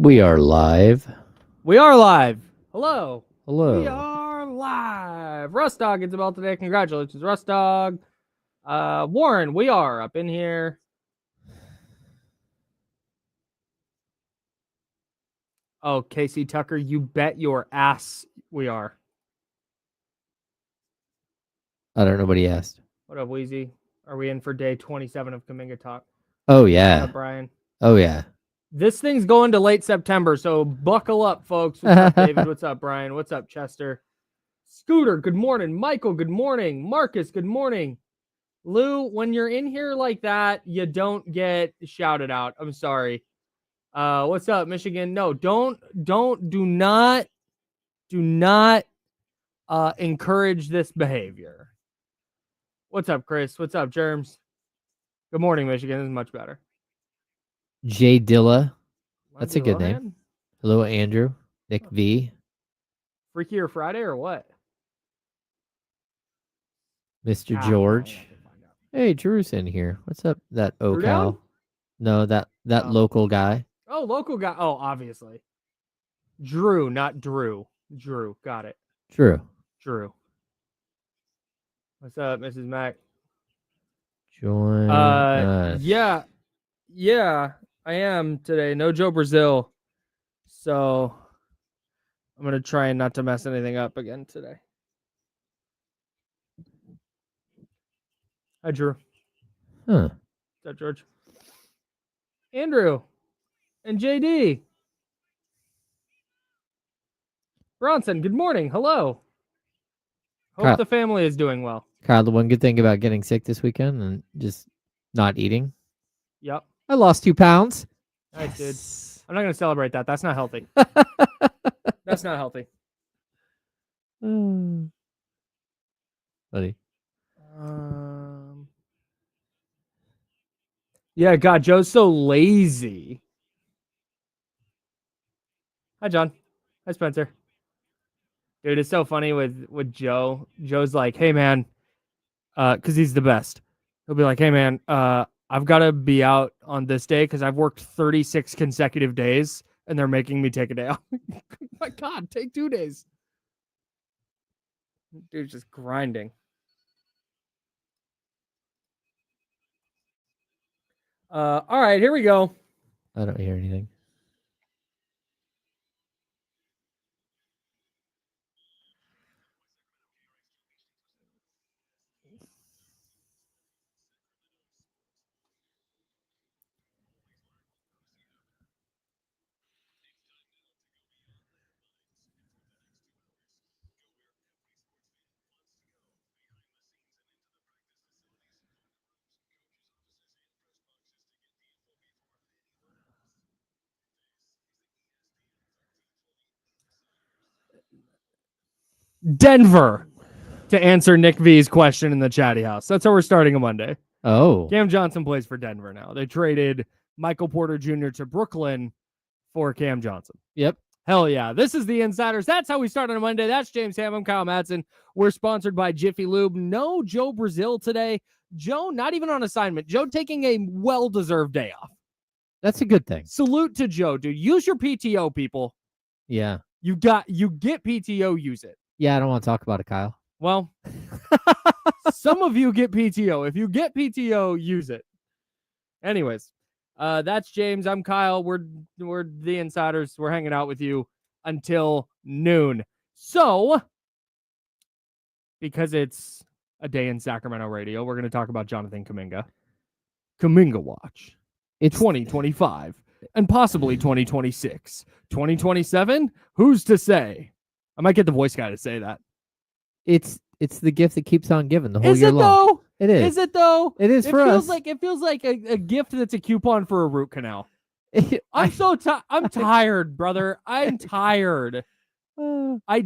We are live. We are live. Hello. Hello. We are live. Rust Dog is about today. Congratulations, Rust Dog. Warren, we are up in here. Oh, Casey Tucker, you bet your ass we are. I don't know what he asked. What up, Wheezy? Are we in for day 27 of Kuminga Talk? Oh, What's yeah. up, Brian? Oh, yeah. This thing's going to late September, so buckle up, folks. What's up, David? What's up, Brian? What's up, Chester? Scooter, good morning. Michael, good morning. Marcus, good morning. Lou, when you're in here like that, you don't get shouted out. I'm sorry. What's up, Michigan? No, do not encourage this behavior. What's up, Chris? What's up, Germs? Good morning, Michigan. This is much better. Jay Dilla. That's Lindsay a good Lohan? name. Hello, Andrew. Nick V. Freakier Friday or what? Mr. Ah, George. I'll have to find out. Hey, Drew's in here. What's up, that Drew OCal? down? No, that Oh. local guy. Oh, local guy. Oh, obviously. Drew, not Drew. Drew. Got it. Drew. Drew. What's up, Mrs. Mac? Join us. Yeah, I am today. No Joe Brazil. So I'm going to try and not to mess anything up again today. Hi, Drew. Huh. What's up, George? Andrew and JD. Bronson, good morning. Hello. Hope Kyle- the family is doing well. Kyle, the one good thing about getting sick this weekend and just not eating, Yep. I lost 2 pounds. Nice, dude. I'm not going to celebrate that. That's not healthy. That's not healthy. Buddy. Yeah, God, Joe's so lazy. Hi, John. Hi, Spencer. Dude, it's so funny with Joe. Joe's like, hey, man, because he's the best. He'll be like, hey, man, I've got to be out on this day because I've worked 36 consecutive days, and they're making me take a day off. My God, take 2 days. Dude's just grinding. All right, here we go. I don't hear anything. Denver, to answer Nick V's question in the chatty house. That's how we're starting a Monday. Oh. Cam Johnson plays for Denver now. They traded Michael Porter Jr. to Brooklyn for Cam Johnson. Yep. Hell yeah. This is the Insiders. That's how we start on a Monday. That's James Ham. I'm Kyle Madsen. We're sponsored by Jiffy Lube. No Joe Brazil today. Joe, not even on assignment. Joe taking a well-deserved day off. That's a good thing. Salute to Joe, dude. Use your PTO, people. Yeah. You get PTO, use it. Yeah, I don't want to talk about it, Kyle. Well, some of you get PTO. If you get PTO, use it. Anyways, that's James. I'm Kyle. We're the Insiders. We're hanging out with you until noon. So, because it's a day in Sacramento radio, we're going to talk about Jonathan Kuminga. Kuminga Watch. It's 2025 and possibly 2026. 2027? Who's to say? I might get the voice guy to say that. It's the gift that keeps on giving the whole Is year it long. though? It is. Is it though? It is for us. It feels like a gift that's a coupon for a root canal. I'm I'm tired, brother. I'm tired. I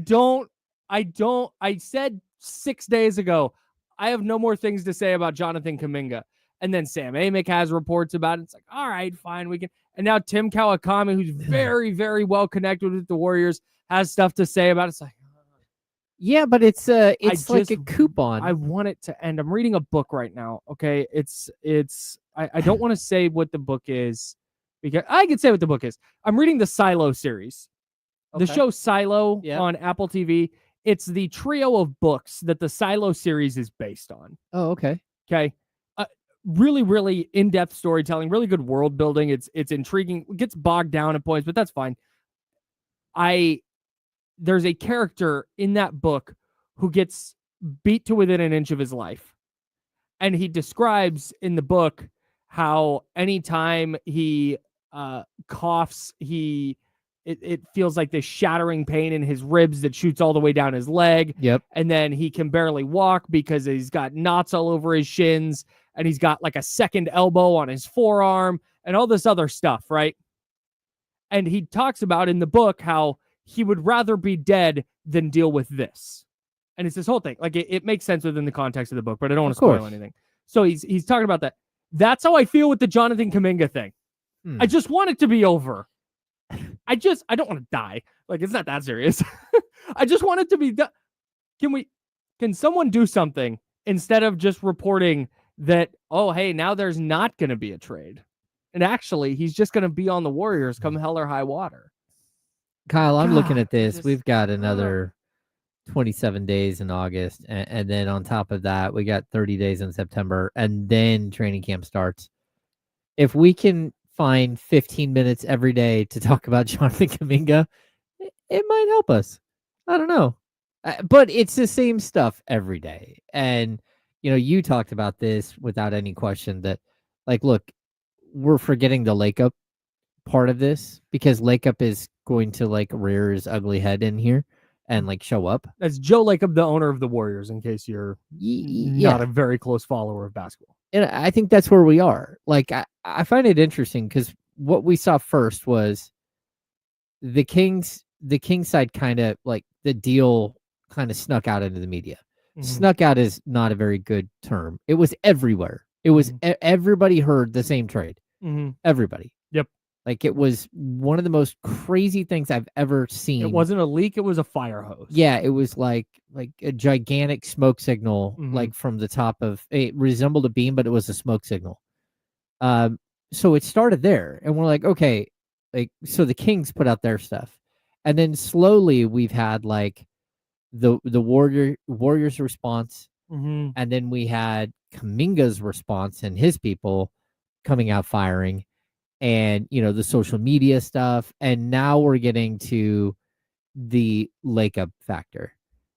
said 6 days ago, I have no more things to say about Jonathan Kuminga. And then Sam Amick has reports about it. It's like, all right, fine, we can. And now Tim Kawakami, who's very, very well connected with the Warriors, has stuff to say about it. It's like, yeah, but it's like a coupon. I want it to end. I'm reading a book right now. Okay, I don't want to say what the book is because I can say what the book is. I'm reading the Silo series. The Okay. show Silo Yep. on Apple TV. It's the trio of books that the Silo series is based on. Oh, okay. Okay. Really, really in-depth storytelling, really good world building. It's intriguing. It gets bogged down at points, but that's fine. There's a character in that book who gets beat to within an inch of his life. And he describes in the book how anytime he coughs, it feels like this shattering pain in his ribs that shoots all the way down his leg. Yep. And then he can barely walk because he's got knots all over his shins, and he's got like a second elbow on his forearm and all this other stuff, right? And he talks about in the book how he would rather be dead than deal with this. And it's this whole thing. Like it makes sense within the context of the book, but I don't want to spoil anything. So he's talking about that. That's how I feel with the Jonathan Kuminga thing. I just want it to be over. I don't want to die. Like, it's not that serious. I just want it to be done. Can someone do something instead of just reporting that, oh, hey, now there's not going to be a trade. And actually, he's just going to be on the Warriors come hell or high water. Kyle, I'm looking at this. We've got another 27 days in August. And then on top of that, we got 30 days in September. And then training camp starts. If we can find 15 minutes every day to talk about Jonathan Kuminga, it might help us. I don't know. But it's the same stuff every day. And, you talked about this without any question that, like, look, we're forgetting the Lakeup part of this because Lakeup is going to, like, rear his ugly head in here and, like, show up. That's Joe Lakeup, the owner of the Warriors, in case you're not a very close follower of basketball. And I think that's where we are. Like, I find it interesting because what we saw first was the Kings side kind of, like, the deal kind of snuck out into the media. Snuck out is not a very good term. It was everywhere. It was everybody heard the same trade. Everybody. Yep. Like, it was one of the most crazy things I've ever seen. It wasn't a leak. It was a fire hose. Yeah, it was like a gigantic smoke signal, like from the top of it resembled a beam, but it was a smoke signal. So it started there, and we're like, okay, like, so the Kings put out their stuff, and then slowly we've had like the Warriors response, and then we had Kuminga's response and his people coming out firing, and the social media stuff, and now we're getting to the Lakeup factor.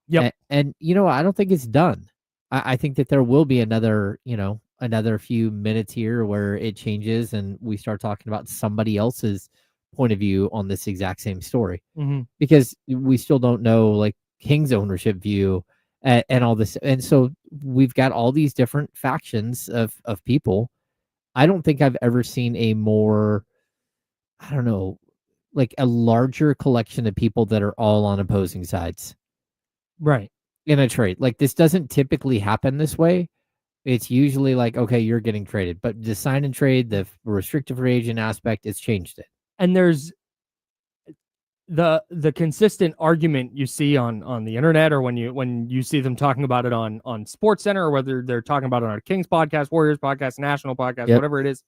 Yep. And I don't think it's done. I think that there will be another few minutes here where it changes and we start talking about somebody else's point of view on this exact same story, because we still don't know, like, King's ownership view and all this. And so we've got all these different factions of people. I don't think I've ever seen a more, I don't know, like a larger collection of people that are all on opposing sides. Right. In a trade. Like, this doesn't typically happen this way. It's usually like, okay, you're getting traded. But the sign and trade, the restricted free agent aspect, it's changed it. And there's the consistent argument you see on the internet, or when you see them talking about it on SportsCenter, or whether they're talking about it on a Kings podcast, Warriors podcast, National podcast, whatever it is.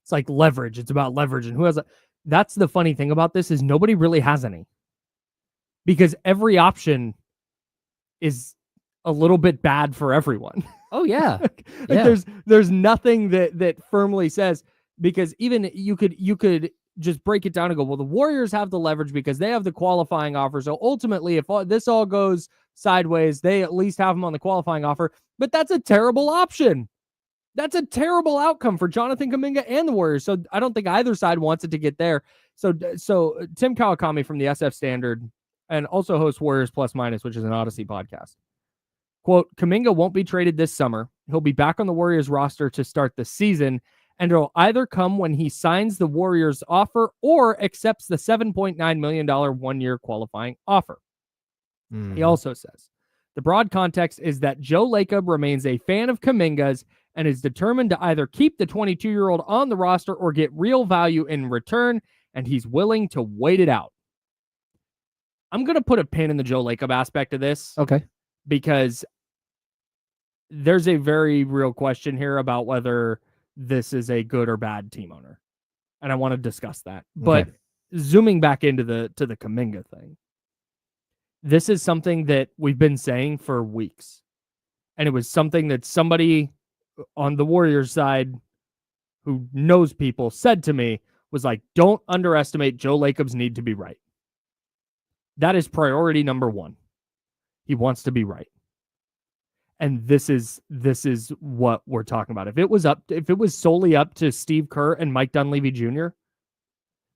It's like leverage. It's about leverage. And who has that's the funny thing about this is nobody really has any, because every option is a little bit bad for everyone. Oh yeah. There's nothing that firmly says, because even you could just break it down and go, well, the Warriors have the leverage because they have the qualifying offer. So ultimately, if this all goes sideways, they at least have them on the qualifying offer. But that's a terrible option. That's a terrible outcome for Jonathan Kuminga and the Warriors. So I don't think either side wants it to get there. So Tim Kawakami from the SF Standard, and also hosts Warriors Plus Minus, which is an Odyssey podcast, quote, Kuminga won't be traded this summer. He'll be back on the Warriors roster to start the season, and it'll either come when he signs the Warriors offer or accepts the $7.9 million one-year qualifying offer. He also says, the broad context is that Joe Lakeup remains a fan of Kuminga's and is determined to either keep the 22-year-old on the roster or get real value in return, and he's willing to wait it out. I'm going to put a pin in the Joe Lakeup aspect of this. Okay. Because there's a very real question here about whether this is a good or bad team owner. and I want to discuss that. But zooming back into the Kuminga thing, this is something that we've been saying for weeks, and it was something that somebody on the Warriors side who knows people said to me was like, don't underestimate Joe Lacob's need to be right. That is priority number one. He wants to be right. And this is what we're talking about. If it was solely up to Steve Kerr and Mike Dunleavy Jr.,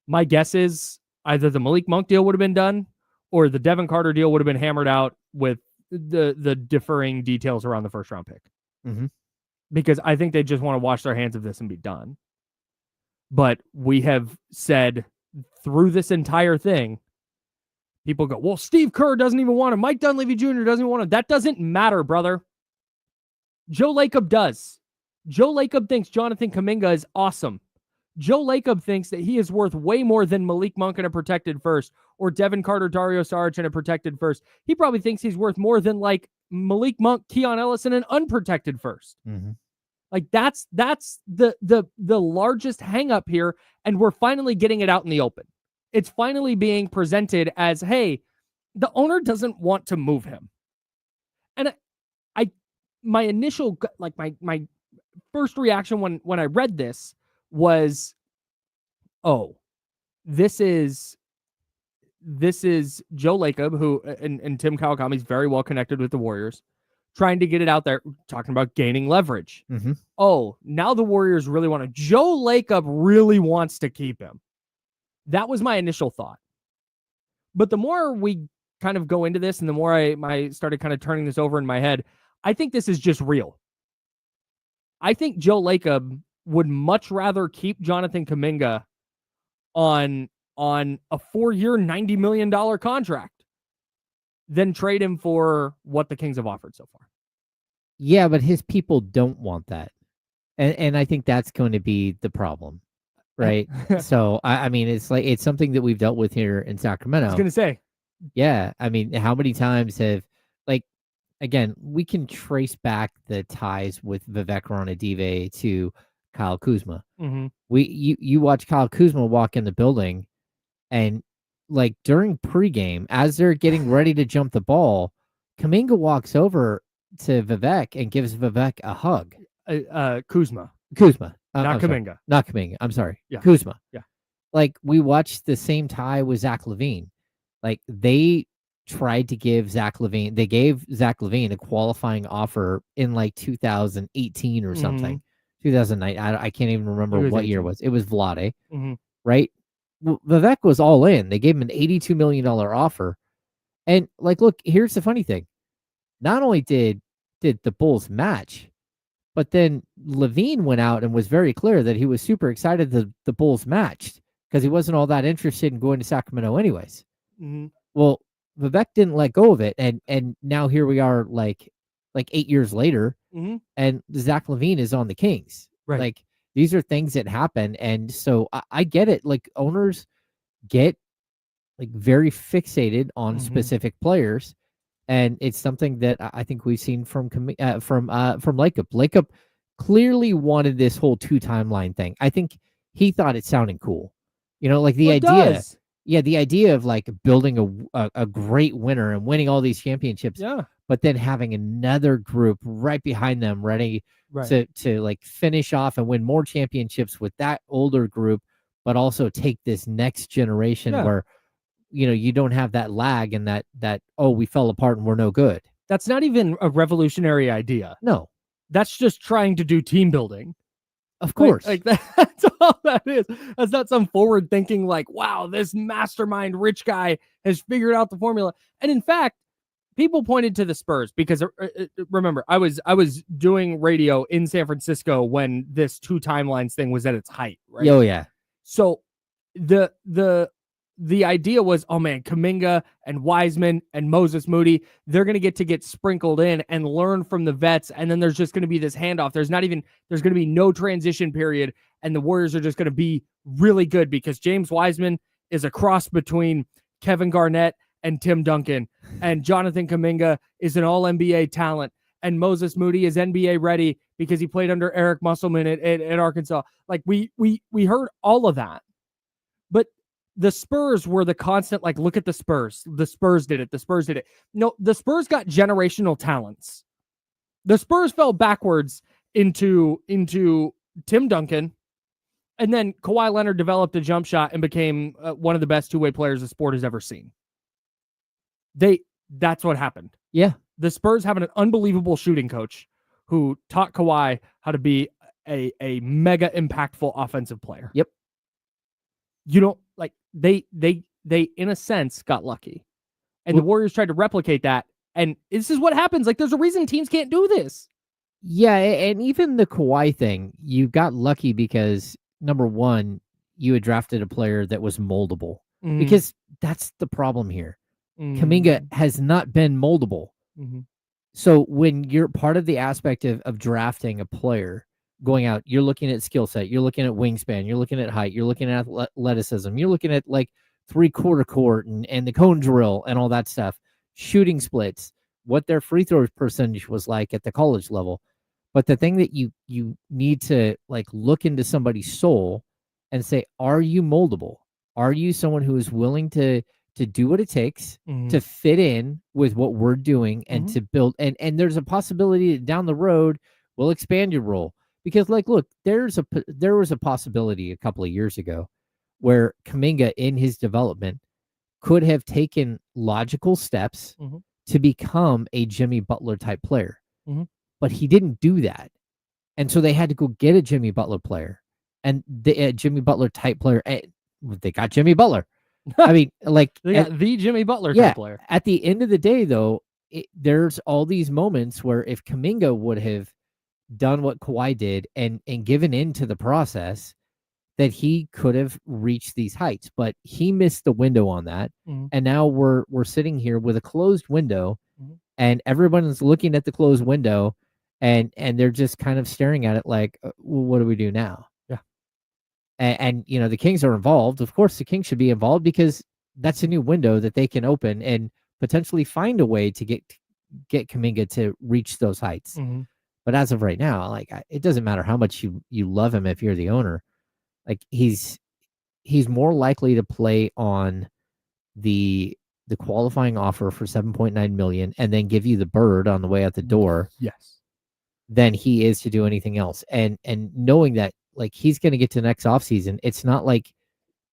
my guess is either the Malik Monk deal would have been done or the Devin Carter deal would have been hammered out with the differing details around the first round pick. Mm-hmm. Because I think they just want to wash their hands of this and be done. But we have said through this entire thing, people go, well, Steve Kerr doesn't even want him. Mike Dunleavy Jr. doesn't want him. That doesn't matter, brother. Joe Lacob does. Joe Lacob thinks Jonathan Kuminga is awesome. Joe Lacob thinks that he is worth way more than Malik Monk in a protected first or Devin Carter, Dario Saric in a protected first. He probably thinks he's worth more than like Malik Monk, Keon Ellis in an unprotected first. Mm-hmm. Like that's the largest hang up here, and we're finally getting it out in the open. It's finally being presented as, hey, the owner doesn't want to move him. And my initial, like my first reaction when I read this was, oh, this is Joe Lacob, who and Tim Kawakami's very well connected with the Warriors, trying to get it out there, talking about gaining leverage. Mm-hmm. Oh, now the Warriors really want to. Joe Lacob really wants to keep him. That was my initial thought. But the more we kind of go into this and the more I started kind of turning this over in my head, I think this is just real. I think Joe Lacob would much rather keep Jonathan Kuminga on a 4-year, $90 million contract than trade him for what the Kings have offered so far. Yeah, but his people don't want that. And I think that's going to be the problem. Right. So, I mean, it's something that we've dealt with here in Sacramento. I was going to say. Yeah. I mean, how many times have, like, again, we can trace back the ties with Vivek Ranadive to Kyle Kuzma. Mm-hmm. You watch Kyle Kuzma walk in the building and, like, during pregame, as they're getting ready to jump the ball, Kuminga walks over to Vivek and gives Vivek a hug. Kuzma. Not Kuminga. Not Kuminga. I'm sorry. Yeah. Kuzma. Yeah. Like, we watched the same tie with Zach LaVine. Like, they tried to give they gave Zach LaVine a qualifying offer in like 2018 or something. 2009. I can't even remember what year it was. It was Vlade, right? Well, Vivek was all in. They gave him an $82 million offer. And, like, look, here's the funny thing. Not only did the Bulls match, but then LaVine went out and was very clear that he was super excited that the Bulls matched because he wasn't all that interested in going to Sacramento anyways. Mm-hmm. Well, Vivek didn't let go of it. And now here we are like 8 years later, and Zach LaVine is on the Kings. Right. Like, these are things that happen. And so I get it. Like, owners get like very fixated on specific players. And it's something that I think we've seen from Lacob. Lacob clearly wanted this whole 2 timeline thing. I think he thought it sounded cool. You know, like the idea. Yeah, the idea of like building a great winner and winning all these championships. Yeah. But then having another group right behind them ready to like finish off and win more championships with that older group, but also take this next generation where, you know, you don't have that lag and that, oh, we fell apart and we're no good. That's not even a revolutionary idea. No. That's just trying to do team building. Of course. Like that's all that is. That's not some forward thinking like, wow, this mastermind rich guy has figured out the formula. And in fact, people pointed to the Spurs because remember, I was doing radio in San Francisco when this 2 timelines thing was at its height, right? Oh yeah. So the idea was, oh man, Kuminga and Wiseman and Moses Moody, they're going to get sprinkled in and learn from the vets. And then there's just going to be this handoff. There's going to be no transition period. And the Warriors are just going to be really good because James Wiseman is a cross between Kevin Garnett and Tim Duncan. And Jonathan Kuminga is an all NBA talent. and Moses Moody is NBA ready because he played under Eric Musselman at Arkansas. Like we heard all of that, but the Spurs were the constant, like, look at the Spurs. The Spurs did it. The Spurs did it. No, the Spurs got generational talents. The Spurs fell backwards into Tim Duncan, and then Kawhi Leonard developed a jump shot and became one of the best two-way players the sport has ever seen. That's what happened. Yeah. The Spurs have an unbelievable shooting coach who taught Kawhi how to be a mega impactful offensive player. Yep. You don't, like, they in a sense got lucky. And the Warriors tried to replicate that. And this is what happens. Like, there's a reason teams can't do this. Yeah, and even the Kawhi thing, you got lucky because, number one, you had drafted a player that was moldable. Because that's the problem here. Kuminga has not been moldable. So when you're part of the aspect of drafting a player, going out, you're looking at skill set, you're looking at wingspan, you're looking at height, you're looking at athleticism, you're looking at like 3/4 court and the cone drill and all that stuff, shooting splits, what their free throw percentage was like at the college level. But the thing that you need to, like, look into somebody's soul and say, are you moldable? Are you someone who is willing to do what it takes to fit in with what we're doing and to build? And there's a possibility that down the road we'll expand your role. Because, like, look, there was a possibility a couple of years ago where Kuminga in his development could have taken logical steps to become a Jimmy Butler type player. But he didn't do that. And so they had to go get a Jimmy Butler player. And the Jimmy Butler type player, they got Jimmy Butler. I mean, like, they got the Jimmy Butler type player. At the end of the day, though, there's all these moments where if Kuminga would have done what Kawhi did and given into the process, that he could have reached these heights. But he missed the window on that. And now we're sitting here with a closed window, and everyone's looking at the closed window, and they're just kind of staring at it like, well, what do we do now? And you know, the Kings are involved. Of course, the Kings should be involved because that's a new window that they can open and potentially find a way to get Kuminga to reach those heights. But as of right now, like, it doesn't matter how much you love him if you're the owner. Like, he's more likely to play on the qualifying offer for $7.9 million and then give you the bird on the way out the door. Yes. Than he is to do anything else. And knowing that, like, he's going to get to next offseason, it's not like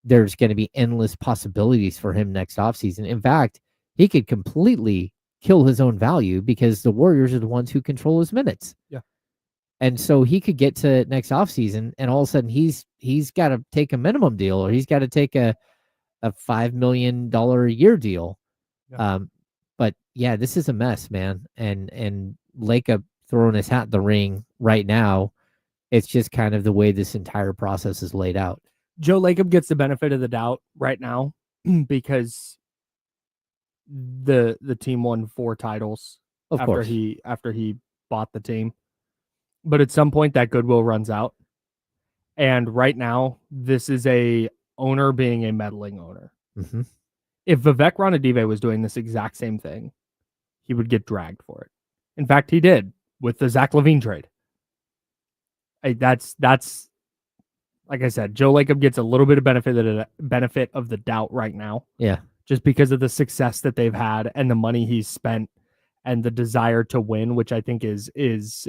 there's going to be endless possibilities for him next offseason. In fact, he could completely kill his own value because the Warriors are the ones who control his minutes. Yeah. And so he could get to next offseason and all of a sudden he's got to take a minimum deal, or he's got to take a $5 million a year deal. Yeah. But yeah, this is a mess, man. And Lacob throwing his hat in the ring right now, it's just kind of the way this entire process is laid out. Joe Lacob gets the benefit of the doubt right now because the team won 4 titles after he bought the team. But at some point that goodwill runs out. And right now, this is a owner being a meddling owner. If Vivek Ranadive was doing this exact same thing, he would get dragged for it. In fact, he did with the Zach LaVine trade. That's like I said, Joe Lacob gets a little bit of benefit of the doubt right now. Yeah. Just because of the success that they've had and the money he's spent and the desire to win, which I think is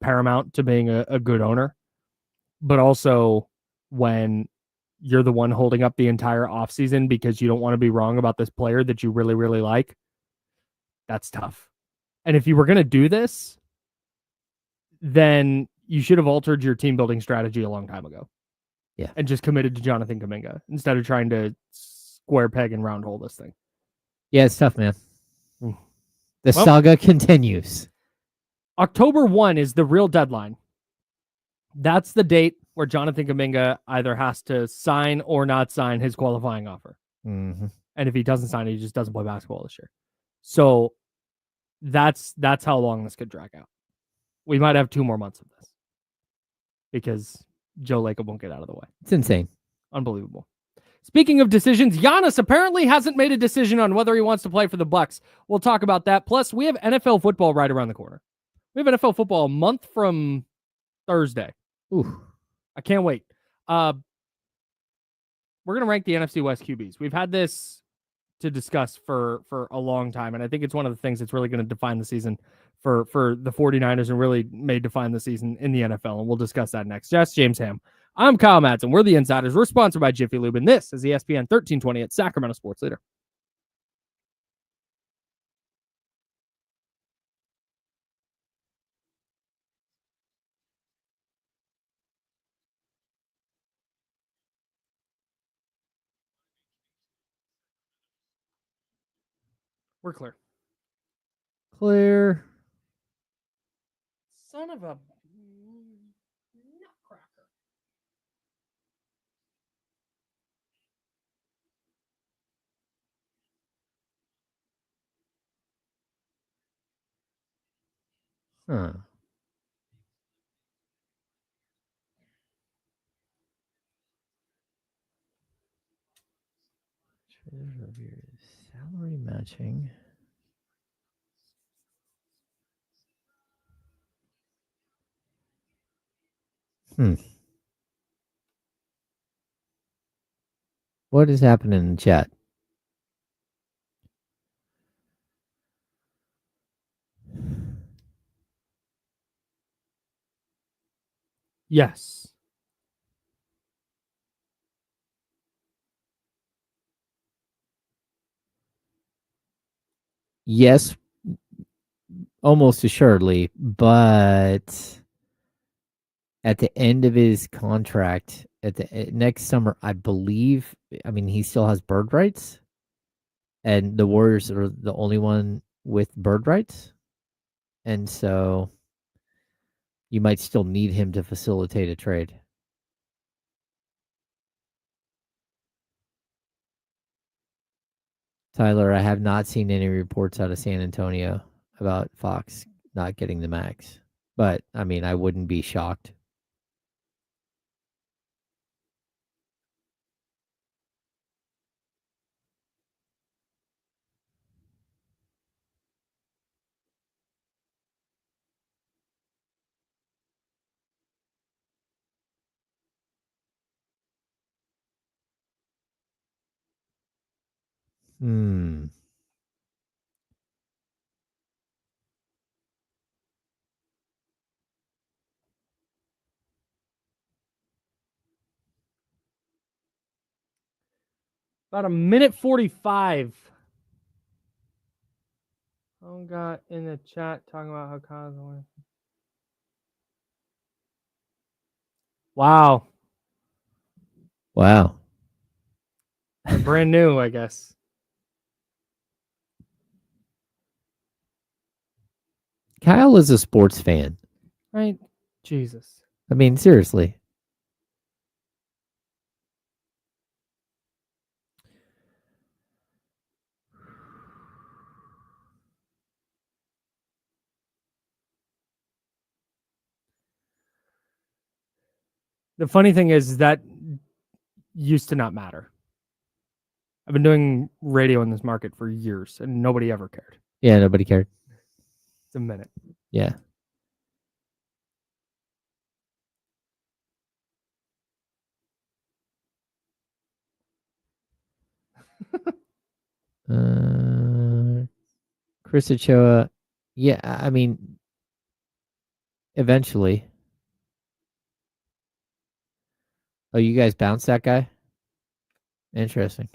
paramount to being a good owner. But also when you're the one holding up the entire offseason because you don't want to be wrong about this player that you really, really like, that's tough. And if you were going to do this, then you should have altered your team building strategy a long time ago. Yeah. And just committed to Jonathan Kuminga instead of trying to square peg and round hole this thing. Yeah, it's tough, man. The saga continues. October 1 is the real deadline. That's the date where Jonathan Kuminga either has to sign or not sign his qualifying offer. And if he doesn't sign it, he just doesn't play basketball this year. So that's how long this could drag out. We might have 2 more months of this because Joe Lacob won't get out of the way. It's insane. Unbelievable. Speaking of decisions, Giannis apparently hasn't made a decision on whether he wants to play for the Bucks. We'll talk about that. Plus, we have NFL football right around the corner. We have NFL football a month from Thursday. Ooh. I can't wait. We're going to rank the NFC West QBs. We've had this to discuss for a long time, and I think it's one of the things that's really going to define the season for the 49ers and really may define the season in the NFL, and we'll discuss that next. Jess, James Ham. I'm Kyle Madsen. We're the Insiders. We're sponsored by Jiffy Lube, and this is ESPN 1320 at Sacramento Sports Leader. We're clear. Clear. Son of a nutcracker. Huh. Salary matching. What is happening in the chat? Yes. Yes, almost assuredly, but at the end of his contract at the next summer, I believe, I mean, he still has bird rights, and the Warriors are the only one with bird rights, and so you might still need him to facilitate a trade. Tyler, I have not seen any reports out of San Antonio about Fox not getting the max, but I mean, I wouldn't be shocked. Hmm. About a minute 45. Someone got in the chat talking about how Kyle's away. Wow. Wow. They're brand new, I guess. Kyle is a sports fan. Right? Jesus. I mean, seriously. The funny thing is that used to not matter. I've been doing radio in this market for years, and nobody ever cared. Yeah, nobody cared. It's a minute. Yeah. Chris Ochoa. Yeah, I mean, eventually. Oh, you guys bounced that guy? Interesting.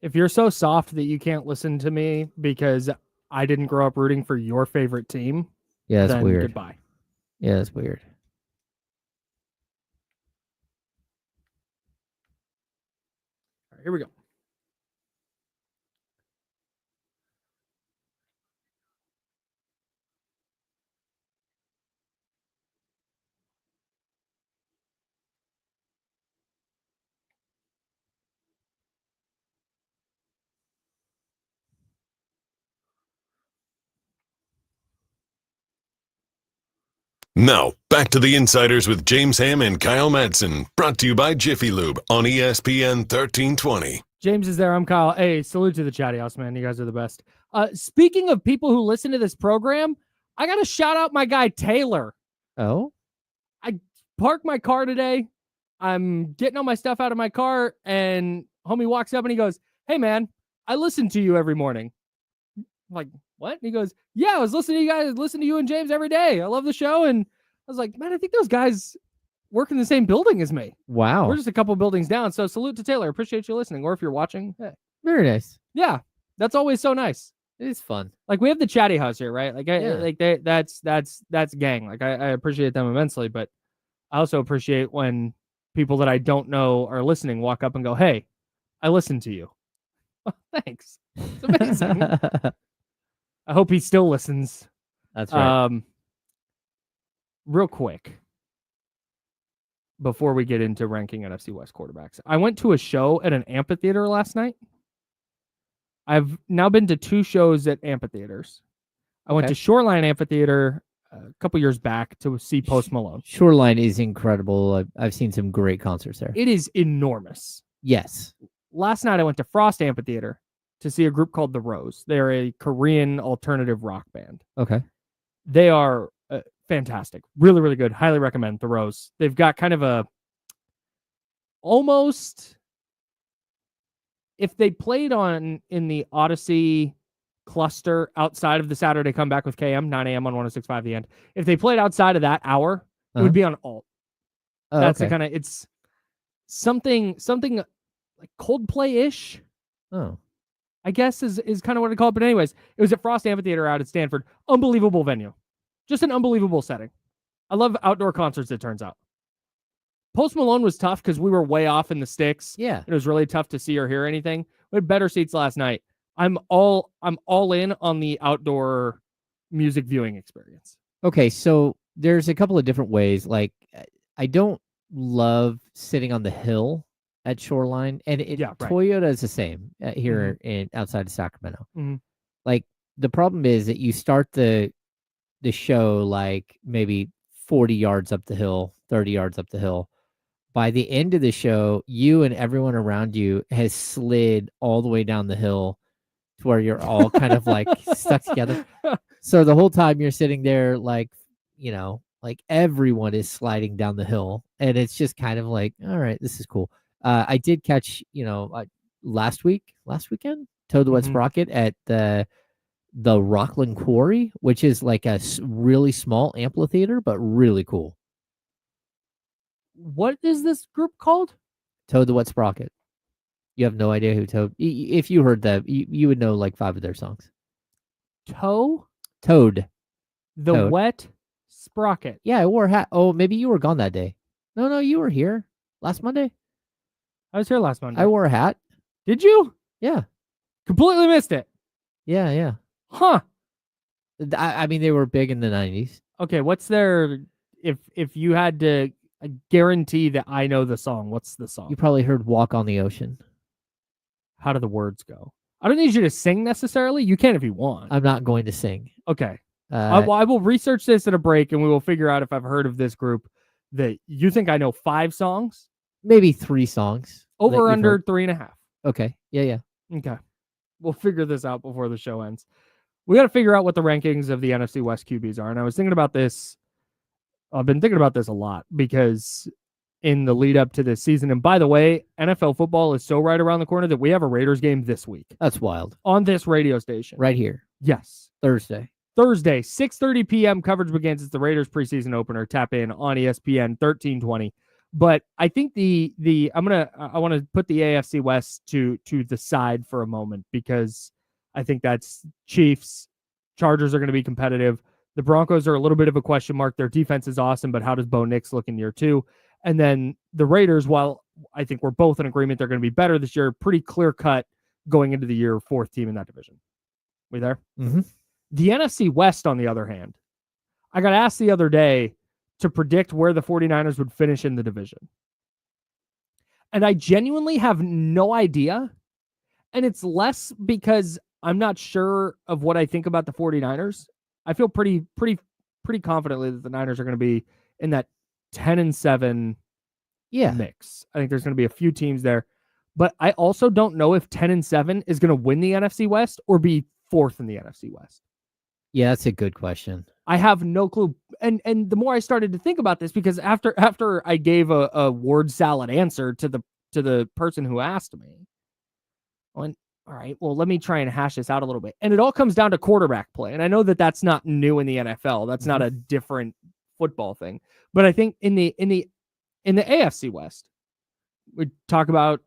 If you're so soft that you can't listen to me because I didn't grow up rooting for your favorite team, Yeah, that's then weird. goodbye. Yeah, that's weird. All right, here we go. Now, back to the Insiders with James Ham and Kyle Madsen, brought to you by Jiffy Lube on ESPN 1320. James is there. I'm Kyle. Hey, salute to the chatty house, man. You guys are the best. Speaking of people who listen to this program, I got to shout out my guy, Taylor. Oh? I parked my car today. I'm getting all my stuff out of my car, and homie walks up and he goes, "Hey, man, I listen to you every morning." I'm like, what? And he goes, "Yeah, I was listening to you guys, listen to you and James every day. I love the show." And I was like, man, I think those guys work in the same building as me. Wow. We're just a couple buildings down. So salute to Taylor. Appreciate you listening. Or if you're watching, hey. Very nice. Yeah, that's always so nice. It is fun. Like, we have the chatty house here, right? Like, Yeah. that's gang. Like, I appreciate them immensely, but I also appreciate when people that I don't know are listening walk up and go, "Hey, I listened to you." Thanks. It's amazing. I hope he still listens. That's right. Real quick, before we get into ranking NFC West quarterbacks, I went to a show at an amphitheater last night. I've now been to 2 shows at amphitheaters. I went to Shoreline Amphitheater a couple years back to see Post Malone. Shoreline is incredible. I've seen some great concerts there. It is enormous. Yes. Last night I went to Frost Amphitheater to see a group called The Rose. They're a Korean alternative rock band. Okay. They are fantastic. Really, really good. Highly recommend The Rose. They've got kind of a almost, if they played in the Odyssey cluster outside of the Saturday Comeback with KM, 9 a.m. on 106.5 The End, if they played outside of that hour, it would be on alt. Oh, that's okay. the kind of, it's something like Coldplay-ish. Oh. I guess is kind of what I call it. But anyways, it was at Frost Amphitheater out at Stanford. Unbelievable venue. Just an unbelievable setting. I love outdoor concerts, it turns out. Post Malone was tough because we were way off in the sticks. Yeah. It was really tough to see or hear anything. We had better seats last night. I'm all in on the outdoor music viewing experience. Okay, so there's a couple of different ways. Like, I don't love sitting on the hill at Shoreline, and Toyota is the same here in outside of Sacramento. Mm-hmm. Like, the problem is that you start the show like maybe 40 yards up the hill, 30 yards up the hill. By the end of the show, you and everyone around you has slid all the way down the hill to where you're all kind of like stuck together. So the whole time you're sitting there, like, like everyone is sliding down the hill, and it's just kind of like, all right, this is cool. I did catch, last weekend, Toad the Wet Sprocket at the Rockland Quarry, which is like a really small amphitheater, but really cool. What is this group called? Toad the Wet Sprocket. You have no idea who Toad. If you heard that, you would know like 5 of their songs. Toad. The Wet Sprocket. Yeah, I wore a hat. Oh, maybe you were gone that day. No, you were here last Monday. I was here last Monday. I wore a hat. Did you? Yeah. Completely missed it. Yeah. Huh. I mean, they were big in the 90s. Okay, what's their... If you had to... I guarantee that I know the song. What's the song? You probably heard Walk on the Ocean. How do the words go? I don't need you to sing necessarily. You can if you want. I'm not going to sing. Okay. I will research this at a break, and we will figure out if I've heard of this group that you think I know 5 songs. Maybe 3 songs. Over under 3.5. Okay. Yeah. Okay. We'll figure this out before the show ends. We got to figure out what the rankings of the NFC West QBs are. And I was thinking about this. I've been thinking about this a lot because in the lead up to this season, and by the way, NFL football is so right around the corner that we have a Raiders game this week. That's wild. On this radio station. Right here. Yes. Thursday, 6:30 p.m. coverage begins. It's the Raiders preseason opener. Tap in on ESPN 1320. But I think I want to put the AFC West to the side for a moment because I think that's Chiefs, Chargers are going to be competitive. The Broncos are a little bit of a question mark. Their defense is awesome, but how does Bo Nix look in year 2? And then the Raiders, while I think we're both in agreement they're going to be better this year, pretty clear cut going into the year, 4th team in that division. We there? Mm-hmm. The NFC West, on the other hand, I got asked the other day to predict where the 49ers would finish in the division. And I genuinely have no idea. And it's less because I'm not sure of what I think about the 49ers. I feel pretty pretty confidently that the Niners are going to be in that 10-7 mix. I think there's going to be a few teams there, but I also don't know if 10-7 is going to win the NFC West or be fourth in the NFC West. Yeah, that's a good question. I have no clue. And the more I started to think about this, because after I gave a word salad answer to the person who asked me, I went, all right, well, let me try and hash this out a little bit. And it all comes down to quarterback play. And I know that that's not new in the NFL. That's not a different football thing. But I think in the AFC West, we talk about,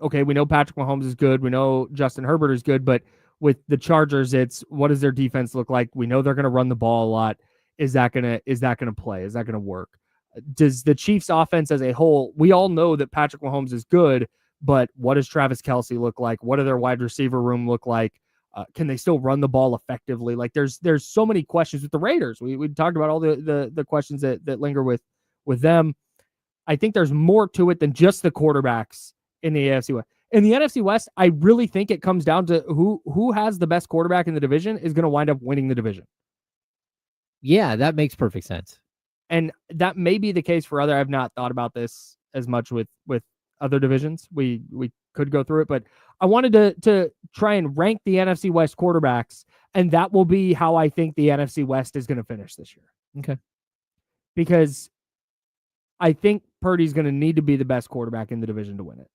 okay, we know Patrick Mahomes is good. We know Justin Herbert is good, but with the Chargers, it's what does their defense look like? We know they're going to run the ball a lot. Is that going to play? Is that going to work? Does the Chiefs offense as a whole, we all know that Patrick Mahomes is good, but what does Travis Kelce look like? What do their wide receiver room look like? Can they still run the ball effectively? Like there's so many questions with the Raiders. We talked about all the questions that linger with them. I think there's more to it than just the quarterbacks in the AFC West. In the NFC West, I really think it comes down to who has the best quarterback in the division is going to wind up winning the division. Yeah, that makes perfect sense. And that may be the case for other. I've not thought about this as much with other divisions. We could go through it, but I wanted to try and rank the NFC West quarterbacks, and that will be how I think the NFC West is going to finish this year. Okay. Because I think Purdy's going to need to be the best quarterback in the division to win it.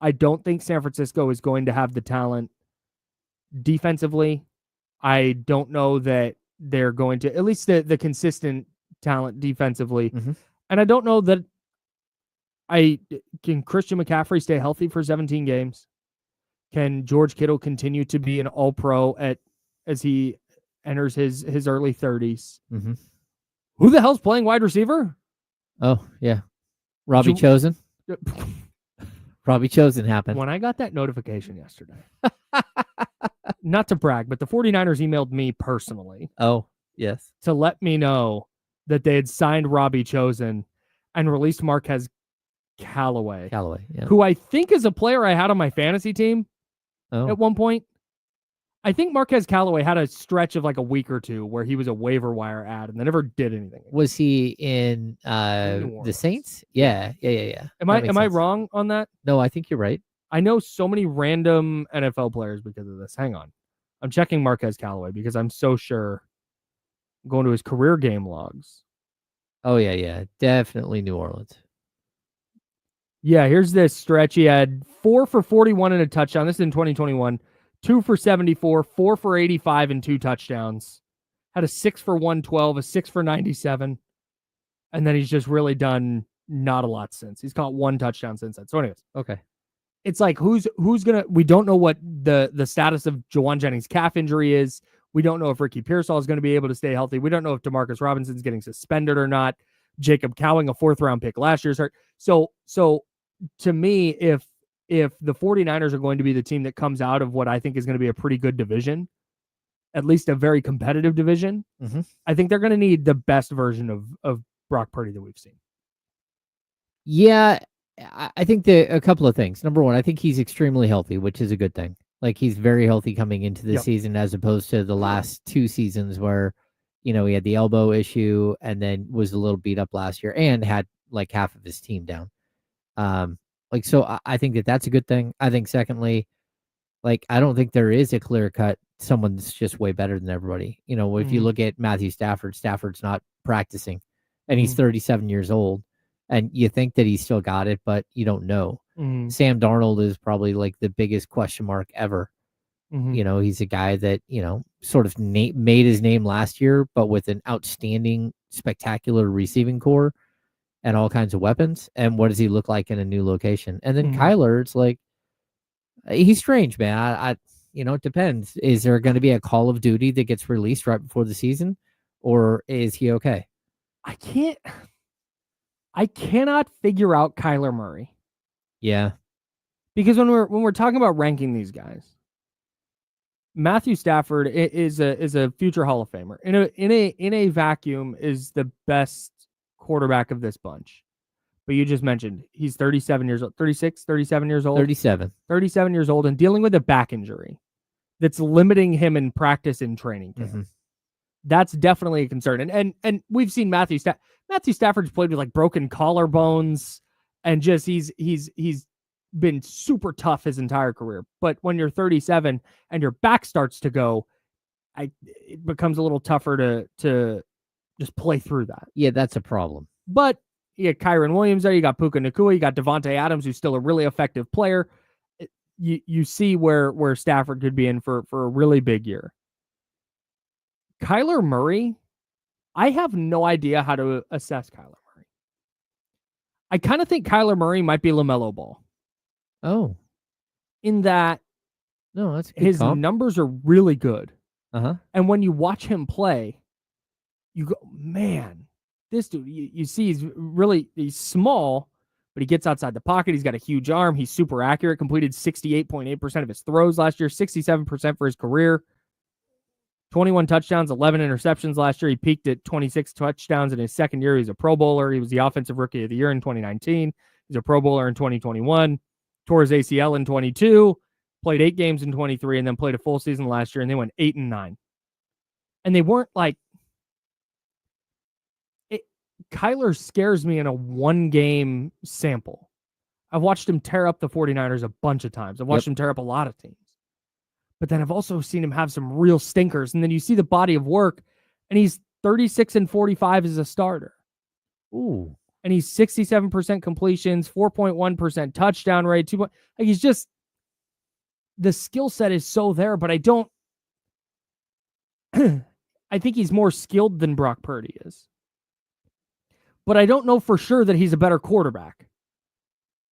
I don't think San Francisco is going to have the talent defensively. I don't know that they're going to, at least the consistent talent defensively. Mm-hmm. And I don't know that can Christian McCaffrey stay healthy for 17 games? Can George Kittle continue to be an all-pro as he enters his early 30s? Mm-hmm. Who the hell's playing wide receiver? Oh, yeah. Robbie Chosen. Robbie Chosen happened. When I got that notification yesterday, not to brag, but the 49ers emailed me personally. Oh, yes. To let me know that they had signed Robbie Chosen and released Marquez Callaway, yeah. who I think is a player I had on my fantasy team at one point. I think Marquez Callaway had a stretch of like a week or two where he was a waiver wire ad and they never did anything. Was he in the Saints? Yeah. Am I wrong on that? No, I think you're right. I know so many random NFL players because of this. Hang on. I'm checking Marquez Callaway because I'm so sure. I'm going to his career game logs. Oh, yeah. Definitely New Orleans. Yeah, here's this stretch. He had 4 for 41 and a touchdown. This is in 2021. 2 for 74, 4 for 85 and 2 touchdowns. Had a 6 for 112, a 6 for 97. And then he's just really done not a lot since. He's caught 1 touchdown since then. So anyways, okay. It's like who's gonna, we don't know what the status of Jawan Jennings' calf injury is. We don't know if Ricky Pearsall is going to be able to stay healthy. We don't know if Demarcus Robinson's getting suspended or not. Jacob Cowing, a 4th round pick last year's hurt. So to me, if the 49ers are going to be the team that comes out of what I think is going to be a pretty good division, at least a very competitive division, I think they're going to need the best version of Brock Purdy that we've seen. Yeah, I think a couple of things. Number one, I think he's extremely healthy, which is a good thing. Like he's very healthy coming into the season as opposed to the last 2 seasons where, he had the elbow issue and then was a little beat up last year and had like half of his team down. So I think that's a good thing. I think secondly, I don't think there is a clear cut someone that's just way better than everybody. If you look at Matthew Stafford's not practicing and he's 37 years old and you think that he's still got it, but you don't know. Sam Darnold is probably like the biggest question mark ever. He's a guy that, sort of made his name last year, but with an outstanding, spectacular receiving core and all kinds of weapons. And what does he look like in a new location? And then Kyler, it's like, he's strange, man. It depends. Is there going to be a Call of Duty that gets released right before the season, or is he okay? I cannot figure out Kyler Murray. Yeah. Because when we're talking about ranking these guys, Matthew Stafford is a future Hall of Famer. In a vacuum is the best quarterback of this bunch. But you just mentioned he's 37 years old, 36, 37 years old. 37 years old and dealing with a back injury that's limiting him in practice and training camp. That's definitely a concern. And we've seen Matthew Stafford's played with like broken collarbones, and just he's been super tough his entire career. But when you're 37 and your back starts to go, it becomes a little tougher to just play through that. Yeah, that's a problem. But you got Kyron Williams there, you got Puka Nacua, you got Devontae Adams, who's still a really effective player. You see where Stafford could be in for a really big year. Kyler Murray, I have no idea how to assess Kyler Murray. I kind of think Kyler Murray might be LaMelo Ball. Oh. In that no, that's a good his comp. numbers are really good. Uh-huh. And when you watch him play, you go, man, this dude, you see he's small, but he gets outside the pocket. He's got a huge arm. He's super accurate, completed 68.8% of his throws last year, 67% for his career. 21 touchdowns, 11 interceptions last year. He peaked at 26 touchdowns in his second year. He's a Pro Bowler. He was the Offensive Rookie of the Year in 2019. He's a Pro Bowler in 2021. Tore his ACL in 22. Played 8 games in 23, and then played a full season last year, and they went 8-9. And they weren't like... Kyler scares me in a one-game sample. I've watched him tear up the 49ers a bunch of times. I've watched him tear up a lot of teams. But then I've also seen him have some real stinkers. And then you see the body of work, and he's 36-45 as a starter. Ooh. And he's 67% completions, 4.1% touchdown rate, he's just, the skill set is so there, but I don't, I think he's more skilled than Brock Purdy is. But I don't know for sure that he's a better quarterback.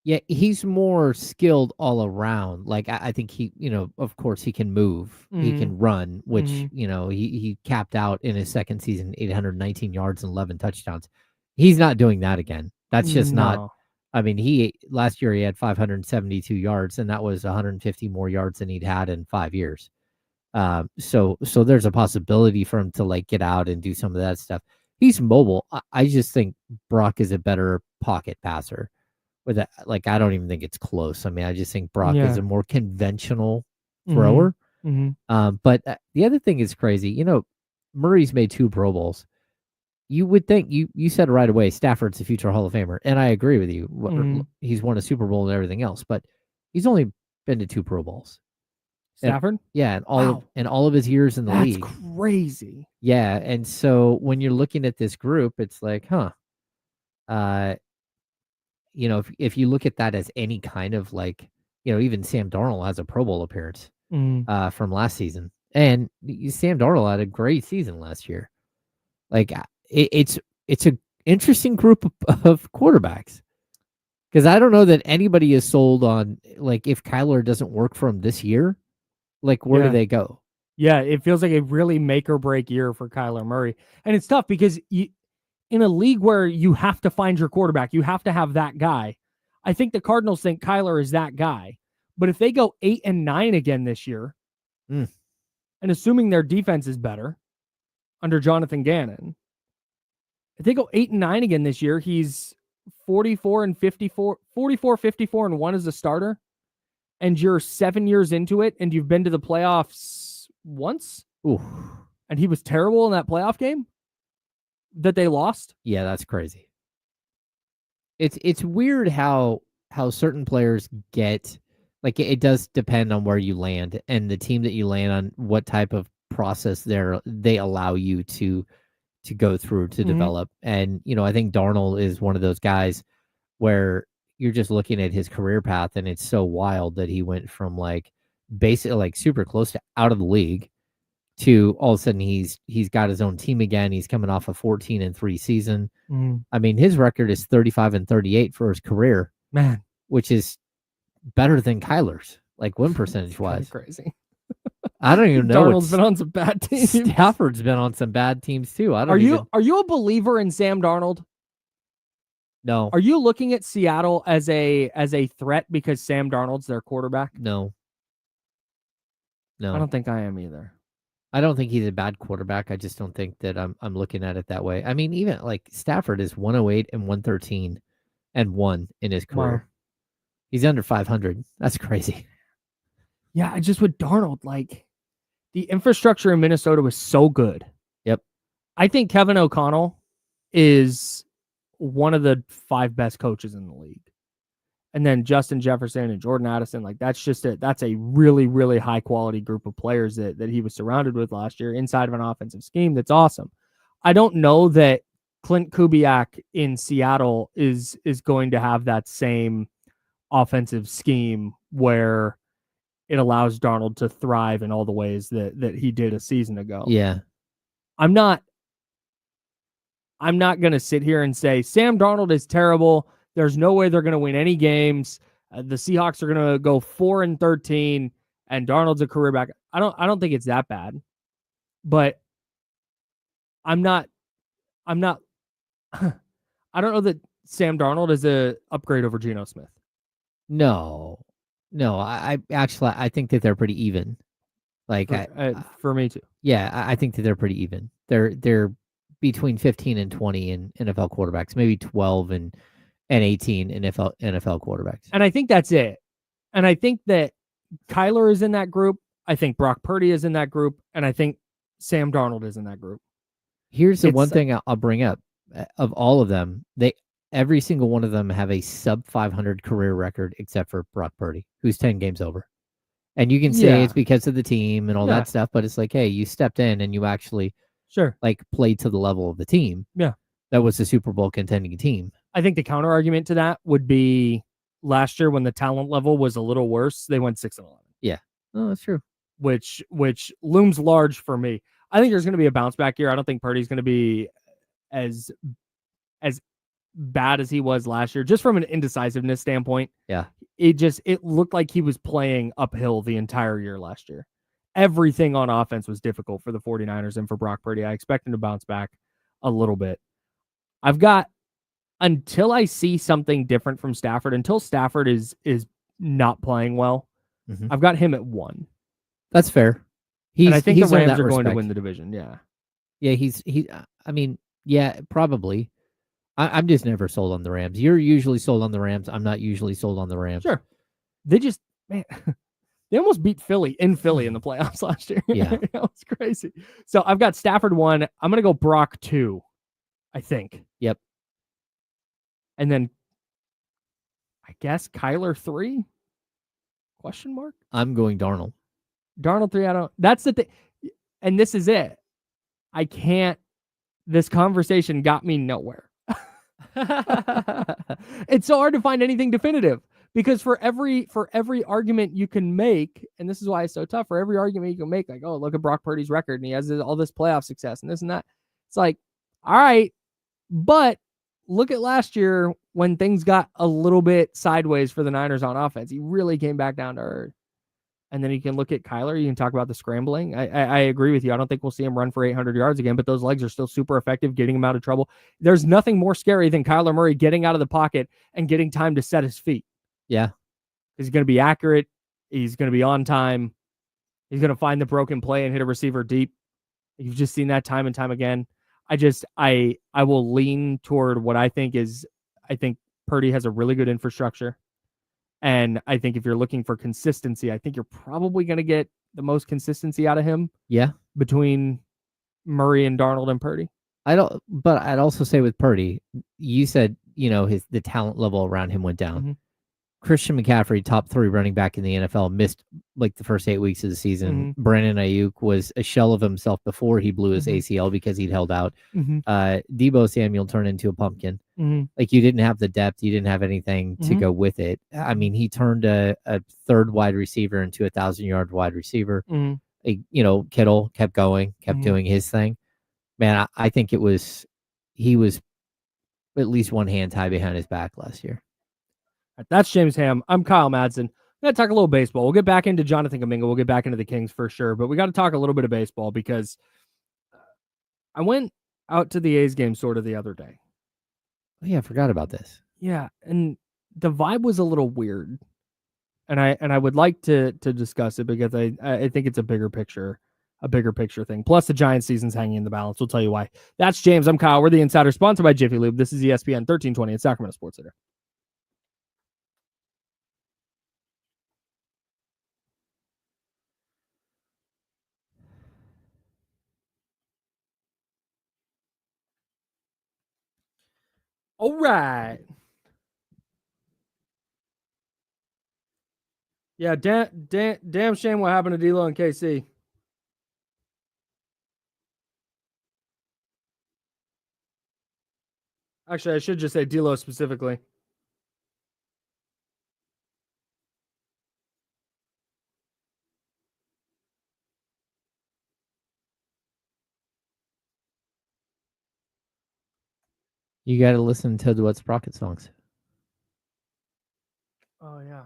Yeah, he's more skilled all around. Like, I think he, of course he can move. Mm-hmm. He can run, which, he capped out in his second season, 819 yards and 11 touchdowns. He's not doing that again. That's just not, I mean, last year he had 572 yards, and that was 150 more yards than he'd had in 5 years. So there's a possibility for him to like get out and do some of that stuff. He's mobile. I just think Brock is a better pocket passer. With that, like, I don't even think it's close. I mean, I just think Brock is a more conventional thrower. Mm-hmm. But the other thing is crazy. Murray's made 2 Pro Bowls. You would think, you said right away, Stafford's a future Hall of Famer, and I agree with you. Mm-hmm. He's won a Super Bowl and everything else, but he's only been to 2 Pro Bowls. Stafford? And all of his years in the league. That's crazy. Yeah, and so when you're looking at this group, it's like, if you look at that as any kind of like, even Sam Darnold has a Pro Bowl appearance from last season, and Sam Darnold had a great season last year. Like, it's an interesting group of quarterbacks, because I don't know that anybody is sold on, like, if Kyler doesn't work for him this year, like, where do they go? Yeah, it feels like a really make or break year for Kyler Murray, and it's tough because in a league where you have to find your quarterback, you have to have that guy. I think the Cardinals think Kyler is that guy. But if they go 8-9 again this year, and assuming their defense is better under Jonathan Gannon, if they go 8-9 again this year, he's 44-54-1 as a starter, and you're 7 years into it, and you've been to the playoffs once. Ooh. And he was terrible in that playoff game that they lost. Yeah, that's crazy. It's weird how certain players get, like, it does depend on where you land and the team that you land on, what type of process they allow you to go through to develop. And I think Darnold is one of those guys where you're just looking at his career path, and it's so wild that he went from like basically like super close to out of the league to all of a sudden he's got his own team again. He's coming off a 14-3 season. I mean, his record is 35-38 for his career, man, which is better than Kyler's, like, win percentage wise. Crazy. I don't even know. Darnold's been on some bad teams. Stafford's been on some bad teams too. Are you a believer in Sam Darnold? No. Are you looking at Seattle as a threat because Sam Darnold's their quarterback? No. I don't think I am either. I don't think he's a bad quarterback. I just don't think that I'm looking at it that way. I mean, even like Stafford is 108-113 and 1 in his career. Wow. He's under 500. That's crazy. Yeah, just with Darnold, like, the infrastructure in Minnesota was so good. Yep. I think Kevin O'Connell is one of the 5 best coaches in the league. And then Justin Jefferson and Jordan Addison, like that's a really, really high quality group of players that he was surrounded with last year inside of an offensive scheme. That's awesome. I don't know that Clint Kubiak in Seattle is going to have that same offensive scheme where it allows Darnold to thrive in all the ways that he did a season ago. Yeah. I'm not going to sit here and say Sam Darnold is terrible. There's no way they're going to win any games. The Seahawks are going to go 4-13, and Darnold's a career back. I don't think it's that bad, but I'm not. I don't know that Sam Darnold is a upgrade over Geno Smith. No. I actually think that they're pretty even. Like for me too. Yeah, I think that they're pretty even. They're between 15 and 20 in NFL quarterbacks, maybe 12 and 18 NFL quarterbacks. And I think that's it. And I think that Kyler is in that group. I think Brock Purdy is in that group. And I think Sam Darnold is in that group. Here's the one thing I'll bring up. Of all of them, every single one of them have a sub 500 career record except for Brock Purdy, who's 10 games over. And you can say it's because of the team and all that stuff, but it's like, hey, you stepped in and you actually like played to the level of the team. Yeah. That was the Super Bowl contending team. I think the counter argument to that would be last year when the talent level was a little worse, they went 6-11. Yeah. Oh, that's true. Which looms large for me. I think there's going to be a bounce back here. I don't think Purdy's going to be as bad as he was last year, just from an indecisiveness standpoint. Yeah. It looked like he was playing uphill the entire year last year. Everything on offense was difficult for the 49ers and for Brock Purdy. I expect him to bounce back a little bit. I've got, until I see something different from Stafford, until Stafford is not playing well, I've got him at 1. That's fair. And I think the Rams are going to win the division. Yeah. Yeah, I mean, yeah, probably. I'm just never sold on the Rams. You're usually sold on the Rams. I'm not usually sold on the Rams. Sure. They just, man, they almost beat Philly in the playoffs last year. Yeah. That was crazy. So I've got Stafford 1. I'm going to go Brock 2, I think. Yep. And then I guess Kyler 3? Question mark? I'm going Darnold. Darnold 3. That's the thing. And this is it. This conversation got me nowhere. It's so hard to find anything definitive because for every argument you can make, and this is why it's so tough, for every argument you can make, like, oh, look at Brock Purdy's record and he has all this playoff success and this and that. It's like, all right, but look at last year when things got a little bit sideways for the Niners on offense. He really came back down to earth. And then you can look at Kyler. You can talk about the scrambling. I agree with you. I don't think we'll see him run for 800 yards again, but those legs are still super effective, getting him out of trouble. There's nothing more scary than Kyler Murray getting out of the pocket and getting time to set his feet. Yeah. He's going to be accurate. He's going to be on time. He's going to find the broken play and hit a receiver deep. You've just seen that time and time again. I will lean toward what I think Purdy has a really good infrastructure. And I think if you're looking for consistency, I think you're probably going to get the most consistency out of him. Yeah. Between Murray and Darnold and Purdy. But I'd also say with Purdy, you said, the talent level around him went down. Mm-hmm. Christian McCaffrey, top 3 running back in the NFL, missed like the first 8 weeks of the season. Mm-hmm. Brandon Ayuk was a shell of himself before he blew his ACL because he'd held out. Mm-hmm. Deebo Samuel turned into a pumpkin. Mm-hmm. Like, you didn't have the depth. You didn't have anything to go with it. I mean, he turned a third wide receiver into a 1,000-yard wide receiver. Mm-hmm. Kittle kept going, kept doing his thing. Man, I think he was at least one hand tied behind his back last year. That's James Ham. I'm Kyle Madsen. I'm going to talk a little baseball. We'll get back into Jonathan Kuminga. We'll get back into the Kings for sure. But we got to talk a little bit of baseball because I went out to the A's game sort of the other day. Oh, yeah, I forgot about this. Yeah, and the vibe was a little weird. And I would like to discuss it because I think it's a bigger picture thing. Plus the Giants season's hanging in the balance. We'll tell you why. That's James. I'm Kyle. We're the Insider, sponsored by Jiffy Lube. This is ESPN 1320 at Sacramento Sports Center. All right. Yeah, damn shame what happened to D'Lo and KC. Actually, I should just say D'Lo specifically. You got to listen to the Sprocket songs. Oh yeah.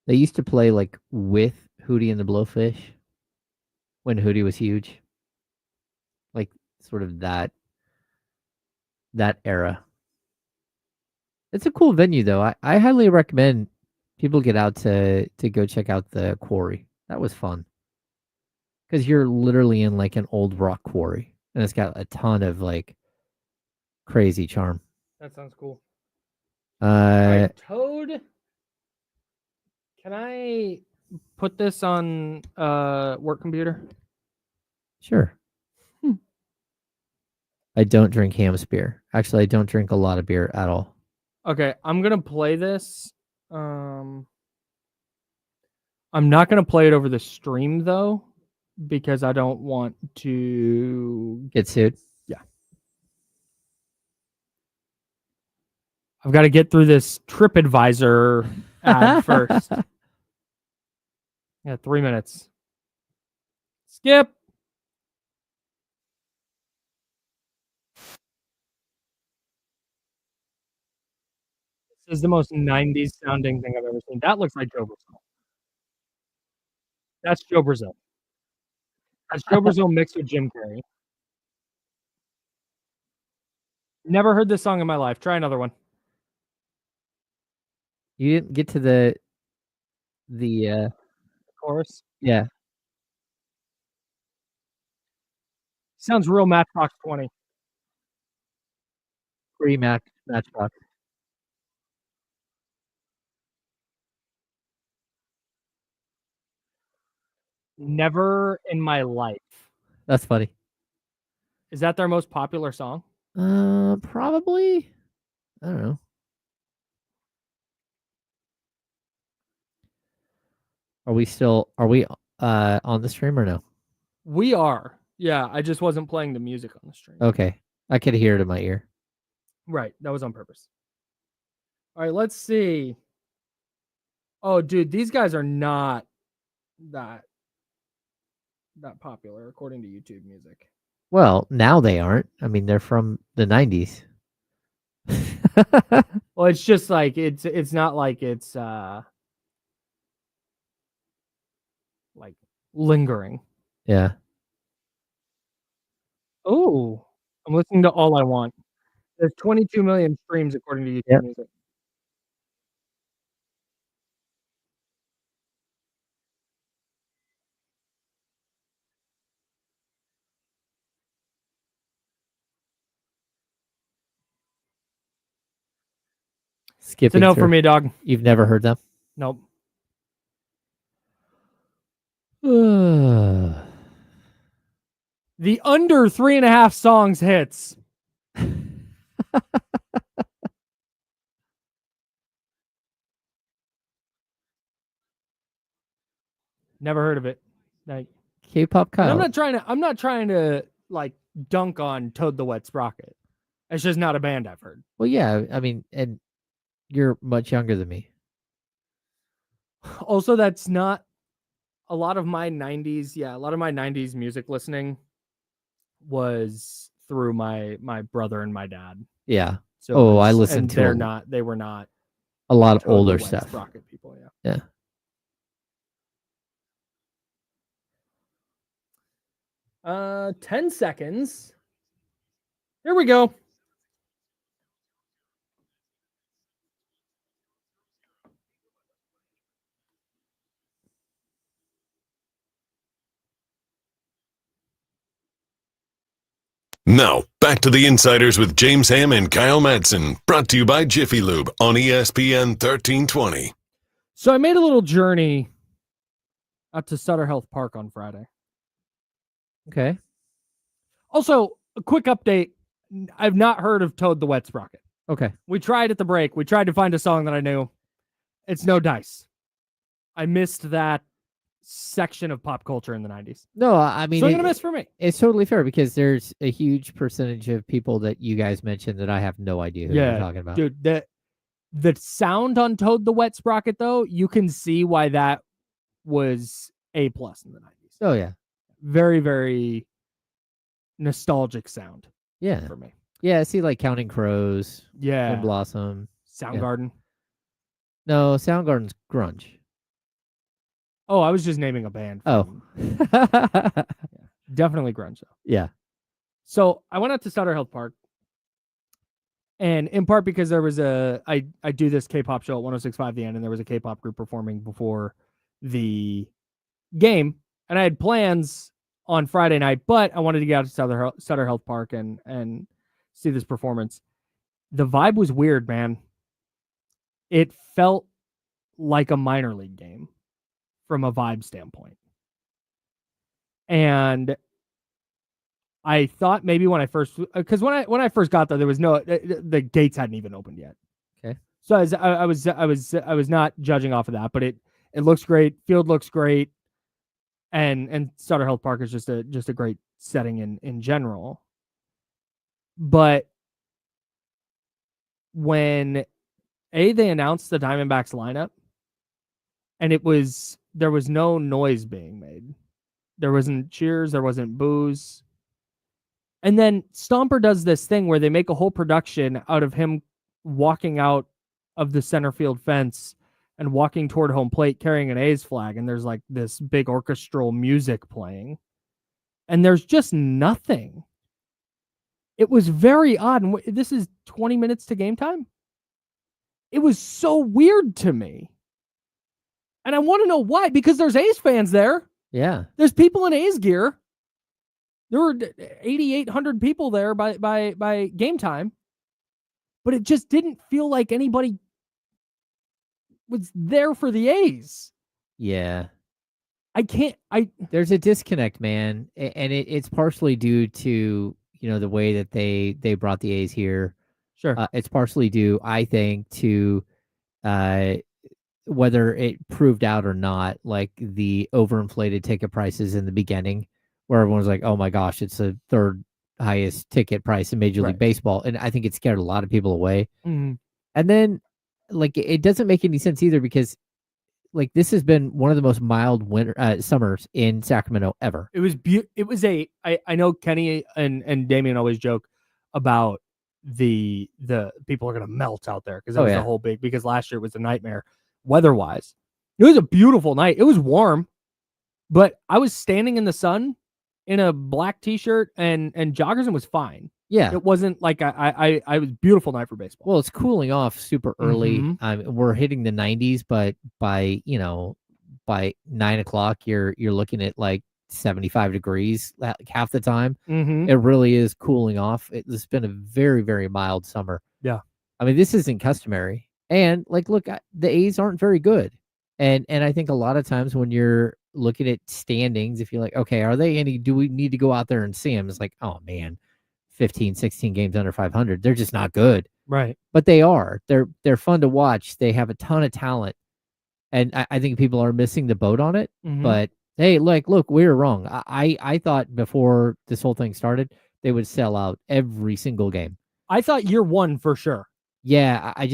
They used to play like with Hootie and the Blowfish when Hootie was huge. Like sort of that era. It's a cool venue though. I highly recommend people get out to go check out the quarry. That was fun. Because you're literally in like an old rock quarry. And it's got a ton of like crazy charm. That sounds cool. All right, Toad. Can I put this on work computer? Sure. I don't drink Ham's beer. Actually, I don't drink a lot of beer at all. Okay, I'm gonna play this. I'm not gonna play it over the stream though, because I don't want to Get sued? Yeah. I've got to get through this TripAdvisor ad first. Yeah, 3 minutes. Skip. This is the most 90s sounding thing I've ever seen. That looks like Joe Brazil. That's Joe Brazil. That's Joe Brazil mixed with Jim Carrey. Never heard this song in my life. Try another one. You didn't get to the Chorus. yeah. Sounds real Matchbox 20. Matchbox. Never in my life. That's funny. Is that their most popular song? Probably. I don't know. Are we on the stream or no? We are. Yeah, I just wasn't playing the music on the stream. Okay. I could hear it in my ear. Right. That was on purpose. All right, let's see. Oh, dude, these guys are not that popular according to YouTube Music. Well, now they aren't. I mean, they're from the 90s. Well, it's just like it's not like it's like lingering. Yeah. Oh, I'm listening to All I Want. There's 22 million streams according to YouTube Music. Skipping It's a no through. for me, dog. You've never heard them? Nope. The The under 3.5 songs hits. Never heard of it. Like K-pop Kyle. I'm not trying to like dunk on Toad the Wet Sprocket. It's just not a band I've heard. Well, yeah. I mean, and you're much younger than me. Also, that's not a lot of my 90s. Yeah, a lot of my 90s music listening was through my brother and my dad. Yeah. So I listened to they were not a lot of Toad the older Wet stuff. Sprocket people, Yeah. Yeah. 10 seconds. Here we go. Now, back to the Insiders with James Ham and Kyle Madsen, brought to you by Jiffy Lube on ESPN 1320. So I made a little journey out to Sutter Health Park on Friday. Okay. Also, a quick update. I've not heard of Toad the Wet Sprocket. Okay. We tried at the break. We tried to find a song that I knew. It's no dice. I missed that section of pop culture in the 90s. No, I mean, So I'm going to miss for me. It's totally fair because there's a huge percentage of people that you guys mentioned that I have no idea who you're talking about. Dude, the sound on Toad the Wet Sprocket, though, you can see why that was A+ in the 90s. Oh, yeah. Very, very nostalgic sound. Yeah. For me. Yeah, I see like Counting Crows. Yeah. And Blossom. Soundgarden. No, Soundgarden's grunge. Oh, I was just naming a band. Oh. Definitely grunge, though. Yeah. So I went out to Sutter Health Park. And in part because there was I do this K-pop show at 106.5 The End, and there was a K-pop group performing before the game. And I had plans on Friday night, but I wanted to get out to Sutter Health Park and see this performance. The vibe was weird, man. It felt like a minor league game from a vibe standpoint. And I thought maybe when I first, because when I first got there was no, the gates hadn't even opened yet. Okay. So I was not judging off of that, but it looks great. Field looks great. And Sutter Health Park is just a great setting in general. But when they announced the Diamondbacks lineup, and there was no noise being made. There wasn't cheers, there wasn't boos. And then Stomper does this thing where they make a whole production out of him walking out of the center field fence and walking toward home plate carrying an A's flag, and there's like this big orchestral music playing. And there's just nothing. It was very odd. And this is 20 minutes to game time? It was so weird to me. And I want to know why, because there's A's fans there. Yeah. There's people in A's gear. There were 8,800 people there by game time. But it just didn't feel like anybody was there for the A's. Yeah. There's a disconnect, man. And it's partially due to, the way that they brought the A's here. Sure. It's partially due, I think, to whether it proved out or not, like the overinflated ticket prices in the beginning, where everyone was like, oh my gosh, it's the third highest ticket price in Major League Baseball. And I think it scared a lot of people away. Mm-hmm. And then, like, it doesn't make any sense either because, like, this has been one of the most mild summers in Sacramento ever. It was I know Kenny and Damien always joke about the people are going to melt out there because it was a whole big, because last year was a nightmare weather-wise. It was a beautiful night. It was warm, but I was standing in the sun in a black t-shirt and joggers and was fine. Yeah. It wasn't like I was beautiful night for baseball. Well, it's cooling off super early. Mm-hmm. We're hitting the 90s, but by 9 o'clock, you're looking at like 75 degrees half the time. Mm-hmm. It really is cooling off. It's been a very, very mild summer. Yeah. I mean, this isn't customary. And like, look, the A's aren't very good. And I think a lot of times when you're looking at standings, if you're like, okay, do we need to go out there and see them? It's like, oh man, 15, 16 games under 500. They're just not good. Right. But they are. They're fun to watch. They have a ton of talent. And I think people are missing the boat on it. Mm-hmm. But hey, look, we were wrong. I thought before this whole thing started, they would sell out every single game. I thought year one for sure. Yeah, I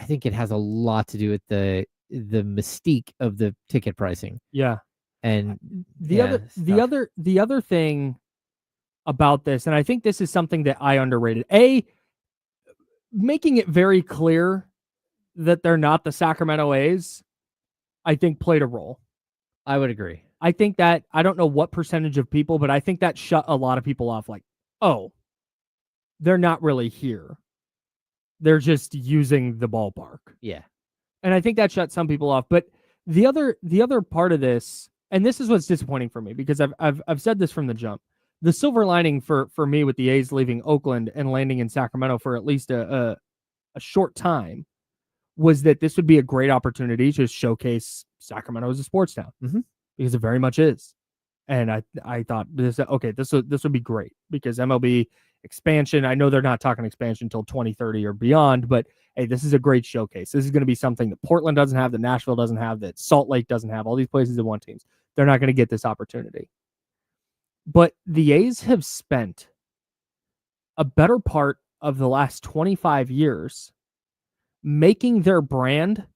think it has a lot to do with the mystique of the ticket pricing. Yeah. And the other thing about this, and I think this is something that I underrated. Making it very clear that they're not the Sacramento A's, I think played a role. I would agree. I think that, I don't know what percentage of people, but I think that shut a lot of people off. Like, oh, they're not really here. They're just using the ballpark. Yeah. And I think that shut some people off. But the other part of this, and this is what's disappointing for me, because I've said this from the jump. The silver lining for me with the A's leaving Oakland and landing in Sacramento for at least a short time was that this would be a great opportunity to showcase Sacramento as a sports town, because it very much is. And I thought this would be great because MLB expansion. I know they're not talking expansion until 2030 or beyond, but hey, this is a great showcase. This is going to be something that Portland doesn't have, that Nashville doesn't have, that Salt Lake doesn't have. All these places that want teams, they're not going to get this opportunity. But the A's have spent a better part of the last 25 years making their brand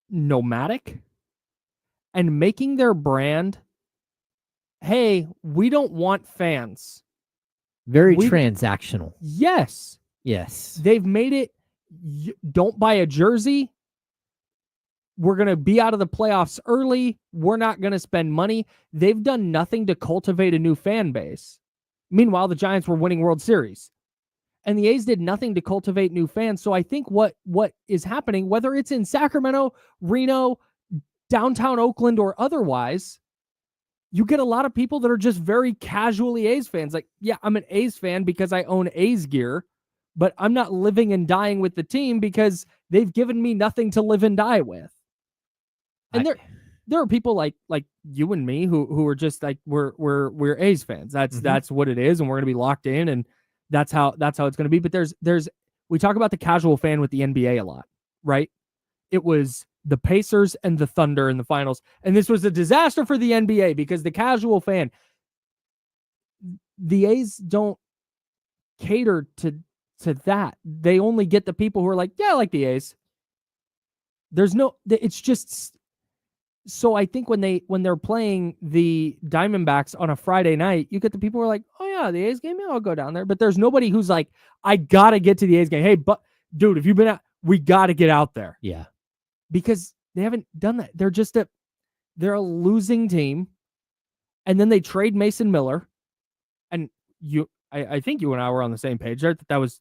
nomadic and making their brand, hey, we don't want fans. Very transactional. Yes. Yes. They've made it, don't buy a jersey. We're going to be out of the playoffs early. We're not going to spend money. They've done nothing to cultivate a new fan base. Meanwhile, the Giants were winning World Series. And the A's did nothing to cultivate new fans. So I think what is happening, whether it's in Sacramento, Reno, downtown Oakland, or otherwise, you get a lot of people that are just very casually A's fans. Like, yeah, I'm an A's fan because I own A's gear, but I'm not living and dying with the team because they've given me nothing to live and die with. And there are people like you and me who are just like, we're A's fans. That's what it is, and we're gonna be locked in, and that's how it's gonna be. But there's we talk about the casual fan with the NBA a lot, right? It was the Pacers and the Thunder in the finals, and this was a disaster for the NBA because the casual fan, the A's don't cater to that. They only get the people who are like, yeah, I like the A's. It's just. So I think when they're playing the Diamondbacks on a Friday night, you get the people who are like, oh yeah, the A's game, yeah, I'll go down there. But there's nobody who's like, I gotta get to the A's game. Hey, but dude, if you've been out, we gotta get out there. Yeah. Because they haven't done that. They're a losing team. And then they trade Mason Miller. And I think you and I were on the same page there. That was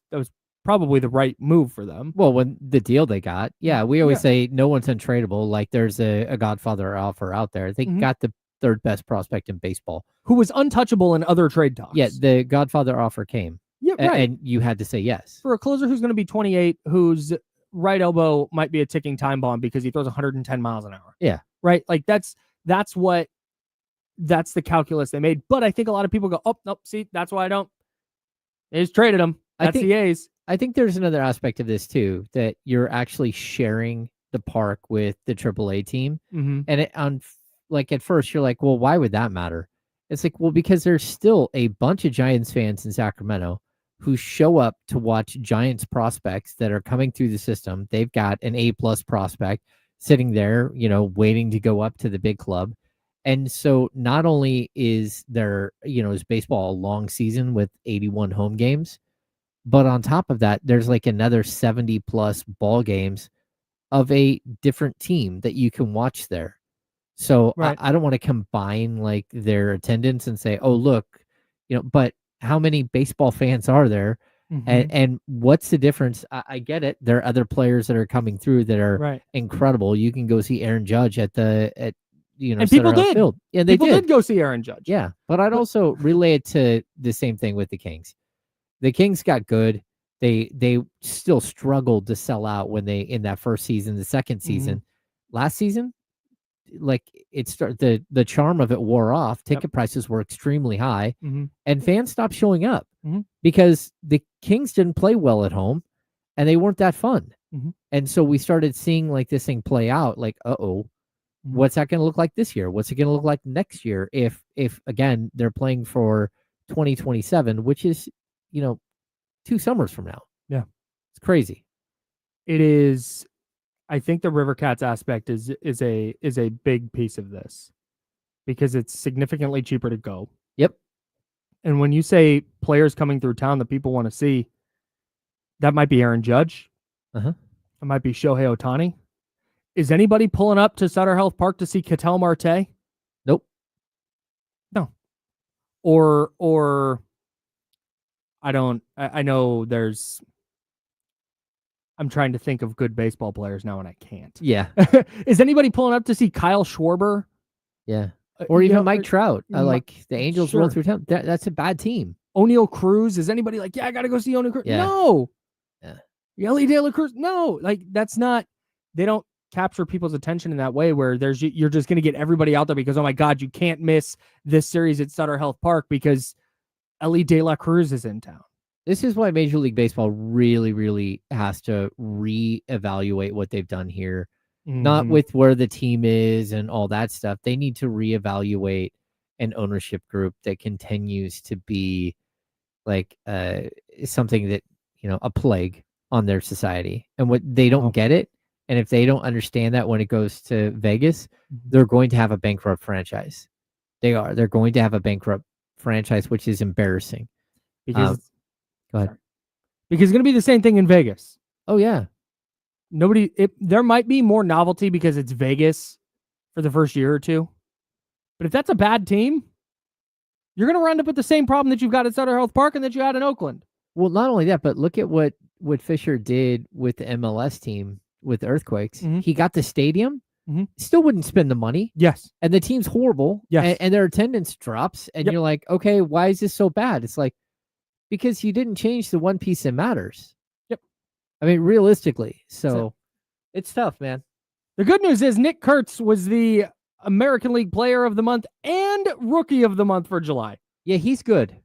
probably the right move for them. Well, when the deal they got, we always say no one's untradeable. Like there's a Godfather offer out there. They got the third best prospect in baseball, who was untouchable in other trade talks. Yeah, the Godfather offer came. Yeah, right. And you had to say yes. For a closer who's going to be 28, whose right elbow might be a ticking time bomb because he throws 110 miles an hour. Yeah. Right? Like that's the calculus they made. But I think a lot of people go, oh, nope, see, that's why they just traded him. That's the A's. I think there's another aspect of this too, that you're actually sharing the park with the AAA team. And like at first you're like, well, why would that matter? It's like, well, because there's still a bunch of Giants fans in Sacramento who show up to watch Giants prospects that are coming through the system. They've got an A+ prospect sitting there, waiting to go up to the big club. And so not only is there, is baseball a long season with 81 home games, but on top of that, there's like another 70+ ball games of a different team that you can watch there. So right. I don't want to combine like their attendance and say, oh, look, but how many baseball fans are there? And what's the difference? I get it. There are other players that are coming through that are incredible. You can go see Aaron Judge at and people did. Field. Yeah, people did go see Aaron Judge. Yeah, but I'd also relay it to the same thing with the Kings. The Kings got good. They still struggled to sell out when they in that first season, the second season. Last season, like the charm of it wore off. Ticket prices were extremely high, and fans stopped showing up because the Kings didn't play well at home, and they weren't that fun. And so we started seeing like this thing play out. Like, what's that going to look like this year? What's it going to look like next year? If again they're playing for 2027, which is 2 summers from now. Yeah, it's crazy. It is. I think the River Cats aspect is a big piece of this because it's significantly cheaper to go. Yep. And when you say players coming through town that people want to see, that might be Aaron Judge. It might be Shohei Ohtani. Is anybody pulling up to Sutter Health Park to see Ketel Marte? Nope. No. Or I know I'm trying to think of good baseball players now and I can't. Yeah. Is anybody pulling up to see Kyle Schwarber? Yeah. Or You even know, Mike Trout. Mi- Like the Angels roll sure. through town. That's a bad team. O'Neal Cruz. Is anybody like, yeah, I got to go see O'Neal Cruz? Yeah. No. Yeah. Yelly De La Cruz. No. Like, that's not, they don't capture people's attention in that way where you're just going to get everybody out there because, oh my God, you can't miss this series at Sutter Health Park because Ellie De La Cruz is in town. This is why Major League Baseball really, really has to reevaluate what they've done here. Not with where the team is and all that stuff. They need to reevaluate an ownership group that continues to be like something that, a plague on their society. And what they don't get it. And if they don't understand that when it goes to Vegas, they're going to have a bankrupt franchise. They're going to have a bankrupt franchise, which is embarrassing. Because go ahead. Because it's going to be the same thing in Vegas. Oh, yeah. There might be more novelty because it's Vegas for the first year or two. But if that's a bad team, you're going to run up with the same problem that you've got at Sutter Health Park and that you had in Oakland. Well, not only that, but look at what Fisher did with the MLS team with the Earthquakes. He got the stadium, still wouldn't spend the money. Yes. And the team's horrible. Yes. And their attendance drops. And you're like, okay, why is this so bad? It's like, because you didn't change the one piece that matters. Yep. I mean, realistically. So it's tough, man. The good news is Nick Kurtz was the American League Player of the Month and Rookie of the Month for July. Yeah, he's good.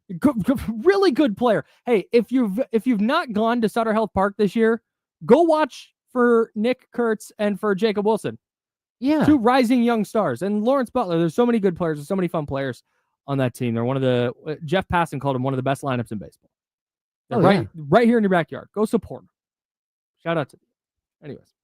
Really good player. Hey, if you've not gone to Sutter Health Park this year, go watch for Nick Kurtz and for Jacob Wilson. Yeah. Two rising young stars. And Lawrence Butler. There's so many good players. There's so many fun players on that team. They're one of the Jeff Passan called him one of the best lineups in baseball. Right here in your backyard. Go support them. Shout out to them. Anyways,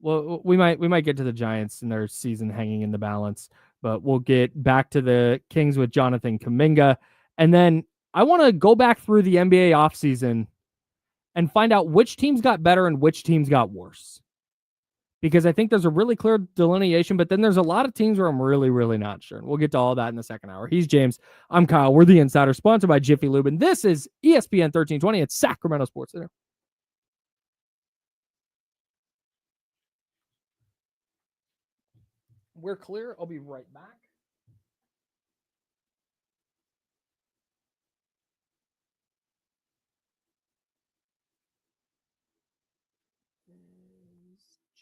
well, we might get to the Giants and their season hanging in the balance, but we'll get back to the Kings with Jonathan Kuminga. And then I want to go back through the NBA offseason and find out which teams got better and which teams got worse. Because I think there's a really clear delineation, but then there's a lot of teams where I'm really, really not sure. And we'll get to all that in the second hour. He's James. I'm Kyle. We're the Insider, sponsored by Jiffy Lube. And this is ESPN 1320 at Sacramento Sports Center. We're clear. I'll be right back.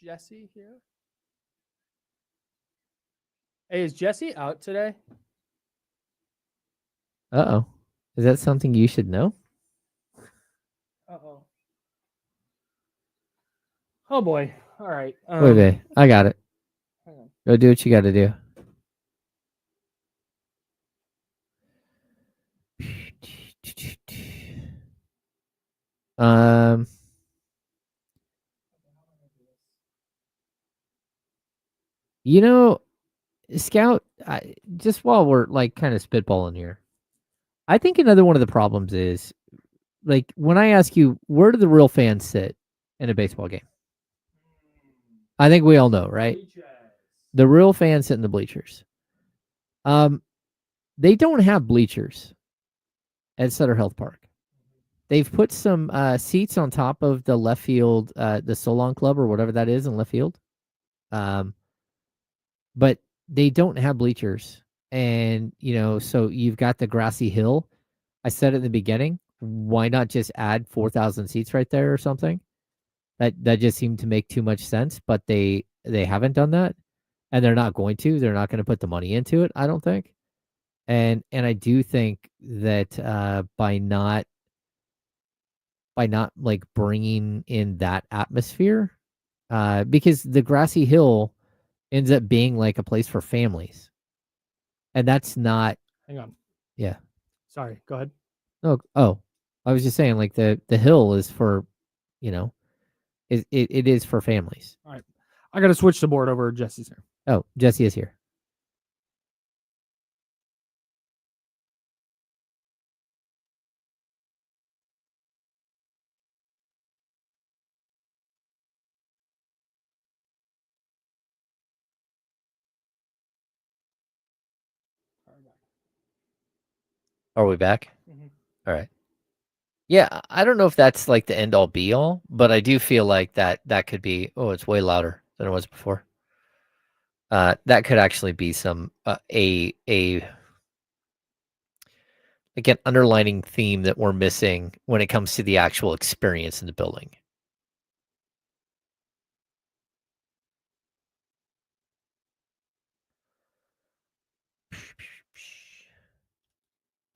Jesse here? Hey, is Jesse out today? Uh-oh. Is that something you should know? Uh-oh. Oh, boy. All right. Wait, I got it. Hang on. Go do what you got to do. Scout, just while we're like kind of spitballing here, I think another one of the problems is like when I ask you, where do the real fans sit in a baseball game? I think we all know, right? The real fans sit in the bleachers. They don't have bleachers at Sutter Health Park. They've put some seats on top of the left field, the Solon Club or whatever that is in left field. But they don't have bleachers. And, so you've got the grassy hill. I said in the beginning, why not just add 4,000 seats right there or something? That just seemed to make too much sense, but they haven't done that. And they're not going to. They're not going to put the money into it, I don't think. And I do think that by not like bringing in that atmosphere, because the grassy hill ends up being like a place for families, and that's not. Hang on. Yeah. Sorry. Go ahead. Oh, I was just saying like the hill is for, it is for families. All right. I got to switch the board over. Jesse's here. Oh, Jesse is here. Are we back? Mm-hmm. All right. Yeah, I don't know if that's like the end all be all, but I do feel like that could be. Oh, it's way louder than it was before. That could actually be some like an underlining theme that we're missing when it comes to the actual experience in the building.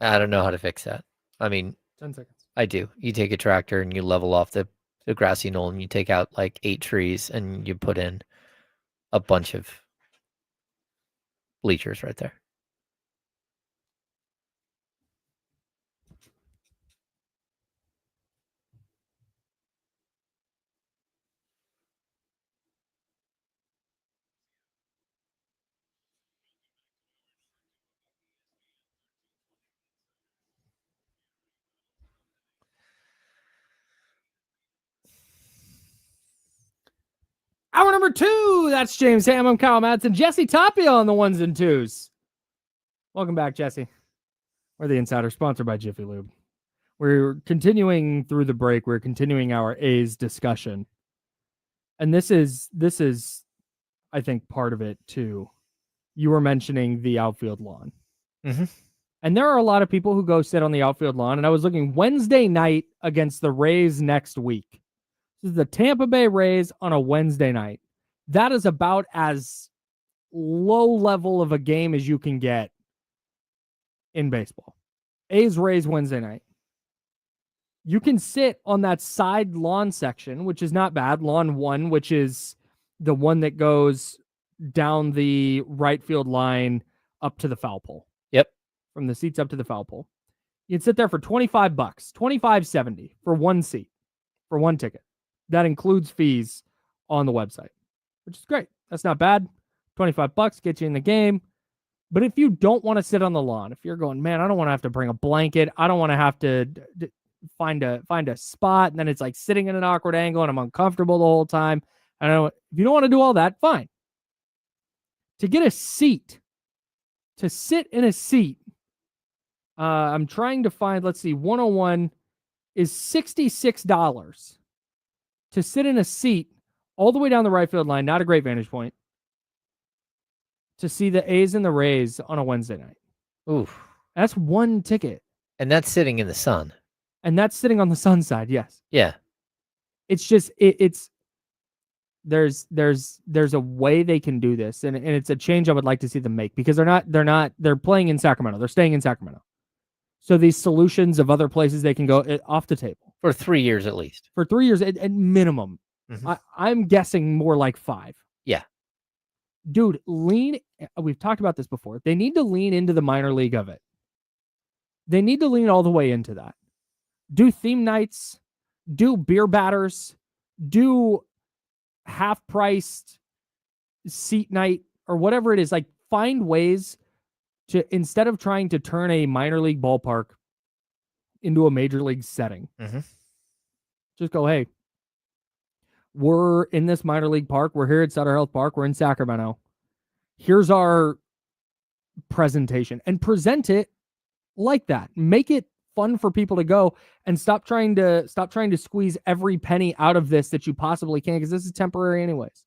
I don't know how to fix that. I mean, 10 seconds. I do. You take a tractor and you level off the grassy knoll and you take out like 8 trees and you put in a bunch of bleachers right there. Hour number 2. That's James Ham. I'm Kyle Madsen. Jesse Tapia on the ones and twos. Welcome back, Jesse. We're the Insider, sponsored by Jiffy Lube. We're continuing through the break. We're continuing our A's discussion. And this is, I think, part of it too. You were mentioning the outfield lawn. Mm-hmm. And there are a lot of people who go sit on the outfield lawn. And I was looking Wednesday night against the Rays next week. This is the Tampa Bay Rays on a Wednesday night. That is about as low level of a game as you can get in baseball. A's Rays Wednesday night. You can sit on that side lawn section, which is not bad. Lawn 1, which is the one that goes down the right field line up to the foul pole. Yep. From the seats up to the foul pole. You'd sit there for $25, $25.70 for one seat, for one ticket. That includes fees on the website, which is great. That's not bad. $25 gets you in the game. But if you don't want to sit on the lawn, if you're going, man, I don't want to have to bring a blanket. I don't want to have to find a spot. And then it's like sitting in an awkward angle and I'm uncomfortable the whole time. I don't know. If you don't want to do all that, fine. To get a seat, to sit in a seat, I'm trying to find, let's see, 101 is $66 to sit in a seat all the way down the right field line. Not a great vantage point. To see the A's and the Rays on a Wednesday night. Ooh. That's one ticket. And that's sitting in the sun. And that's sitting on the sun side, yes. Yeah. It's just there's a way they can do this, and it's a change I would like to see them make, because they're playing in Sacramento. They're staying in Sacramento. So these solutions of other places they can go off the table. For 3 years at least. For 3 years at minimum. Mm-hmm. I'm guessing more like 5. Yeah. Dude, we've talked about this before. They need to lean into the minor league of it. They need to lean all the way into that. Do theme nights, do beer batters, do half-priced seat night, or whatever it is. Like, find ways to, instead of trying to turn a minor league ballpark into a major league setting, just go, hey, we're in this minor league park. We're here at Sutter Health Park. We're in Sacramento. Here's our presentation, and present it like that. Make it fun for people to go, and stop trying to squeeze every penny out of this that you possibly can, because this is temporary anyways.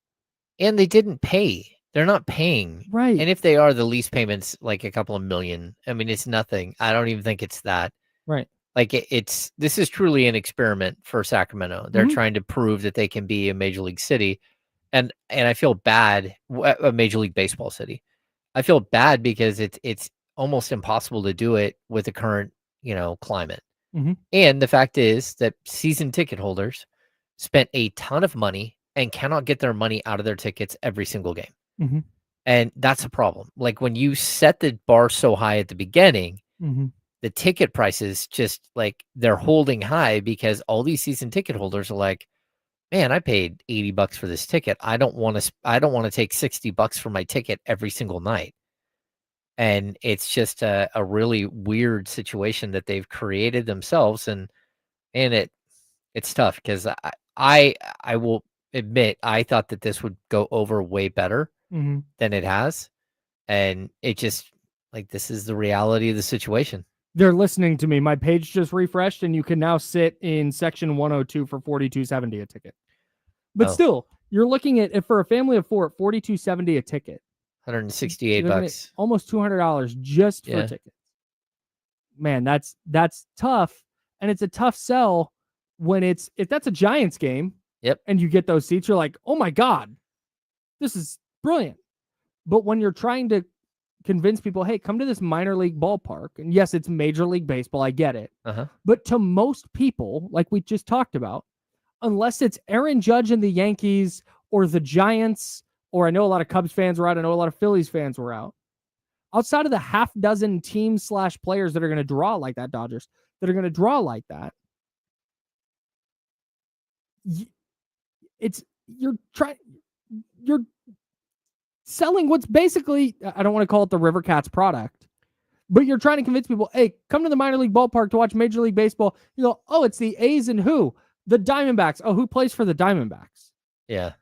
And they didn't pay. They're not paying. Right. And if they are, the lease payments like a couple of million. I mean, it's nothing. I don't even think it's that. Right. Like this is truly an experiment for Sacramento. They're trying to prove that they can be a major league city. And I feel bad, a major league baseball city. I feel bad because it's almost impossible to do it with the current, climate. And the fact is that season ticket holders spent a ton of money and cannot get their money out of their tickets every single game. And that's a problem. Like, when you set the bar so high at the beginning, the ticket prices just, like, they're holding high because all these season ticket holders are like, man, I paid $80 for this ticket. I don't want to take $60 for my ticket every single night. And it's just a really weird situation that they've created themselves. And it's tough, because I will admit, I thought that this would go over way better than it has. And it just, like, this is the reality of the situation. They're listening to me. My page just refreshed, and you can now sit in section 102 for $42.70 a ticket. But still, you're looking at, for a family of 4, $42.70 a ticket. $168. Almost $200 just for Yeah. tickets. Man, that's tough, and it's a tough sell when if that's a Giants game. Yep. And you get those seats, you're like, oh my God, this is brilliant. But when you're trying to convince people, hey, come to this minor league ballpark, and yes, it's Major League Baseball, I get it. But to most people, like we just talked about, unless it's Aaron Judge and the Yankees or the Giants, or I know a lot of Cubs fans were out, I know a lot of Phillies fans were out. Outside of the half dozen teams / players that are going to draw like that, Dodgers, that are going to draw like that, you're selling what's basically, I don't want to call it the River Cats product, but you're trying to convince people, hey, come to the minor league ballpark to watch Major League Baseball. You go, oh, it's the A's and who? The Diamondbacks. Oh, who plays for the Diamondbacks? Yeah.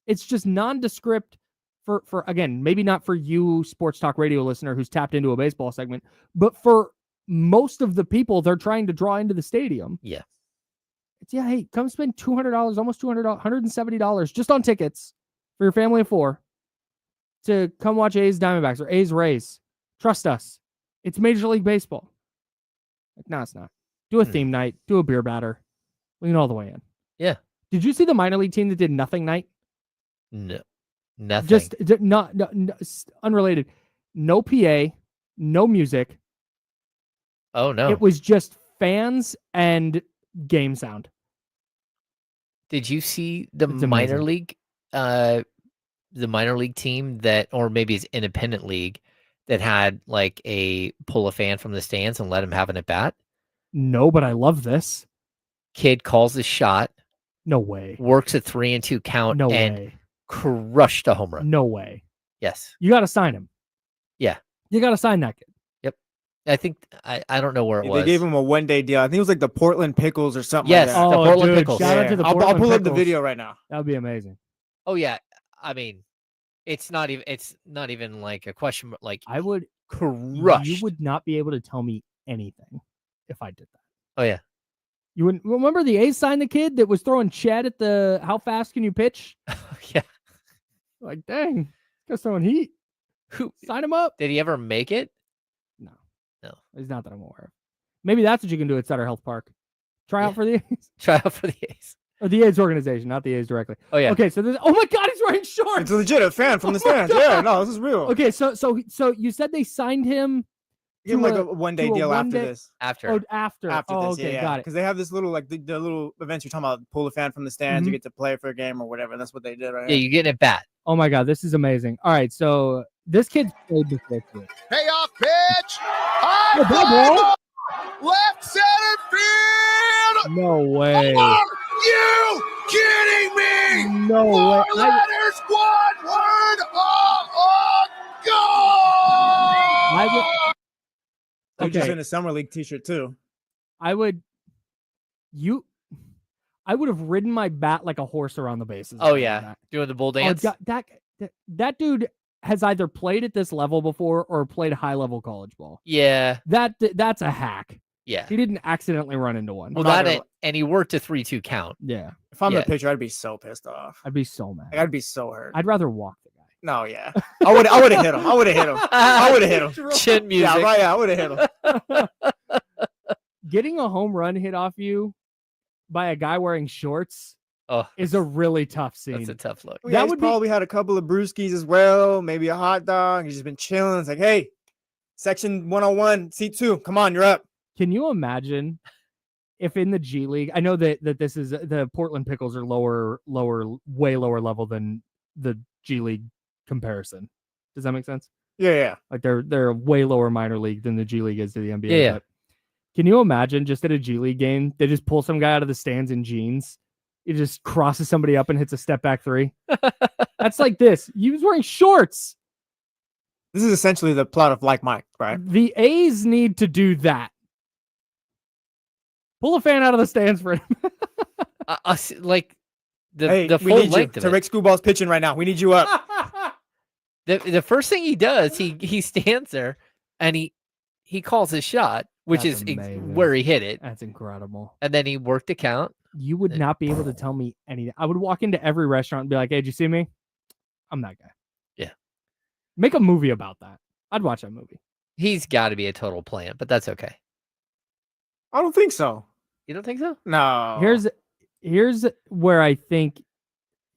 It's just nondescript for again, maybe not for you, sports talk radio listener who's tapped into a baseball segment, but for most of the people they're trying to draw into the stadium. Yeah. Hey, come spend $200, almost $200, $170 just on tickets for your family of 4 to come watch A's Diamondbacks or A's Rays. Trust us. It's Major League Baseball. Like, no, it's not. Do a theme night. Do a beer batter. Lean all the way in. Yeah. Did you see the minor league team that did nothing night? No. Nothing. Just not unrelated. No PA, no music. Oh, no. It was just fans and game sound. Did you see the minor league team that, or maybe it's independent league, that had like pull a fan from the stands and let him have an at bat? No, but I love this. Kid calls the shot. No way. Works a 3-2 count. No and way. Crushed a home run. No way. Yes. You got to sign him. Yeah. You got to sign that kid. Yep. I think I don't know where it was. They gave him a 1-day deal. I think it was like the Portland Pickles or something. Yes, like that. the Portland Pickles. Shout out to the Portland I'll pull up the Pickles. video right now. That would be amazing. Oh yeah. I mean, it's not even like a question. Like, I would crush. You would not be able to tell me anything if I did that. Oh yeah. You wouldn't remember the A's signed the kid that was throwing Chad at the how fast can you pitch? Yeah. Like, dang, this guy's throwing heat. Who sign him up? Did he ever make it? No. No. He's not that I'm aware of. Maybe that's what you can do at Sutter Health Park. Try out for the A's. Try out for the A's. Or the A's organization, not the A's directly. Oh yeah. Okay, so this. Oh my God, he's wearing shorts. It's a legit fan from the stands. Yeah, no, this is real. Okay, so you said they signed him. Give him like a 1-day deal after this. After. Oh, after this, okay, yeah. got it. Because they have this little like the little events you're talking about. Pull a fan from the stands. You get to play for a game or whatever. That's what they did, right? Yeah, you get it bat. Oh my God, this is amazing. All right, so this kid's played before. Payoff pitch. Left center field. No way. Are you kidding me? No way. Four letters, one word. Goal. He's just in a summer league t-shirt too. I would have ridden my bat like a horse around the bases. Oh yeah, doing the bull dance. Oh, that dude has either played at this level before or played high level college ball. Yeah, that's a hack. Yeah, he didn't accidentally run into one. Well, and he worked a 3-2 count. Yeah, if I'm the pitcher, I'd be so pissed off. I'd be so mad. Like, I'd be so hurt. I'd rather walk the guy. No, yeah, I would have hit him. I would have hit him. Chin music. Yeah, right. Yeah, I would have hit him. Getting a home run hit off you by a guy wearing shorts is a really tough scene. That's a tough look. That would probably had a couple of brewskis as well, maybe a hot dog. He's just been chilling. It's like, hey, section 101, seat 2. Come on, you're up. Can you imagine if in the G League, I know that this is the Portland Pickles are way lower level than the G League comparison. Does that make sense? Yeah. Like they're a way lower minor league than the G League is to the NBA. Yeah. But can you imagine just at a G League game, they just pull some guy out of the stands in jeans. He just crosses somebody up and hits a step back 3. That's like this. He was wearing shorts. This is essentially the plot of Like Mike, right? The A's need to do that. Pull a fan out of the stands for him. Like the we full need length you. of it. Tarek Screwball's pitching right now. We need you up. The first thing he does, he stands there and he calls his shot, which That's is amazing. where he hit it. That's incredible. And then he worked the count. You would not be able to tell me anything. I would walk into every restaurant and be like, hey, did you see me? I'm that guy. Yeah. Make a movie about that. I'd watch that movie. He's got to be a total plant, but that's okay. I don't think so. You don't think so? No. Here's where I think.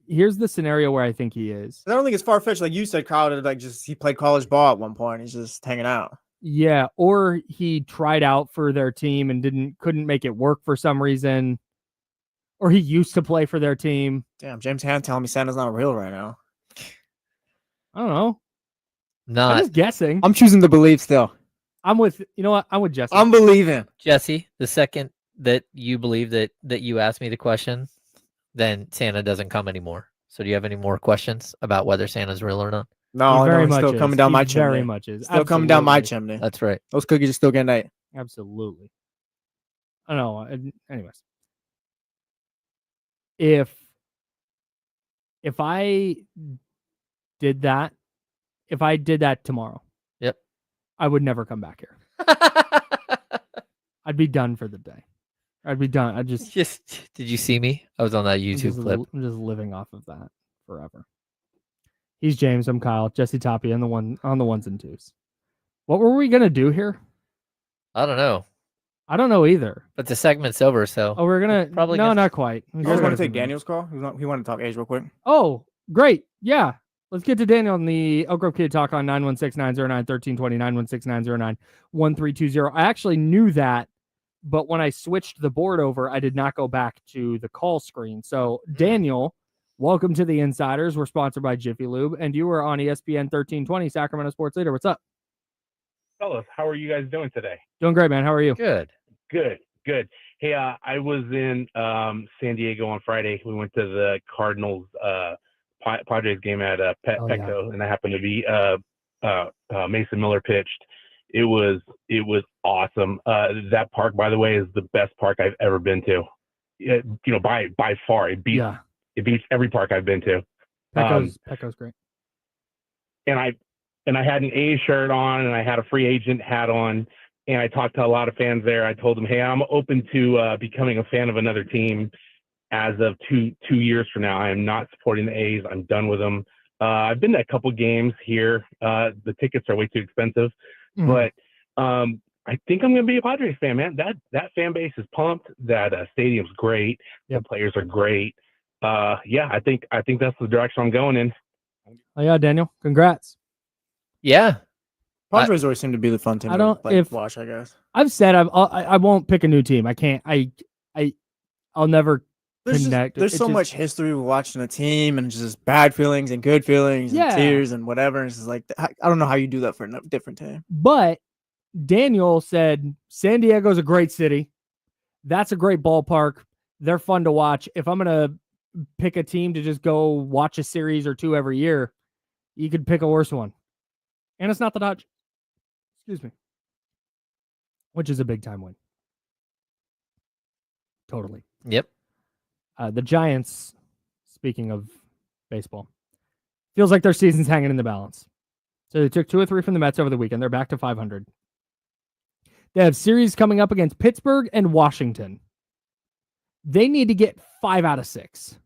Here's the scenario where I think he is. I don't think it's far fetched, like you said, Kyle. Like he played college ball at one point. He's just hanging out. Yeah, or he tried out for their team and couldn't make it work for some reason, or he used to play for their team. Damn, James Ham telling me Santa's not real right now. I don't know. Not I'm just guessing. I'm choosing to believe still. I'm with Jesse. I'm believing. Jesse. The second that you believe that you asked me the question, then Santa doesn't come anymore. So do you have any more questions about whether Santa's real or not? No, He very he's much still is. coming down He my chimney. Very much is. Still coming down my Absolutely. chimney. That's right. Those cookies are still getting ate. Absolutely. I don't know. Anyways, if I did that tomorrow, Yep. I would never come back here. I'd be done for the day. I'd be done. Did you see me? I was on that YouTube clip. I'm just living off of that forever. He's James. I'm Kyle. Jesse Toppy on the ones and twos. What were we gonna do here? I don't know, I don't know either. but the segment's over, so Oh, we're gonna Probably no, gonna- not quite. You guys want to take Daniel's call? He wanted to talk age real quick. Oh, great. Yeah. Let's get to Daniel on the Elk Grove Kid Talk on 916-909-1320, 916-909-1320. I actually knew that, but when I switched the board over, I did not go back to the call screen. So, Daniel, welcome to the Insiders. We're sponsored by Jiffy Lube, and you are on ESPN 1320, Sacramento Sports Leader. What's up? Fellas, how are you guys doing today? Doing great, man. How are you? good. Good. Hey, I was in San Diego on Friday. We went to the Cardinals Padres game at Petco, and I happened to be Mason Miller pitched. It was awesome. That park, by the way, is the best park I've ever been to. By far, it beats every park I've been to. Petco's great. And I had an A's shirt on, and I had a free agent hat on, and I talked to a lot of fans there. I told them, hey, I'm open to becoming a fan of another team as of two years from now. I am not supporting the A's. I'm done with them. I've been to a couple games here. The tickets are way too expensive, but I think I'm going to be a Padres fan, man. That fan base is pumped. That stadium's great. Yep. The players are great. I think that's the direction I'm going in. Oh, yeah, Daniel. Congrats. Yeah. Padres always seem to be the fun team to watch, I guess. I've said I won't pick a new team. I can't. I'll never connect. There's so much history with watching a team and just bad feelings and good feelings and tears and whatever. It's just like, I don't know how you do that for a different team. But Daniel said San Diego's a great city. That's a great ballpark. They're fun to watch. If I'm going to pick a team to just go watch a series or two every year, you could pick a worse one. And it's not the Dodgers. Excuse me. Which is a big time win. Totally. Yep. The Giants, speaking of baseball, feels like their season's hanging in the balance. So they took 2 or 3 from the Mets over the weekend. They're back to 500. They have series coming up against Pittsburgh and Washington. They need to get 5 out of 6.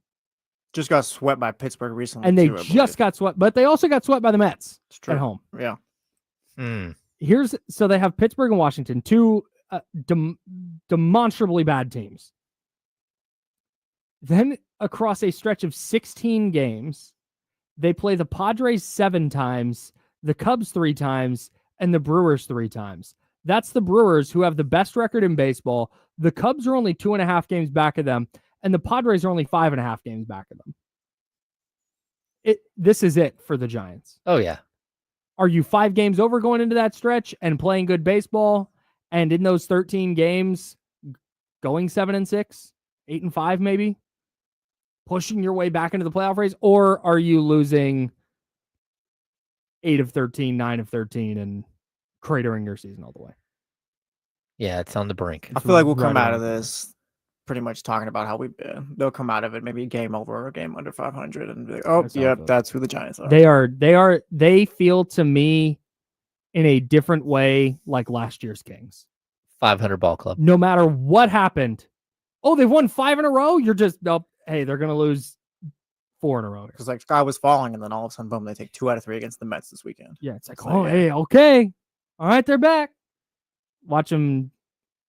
Just got swept by Pittsburgh recently. And they just got swept, but they also got swept by the Mets at home. Yeah. So they have Pittsburgh and Washington, 2 demonstrably bad teams. Then across a stretch of 16 games, they play the Padres 7 times, the Cubs 3 times, and the Brewers 3 times. That's the Brewers, who have the best record in baseball. The Cubs are only 2.5 games back of them, and the Padres are only 5.5 games back of them. This is it for the Giants. Oh, yeah. Are you 5 games over going into that stretch and playing good baseball, and in those 13 games going 7-6, 8-5 maybe, pushing your way back into the playoff race? Or are you losing 8 of 13, 9 of 13, and cratering your season all the way? Yeah, it's on the brink. I feel like we'll come out of this pretty much talking about how we've been. They'll come out of it maybe a game over or a game under 500 and be like, oh, yep, that's who the Giants are. They feel to me in a different way like last year's Kings. 500 ball club. No matter what happened. Oh, they've won 5 in a row? You're just, nope. Hey, they're going to lose 4 in a row. Because like sky was falling, and then all of a sudden, boom, they take 2 out of 3 against the Mets this weekend. Yeah, it's like, So, yeah. hey, okay. All right, they're back. Watch them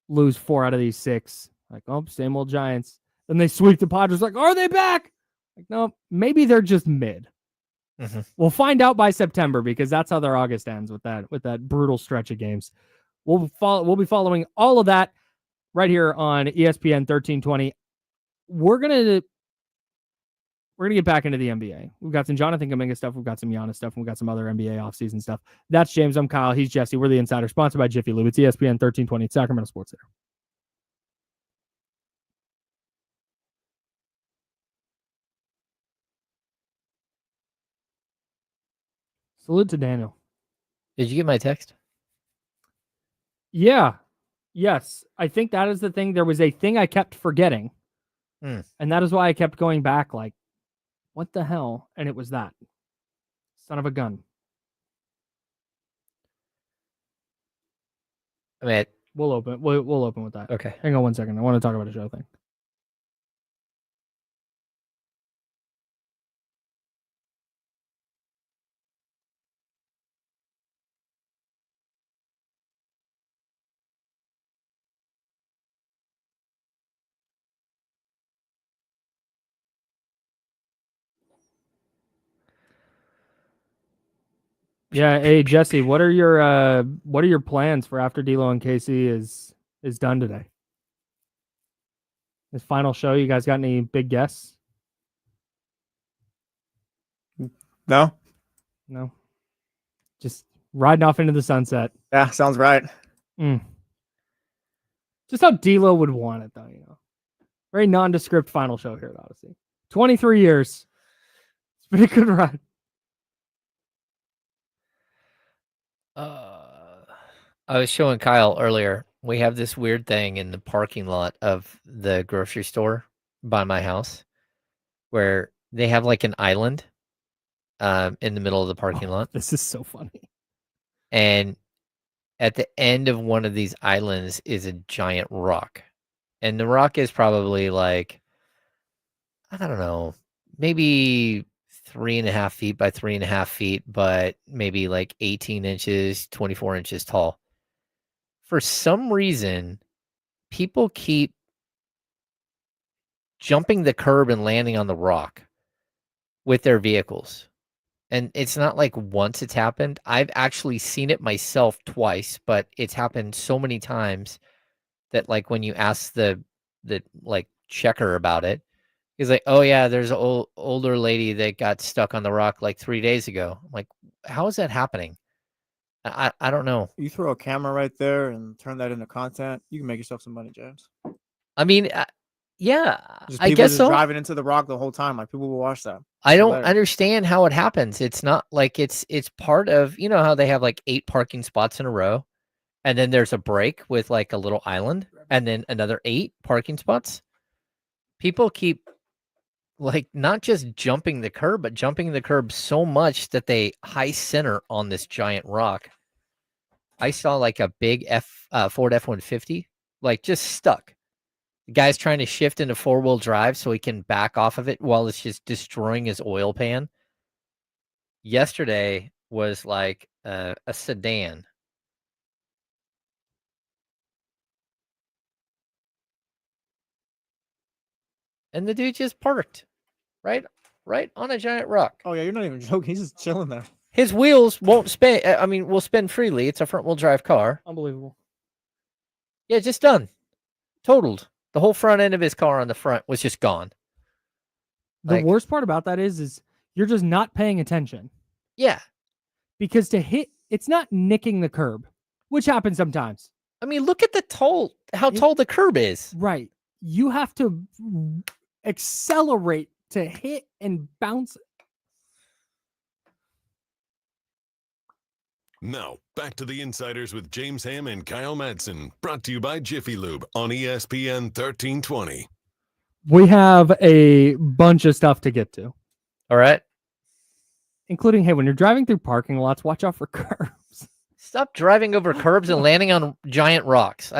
lose 4 out of these 6. Like, oh, same old Giants. Then they sweep the Padres. Like, are they back? Like, no, maybe they're just mid. Mm-hmm. We'll find out by September because that's how their August ends with that brutal stretch of games. We'll be following all of that right here on ESPN 1320. We're gonna get back into the NBA. We've got some Jonathan Kuminga stuff. We've got some Giannis stuff. And we've got some other NBA offseason stuff. That's James. I'm Kyle. He's Jesse. We're the Insider, sponsored by Jiffy Lube. It's ESPN 1320. It's Sacramento Sports Center. Salute to Daniel. Did you get my text? Yeah. Yes. I think that is the thing. There was a thing I kept forgetting. And that is why I kept going back like, what the hell? And it was that. Son of a gun. I mean, We'll open with that. okay. Hang on 1 second. I want to talk about a show thing. Yeah, hey Jesse, what are your plans for after D'Lo and KC is done today? His final show, you guys got any big guests? No? No. Just riding off into the sunset. Yeah, sounds right. Just how D'Lo would want it, though, you know. Very nondescript final show here at Odyssey. 23 years. It's been a good ride. I was showing Kyle earlier. We have this weird thing in the parking lot of the grocery store by my house where they have like an island in the middle of the parking lot. This is so funny. And at the end of one of these islands is a giant rock. And the rock is probably like, I don't know, maybe 3.5 feet by 3.5 feet, but maybe like 18 inches, 24 inches tall. For some reason, people keep jumping the curb and landing on the rock with their vehicles. And it's not like once it's happened. I've actually seen it myself twice, but it's happened so many times that like when you ask the like checker about it, he's like, oh yeah, there's an older lady that got stuck on the rock like 3 days ago. I'm like, how is that happening? I don't know. You throw a camera right there and turn that into content, you can make yourself some money, James. I mean, yeah, I guess so. Driving into the rock the whole time, like people will watch that. I don't understand how it happens. It's not like it's part of, you know how they have like 8 parking spots in a row, and then there's a break with like a little island, and then another 8 parking spots. People keep like not just jumping the curb, but jumping the curb so much that they high center on this giant rock. I saw like a big Ford F-150, like just stuck. The guy's trying to shift into 4-wheel drive so he can back off of it while it's just destroying his oil pan. Yesterday was like a sedan. And the dude just parked right on a giant rock. Oh yeah, you're not even joking. He's just chilling there. His wheels won't spin. I mean, will spin freely. It's a front-wheel drive car. Unbelievable. Yeah, just done. Totaled. The whole front end of his car on the front was just gone. The worst part about that is you're just not paying attention. Yeah. Because to hit, it's not nicking the curb, which happens sometimes. I mean, look at how tall the curb is. Right. You have to accelerate to hit and bounce. Now, back to the Insiders with James Ham and Kyle Madsen, brought to you by Jiffy Lube on ESPN 1320. We have a bunch of stuff to get to. All right. Including, hey, when you're driving through parking lots, watch out for curbs. Stop driving over curbs and landing on giant rocks.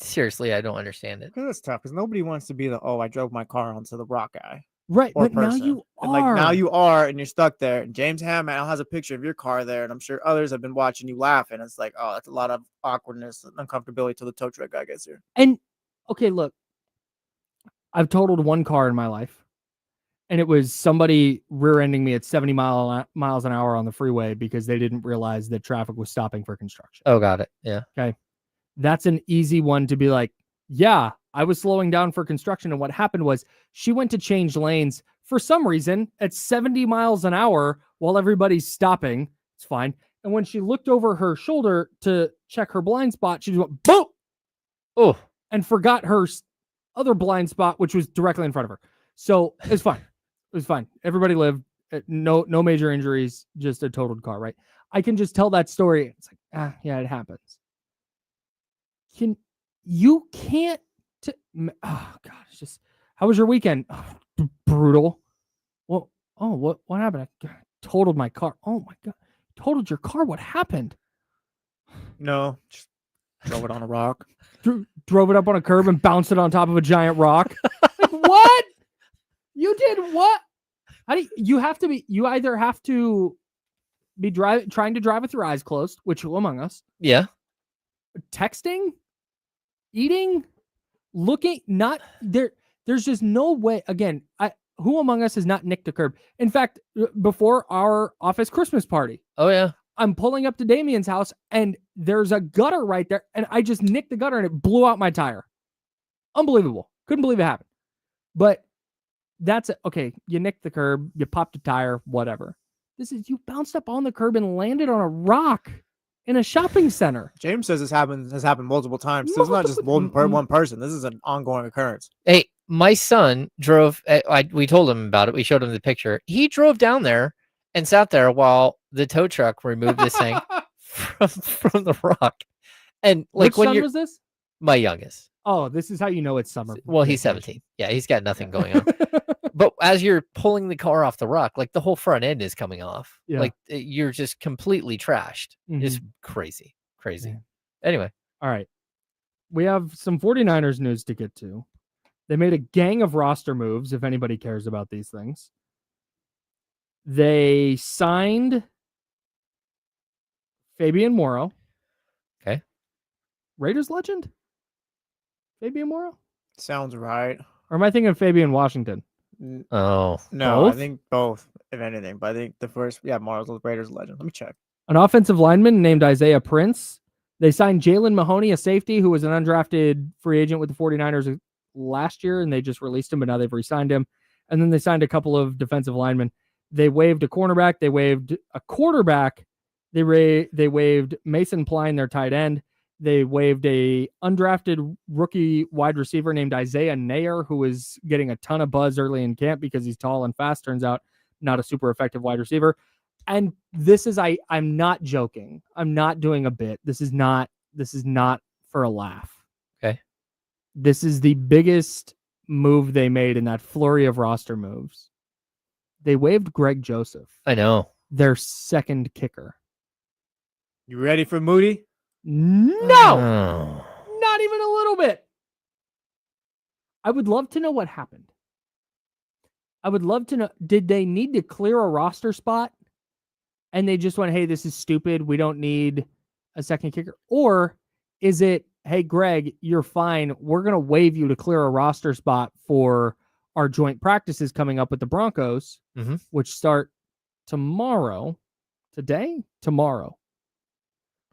Seriously, I don't understand it. Because it's tough, because nobody wants to be I drove my car onto the rock guy. Right, or but now person. you And like now are. you are, and you're stuck there. And James Ham has a picture of your car there, and I'm sure others have been watching you laugh. And it's like, oh, that's a lot of awkwardness and uncomfortability till the tow truck guy gets here. And okay, look, I've totaled one car in my life, and it was somebody rear-ending me at 70 miles an hour on the freeway because they didn't realize that traffic was stopping for construction. Oh, got it. Yeah. Okay. That's an easy one to be like, yeah, I was slowing down for construction. And what happened was she went to change lanes for some reason at 70 miles an hour while everybody's stopping. It's fine. And when she looked over her shoulder to check her blind spot, she just went, boom! Oh, And forgot her other blind spot, which was directly in front of her. So it's fine. It was fine. Everybody lived. No major injuries, just a totaled car, right? I can just tell that story. It's like, yeah, it happens. You can't. Oh God, it's just. How was your weekend? Oh, brutal. Well, what happened? I totaled my car. Oh my God, totaled your car. What happened? No, just drove it on a rock. Drove it up on a curb and bounced it on top of a giant rock. Like, what? You did what? How do you have to be? You either have to be trying to drive with your eyes closed, which who among us? yeah. Texting, eating, looking, not there. There's just no way. Again, who among us has not nicked a curb? In fact, before our office Christmas party, Oh, yeah. I'm pulling up to Damien's house and there's a gutter right there, and I just nicked the gutter and it blew out my tire. Unbelievable. Couldn't believe it happened. But that's it. Okay. You nicked the curb, you popped a tire, whatever. This is you bounced up on the curb and landed on a rock in a shopping center. James says this has happened multiple times. So it's not just one person. This is an ongoing occurrence. Hey, my son drove. We told him about it. We showed him the picture. He drove down there and sat there while the tow truck removed this thing from the rock. And like, which son was this? My youngest. Oh, this is how you know it's summer. Well, he's 17. Yeah, he's got nothing going on. But as you're pulling the car off the rock, like the whole front end is coming off. Yeah. Like you're just completely trashed. It's crazy. Yeah. Anyway. All right. We have some 49ers news to get to. They made a gang of roster moves, if anybody cares about these things. They signed Fabian Morrow. Okay. Raiders legend? Fabian Morrow? Sounds right. Or am I thinking of Fabian Washington? Oh. No, Both? I think both, if anything. But I think the first, Morrow's Raiders legend. Let me check. An offensive lineman named Isaiah Prince. They signed Jalen Mahoney, a safety who was an undrafted free agent with the 49ers last year, and they just released him, but now they've re-signed him. And then they signed a couple of defensive linemen. They waived a cornerback. They waived a quarterback. They waived Mason Pline, their tight end. They waived a undrafted rookie wide receiver named Isaiah Nair, who was getting a ton of buzz early in camp because he's tall and fast. Turns out not a super effective wide receiver. And this is, I'm not joking. I'm not doing a bit. This is not for a laugh. Okay. This is the biggest move they made in that flurry of roster moves. They waived Greg Joseph, I know. their second kicker. You ready for Moody? No, Oh. not even a little bit. I would love to know what happened. I would love to know, did they need to clear a roster spot? And they just went, hey, this is stupid. We don't need a second kicker. Or is it, hey, Greg, you're fine. We're going to waive you to clear a roster spot for our joint practices coming up with the Broncos, which start tomorrow. Tomorrow.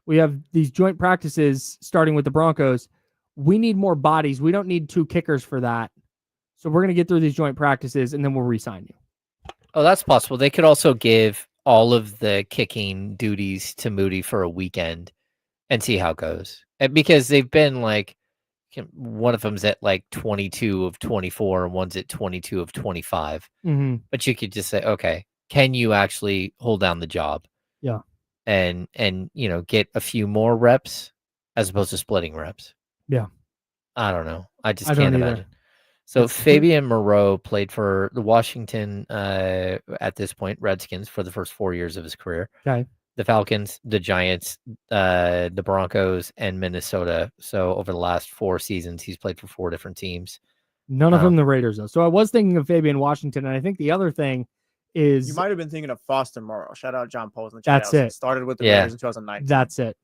We have these joint practices starting with the Broncos. We need more bodies. We don't need 2 kickers for that. So we're going to get through these joint practices, and then we'll re-sign you. Oh, that's possible. They could also give all of the kicking duties to Moody for a weekend and see how it goes. And because they've been like, one of them's at like 22 of 24 and one's at 22 of 25. But you could just say, okay, can you actually hold down the job? Yeah. And get a few more reps as opposed to splitting reps. Yeah. I don't know. I can't imagine. So It's Fabian Moreau played for the Washington, at this point, Redskins for the first 4 years of his career. Okay. The Falcons, the Giants, the Broncos, and Minnesota. So over the last 4 seasons, he's played for 4 different teams. None of them the Raiders, though. So I was thinking of Fabian Washington, and I think the other thing is... You might have been thinking of Foster Morrow. Shout out John Poles in the chat. That's it. Started with the Raiders in 2019. That's it.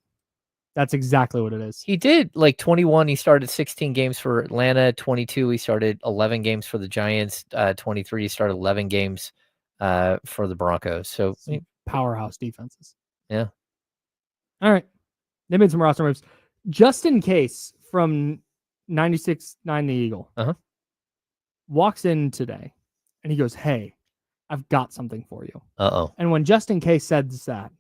That's exactly what it is. He did, 21, he started 16 games for Atlanta. 22, he started 11 games for the Giants. 23, he started 11 games for the Broncos. So powerhouse defenses. Yeah. All right. They made some roster moves. Just in case from 96.9 The Eagle walks in today and he goes, "Hey, I've got something for you." Uh-oh. And when Just in Case says that,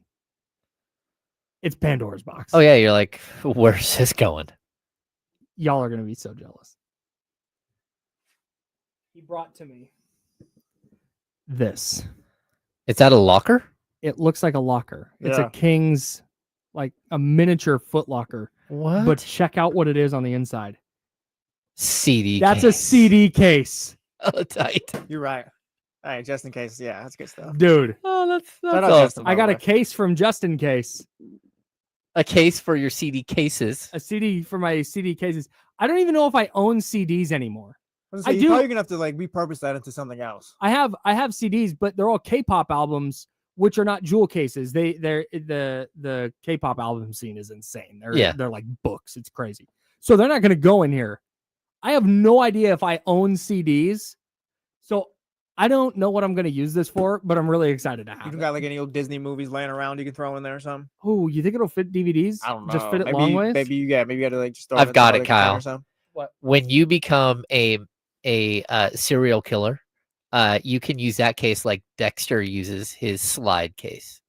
it's Pandora's box. Oh, yeah. You're like, where's this going? Y'all are going to be so jealous. He brought to me this. Is that a locker? It looks like a locker. It's a King's, like a miniature Foot Locker. What? But check out what it is on the inside. CD That's case. a CD case. Oh, tight. You're right. All right, just in case. Yeah, that's good stuff. Dude. Oh, that's Shout out awesome. Justin, I got by a the way. case from Just in Case. A case for your CD cases. A CD for my CD cases. I don't even know if I own CDs anymore. I do- You're probably gonna have to repurpose that into something else. I have CDs, but they're all K-pop albums, which are not jewel cases. They're the K-pop album scene is insane. They're like books. It's crazy. So they're not gonna go in here. I have no idea if I own CDs. So I don't know what I'm gonna use this for, but I'm really excited to have You it. got any old Disney movies laying around you can throw in there or something? Oh, you think it'll fit DVDs? I don't know. Just fit it maybe, long ways? Maybe you got to just throw I've in got the it, container Kyle. or something. When you become a serial killer, you can use that case like Dexter uses his slide case.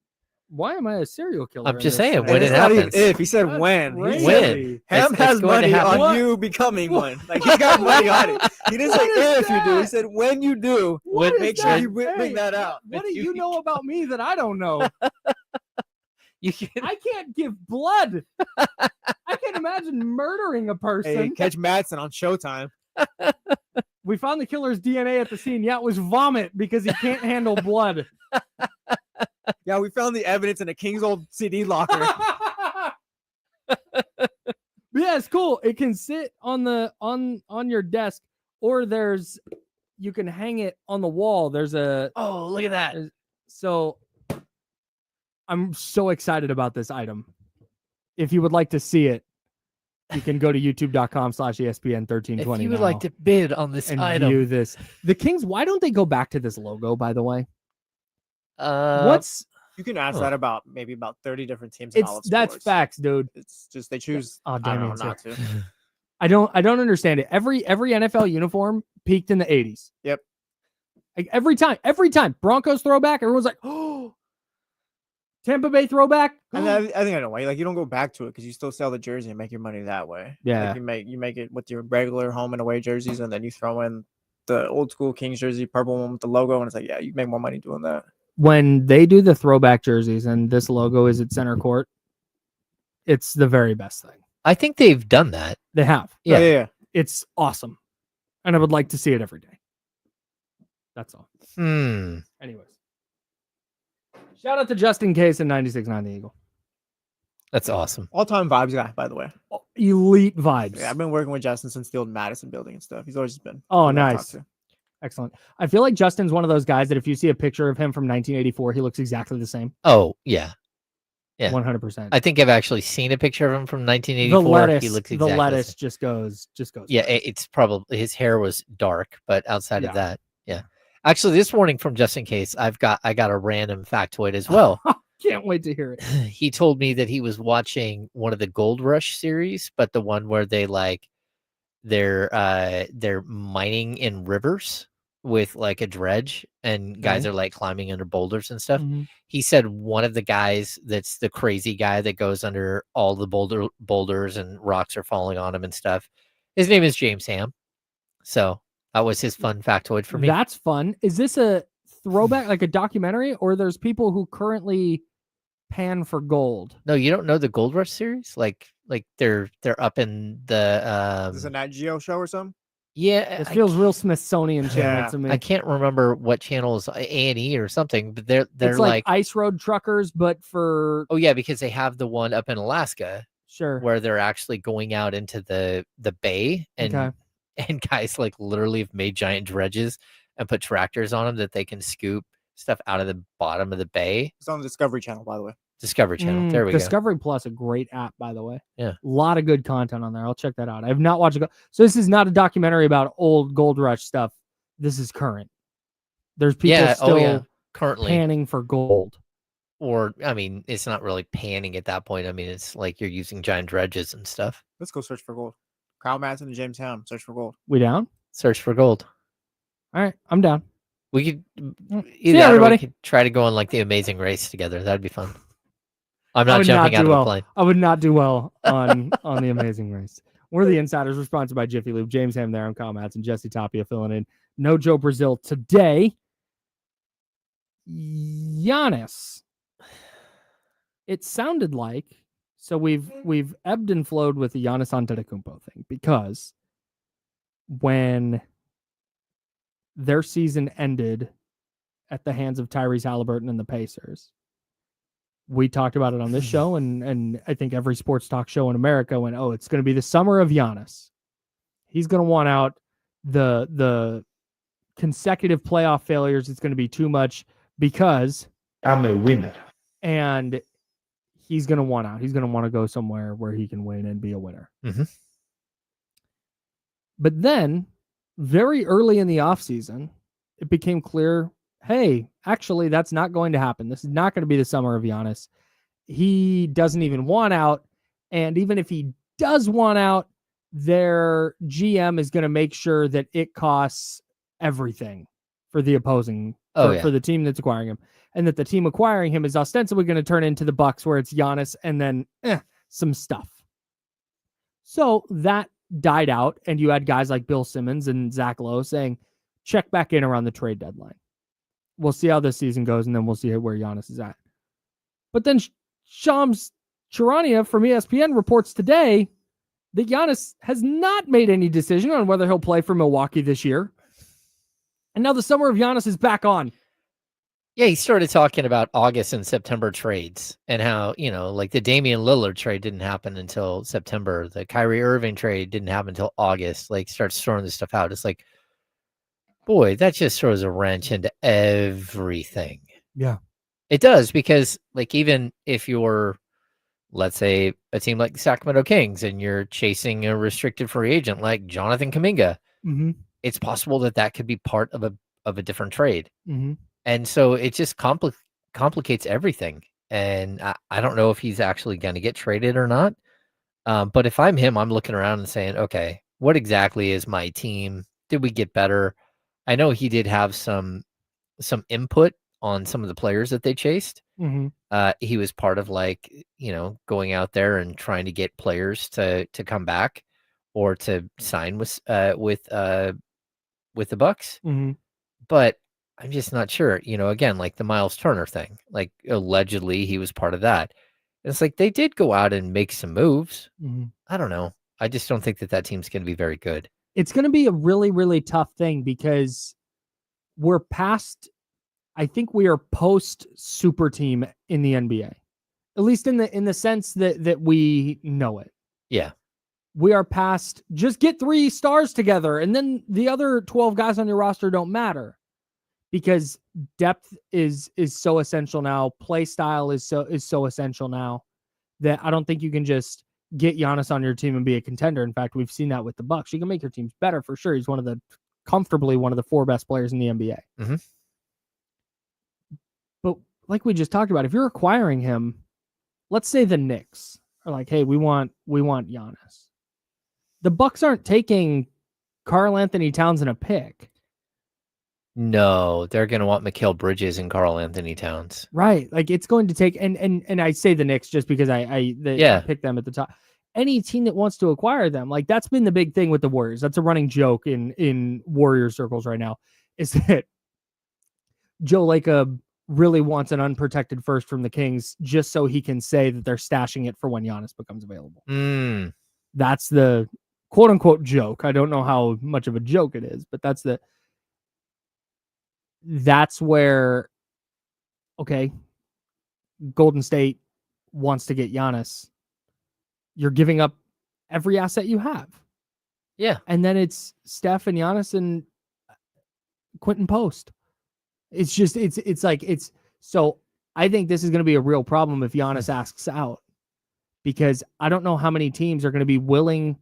Why am I a serial killer? I'm in just this saying, thing? when And it it's not even happens. if he said That's when. He crazy. said When? Ham It's has going to money happen. on you becoming one. Like he's got money on it. He didn't say What is if you do. He that? said when you do. What Make is sure that? you bring that out. What do you know about me that I don't know? You can, I can't give blood. I can't imagine murdering a person. Hey, catch Madsen on Showtime. We found the killer's DNA at the scene. Yeah, it was vomit because he can't handle blood. Yeah, we found the evidence in a King's old CD locker. Yeah, it's cool. It can sit on the on your desk, or you can hang it on the wall. There's a oh, look at that. So I'm so excited about this item. If you would like to see it, you can go to youtube.com/ESPN1320. If you would like to bid on this and item, view this. The Kings, why don't they go back to this logo, by the way? what's You can ask Huh. that about maybe about 30 different teams in all of that's sports. facts, dude. It's just they choose Oh, I don't know, Damian's not here. to. I don't understand it. Every NFL uniform peaked in the 80s. Yep. Like every time Broncos throwback, everyone's like, "Oh, Tampa Bay throwback." And I think I know why. Like you don't go back to it because you still sell the jersey and make your money that way. Yeah. Like you make it with your regular home and away jerseys, and then you throw in the old school Kings jersey, purple one with the logo, and it's like, yeah, you make more money doing that. When they do the throwback jerseys and this logo is at center court, it's the very best thing. I think they've done that. They have. Yeah. yeah. It's awesome. And I would like to see it every day. That's all. Anyways. Shout out to Justin Case and 96.9 The Eagle. That's awesome. All-time vibes guy, by the way. Elite vibes. Yeah, I've been working with Justin since the old Madison building and stuff. He's always been. Oh, good to talk nice. to. Excellent. I feel like Justin's one of those guys that if you see a picture of him from 1984, he looks exactly the same. Oh, yeah. Yeah. 100%. I think I've actually seen a picture of him from 1984. The lettuce, He looks the exactly lettuce same. just goes. Yeah, crazy. it's probably his hair was dark, but outside Yeah. of that, yeah. Actually, this morning from Just in Case, I got a random factoid as well. Can't wait to hear it. He told me that he was watching one of the Gold Rush series, but the one where they're mining in rivers with like a dredge and guys are like climbing under boulders and stuff. Mhm. He said one of the guys that's the crazy guy that goes under all the boulders and rocks are falling on him and stuff. His name is James Ham. So that was his fun factoid for me. That's fun. Is this a throwback, like a documentary, or there's people who currently pan for gold? No, you don't know the Gold Rush series? Like they're up in the Is this a Nat Geo show or something? yeah. This feels real Smithsonian channel Yeah. to me. I can't remember what channel is A&E or something, but they're it's like ice road truckers, but for oh yeah, because they have the one up in Alaska sure. where they're actually going out into the bay and Okay. and guys like literally have made giant dredges and put tractors on them that they can scoop stuff out of the bottom of the bay. It's on the Discovery Channel, by the way. Discovery Channel. There we go. Discovery Plus, a great app, by the way. Yeah. A lot of good content on there. I'll check that out. I have not watched it. So this is not a documentary about old Gold Rush stuff. This is current. There's people still currently panning for gold. Or, I mean, it's not really panning at that point. I mean, it's like you're using giant dredges and stuff. Let's go search for gold. Kyle Madsen and James Ham, search for gold. We down? Search for gold. All right, I'm down. We could See everybody. We could try to go on like the Amazing Race together. That'd be fun. I'm not jumping out of a plane. I would not do well on the Amazing Race. We're the Insiders. We're sponsored by Jiffy Lube. James Ham there. I'm Kyle Madsen. Jesse Tapia filling in. No Joe Brazil today. Giannis. It sounded like, so we've ebbed and flowed with the Giannis Antetokounmpo thing, because when their season ended at the hands of Tyrese Halliburton and the Pacers, we talked about it on this show, and I think every sports talk show in America went, oh, it's going to be the summer of Giannis. He's going to want out. The consecutive playoff failures, it's going to be too much because I'm a winner. And he's going to want out. He's going to want to go somewhere where he can win and be a winner. Mm-hmm. But then, very early in the offseason, it became clear, hey, actually, that's not going to happen. This is not going to be the summer of Giannis. He doesn't even want out. And even if he does want out, their GM is going to make sure that it costs everything for the opposing, for the team that's acquiring him. And that the team acquiring him is ostensibly going to turn into the Bucks, where it's Giannis and then some stuff. So that died out, and you had guys like Bill Simmons and Zach Lowe saying, check back in around the trade deadline. We'll see how this season goes, and then we'll see where Giannis is at. But then Shams Charania from ESPN reports today that Giannis has not made any decision on whether he'll play for Milwaukee this year. And now the summer of Giannis is back on. Yeah, he started talking about August and September trades and how, like the Damian Lillard trade didn't happen until September. The Kyrie Irving trade didn't happen until August. Like, starts throwing this stuff out. It's like, boy, that just throws a wrench into everything. Yeah. It does, because like, even if you're, let's say, a team like the Sacramento Kings and you're chasing a restricted free agent like Jonathan Kuminga, it's possible that could be part of a different trade. Mm-hmm. And so it just complicates everything. And I don't know if he's actually going to get traded or not. But if I'm him, I'm looking around and saying, okay, what exactly is my team? Did we get better? I know he did have some input on some of the players that they chased. Mm-hmm. He was part of, like, going out there and trying to get players to come back or to sign with the Bucks. Mm-hmm. But I'm just not sure, again, like the Miles Turner thing, like allegedly he was part of that. And it's like, they did go out and make some moves. Mm-hmm. I don't know. I just don't think that team's going to be very good. It's going to be a really, really tough thing, because we're past, I think we are post super team in the NBA, at least in the sense that we know it. Yeah. We are past just get 3 stars together, and then the other 12 guys on your roster don't matter, because depth is so essential now. Play style is so essential now, that I don't think you can just get Giannis on your team and be a contender. In fact, we've seen that with the Bucks. You can make your teams better for sure. He's comfortably one of the 4 best players in the NBA. Mm-hmm. But like we just talked about, if you're acquiring him, let's say the Knicks are like, hey, we want Giannis. The Bucks aren't taking Karl Anthony Towns in a pick. No, they're going to want Mikal Bridges and Karl Anthony Towns. Right. Like, it's going to take, and I say the Knicks just because I picked them at the top. Any team that wants to acquire them, like, that's been the big thing with the Warriors. That's a running joke in Warrior circles right now, is that Joe Lacob really wants an unprotected first from the Kings just so he can say that they're stashing it for when Giannis becomes available. That's the quote unquote joke. I don't know how much of a joke it is, but that's where, okay, Golden State wants to get Giannis. You're giving up every asset you have. Yeah. And then it's Steph and Giannis and Quentin Post. It's just so I think this is going to be a real problem if Giannis asks out, because I don't know how many teams are going to be willing,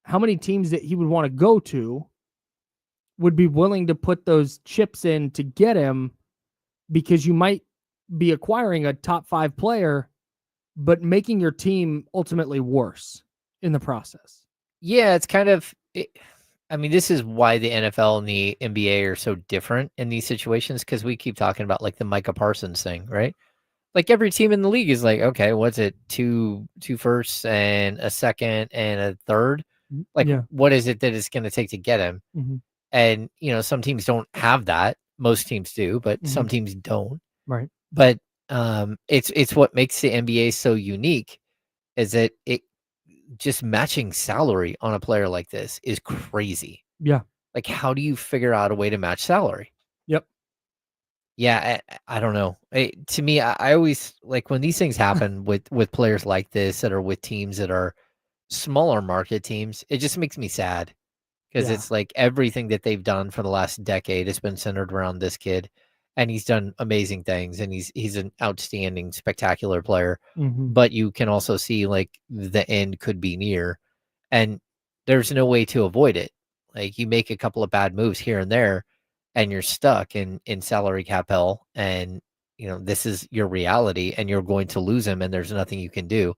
how many teams that he would want to go to would be willing to put those chips in to get him, because you might be acquiring a top 5 player, but making your team ultimately worse in the process. Yeah, it's kind of, I mean, this is why the NFL and the NBA are so different in these situations, because we keep talking about like the Micah Parsons thing, right? Like every team in the league is like, okay, what's it? Two firsts and a second and a third. Like, what is it that it's going to take to get him? Mm-hmm. And, some teams don't have that. Most teams do, but some teams don't. Right. But it's what makes the NBA so unique, is that it just matching salary on a player like this is crazy. Yeah. Like, how do you figure out a way to match salary? Yep. Yeah, I don't know. To me, I always like when these things happen with players like this that are with teams that are smaller market teams. It just makes me sad, because it's like everything that they've done for the last decade has been centered around this kid, and he's done amazing things, and he's an outstanding, spectacular player. But you can also see like the end could be near, and there's no way to avoid it. Like, you make a couple of bad moves here and there, and you're stuck in salary cap hell, and this is your reality, and you're going to lose him, and there's nothing you can do.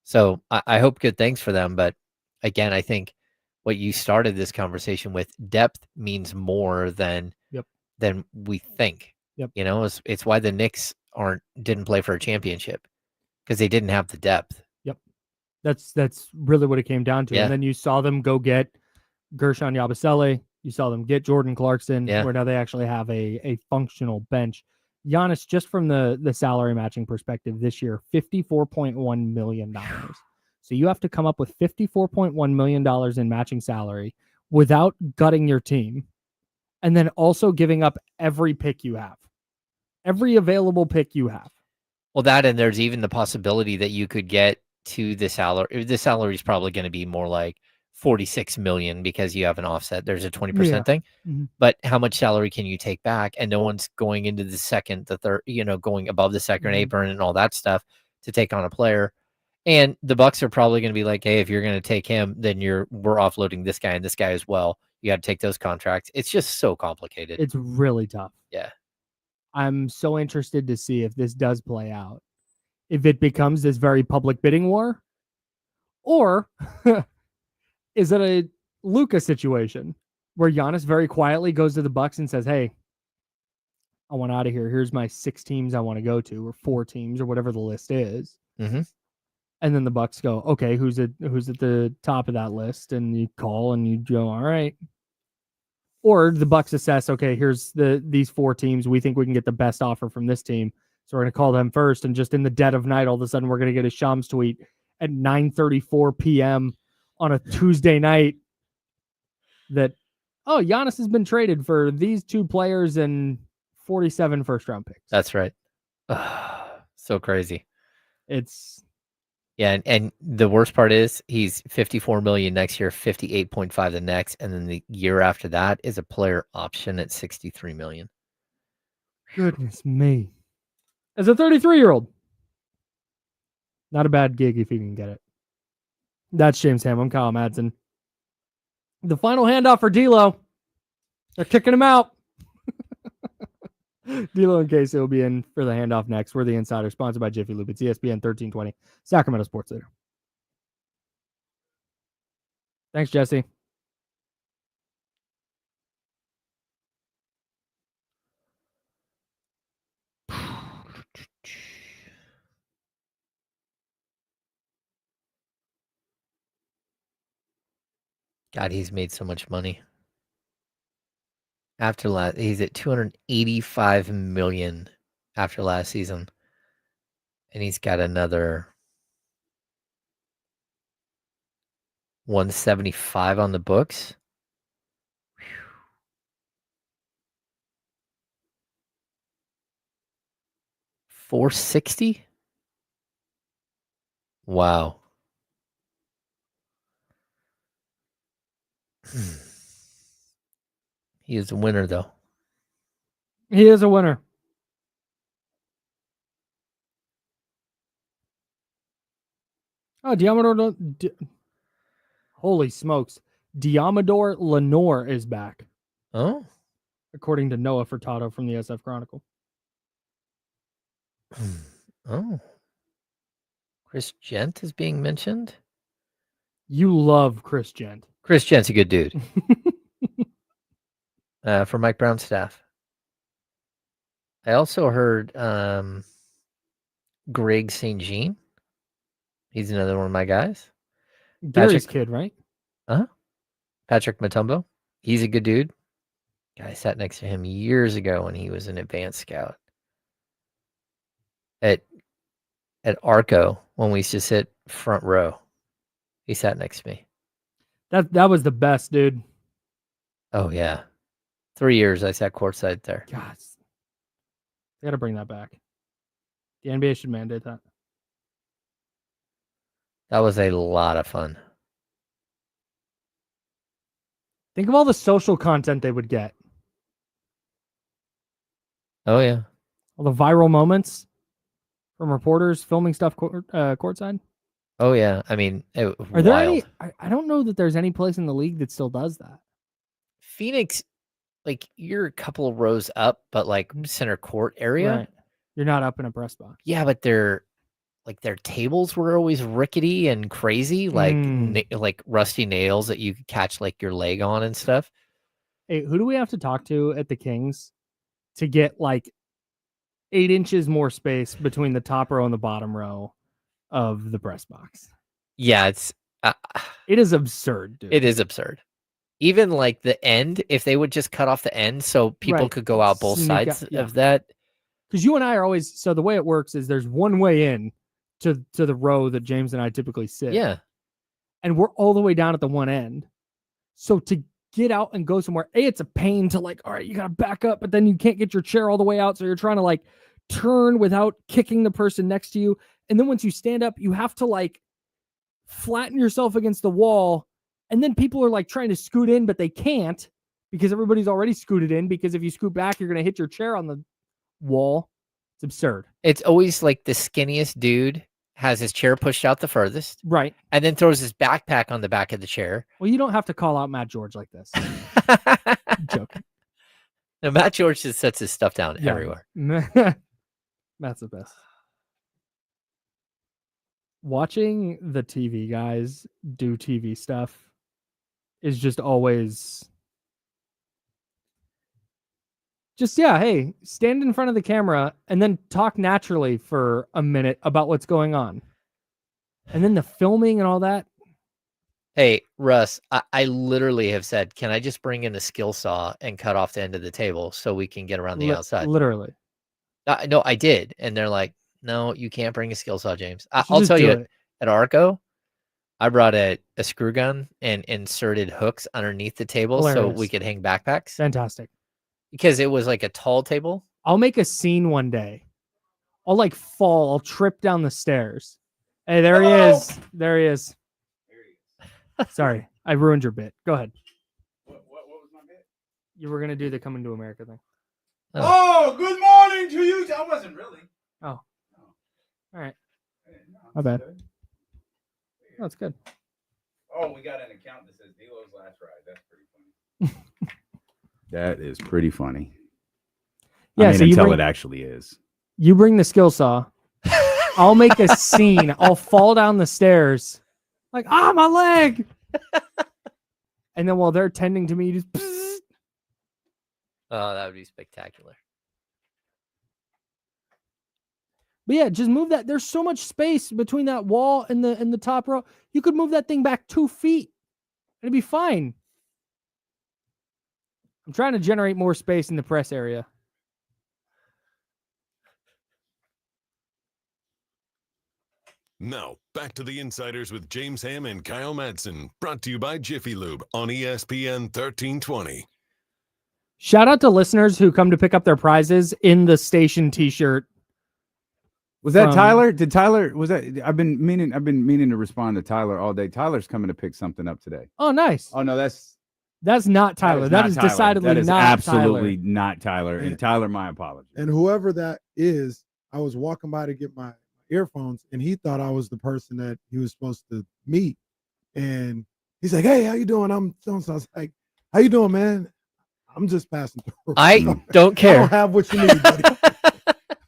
So I hope good things for them, but again, I think what you started this conversation with, depth means more than we think. Yep. It's why the Knicks didn't play for a championship, because they didn't have the depth. Yep. That's really what it came down to. Yeah. And then you saw them go get Gershon Yabusele. You saw them get Jordan Clarkson, where now they actually have a functional bench. Giannis, just from the salary matching perspective this year, $54.1 million. So you have to come up with $54.1 million in matching salary without gutting your team, and then also giving up every pick you have, every available pick you have. Well, that, and there's even the possibility that you could get to the salary. The salary is probably going to be more like 46 million, because you have an offset. There's a 20% thing. But how much salary can you take back? And no one's going into the second, the third, going above the second apron and all that stuff to take on a player. And the Bucks are probably going to be like, hey, if you're going to take him, then we're offloading this guy and this guy as well. You got to take those contracts. It's just so complicated. It's really tough. Yeah. I'm so interested to see if this does play out. If it becomes this very public bidding war, or is it a Luka situation where Giannis very quietly goes to the Bucks and says, hey, I want out of here. Here's my 6 teams I want to go to, or 4 teams, or whatever the list is. And then the Bucks go, okay, who's at the top of that list? And you call and you go, all right. Or the Bucks assess, okay, here's these 4 teams. We think we can get the best offer from this team, so we're going to call them first. And just in the dead of night, all of a sudden, we're going to get a Shams tweet at 9:34 p.m. on a Tuesday night that, oh, Giannis has been traded for these 2 players and 47 first-round picks. That's right. So crazy. It's... Yeah, and the worst part is he's 54 million next year, 58.5 the next, and then the year after that is a player option at 63 million. Goodness me. As a 33-year-old, not a bad gig if you can get it. That's James Ham. I'm Kyle Madsen. The final handoff for D'Lo. They're kicking him out. D'Lo and Casey will be in for the handoff next. We're the Insider, sponsored by Jiffy Lube. It's ESPN 1320, Sacramento Sports Leader. Thanks, Jesse. God, he's made so much money. After last, he's at 285 million after last season, and he's got another 175 on the books. 460. Wow. He is a winner, though. He is a winner. Oh, holy smokes. Diamador Lenore is back, Oh? according to Noah Furtado from the SF Chronicle. Oh. Chris Gent is being mentioned? You love Chris Gent. Chris Gent's a good dude. For Mike Brown's staff. I also heard Greg St. Jean. He's another one of my guys. Gary's kid, right? Patrick Mutombo. He's a good dude. I sat next to him years ago when he was an advanced scout. At Arco, when we used to sit front row, he sat next to me. That was the best, dude. Oh, yeah. 3 years I sat courtside there. God. They got to bring that back. The NBA should mandate that. That was a lot of fun. Think of all the social content they would get. Oh, yeah. All the viral moments from reporters filming stuff courtside. Oh, yeah. I mean, Are wild. there any? I don't know that there's any place in the league that still does that. Phoenix, like, you're a couple of rows up, but like center court area. Right. You're not up in a press box. Yeah, but their tables were always rickety and crazy, like like rusty nails that you could catch like your leg on and stuff. Hey, who do we have to talk to at the Kings to get like 8 inches more space between the top row and the bottom row of the press box? Yeah, it is absurd, dude. It is absurd. Even like the end, if they would just cut off the end so people could go out both sides of that. Because you and I are always, so the way it works is there's one way in to the row that James and I typically sit. Yeah. And we're all the way down at the one end. So to get out and go somewhere, it's a pain to like, all right, you got to back up, but then you can't get your chair all the way out. So you're trying to like turn without kicking the person next to you. And then once you stand up, you have to like flatten yourself against the wall. And then people are like trying to scoot in, but they can't because everybody's already scooted in, because if you scoot back, you're going to hit your chair on the wall. It's absurd. It's always like the skinniest dude has his chair pushed out the furthest. Right. And then throws his backpack on the back of the chair. Well, you don't have to call out Matt George like this. I'm joking. No, Matt George just sets his stuff down everywhere. Matt's the best. Watching the TV guys do TV stuff is just always hey, stand in front of the camera and then talk naturally for a minute about what's going on. And then the filming and all that. Hey, Russ, I literally have said, can I just bring in a skill saw and cut off the end of the table so we can get around the outside? Literally. No, I did. And they're like, no, you can't bring a skill saw, James. I'll tell you, at Arco, I brought a screw gun and inserted hooks underneath the table so we could hang backpacks. Fantastic. Because it was like a tall table. I'll make a scene one day. I'll like fall. I'll trip down the stairs. Hey, there he is. There he is. Sorry, I ruined your bit. Go ahead. What was my bit? You were going to do the Coming to America thing. Oh, good morning to you. I wasn't really. Oh. All right. My bad. Oh, that's good. Oh, we got an account that says D'Lo's last ride. That's pretty funny. That is pretty funny. Yeah, so until it actually is. You bring the skill saw. I'll make a scene. I'll fall down the stairs. Like, my leg. And then while they're tending to me, you just... Psst. Oh, that would be spectacular. But yeah, just move that. There's so much space between that wall and the top row. You could move that thing back 2 feet. It'd be fine. I'm trying to generate more space in the press area. Now, back to the Insiders with James Ham and Kyle Madsen, brought to you by Jiffy Lube on ESPN 1320. Shout out to listeners who come to pick up their prizes in the station t-shirt. Was that Tyler? Did Tyler, was that, I've been meaning to respond to Tyler all day. Tyler's coming to pick something up today. Oh, nice. Oh, no, that's That's not Tyler. That is decidedly that is not absolutely Tyler. not Tyler. And Tyler, my apologies. And whoever that is, I was walking by to get my earphones, and he thought I was the person that he was supposed to meet. And he's like, "Hey, how you doing?" I'm so I was like, "How you doing, man?" I'm just passing through. I don't care. I don't have what you need, buddy.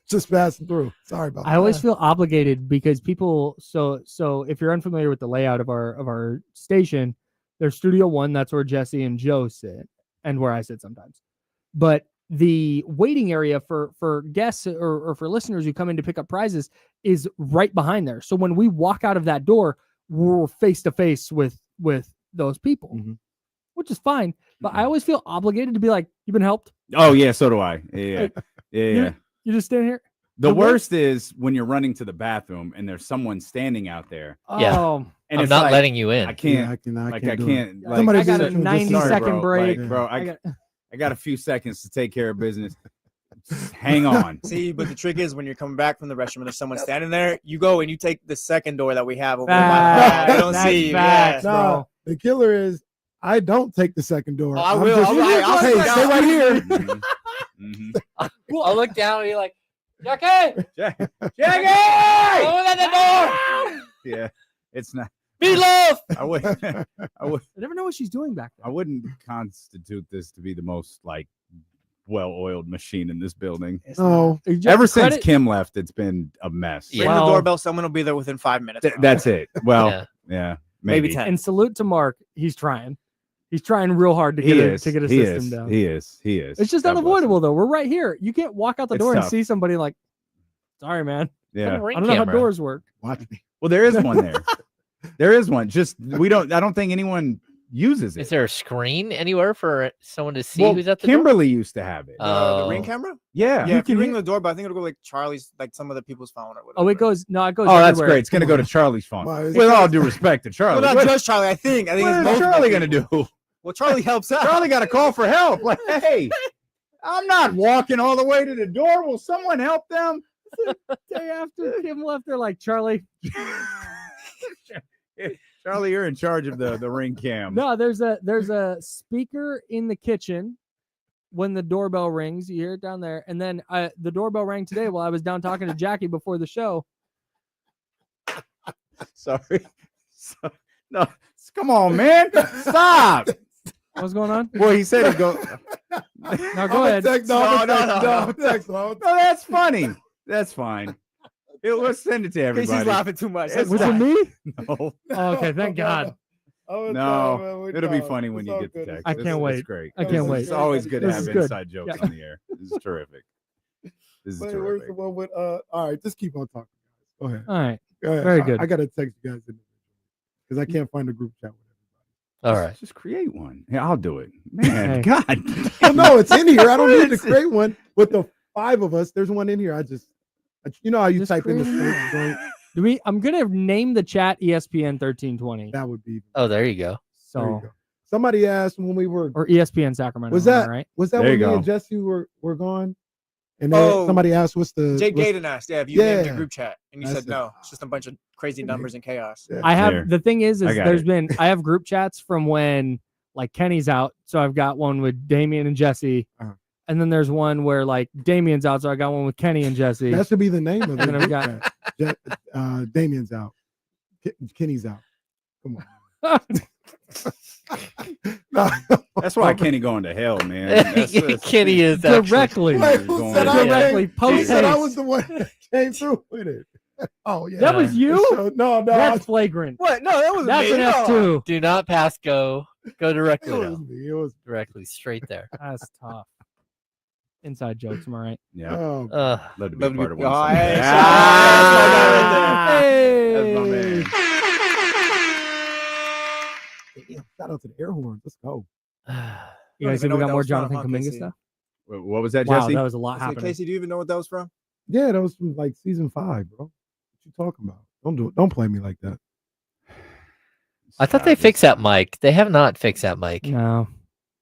Just passing through. Sorry about that. I always feel obligated because people. So if you're unfamiliar with the layout of our station, there's Studio 1. That's where Jesse and Joe sit, and where I sit sometimes. But the waiting area for guests or for listeners who come in to pick up prizes is right behind there. So when we walk out of that door, we're face to face with those people, which is fine. But I always feel obligated to be like, "You've been helped." Oh yeah, so do I. Yeah, Like, yeah. You just stand here. The worst is when you're running to the bathroom and there's someone standing out there. Yeah. Oh, And I'm it's not like, letting you in. I can't. I Like can't I do can't. it. Like, Somebody I got visit a you, just 90-second sorry, break. Like, bro, I got- I got a few seconds to take care of business. Just hang on. See, but the trick is when you're coming back from the restroom and there's someone standing there, you go and you take the second door that we have over there. Facts. They don't That's see you. facts, Yeah. bro. No, the killer is I don't take the second door. Oh, I I'm will. just- I'll hey, sit stay down. right here. Mhm. I'll look down and be like, Jackie! Jackie! Someone at the door! Yeah, it's not. Meatloaf! I would. I never know what she's doing back there. I wouldn't constitute this to be the most like well-oiled machine in this building. No, Ever since Kim left, it's been a mess. Ring Well- the doorbell. Someone will be there within 5 minutes. That's it. Well, Yeah. yeah, Maybe maybe 10. And salute to Mark. He's trying. He's trying real hard to He get is. to get a He system is. down. He is. He is. It's just God bless unavoidable him. though. We're right here. You can't walk out the It's door and tough. see somebody like, sorry, man. Yeah. I don't know how doors work. watch me. Well, there is one there. There is one. Just I don't think anyone uses it. Is there a screen anywhere for someone to see Well, who's at the door? Kimberly used to have it. The ring camera? Yeah. Yeah, if you can ring hear- the doorbell, I think it'll go like Charlie's, like some of the people's phone or whatever. Oh, it goes. No, it goes. Oh, that's everywhere. great. It's gonna go to Charlie's phone. Why is With it- all due respect to Charlie. Well, not what just Charlie. I think what it's is multiple Charlie gonna people. do? Well, Charlie helps out. Charlie got a call for help. Like, hey, I'm not walking all the way to the door. Will someone help them? Day after Kim left, they're like, Charlie. Charlie, you're in charge of the ring cam. No, there's a speaker in the kitchen. When the doorbell rings, you hear it down there, and then the doorbell rang today while I was down talking to Jackie before the show. Sorry. No, come on, man. Stop. What's going on? Well, he said he'd go. Now go ahead. No, No. text. No, that's funny. That's fine. Let's send it to everybody. Casey's laughing too much. It's Was it me? No, Oh, okay, thank God. no. It'll be funny when you get the text. I can't It's wait. great. I can't wait. It's always good to This have is good. inside jokes Yeah. on the air. This is terrific. This is Wait, where's terrific. the one with all right, just keep on talking. Go ahead. All right. Go ahead. Very good. I gotta text you guys because I can't find a group chat with All right. Just create one. Yeah, I'll do it. Man, Hey. God. everybody. Oh no, it's in here. I don't need to create one with the 5 of us. There's one in here. You know how you Just type in the create joint? I'm gonna name the chat ESPN 1320. That would be. Oh, there you go. There you So go. Somebody asked when we were. or ESPN Sacramento. Was am I that right? Was that There when you me go. and Jesse were gone? And then Oh, somebody asked, "What's the?" Jake what's- Gaden asked, yeah, if you named Yeah. the group chat, and you That's said it. no. It's just a bunch of crazy numbers and chaos. Yeah. I have There. the thing is I got there's it. been I have group chats from when like Kenny's out, so I've got one with Damian and Jesse, Uh-huh. and then there's one where like Damian's out, so I got one with Kenny and Jesse. That should be the name of it. And I've got- Damien's out. Kenny's out. Come on. No. That's why Kenny going to hell, man. That's- Kenny is actually. Directly, Wait, Going who said to I hell. directly came? post He said I haste. was the one that came through with it. Oh yeah. That was you? So, no, That's flagrant. What? No, that was That's me. an No. F2. Do not pass go. Go it directly was down. me. It was. Directly straight there. That's tough. Inside jokes, am I right? Yeah. Oh, Love to be Love to part of be- one. Oh, someday. hey, Ah, Hey. That's my man. shout out to the air horns. Let's go. You don't guys even see know we what got that more was from, Jonathan huh, Kuminga Casey? stuff? What was that, Wow, Jesse? that was a lot I said, happening. Casey, do you even know what that was from? Yeah, that was from like season 5, bro. What you talking about? Don't do it. Don't play me like that. I thought they fixed that mic. They have not fixed that mic. No.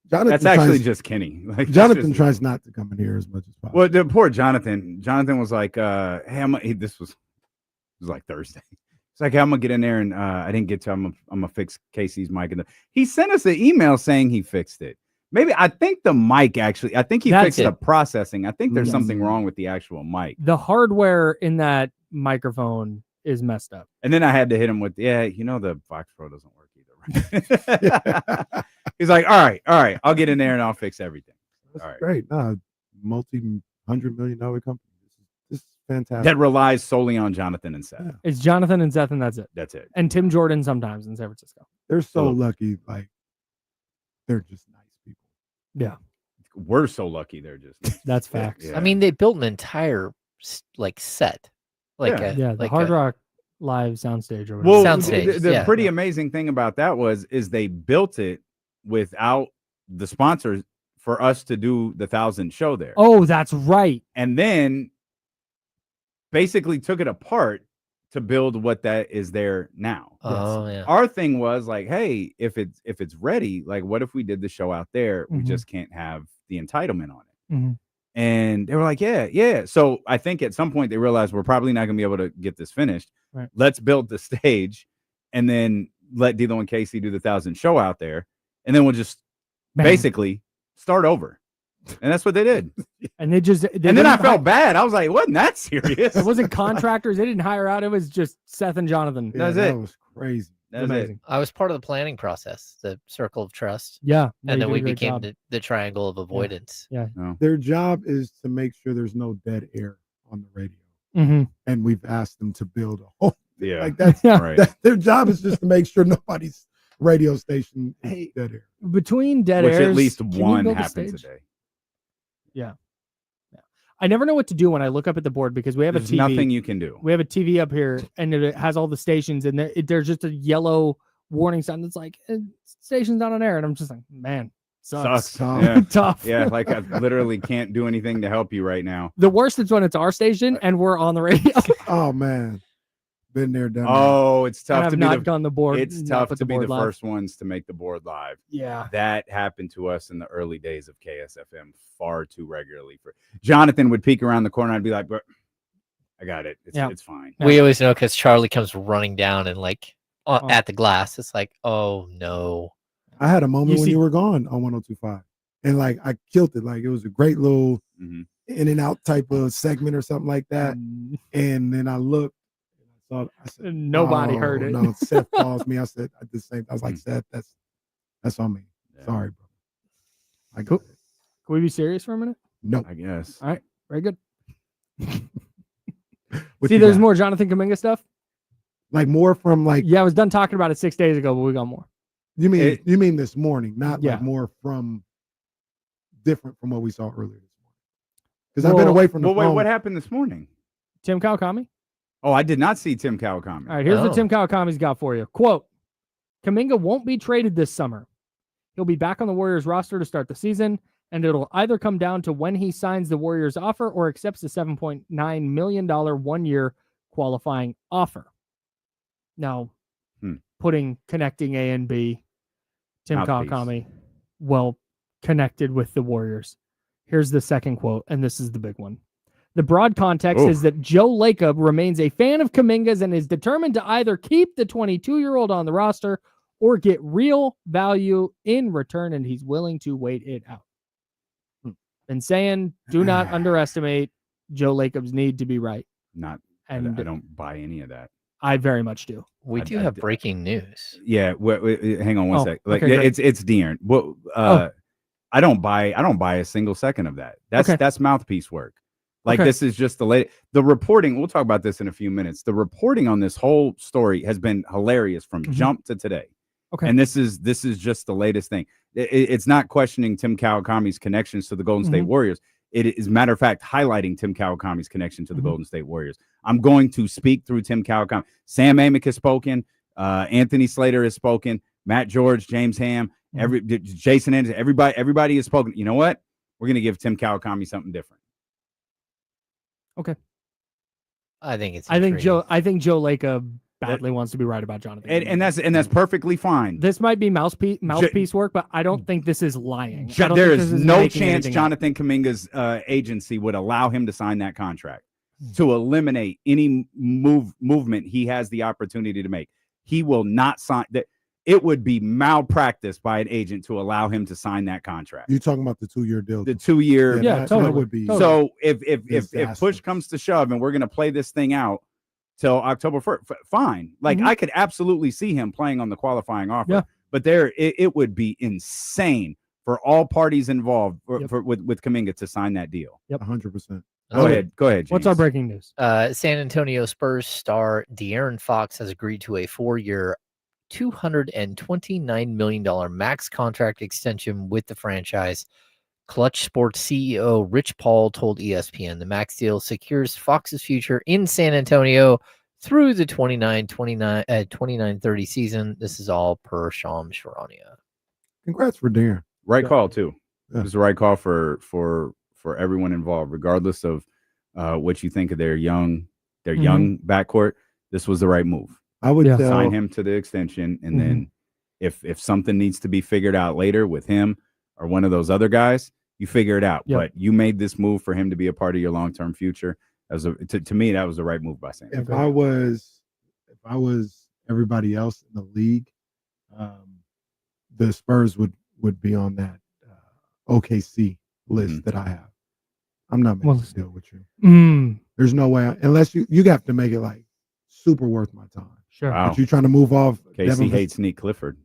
Jonathan That's actually tries, just Kenny. Like, that's Jonathan just- tries not to come in here as much as possible. Well, the poor Jonathan. Jonathan was like, "Hey, this was like Thursday." It's like, I'm gonna get in there and I didn't get to. I'm gonna fix Casey's mic, and he sent us an email saying he fixed it. Maybe I think the mic actually. I think he fixed the processing. I think there's something wrong with the actual mic. The hardware in that microphone is messed up. And then I had to hit him with, the Fox Pro doesn't work either. Right? He's like, all right, I'll get in there and I'll fix everything. That's all right. Great. Multi-$100 million company. This is fantastic. That relies solely on Jonathan and Seth. Yeah. It's Jonathan and Seth, and that's it. That's it. And Tim Jordan sometimes in San Francisco. They're so lucky. Like, they're just nice people. Yeah. We're so lucky. They're just. That's facts. I mean, they built an entire set. The Hard Rock Live soundstage. Or well, soundstage. The pretty amazing thing about that is they built it without the sponsors for us to do the 1,000 show there. Oh, that's right. And then basically took it apart to build what that is there now. Oh, yeah. Our thing was like, hey, if it's ready, like, what if we did the show out there? We just can't have the entitlement on it. Mm-hmm. And they were like, yeah. So I think at some point they realized we're probably not going to be able to get this finished. Right. Let's build the stage and then let D'Lo and Casey do the 1,000 show out there. And then we'll just basically start over. And that's what they did. And they then I felt bad. I was like, wasn't that serious? It wasn't contractors. They didn't hire out. It was just Seth and Jonathan. Yeah, that was crazy. That was amazing. I was part of the planning process, the circle of trust. Yeah. And then we became the triangle of avoidance. Yeah. Oh. Their job is to make sure there's no dead air on the radio. Mm-hmm. And we've asked them to build a whole like that's right. Their job is just to make sure nobody's radio station is dead air. Between dead Which airs, at least one happens a day. Yeah. I never know what to do when I look up at the board because we have There's a TV. nothing you can do. We have a TV up here and it has all the stations and there's just a yellow warning sign that's like, station's not on air. And I'm just like, man, sucks. Yeah. Tough. Yeah, like I literally can't do anything to help you right now. The worst is when it's our station and we're on the radio. Oh, man. Been there, done that. Oh, it's tough to be on the board. It's tough to be the first ones to make the board live. Yeah. That happened to us in the early days of KSFM far too regularly. Jonathan would peek around the corner. I'd be like, bro, I got it. It's fine. We always know because Charlie comes running down and at the glass. It's like, oh no. I had a moment when you were gone on 102.5. And I killed it. Like it was a great little in and out type of segment or something like that. And then I looked. I said, nobody heard it. No, Seth calls me. I said at the same. I was like, Seth, that's on me. Yeah. Sorry, bro. Cool. Can we be serious for a minute? No, I guess. All right, very good. See, there's more Jonathan Kuminga stuff. Like more from I was done talking about it 6 days ago, but we got more. You mean this morning, not like more from different from what we saw earlier this morning? Because I've been away from the phone. Wait, what happened this morning? Tim Kawakami. Oh, I did not see Tim Kawakami. All right, here's what Tim Kawakami's got for you. Quote, Kuminga won't be traded this summer. He'll be back on the Warriors roster to start the season, and it'll either come down to when he signs the Warriors offer or accepts the $7.9 million one-year qualifying offer. Now, connecting A and B, Tim Kawakami, well connected with the Warriors. Here's the second quote, and this is the big one. The broad context is that Joe Lacob remains a fan of Kuminga's and is determined to either keep the 22-year-old on the roster or get real value in return, and he's willing to wait it out. Been saying, do not underestimate Joe Lacob's need to be right. I don't buy any of that. I very much do. We do have breaking news. Yeah, hang on one sec. It's De'Aaron. Well, I don't buy a single second of that. That's mouthpiece work. This is just the reporting. We'll talk about this in a few minutes. The reporting on this whole story has been hilarious from jump to today. Okay. And this is just the latest thing. It's not questioning Tim Kawakami's connections to the Golden State Warriors. It is, matter of fact, highlighting Tim Kawakami's connection to the Golden State Warriors. I'm going to speak through Tim Kawakami. Sam Amick has spoken. Anthony Slater has spoken. Matt George, James Ham, Jason Anderson, everybody has spoken. You know what? We're going to give Tim Kawakami something different. Okay. I think Joe Lacob badly wants to be right about Jonathan. And that's perfectly fine. This might be mouthpiece work, but I don't think this is lying. There is no chance Jonathan Kuminga's agency would allow him to sign that contract. to eliminate any movement he has the opportunity to make. He will not sign that. It would be malpractice by an agent to allow him to sign that contract. You're talking about the 2-year deal. The 2-year. Yeah, totally. That would be. So if push comes to shove and we're going to play this thing out till October 1st, fine. Like I could absolutely see him playing on the qualifying offer. Yeah. But it would be insane for all parties involved with Kuminga to sign that deal. Yep. 100%. Go ahead, James. What's our breaking news? San Antonio Spurs star De'Aaron Fox has agreed to a 4-year, $229 million max contract extension with the franchise. Clutch Sports CEO Rich Paul told ESPN the max deal secures Fox's future in San Antonio through the 29-30 season. This is all per Shams Charania. Congrats for Darren. Right call too. Yeah. It was the right call for everyone involved, regardless of what you think of their young backcourt. This was the right move. I would sign him to the extension, and then if something needs to be figured out later with him or one of those other guys, you figure it out. But you made this move for him to be a part of your long-term future. To me, that was the right move by Sam. If I was everybody else in the league, the Spurs would be on that OKC list that I have. I'm not making a deal with you. There's no way unless you have to make it like super worth my time. Sure. Wow. But you trying to move off? Casey hates Neek Clifford.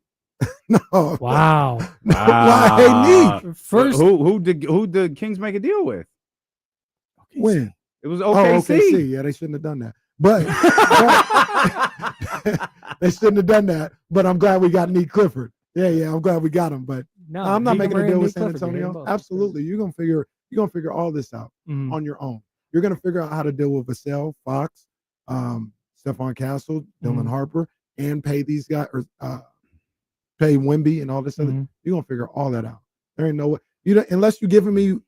No. Wow. Why hate Neek? First, who did Kings make a deal with? OKC. When? It was OKC. OKC. Yeah, they shouldn't have done that. But they shouldn't have done that. But I'm glad we got Neek Clifford. Yeah, I'm glad we got him. But I'm not making a deal with San Antonio. Absolutely, you're gonna figure all this out on your own. You're gonna figure out how to deal with Vassell, Fox, Stephon Castle, Dylan Harper, and pay these guys or pay Wemby and all this other. You're gonna figure all that out. There ain't no way unless you're giving me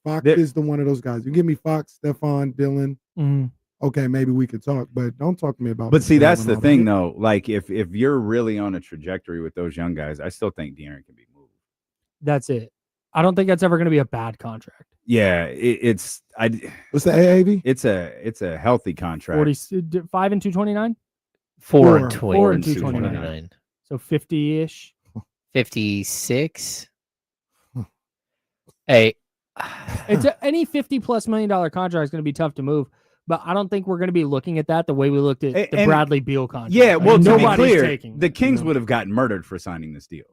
Fox is the one of those guys. You give me Fox, Stephon, Dylan. Okay, maybe we could talk, but don't talk to me about. But see, that's the thing, though. Like, if you're really on a trajectory with those young guys, I still think De'Aaron can be moved. That's it. I don't think that's ever going to be a bad contract. Yeah, what's the AAV? It's a healthy contract. 45 and 229. 4 and 229. So 50-ish. 56. Hey, it's any $50+ million contract is going to be tough to move. But I don't think we're going to be looking at that the way we looked at the Bradley Beal contract. Yeah, well, to be clear, taking the Kings would have gotten murdered for signing this deal.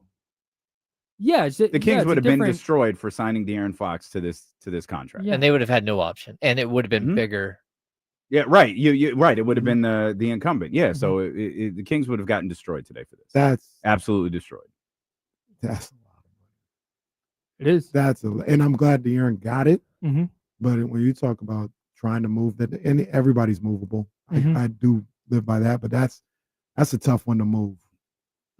Yeah, the Kings would have been destroyed for signing De'Aaron Fox to this contract, and they would have had no option, and it would have been bigger. Yeah, right. You right. It would have been the incumbent. Yeah, so the Kings would have gotten destroyed today for this. That's absolutely destroyed. That's a lot of money. It is. And I'm glad De'Aaron got it. But when you talk about trying to move that, and everybody's movable. I do live by that, but that's a tough one to move.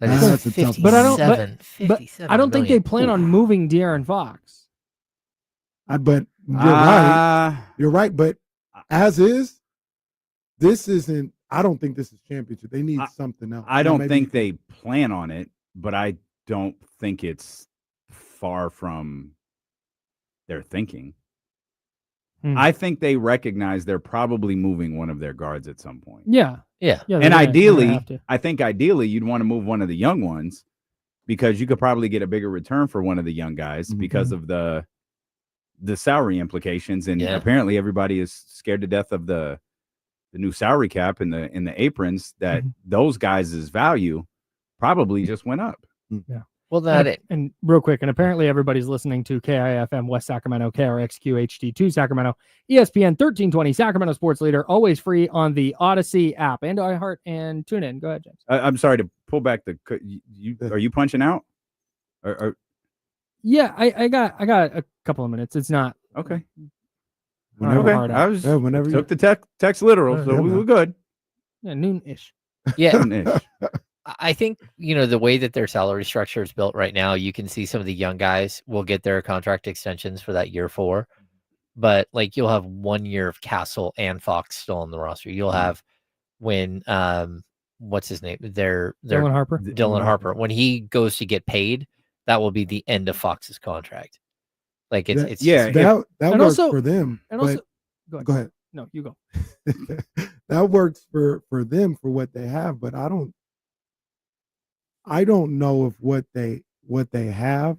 That's a tough one. But I don't think they plan on moving De'Aaron Fox. But you're right. You're right. But as is, this isn't. I don't think this is championship. They need something else. I don't think they plan on it, but I don't think it's far from their thinking. I think they recognize they're probably moving one of their guards at some point. Yeah. And ideally, I think you'd want to move one of the young ones because you could probably get a bigger return for one of the young guys because of the salary implications. And apparently everybody is scared to death of the new salary cap and the aprons that those guys' value probably just went up. Yeah. Well, and real quick, and apparently everybody's listening to KIFM West Sacramento, KRXQ HD2 Sacramento, ESPN 1320 Sacramento Sports Leader, always free on the Odyssey app and iHeart and TuneIn. Go ahead, James. I'm sorry to pull back are you punching out? Yeah, I got a couple of minutes. It's not okay. Whenever took the text literal, so we were good. Yeah, noon-ish. Yeah. Noon-ish. I think, the way that their salary structure is built right now, you can see some of the young guys will get their contract extensions for that year 4. But like you'll have 1 year of Castle and Fox still on the roster. You'll have when what's his name? Dylan Harper. Dylan Harper. When he goes to get paid, that will be the end of Fox's contract. Like it's that works for them. And also Go ahead. Go ahead. No, you go. That works for them for what they have, but I don't know if what they have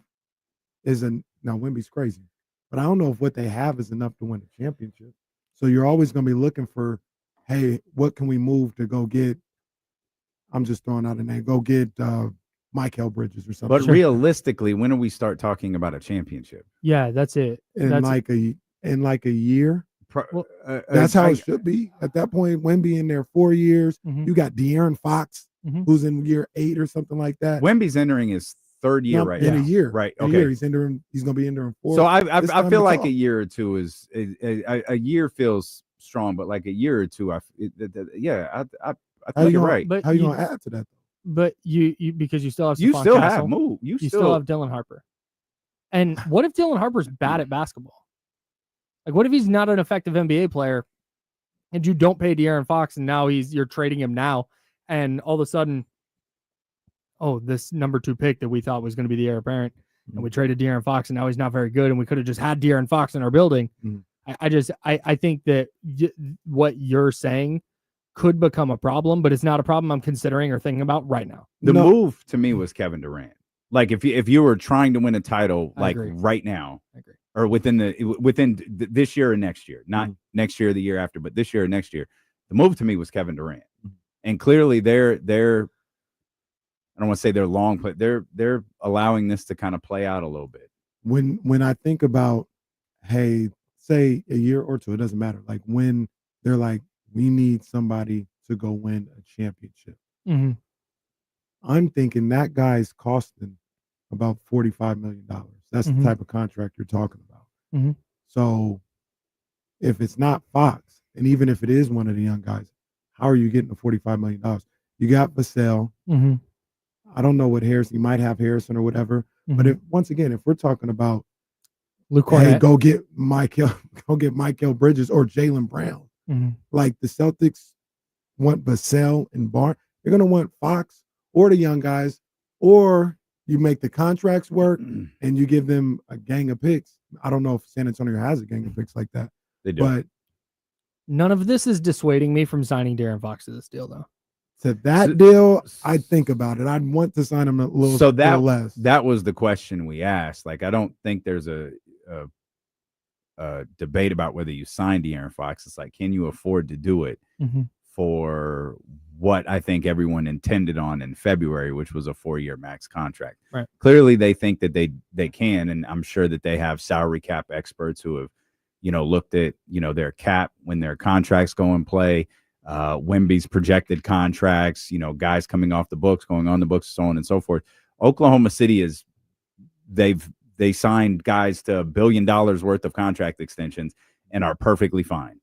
is now Wemby's crazy, but I don't know if what they have is enough to win a championship. So you're always going to be looking for, hey, what can we move to go get? I'm just throwing out a name. Go get Michael Bridges or something. But realistically, when do we start talking about a championship? Yeah, that's it. In like a year. That's how it should be. At that point, Wemby in there 4 years. You got De'Aaron Fox, who's in year 8 or something like that. Wemby's entering his 3rd year right now. In a year. Right. Okay. Okay. He's going to be entering 4. So I feel like a year or two is a year feels strong, but like a year or two, I think you're right. But how you going to add to that? But you because you still have you Stephon still Castle, have move. You still have Dylan Harper. And what if Dylan Harper's bad at basketball? Like, what if he's not an effective NBA player and you don't pay De'Aaron Fox and now you're trading him now and all of a sudden, this number 2 pick that we thought was going to be the heir apparent and we traded De'Aaron Fox and now he's not very good and we could have just had De'Aaron Fox in our building. I think that what you're saying could become a problem, but it's not a problem I'm considering or thinking about right now. The move to me was Kevin Durant. Like if you were trying to win a title, like right now, I agree. Or within this year or next year, not next year or the year after, but this year or next year, the move to me was Kevin Durant. And clearly they're I don't want to say they're long, but they're allowing this to kind of play out a little bit. When I think about, hey, say a year or two, it doesn't matter. Like when they're like, we need somebody to go win a championship. I'm thinking that guy's costing about $45 million. That's the type of contract you're talking about. So if it's not Fox, and even if it is one of the young guys, how are you getting the $45 million? You got Vassell. I don't know what Harrison, you might have Harrison or whatever. But if we're talking about Luke hey, Cornett. go get Michael Bridges or Jaylen Brown. Like the Celtics want Vassell and Barnes. You're gonna want Fox or the young guys, or you make the contracts work and you give them a gang of picks. I don't know if San Antonio has a gang of picks like that. They do. But none of this is dissuading me from signing De'Aaron Fox to this deal, though. To that deal, I'd think about it. I'd want to sign him a little less. That was the question we asked. Like, I don't think there's a debate about whether you signed De'Aaron Fox. It's like, can you afford to do it for what I think everyone intended on in February, which was a 4-year max contract. Right. Clearly, they think that they can, and I'm sure that they have salary cap experts who have, looked at, their cap when their contracts go in play, Wemby's projected contracts, guys coming off the books, going on the books, so on and so forth. Oklahoma City they signed guys to $1 billion worth of contract extensions and are perfectly fine.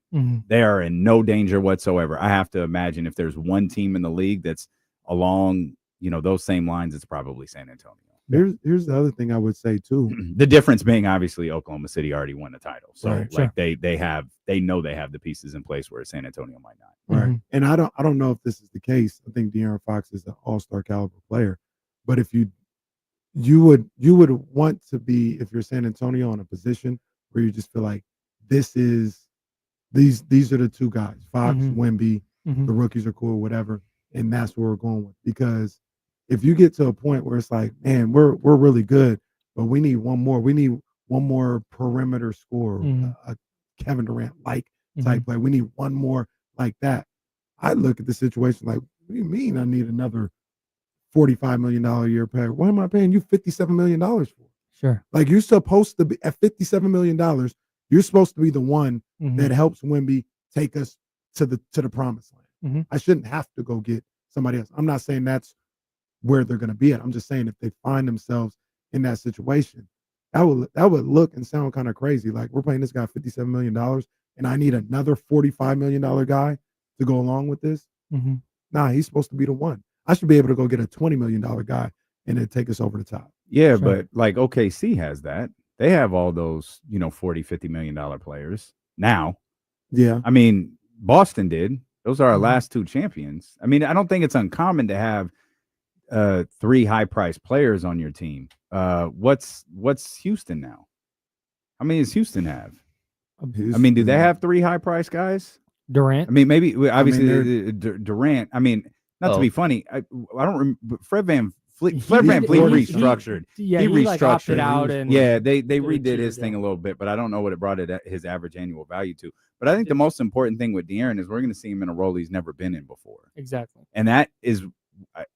They are in no danger whatsoever. I have to imagine if there's one team in the league that's along, those same lines, it's probably San Antonio. Here's the other thing I would say too. The difference being obviously Oklahoma City already won the title. So Right. they know they have the pieces in place where San Antonio might not. Right. And I don't know if this is the case. I think De'Aaron Fox is an all-star caliber player. But if you would want to be, if you're San Antonio, in a position where you just feel like these are the two guys, Fox, Wemby, the rookies are cool, whatever, and that's where we're going with. Because if you get to a point where it's like, man, we're really good, but we need one more. We need one more perimeter scorer, a Kevin Durant like type play. We need one more like that. I look at the situation like, what do you mean I need another $45 million a year pay? Why am I paying you $57 million for? Sure. Like, you're supposed to be at $57 million. You're supposed to be the one that helps Wemby take us to the promised land. I shouldn't have to go get somebody else. I'm not saying that's where they're going to be at. I'm just saying if they find themselves in that situation, that would look and sound kind of crazy. Like, we're paying this guy $57 million and I need another $45 million guy to go along with this. Nah, he's supposed to be the one. I should be able to go get a $20 million guy and then take us over the top. Yeah, but like OKC has that. They have all those, $40, $50 million players now. Yeah. I mean, Boston did. Those are our last two champions. I mean, I don't think it's uncommon to have 3 high-priced players on your team. What's Houston now? How many does Houston have? I mean, do they have 3 high-priced guys? Durant. I mean, maybe obviously Durant. I mean, not to be funny, I don't remember Fred Van Fleet restructured. He like opted out, and they redid his thing a little bit, but I don't know what it brought his average annual value to. But I think the most important thing with De'Aaron is we're going to see him in a role he's never been in before. Exactly, and that is,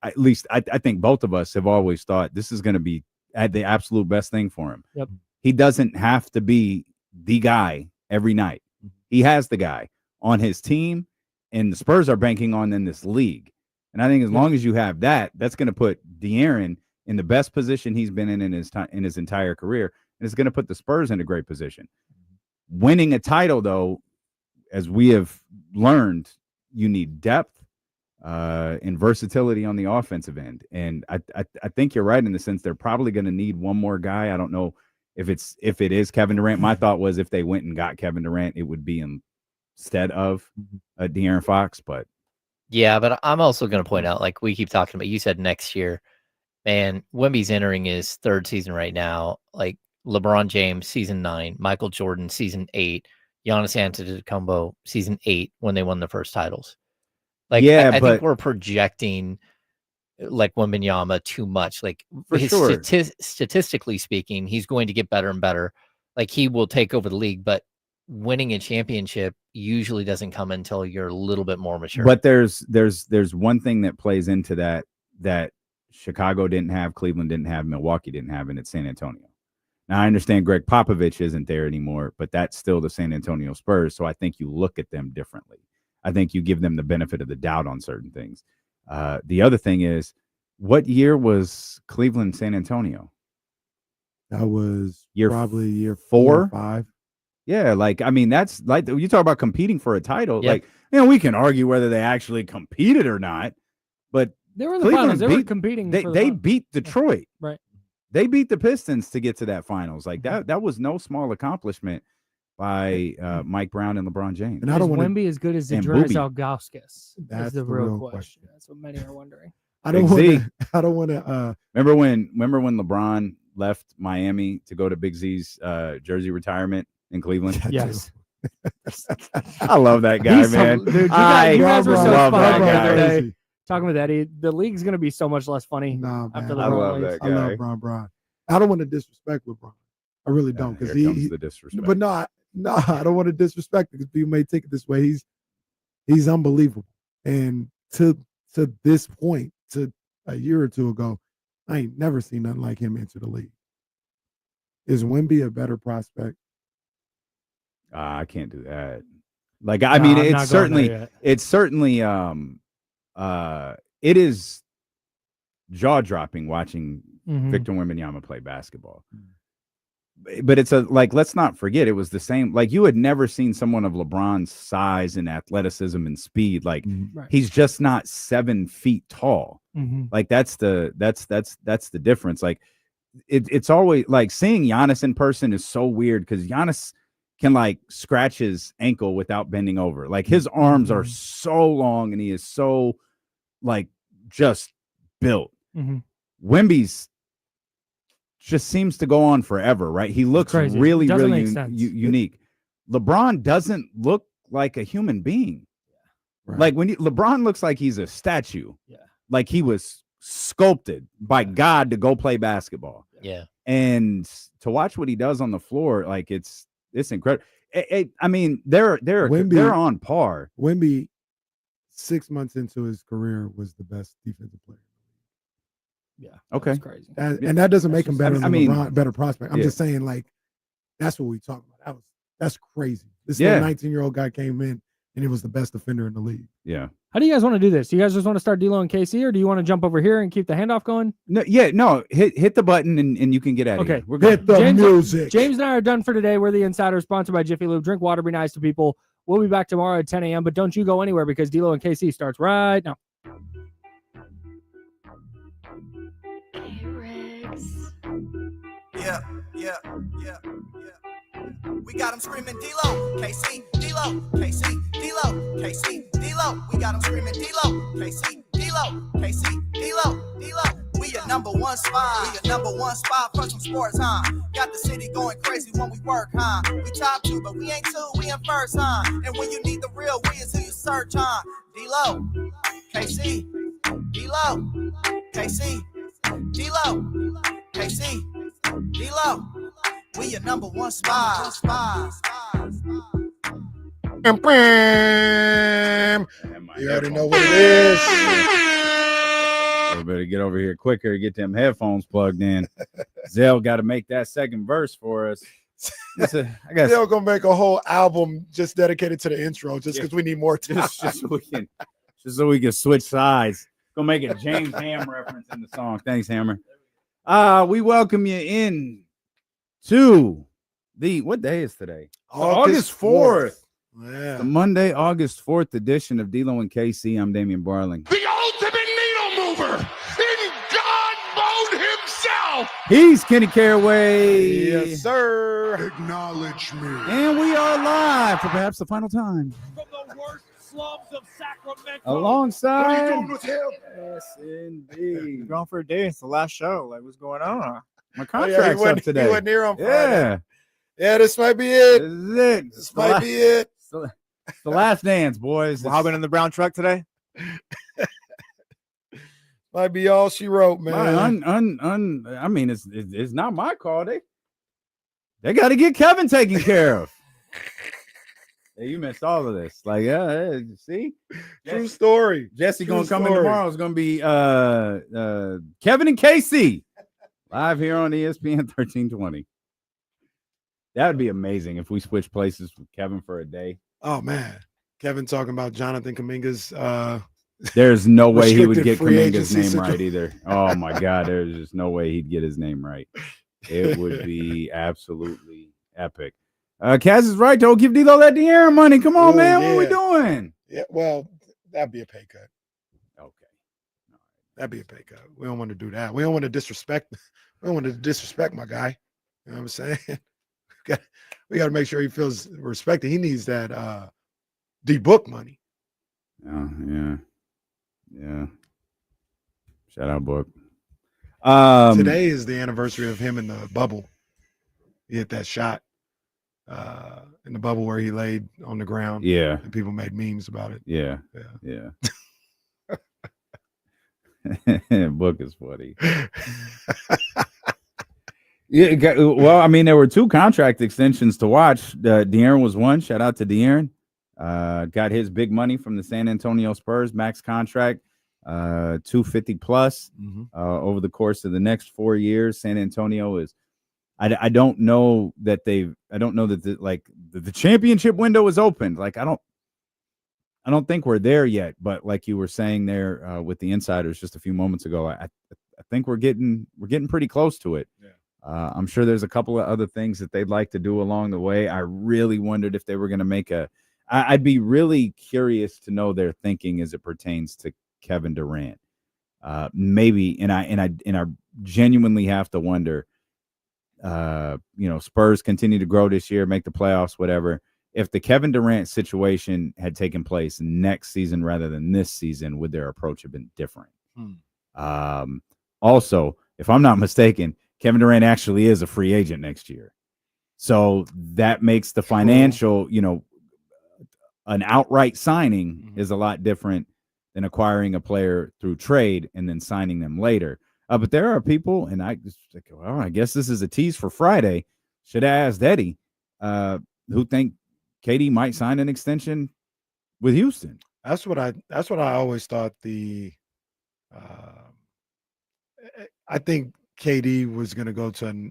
at least I think both of us have always thought this is going to be the absolute best thing for him. Yep. He doesn't have to be the guy every night. He has the guy on his team, and the Spurs are banking on in this league. And I think as long as you have that, that's going to put De'Aaron in the best position he's been in his entire career, and it's going to put the Spurs in a great position. Winning a title, though, as we have learned, you need depth and versatility on the offensive end. And I think you're right in the sense they're probably going to need one more guy. I don't know if it is Kevin Durant. My thought was if they went and got Kevin Durant, it would be instead of De'Aaron Fox. But yeah, but I'm also going to point out, like we keep talking about, you said next year, man, Wemby's entering his 3rd season right now. Like LeBron James, season 9, Michael Jordan, season 8, Giannis Antetokounmpo, season 8, when they won the first titles. Like, I think we're projecting like Wembanyama too much. Like, statistically speaking, he's going to get better and better. Like, he will take over the league, but winning a championship usually doesn't come until you're a little bit more mature. But there's one thing that plays into that Chicago didn't have, Cleveland didn't have, Milwaukee didn't have, and it's San Antonio. Now I understand Greg Popovich isn't there anymore, but that's still the San Antonio Spurs. So I think you look at them differently. I think you give them the benefit of the doubt on certain things. The other thing is, what year was Cleveland San Antonio? That was probably year 4 or 5. Yeah, like, I mean, that's like, you talk about competing for a title. Yep. Like, we can argue whether they actually competed or not, but they were in the finals. They were competing. They beat Detroit. Right. They beat the Pistons to get to that finals. Like, that was no small accomplishment by Mike Brown and LeBron James. And I don't want Wemby as good as Zydrunas Ilgauskas. That's the real question. That's what many are wondering. I don't want to. Remember when LeBron left Miami to go to Big Z's jersey retirement in Cleveland? Yes. I love that guy, man. Dude, you guys were so funny the other day talking with Eddie. The league's going to be so much less funny after the I love that guy. I love Bron. I don't want to disrespect LeBron. I really don't, because comes the disrespect. But no, I don't want to disrespect, because people may take it this way. He's unbelievable, and to this point, to a year or two ago, I ain't never seen nothing like him enter the league. Is Wemby a better prospect? I can't do that. Like, I mean, it's certainly it is jaw-dropping watching Victor Wembanyama play basketball. But it's let's not forget, it was the same. Like, you had never seen someone of LeBron's size and athleticism and speed. Like, he's just not 7 feet tall. Like, that's the difference. Like, it's always like seeing Giannis in person is so weird, because Giannis can like scratch his ankle without bending over. Like, his arms are so long and he is so like just built. Wemby's just seems to go on forever, right? He looks really unique. LeBron doesn't look like a human being. Like, when LeBron looks like he's a statue. Like, he was sculpted by God to go play basketball. And to watch what he does on the floor, like, it's incredible. I mean, they're on par. Wemby, 6 months into his career, was the best defensive player. Okay. That's crazy. And that doesn't make him better than LeBron, better prospect. I'm just saying, like, that's what we talking about. That's crazy. This 19-year-old guy came in and he was the best defender in the league. Yeah. How do you guys want to do this? Do you guys just want to start D'Lo and KC, or do you want to jump over here and keep the handoff going? No, hit the button and you can get out of here. We're good. Hit the music. James and I are done for today. We're the Insiders, sponsored by Jiffy Lube. Drink water, be nice to people. We'll be back tomorrow at 10 a.m., but don't you go anywhere, because D'Lo and KC starts right now. Yeah. We got them screaming D-Lo, KC, D-Lo, KC, D-Lo, KC, D-Lo. We got them screaming D-Lo, KC, D-Lo, KC, D-Lo, D-Lo. We your number one spot. We your number one spot for some sports, huh? Got the city going crazy when we work, huh? We top 2, but we ain't 2, we in first, huh? And when you need the real, we is who you search, huh? D-Lo, KC, D-Lo, KC, D-Lo, KC, D-Lo. We your number one spot. You already know what it is. We better get over here quicker, get them headphones plugged in. Zell got to make that second verse for us. I guess Zell gonna make a whole album just dedicated to the intro, just because we need more time. just so we can switch sides. Gonna make a James Ham reference in the song. Thanks, Hammer. We welcome you in to what day is today? August 4th. Yeah. The Monday, August 4th edition of D-Lo and KC. I'm Damian Barling. The ultimate needle mover in God mode himself. He's Kenny Caraway. Yes, sir. Acknowledge me. And we are live for perhaps the final time. From the worst slums of Sacramento. Alongside. What are you doing with him? Yes, indeed. Gone for a day. It's the last show. Like, what's going on? My contract's up today. He wasn't here on Friday. Yeah. Yeah, this might be it. This is it. This might be it. It's the last dance, boys. Hobbing in the brown truck today. Might be all she wrote, man. I mean, it's not my call. They got to get Kevin taken care of. Hey, you missed all of this. Like, yeah, see? True story. Jesse gonna come in tomorrow. It's gonna be Kevin and KC live here on ESPN 1320. That would be amazing if we switch places with Kevin for a day. Oh man, Kevin talking about Jonathan Kuminga's. There's no way he would restricted get free Kuminga's agency name right either. Oh my God, there's just no way he'd get his name right. It would be absolutely epic. Kaz is right, though. Give D-Lo that De'Aaron money. Come on, man. What are we doing? Yeah, well, that'd be a pay cut. Okay. That'd be a pay cut. We don't want to do that. We don't want to disrespect. We don't want to disrespect my guy. You know what I'm saying? We got to make sure he feels respected. He needs that D-Book money. Oh, yeah. Yeah. Shout out, Book. Today is the anniversary of him in the bubble. He hit that shot in the bubble where he laid on the ground. Yeah. And people made memes about it. Yeah. Yeah. Book is funny. Yeah. Well, I mean, there were 2 contract extensions to watch. De'Aaron was one. Shout out to De'Aaron. Got his big money from the San Antonio Spurs, max contract, $250 plus over the course of the next 4 years. San Antonio is. I don't know that the championship window is opened. Like I don't think we're there yet. But like you were saying there with the insiders just a few moments ago, I think we're getting pretty close to it. Yeah. I'm sure there's a couple of other things that they'd like to do along the way. I really wondered if they were going to make I'd be really curious to know their thinking as it pertains to Kevin Durant. Maybe, and I genuinely have to wonder. Spurs continue to grow this year, make the playoffs, whatever. If the Kevin Durant situation had taken place next season rather than this season, would their approach have been different? Also, if I'm not mistaken, Kevin Durant actually is a free agent next year. So that makes the financial, an outright signing is a lot different than acquiring a player through trade and then signing them later. But there are people, and I guess this is a tease for Friday. Should have asked Eddie, who think KD might sign an extension with Houston. That's what I always thought. I think KD was going to go to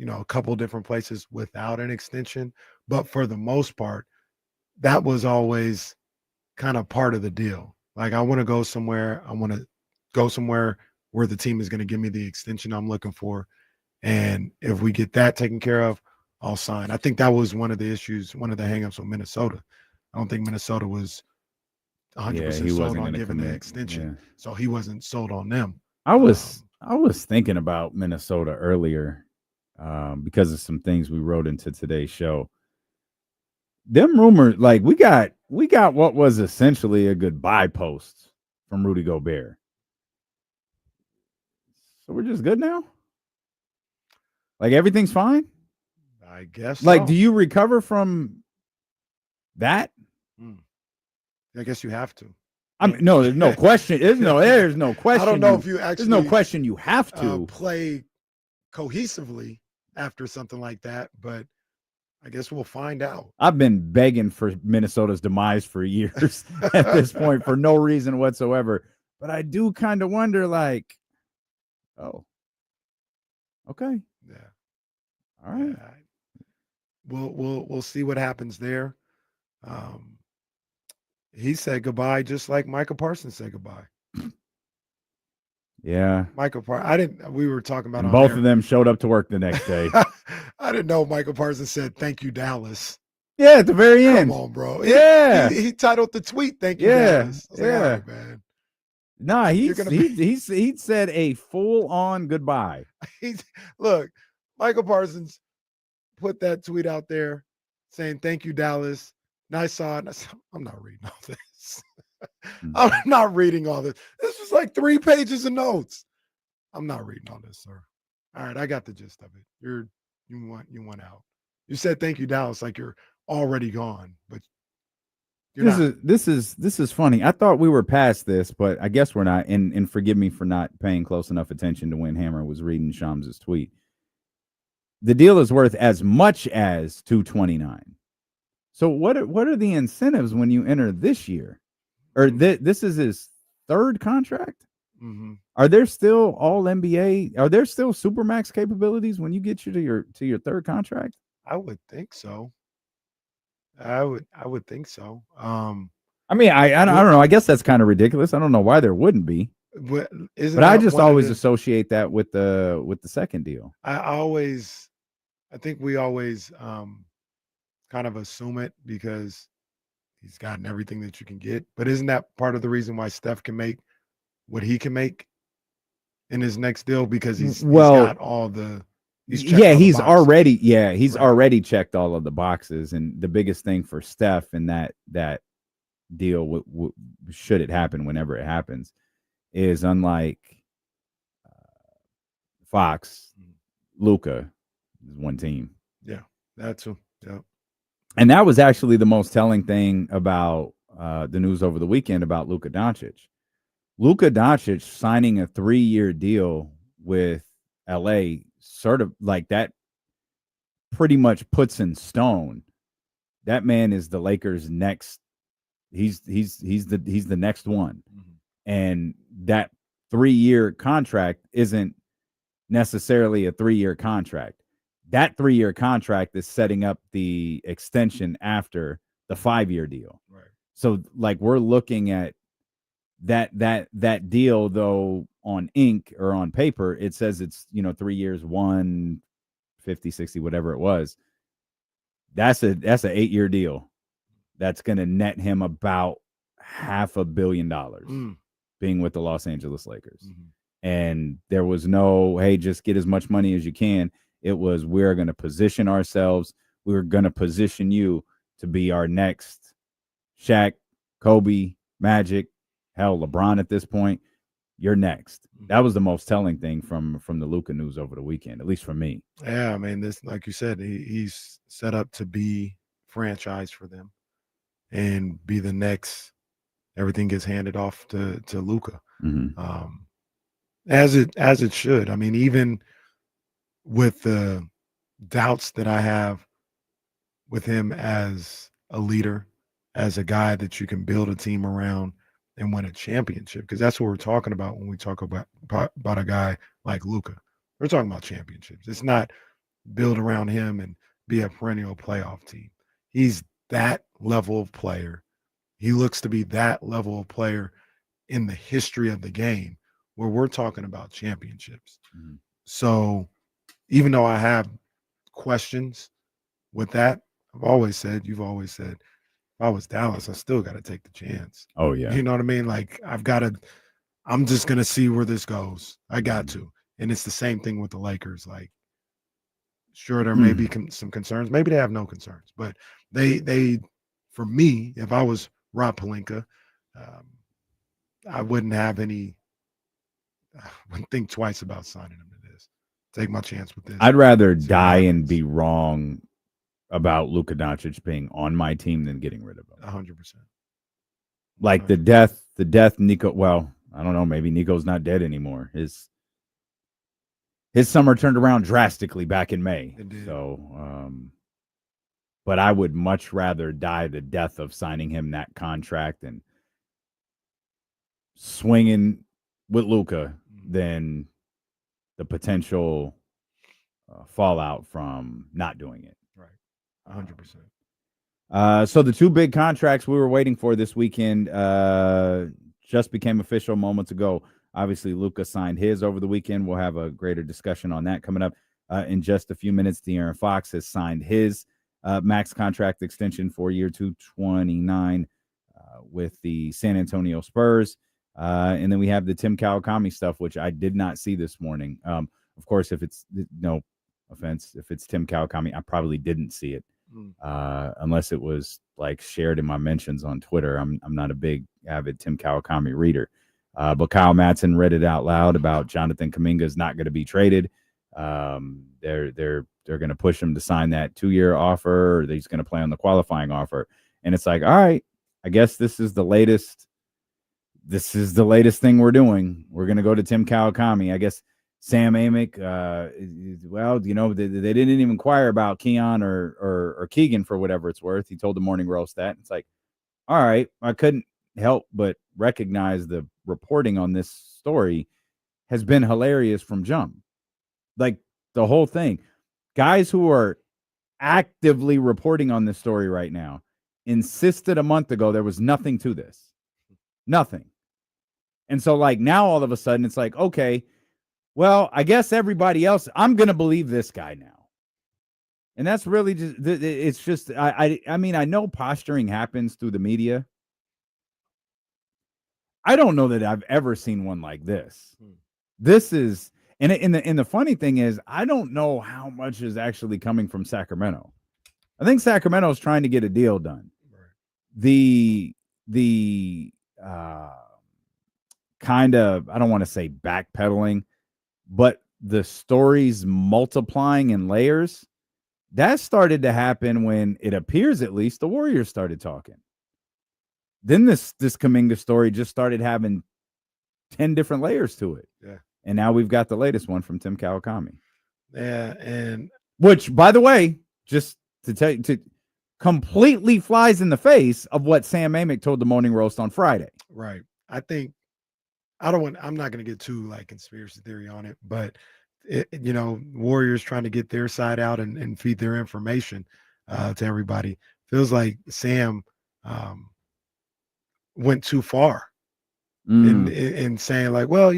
a couple different places without an extension, but for the most part, that was always kind of part of the deal. Like I want to go somewhere. I want to go somewhere where the team is going to give me the extension I'm looking for. And if we get that taken care of, I'll sign. I think that was one of the issues, one of the hangups with Minnesota. I don't think Minnesota was 100% sold on giving the extension. Yeah. So he wasn't sold on them. I was thinking about Minnesota earlier because of some things we wrote into today's show. Them rumors, like we got what was essentially a goodbye post from Rudy Gobert. So we're just good now? Like everything's fine? I guess. Like, so. do you recover from that? I guess you have to. I mean, no, there's no question. There's no question. I don't know if you actually. There's no question you have to play cohesively after something like that, but I guess we'll find out. I've been begging for Minnesota's demise for years at this point for no reason whatsoever. But I do kind of wonder, like, oh, okay, yeah, all right. Yeah. We'll see what happens there. He said goodbye just like Michael Parsons said goodbye. Yeah, Michael Parsons. We were talking about and both of them showed up to work the next day. I didn't know Michael Parsons said thank you, Dallas. Yeah, at the very end. Come on, bro. Yeah, he titled the tweet "Thank you, Dallas." Yeah, like, all right, man. Nah, he said a full-on goodbye. Look, Michael Parsons put that tweet out there saying "Thank you, Dallas." And I saw it, and I said, I'm not reading all this. I'm not reading all this. This was like 3 pages of notes. I'm not reading all this, sir. All right, I got the gist of it. You went out. You said "Thank you, Dallas," like you're already gone, but this is funny. I thought we were past this, but I guess we're not. And forgive me for not paying close enough attention to when Hammer was reading Shams' tweet. The deal is worth as much as $229. So what are the incentives when you enter this year? Or this is his 3rd contract? Mm-hmm. Are there still all NBA? Are there still supermax capabilities when you get to your 3rd contract? I would think so. I would think so. I mean, I don't know. I guess that's kind of ridiculous. I don't know why there wouldn't be. But I just always associate that with the 2nd deal. I think we always kind of assume it because he's gotten everything that you can get. But isn't that part of the reason why Steph can make what he can make in his next deal? Because he's got all the he's already checked all of the boxes. And the biggest thing for Steph in that deal, should it happen, whenever it happens, is unlike Fox, Luka is one team. Yeah, that's a, yeah. And that was actually the most telling thing about the news over the weekend about Luka Doncic. Luka Doncic signing a 3-year deal with LA, sort of like that, pretty much puts in stone that man is the Lakers' next. He's the next one, and that 3-year contract isn't necessarily a 3-year contract. That 3-year contract is setting up the extension after the 5-year deal. Right. So like we're looking at that deal, though on ink or on paper, it says it's 3 years, 150, 60, whatever it was. That's a 8-year deal. That's going to net him about $500 million being with the Los Angeles Lakers. Mm-hmm. And there was no, hey, just get as much money as you can. It was, we're going to position ourselves. We're going to position you to be our next Shaq, Kobe, Magic, hell, LeBron at this point. You're next. That was the most telling thing from the Luka news over the weekend, at least for me. Yeah, I mean, this, like you said, he's set up to be franchise for them and be the next. Everything gets handed off to Luka, as it should. I mean, even with the doubts that I have with him as a leader, as a guy that you can build a team around and win a championship, because that's what we're talking about when we talk about a guy like Luka. We're talking about championships. It's not build around him and be a perennial playoff team. He's that level of player. He looks to be that level of player in the history of the game where we're talking about championships. Mm-hmm. So even though I have questions with that, you've always said, if I was Dallas, I still got to take the chance. Oh, yeah. You know what I mean? Like, I'm just going to see where this goes. I got to. And it's the same thing with the Lakers. Like, sure, there may be some concerns. Maybe they have no concerns. But they for me, if I was Rob Pelinka, I wouldn't have any I wouldn't think twice about signing him to this. Take my chance with this. I'd rather die and be wrong about Luka Doncic being on my team than getting rid of him. 100%. Like the death, Nico. Well, I don't know. Maybe Nico's not dead anymore. His summer turned around drastically back in May. It did. So, but I would much rather die the death of signing him that contract and swinging with Luka than the potential fallout from not doing it. Right. 100%. So the two big contracts we were waiting for this weekend just became official moments ago. Obviously, Luka signed his over the weekend. We'll have a greater discussion on that coming up in just a few minutes. De'Aaron Fox has signed his max contract extension for year 229 with the San Antonio Spurs. And then we have the Tim Kawakami stuff, which I did not see this morning. Of course, if it's no offense, if it's Tim Kawakami, I probably didn't see it unless it was like shared in my mentions on Twitter. I'm not a big avid Tim Kawakami reader, but Kyle Madsen read it out loud about Jonathan Kuminga is not going to be traded. They're going to push him to sign that 2-year offer, or he's going to play on the qualifying offer. And it's like, all right, I guess this is the latest. This is the latest thing we're doing. We're going to go to Tim Kawakami. I guess Sam Amick, well, you know, they didn't even inquire about Keon or Keegan for whatever it's worth. He told the Morning Roast that. It's like, all right, I couldn't help but recognize the reporting on this story has been hilarious from jump. Like the whole thing. Guys who are actively reporting on this story right now insisted a month ago there was nothing to this. Nothing. And so, like, now all of a sudden it's like, okay, well, I guess everybody else, I'm going to believe this guy now. And that's really just, it's just, I mean, I know posturing happens through the media. I don't know that I've ever seen one like this. This is, and the funny thing is, I don't know how much is actually coming from Sacramento. I think Sacramento is trying to get a deal done. The kind of, I don't want to say backpedaling, but the stories multiplying in layers, that started to happen when it appears at least the Warriors started talking. Then this Kuminga story just started having 10 different layers to it. Yeah. And now we've got the latest one from Tim Kawakami. Yeah, and which, by the way, just to tell you, to completely flies in the face of what Sam Amick told the Morning Roast on Friday. Right. I think I'm not going to get too like conspiracy theory on it, but Warriors trying to get their side out and feed their information to everybody. Feels like Sam went too far in saying like, well,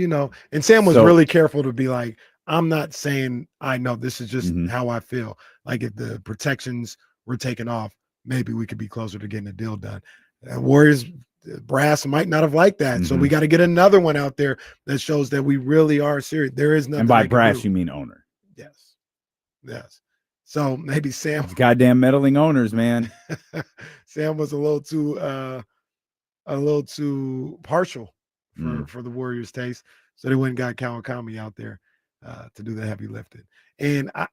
and Sam was really careful to be like, I'm not saying I know, this is just how I feel. Like if the protections were taken off, maybe we could be closer to getting a deal done. Warriors brass might not have liked that. So we got to get another one out there that shows that we really are serious. There is nothing. And by brass, you mean owner. Yes. So maybe Sam. It's goddamn meddling owners, man. Sam was a little too partial for the Warriors' taste. So they went and got Kawakami out there to do the heavy lifting. And I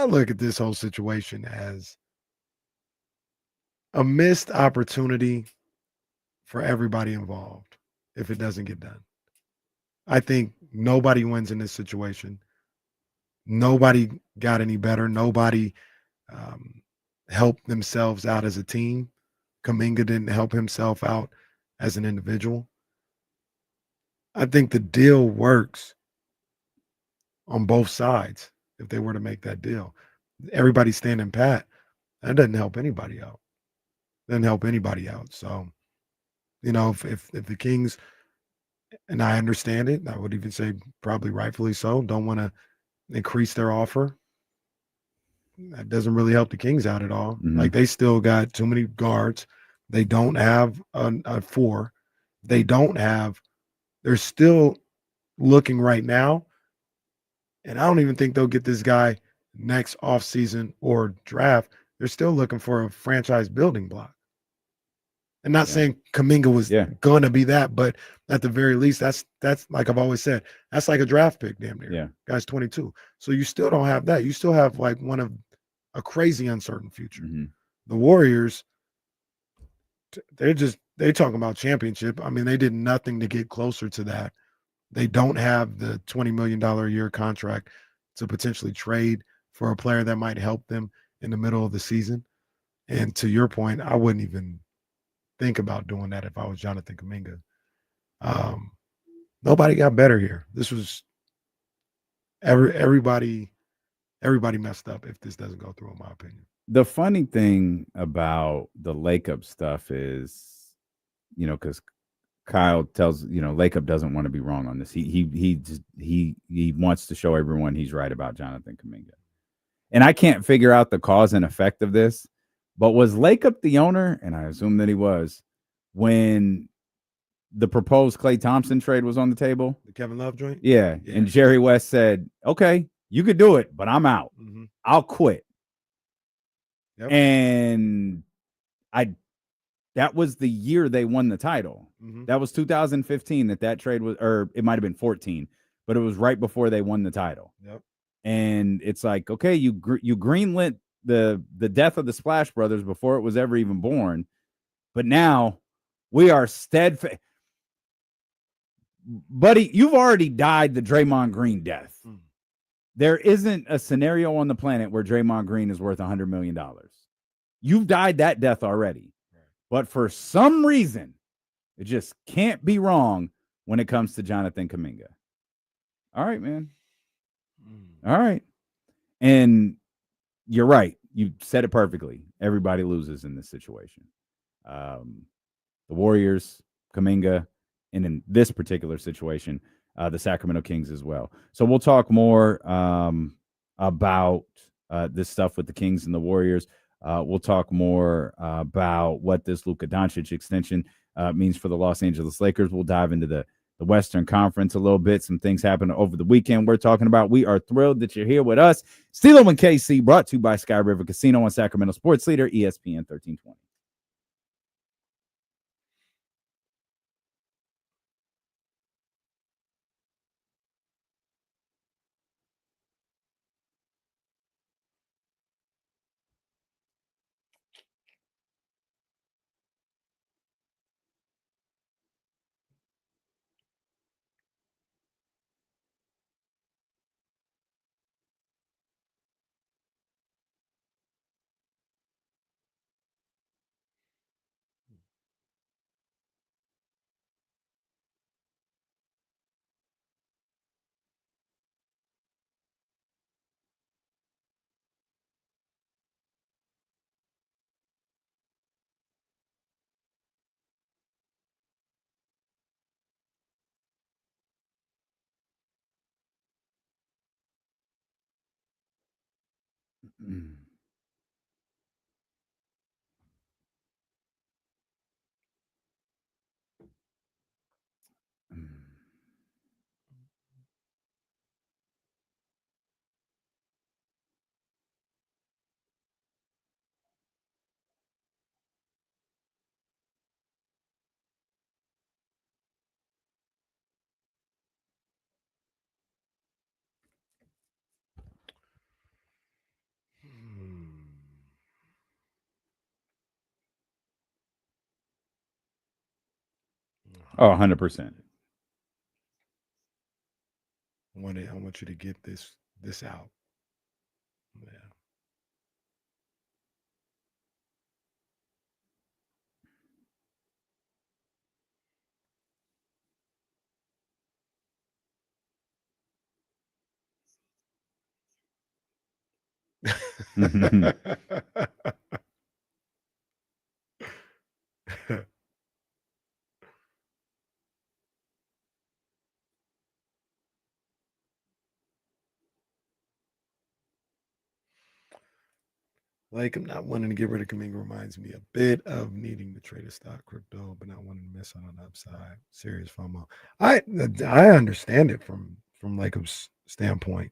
look at this whole situation as a missed opportunity for everybody involved if it doesn't get done. I think nobody wins in this situation. Nobody got any better. Nobody helped themselves out as a team. Kuminga didn't help himself out as an individual. I think the deal works on both sides if they were to make that deal. Everybody standing pat, that doesn't help anybody out. So, if the Kings, and I understand it, I would even say probably rightfully so, don't want to increase their offer, that doesn't really help the Kings out at all. Like they still got too many guards. They don't have a 4. They're still looking right now. And I don't even think they'll get this guy next offseason or draft. They're still looking for a franchise building block. And not saying Kuminga was going to be that, but at the very least, that's like I've always said, that's like a draft pick, damn near. Yeah. Guy's 22. So you still don't have that. You still have like one of a crazy uncertain future. Mm-hmm. The Warriors, they're talking about championship. I mean, they did nothing to get closer to that. They don't have the $20 million a year contract to potentially trade for a player that might help them in the middle of the season. And to your point, I wouldn't even think about doing that if I was Jonathan Kuminga. Nobody got better here. This was everybody messed up if this doesn't go through, in my opinion. The funny thing about the Lakeup stuff is, because Kyle tells, Lakeup doesn't want to be wrong on this. He wants to show everyone he's right about Jonathan Kuminga. And I can't figure out the cause and effect of this, but was Lakeup the owner? And I assume that he was when the proposed Klay Thompson trade was on the table. The Kevin Love joint? Yeah. And Jerry West said, okay, you could do it, but I'm out. Mm-hmm. I'll quit. Yep. And that was the year they won the title. Mm-hmm. That was 2015 that trade was, or it might have been 14, but it was right before they won the title. Yep. And it's like, okay, you greenlit the death of the Splash Brothers before it was ever even born, but now we are steadfast. Buddy, you've already died the Draymond Green death. Mm. There isn't a scenario on the planet where Draymond Green is worth $100 million. You've died that death already. Right. But for some reason, it just can't be wrong when it comes to Jonathan Kuminga. All right, man. All right. And you're right. You said it perfectly. Everybody loses in this situation. The Warriors, Kuminga, and in this particular situation, the Sacramento Kings as well. So we'll talk more about this stuff with the Kings and the Warriors. We'll talk more about what this Luka Doncic extension means for the Los Angeles Lakers. We'll dive into the Western Conference a little bit. Some things happened over the weekend we're talking about. We are thrilled that you're here with us. Stilo and KC, brought to you by Sky River Casino on Sacramento Sports Leader, ESPN 1320. Oh, 100%. I want you to get this out. Yeah. Like, I'm not wanting to get rid of Kuminga reminds me a bit of needing to trade a stock crypto, but not wanting to miss out on the upside. Serious FOMO. I understand it from Lacob's standpoint.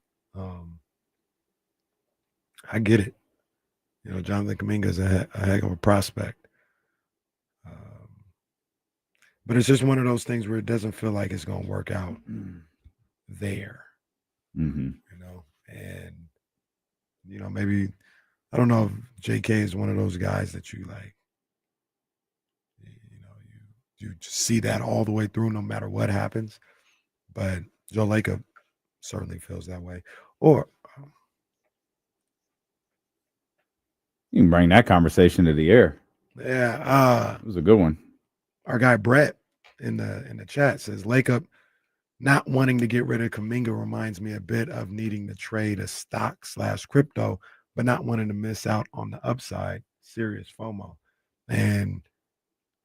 I get it. Jonathan Kuminga is a heck of a prospect. But it's just one of those things where it doesn't feel like it's going to work out there. Mm-hmm. You know, and you know, maybe I don't know if JK is one of those guys that you like. You just see that all the way through, no matter what happens. But Joe Lacob certainly feels that way. Or you can bring that conversation to the air. Yeah, it was a good one. Our guy Brett in the chat says Lacob not wanting to get rid of Kuminga reminds me a bit of needing to trade a stock/crypto, but not wanting to miss out on the upside. Serious FOMO, and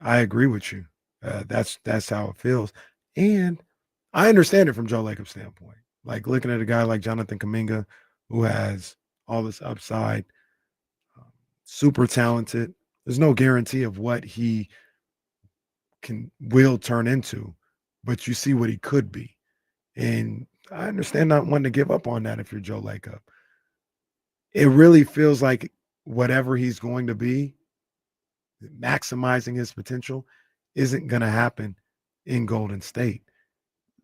I agree with you. That's how it feels, and I understand it from Joe Lacob's standpoint. Like looking at a guy like Jonathan Kuminga, who has all this upside, super talented. There's no guarantee of what he will turn into, but you see what he could be, and I understand not wanting to give up on that if you're Joe Lacob. It really feels like whatever he's going to be, maximizing his potential, isn't going to happen in Golden State.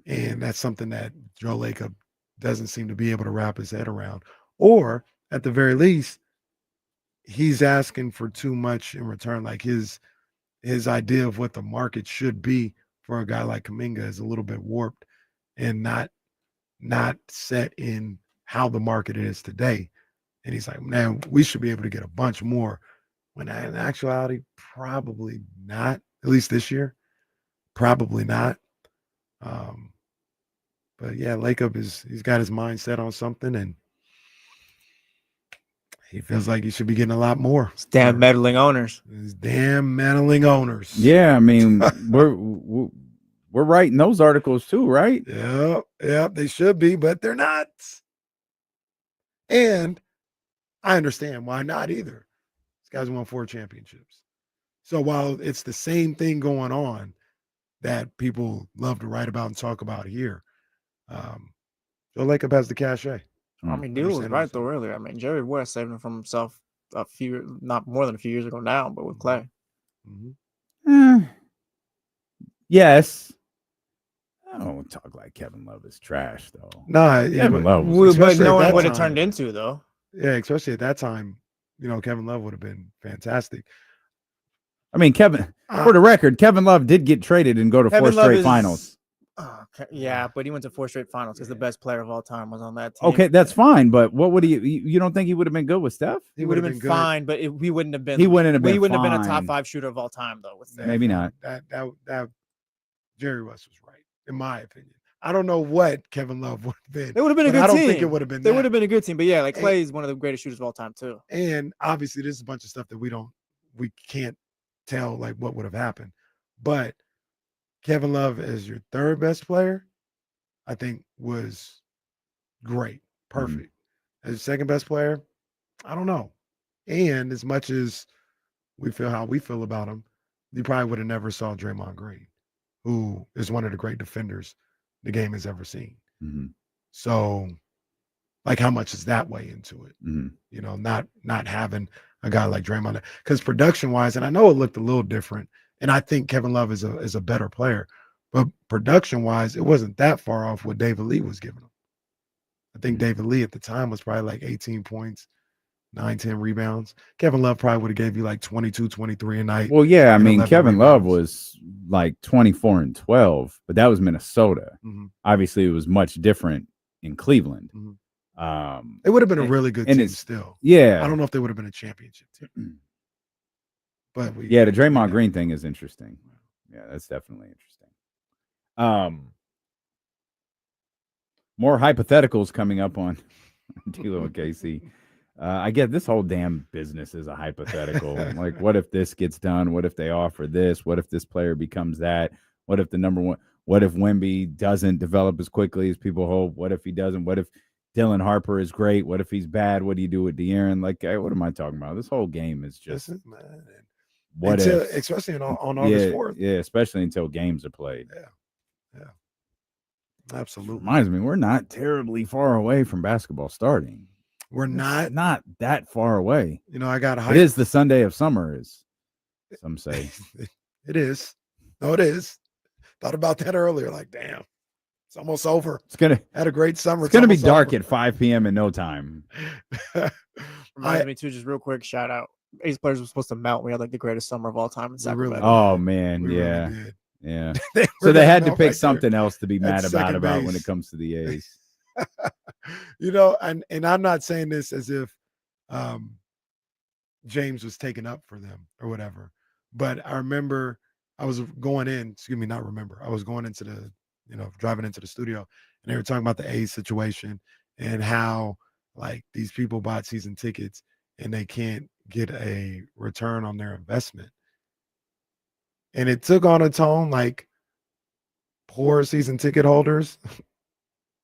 And that's something that Joe Lacob doesn't seem to be able to wrap his head around. Or at the very least, he's asking for too much in return. Like his idea of what the market should be for a guy like Kuminga is a little bit warped and not set in how the market is today. And he's like, man, we should be able to get a bunch more. When in actuality, probably not. At least this year, probably not. But yeah, Lacob he's got his mind set on something, and he feels like he should be getting a lot more. It's damn meddling owners. It's damn meddling owners. Yeah, I mean, we're writing those articles too, right? Yeah, they should be, but they're not. And I understand why not either. This guy's won 4 championships. So while it's the same thing going on that people love to write about and talk about here, Joe Lacob has the cachet. I mean, Neil was right though earlier. I mean, Jerry West saved him from himself not more than a few years ago now, but with Clay. Yes. I don't talk like Kevin Love is trash though. No, Kevin Love, but knowing what it turned into though. Yeah, especially at that time, Kevin Love would have been fantastic. I mean, for the record, Kevin Love did get traded and go to 4 straight finals. Yeah, but he went to 4 straight finals because the best player of all time was on that team. Okay, that's fine, but what would you don't think he would have been good with Steph? He would have been fine, but we wouldn't have been. He wouldn't have been. We wouldn't have been a top 5 shooter of all time though. With Steph. Maybe not. That Jerry West was right, in my opinion. I don't know what Kevin Love would have been. It would have been a good team. I don't think it would have been. They would have been a good team, but yeah, like Clay is one of the greatest shooters of all time too. And obviously, there's a bunch of stuff that we can't tell like what would have happened. But Kevin Love as your 3rd best player, I think was great, perfect. As your 2nd best player, I don't know. And as much as we feel how we feel about him, you probably would have never saw Draymond Green, who is one of the great defenders the game has ever seen. So, like, how much is that way into it? Not having a guy like Draymond, because production-wise, and I know it looked a little different, and I think Kevin Love is a better player, but production-wise, it wasn't that far off what David Lee was giving him. I think David Lee at the time was probably like 18 points, 9-10 rebounds. Kevin Love probably would have gave you like 22, 23 a night. Well, yeah, I mean, Kevin Love was like 24 and 12, but that was Minnesota. Obviously, it was much different in Cleveland. It would have been a really good team still. Yeah. I don't know if they would have been a championship team. But the Draymond Green thing is interesting. Yeah, that's definitely interesting. More hypotheticals coming up on D'Lo and KC. I get this whole damn business is a hypothetical. Like, what if this gets done? What if they offer this? What if this player becomes that? What if the number one? What if Wemby doesn't develop as quickly as people hope? What if he doesn't? What if Dylan Harper is great? What if he's bad? What do you do with De'Aaron? Like, what am I talking about? This whole game is just especially on August 4th. Yeah, especially until games are played. Yeah. Absolutely. Reminds me, we're not terribly far away from basketball starting. We're not that far away. I got It is the Sunday of summer, as some say. It is. No, it is. Thought about that earlier. Like, damn, it's almost over. Had a great summer. It's gonna be dark at 5 p.m. in no time. Reminds me too, just real quick, shout out. Ace players were supposed to melt. We had like the greatest summer of all time in Sacramento. Oh man, We yeah. really did. Yeah. They So were they gonna had to melt pick right something there else to be at mad second about when base. it comes to the A's. And I'm not saying this as if James was taken up for them or whatever, but I remember I was going in, I was going into the, driving into the studio, and they were talking about the A's situation and how like these people bought season tickets and they can't get a return on their investment. And it took on a tone like poor season ticket holders.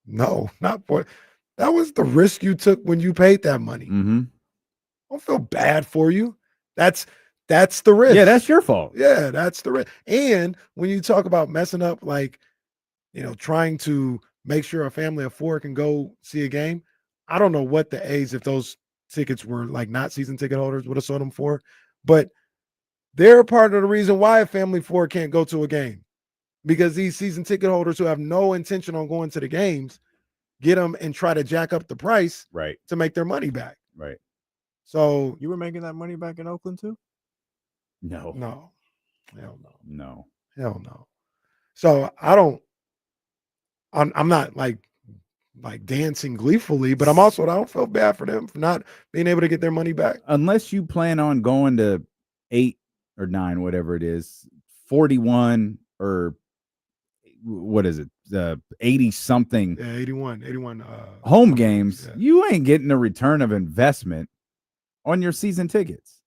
No, not poor. That was the risk you took when you paid that money. Mm-hmm. Don't feel bad for you. That's the risk. Yeah, that's your fault. Yeah, that's the risk. And when you talk about messing up, like, trying to make sure a family of 4 can go see a game, I don't know what the A's, if those tickets were like not season ticket holders, would have sold them for, but they're part of the reason why a family 4 can't go to a game, because these season ticket holders who have no intention on going to the games get them and try to jack up the price to make their money back. Right. So you were making that money back in Oakland too? No. Hell no. No. Hell no. So I'm not like dancing gleefully, but I don't feel bad for them for not being able to get their money back. Unless you plan on going to 8 or 9, whatever it is, 41 or what is it? 80 something. Yeah, 81 home games. Yeah. You ain't getting a return of investment on your season tickets.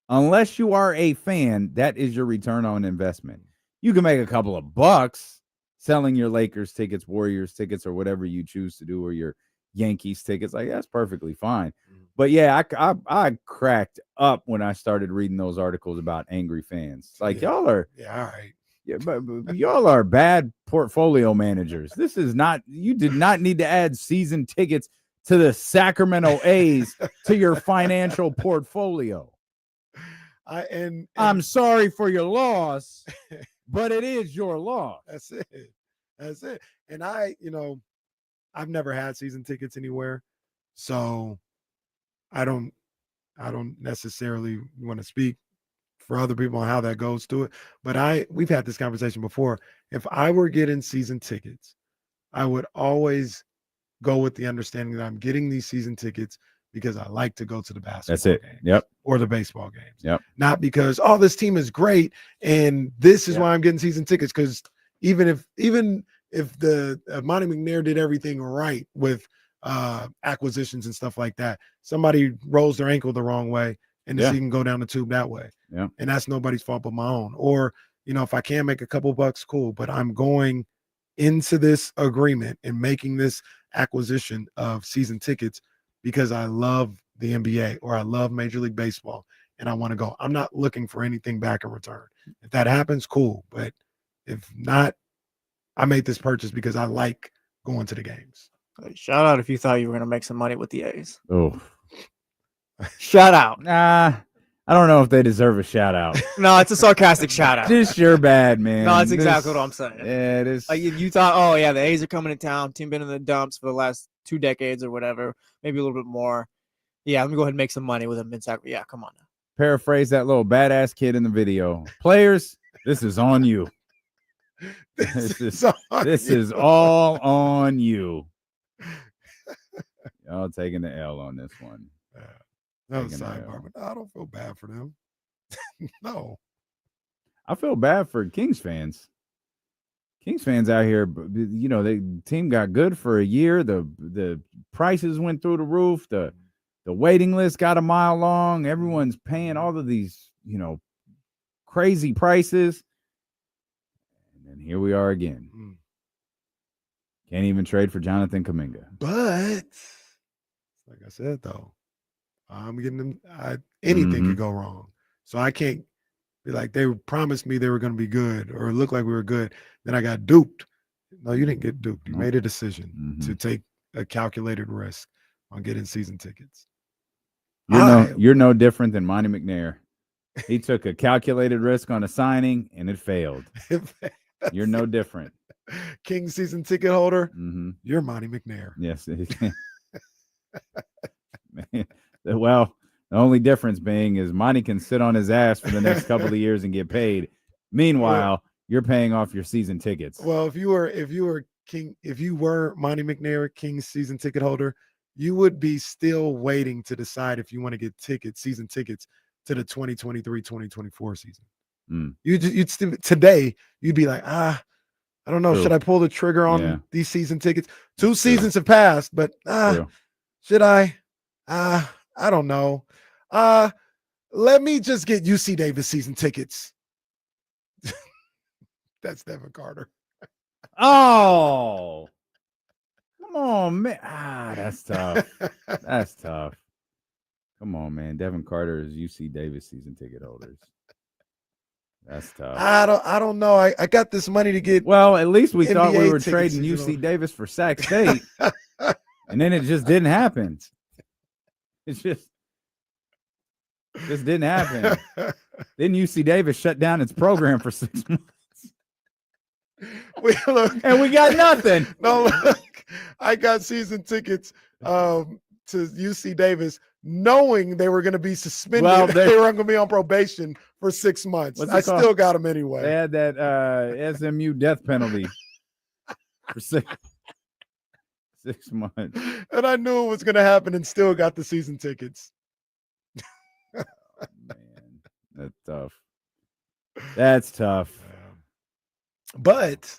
Unless you are a fan, that is your return on investment. You can make a couple of bucks selling your Lakers tickets, Warriors tickets, or whatever you choose to do, or your Yankees tickets. Like, that's perfectly fine. Mm-hmm. But yeah, I cracked up when I started reading those articles about angry fans. Like, y'all are all right. Yeah, but y'all are bad portfolio managers. This is not, you did not need to add season tickets to the Sacramento A's to your financial portfolio. I'm sorry for your loss, but it is your loss. That's it. And I've never had season tickets anywhere, so I don't necessarily want to speak for other people on how that goes to it. But we've had this conversation before. If I were getting season tickets, I would always go with the understanding that I'm getting these season tickets because I like to go to the basketball games. Yep. Or the baseball games. Yep. Not because, this team is great and this is why I'm getting season tickets. Because even if the Monty McNair did everything right with acquisitions and stuff like that, somebody rolls their ankle the wrong way and the season can go down the tube that way. Yeah. And that's nobody's fault but my own. Or, if I can make a couple bucks, cool. But I'm going into this agreement and making this acquisition of season tickets because I love the NBA or I love Major League Baseball and I want to go. I'm not looking for anything back in return. If that happens, cool. But if not, I made this purchase because I like going to the games. Shout out if you thought you were going to make some money with the A's. Oh. Shout out. Nah, I don't know if they deserve a shout out. No, it's a sarcastic shout out. Just you're bad, man. No, that's exactly what I'm saying. Yeah, it is. Like you thought, the A's are coming to town. Team been in the dumps for the last 2 decades or whatever, maybe a little bit more. Yeah, let me go ahead and make some money with them. Yeah, come on now. Paraphrase that little badass kid in the video. Players, this is on you. This is all on you. Y'all taking the L on this one. No sidebar, but I don't feel bad for them. No. I feel bad for Kings fans. Kings fans out here, the team got good for a year. The prices went through the roof. The waiting list got a mile long. Everyone's paying all of these, crazy prices. And then here we are again. Can't even trade for Jonathan Kuminga. But like I said, though, I'm getting them. Anything could go wrong. So I can't be like, they promised me they were going to be good or it looked like we were good. Then I got duped. No, you didn't get duped. You made a decision to take a calculated risk on getting season tickets. You're no different than Monty McNair. He took a calculated risk on a signing and it failed. You're no different. King season ticket holder. Mm-hmm. You're Monty McNair. Yes. Well, the only difference being is Monty can sit on his ass for the next couple of years and get paid. Meanwhile, you're paying off your season tickets. Well, if you were Monty McNair, King's season ticket holder, you would be still waiting to decide if you want to get season tickets to the 2023-2024 season. You'd still today you'd be like, I don't know, should I pull the trigger on these season tickets? Two seasons have passed, but should I? I don't know. Let me just get UC Davis season tickets. That's Devin Carter. Oh, come on, man. That's tough. That's tough. Come on, man. Devin Carter is UC Davis season ticket holders. That's tough. I don't know. I got this money to get. Well, at least we NBA thought we were tickets, trading UC Davis for Sac State, and then it just didn't happen. It just didn't happen. Then UC Davis shut down its program for 6 months. And we got nothing. No, look, I got season tickets to UC Davis, knowing they were going to be suspended. Well, they were going to be on probation for 6 months. I still got them anyway. They had that SMU death penalty for 6 months. And I knew it was going to happen and still got the season tickets. Oh, man, that's tough. That's tough. But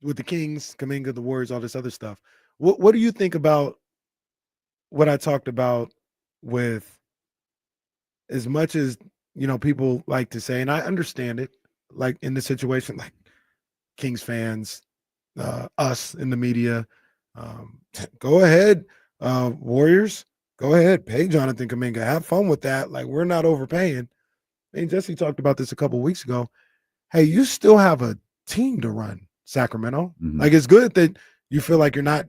with the Kings, Kuminga, the Warriors, all this other stuff, what do you think about what I talked about with, as much as, people like to say, and I understand it, like in the situation, like Kings fans, us in the media, go ahead, Warriors, go ahead, pay Jonathan Kuminga, have fun with that. Like, we're not overpaying. And Jesse talked about this a couple of weeks ago. Hey, you still have a team to run, Sacramento. Mm-hmm. Like, it's good that you feel like you're not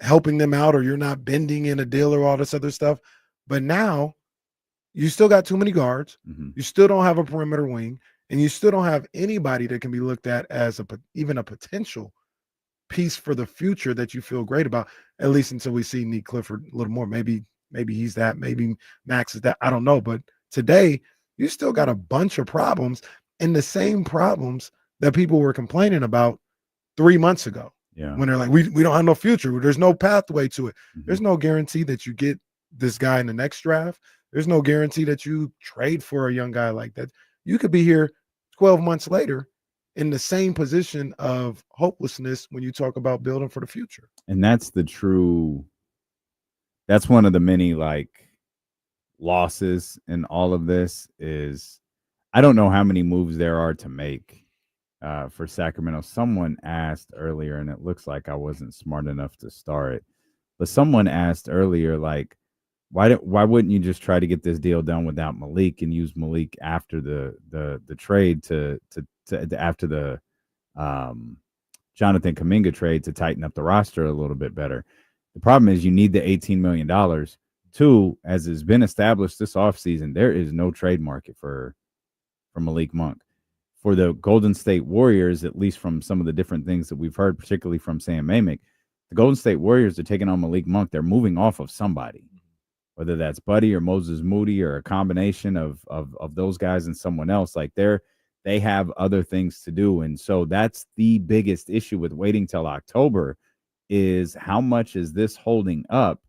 helping them out, or you're not bending in a deal or all this other stuff. But now you still got too many guards. Mm-hmm. You still don't have a perimeter wing, and you still don't have anybody that can be looked at as even a potential piece for the future that you feel great about, at least until we see Nick Clifford a little more. Maybe he's that. Maybe Max is that. I don't know. But today you still got a bunch of problems, and the same problems that people were complaining about 3 months ago. Yeah. When they're like, we don't have no future. There's no pathway to it. Mm-hmm. There's no guarantee that you get this guy in the next draft. There's no guarantee that you trade for a young guy like that. You could be here 12 months later in the same position of hopelessness when you talk about building for the future. And that's one of the many losses in all of this is, I don't know how many moves there are to make for Sacramento. Someone asked earlier, and it looks like I wasn't smart enough to start it, but someone asked earlier, why wouldn't you just try to get this deal done without Malik and use Malik after the trade to after the Jonathan Kuminga trade to tighten up the roster a little bit better? The problem is you need the $18 million. Two, as has been established this offseason, there is no trade market for Malik Monk. For the Golden State Warriors, at least from some of the different things that we've heard, particularly from Sam Amick, the Golden State Warriors are taking on Malik Monk. They're moving off of somebody, whether that's Buddy or Moses Moody or a combination of those guys and someone else. They have other things to do. And so that's the biggest issue with waiting till October, is how much is this holding up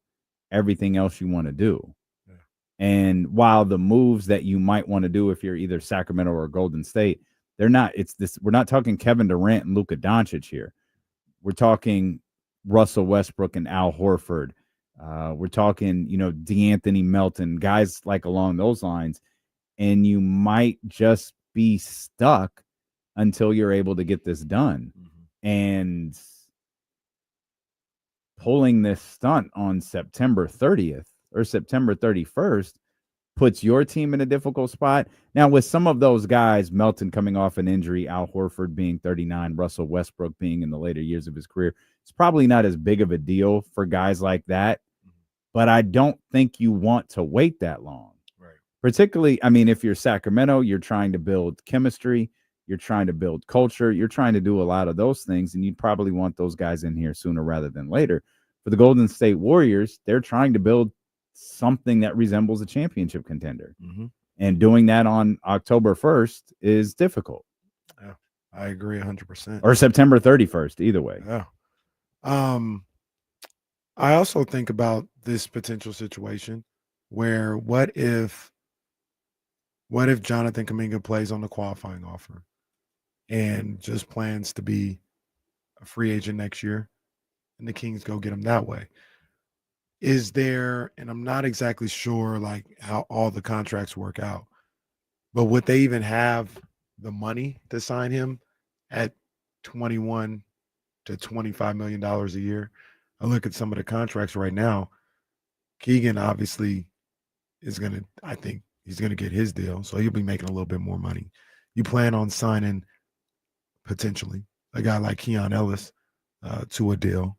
everything else you want to do? Yeah. And while the moves that you might want to do if you're either Sacramento or Golden State, we're not talking Kevin Durant and Luka Doncic here. We're talking Russell Westbrook and Al Horford. We're talking, DeAnthony Melton, guys along those lines. And you might just be stuck until you're able to get this done. Mm-hmm. And pulling this stunt on September 30th or September 31st puts your team in a difficult spot. Now, with some of those guys, Melton coming off an injury, Al Horford being 39, Russell Westbrook being in the later years of his career, it's probably not as big of a deal for guys like that. But I don't think you want to wait that long. Right. Particularly, if you're Sacramento, you're trying to build chemistry. You're trying to build culture. You're trying to do a lot of those things, and you'd probably want those guys in here sooner rather than later. For the Golden State Warriors, they're trying to build something that resembles a championship contender. And doing that on October 1st is difficult. Yeah, I agree 100%. Or September 31st, either way. Yeah. I also think about this potential situation where what if Jonathan Kuminga plays on the qualifying offer and just plans to be a free agent next year and the Kings go get him that way? Is there, and I'm not exactly sure like how all the contracts work out, but would they even have the money to sign him at $21 to $25 million a year? I look at some of the contracts right now. Keegan obviously I think he's going to get his deal, so he'll be making a little bit more money. You plan on signing potentially a guy like Keon Ellis to a deal.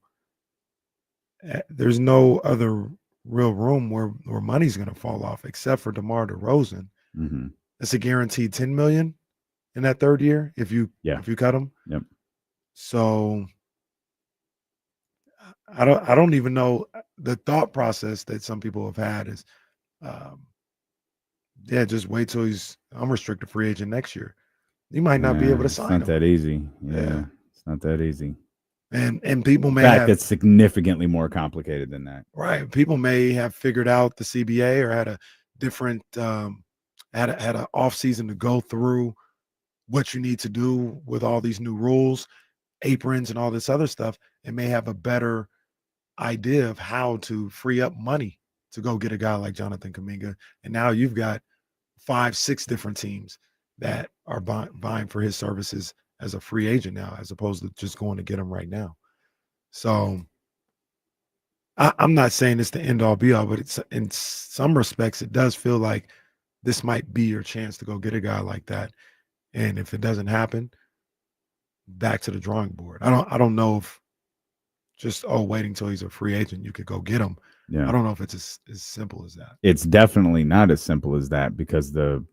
There's no other real room where money's going to fall off except for DeMar DeRozan. It's a guaranteed $10 million in that third year if you cut him. Yep. So I don't even know. The thought process that some people have had is, just wait till he's unrestricted free agent next year. You might not be able to sign him. It's not that easy. Yeah, it's not that easy. And people may in fact, it's significantly more complicated than that. Right. People may have figured out the CBA or had a different had an off season to go through what you need to do with all these new rules, aprons, and all this other stuff, and may have a better idea of how to free up money to go get a guy like Jonathan Kuminga. And now you've got 5-6 different teams that are buying for his services as a free agent now, as opposed to just going to get him right now. So I'm not saying it's the end all be all, but it's in some respects, it does feel like this might be your chance to go get a guy like that. And if it doesn't happen, back to the drawing board. I don't know if just, waiting till he's a free agent, you could go get him. Yeah. I don't know if it's as simple as that. It's definitely not as simple as that, because the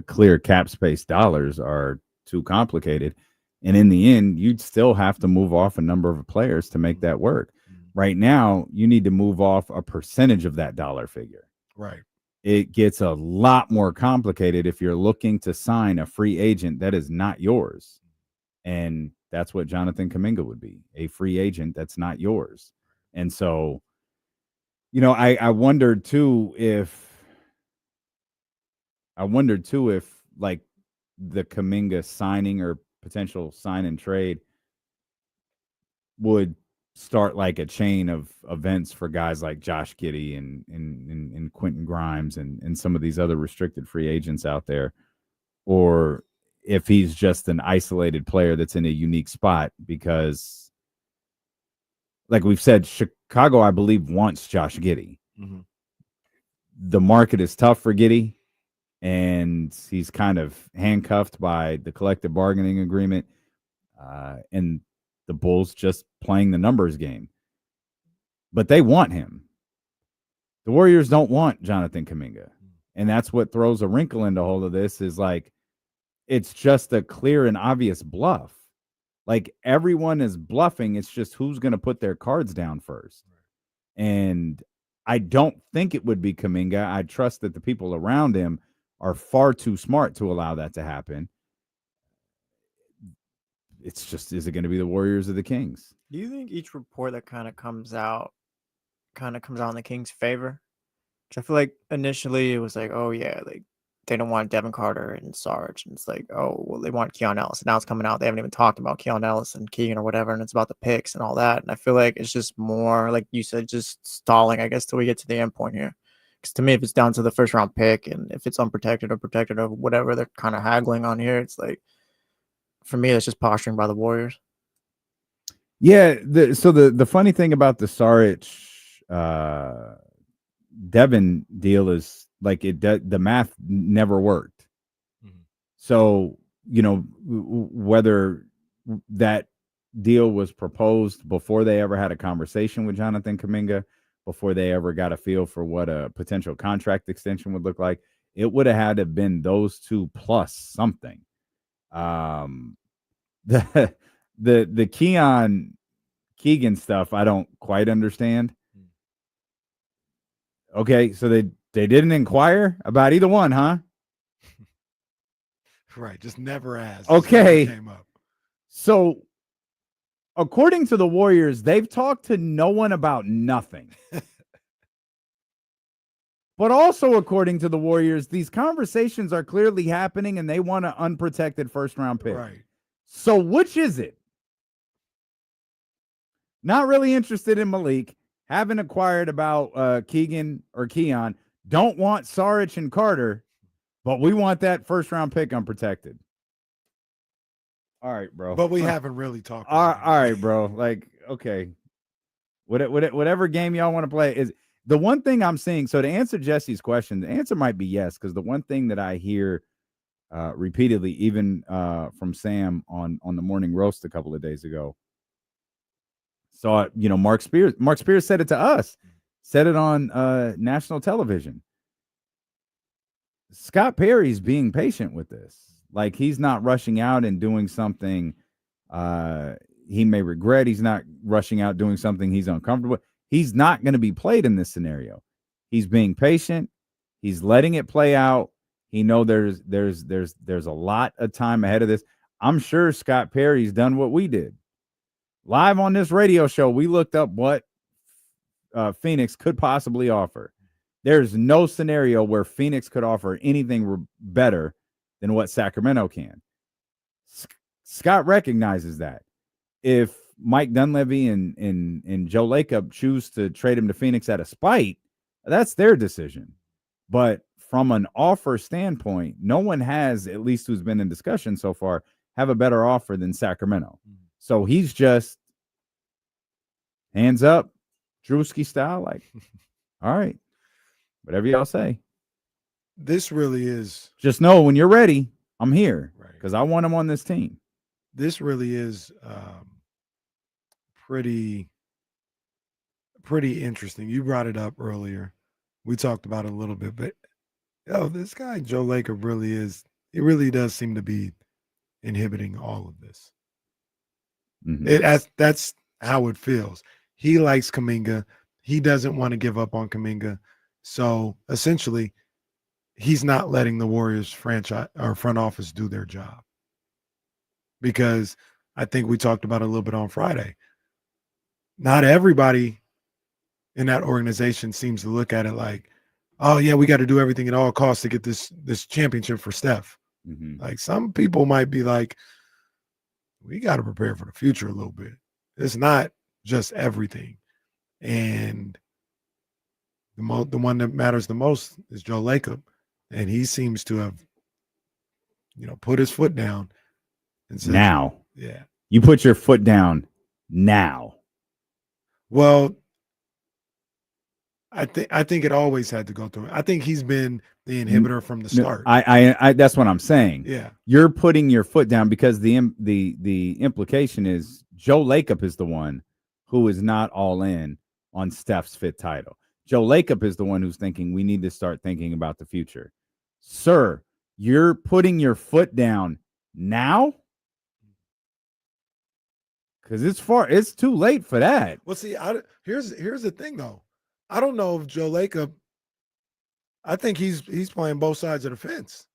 clear cap space dollars are too complicated. And in the end, you'd still have to move off a number of players to make that work. Right now, you need to move off a percentage of that dollar figure. Right. It gets a lot more complicated if you're looking to sign a free agent that is not yours. And that's what Jonathan Kuminga would be, a free agent that's not yours. And so, I wondered too if like the Kuminga signing or potential sign and trade would start like a chain of events for guys like Josh Giddey and Quentin Grimes and some of these other restricted free agents out there, or if he's just an isolated player that's in a unique spot, because like we've said, Chicago, I believe, wants Josh Giddey. The market is tough for Giddey, and he's kind of handcuffed by the collective bargaining agreement, and the Bulls just playing the numbers game. But they want him. The Warriors don't want Jonathan Kuminga. And that's what throws a wrinkle into all of this, is like, it's just a clear and obvious bluff. Like, everyone is bluffing. It's just who's going to put their cards down first. And I don't think it would be Kuminga. I trust that the people around him are far too smart to allow that to happen. It's just, is it going to be the Warriors or the Kings? Do you think each report that kind of comes out in the Kings' favor? Because I feel like initially it was like, oh yeah, like they don't want Devin Carter and Sarge, and it's like, oh well, they want Keon Ellis. And now it's coming out they haven't even talked about Keon Ellis and Keegan or whatever, and it's about the picks and all that. And I feel like it's just more, like you said, just stalling, I guess, till we get to the end point here. Because to me, if it's down to the first round pick, and if it's unprotected or protected or whatever they're kind of haggling on here, it's like, for me, it's just posturing by the Warriors. Yeah. So the funny thing about the Saric Devin deal is like the math never worked. So, whether that deal was proposed before they ever had a conversation with Jonathan Kuminga, before they ever got a feel for what a potential contract extension would look like, it would have had to have been those two plus something. The Keegan stuff I don't quite understand. Okay, so they didn't inquire about either one, huh? Right, just never asked. Okay. Never came up. So according to the Warriors, they've talked to no one about nothing. But also, according to the Warriors, these conversations are clearly happening and they want an unprotected first-round pick. Right. So which is it? Not really interested in Malik. Haven't acquired about Keegan or Keon. Don't want Saric and Carter, but we want that first-round pick unprotected. All right, bro. But we haven't really talked All about it. right, bro. Like, okay. Whatever game y'all want to play is the one thing I'm seeing. So to answer Jesse's question, the answer might be yes, because the one thing that I hear repeatedly, even from Sam on the morning roast a couple of days ago, saw it, Mark Spears said it to us, said it on national television. Scott Perry's being patient with this. Like, he's not rushing out and doing something he may regret. He's not rushing out doing something he's uncomfortable with. He's not going to be played in this scenario. He's being patient. He's letting it play out. He know there's a lot of time ahead of this. I'm sure Scott Perry's done what we did. Live on this radio show, we looked up what Phoenix could possibly offer. There's no scenario where Phoenix could offer anything better than what Sacramento can. Scott recognizes that. If Mike Dunleavy and Joe Lacob choose to trade him to Phoenix out of spite, that's their decision. But from an offer standpoint, no one has, at least who's been in discussion so far, have a better offer than Sacramento. So he's just hands up, Drewski style, like, all right, whatever y'all say. This really is. Just know when you're ready, I'm here because Right. I want him on this team. This really is pretty interesting. You brought it up earlier. We talked about it a little bit, but this guy Joe Lacob really is. It really does seem to be inhibiting all of this. Mhm. That's how it feels. He likes Kuminga. He doesn't want to give up on Kuminga. So essentially, he's not letting the Warriors franchise or front office do their job. Because I think we talked about it a little bit on Friday. Not everybody in that organization seems to look at it like, oh yeah, we got to do everything at all costs to get this championship for Steph. Mhm. Like, some people might be like, we got to prepare for the future a little bit. It's not just everything. And the one that matters the most is Joe Lacob. And he seems to have, put his foot down and said, Now, yeah. you put your foot down now. Well, I think it always had to go through. I think he's been the inhibitor from the start. I that's what I'm saying. Yeah. You're putting your foot down because the implication is Joe Lacob is the one who is not all in on Steph's fifth title. Joe Lacob is the one who's thinking we need to start thinking about the future. Sir, you're putting your foot down now? Because it's too late for that. Well, see, here's the thing though. I don't know if Joe Lacob. I think he's playing both sides of the fence.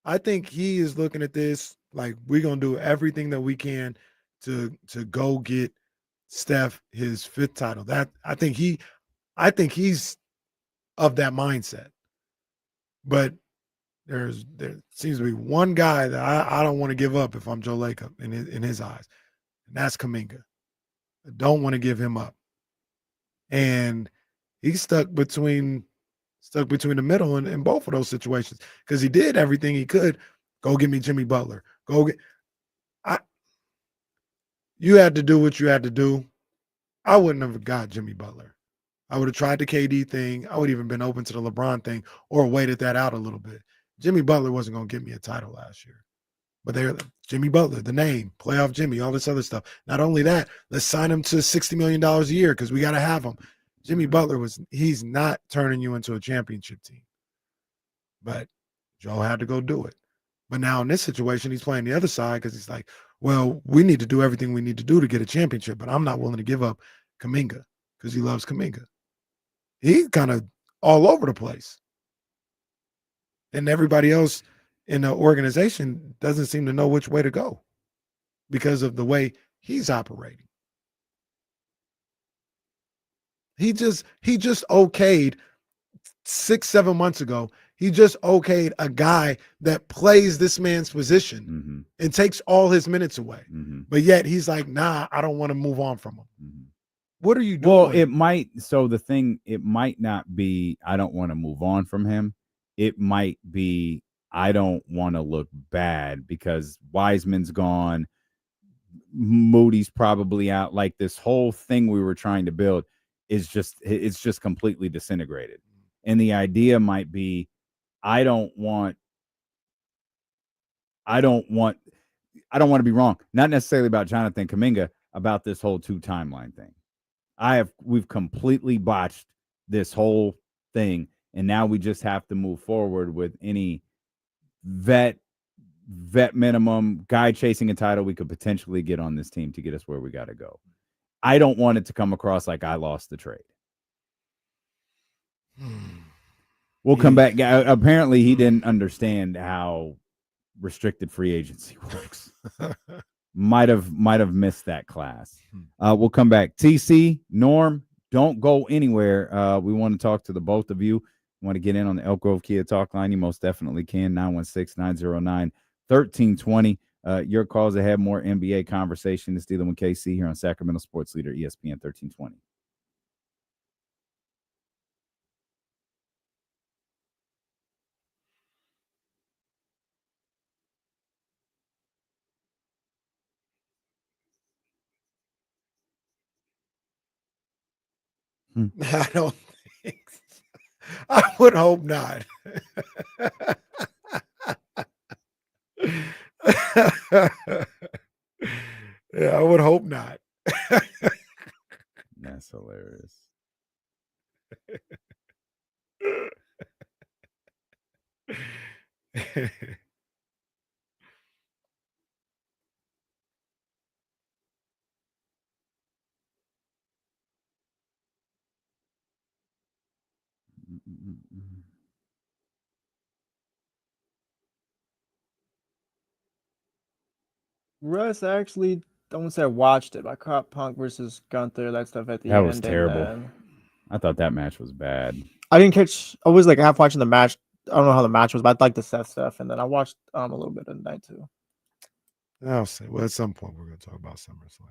I think he is looking at this like, we're gonna do everything that we can to go get Steph his fifth title. That I think he's of that mindset. But there seems to be one guy that I don't want to give up if I'm Joe Lacob in his eyes, and that's Kuminga. I don't want to give him up. And he's stuck between the middle in both of those situations because he did everything he could. Go get me Jimmy Butler. You had to do what you had to do. I wouldn't have got Jimmy Butler. I would have tried the KD thing. I would have even been open to the LeBron thing or waited that out a little bit. Jimmy Butler wasn't going to get me a title last year. But Jimmy Butler, the name, playoff Jimmy, all this other stuff. Not only that, let's sign him to $60 million a year because we got to have him. Jimmy Butler he's not turning you into a championship team. But Joe had to go do it. But now in this situation, he's playing the other side because he's like, well, we need to do everything we need to do to get a championship, but I'm not willing to give up Kuminga because he loves Kuminga. He's kind of all over the place. And everybody else in the organization doesn't seem to know which way to go because of the way he's operating. He just okayed 6-7 months ago. He just okayed a guy that plays this man's position and takes all his minutes away. But yet he's like, nah, I don't want to move on from him. What are you doing? Well, it might not be I don't want to move on from him. It might be I don't want to look bad because Wiseman's gone. Moody's probably out. Like this whole thing we were trying to build is just completely disintegrated. And the idea might be I don't want to be wrong. Not necessarily about Jonathan Kuminga, about this whole 2 timeline thing. We've completely botched this whole thing, and now we just have to move forward with any vet minimum guy chasing a title we could potentially get on this team to get us where we got to go. I don't want it to come across like I lost the trade. We'll come back. Apparently, he didn't understand how restricted free agency works. might have missed that class. We'll come back. TC, Norm, don't go anywhere. We want to talk to the both of you. Want to get in on the Elk Grove Kia talk line? You most definitely can. 916-909-1320. Your calls ahead. More NBA conversation. It's dealing with KC here on Sacramento Sports Leader ESPN 1320. I don't think so. I would hope not. Yeah, I would hope not. That's hilarious. Russ, I actually don't say I watched it. I caught Punk versus Gunther, that stuff at the That end. was terrible. I thought that match was bad. I didn't catch. I was like half watching the match. I don't know how the match was, but I liked the Seth stuff, and then I watched a little bit of the night too. I'll say. Well, at some point we're going to talk about SummerSlam.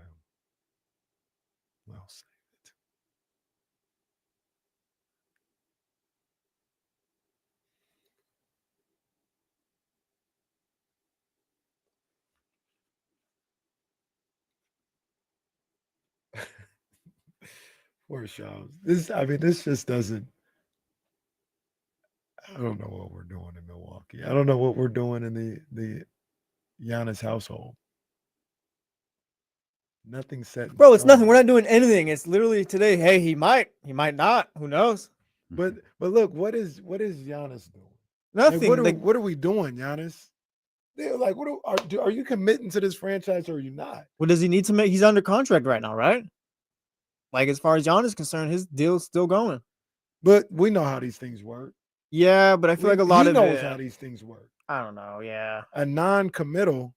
I'll say it. Poor Shams. This just doesn't. I don't know what we're doing in Milwaukee. I don't know what we're doing in the Giannis household. Nothing set. Bro, it's nothing. We're not doing anything. It's literally today. Hey, he might not. Who knows? But look, what is Giannis doing? Nothing. What are we doing, Giannis? They're like, are you committing to this franchise or are you not? What does he need to make? He's under contract right now, right? Like as far as Giannis is concerned, his deal's still going. But we know how these things work. Yeah, but I feel like a lot of knows how these things work. I don't know. Yeah, a non-committal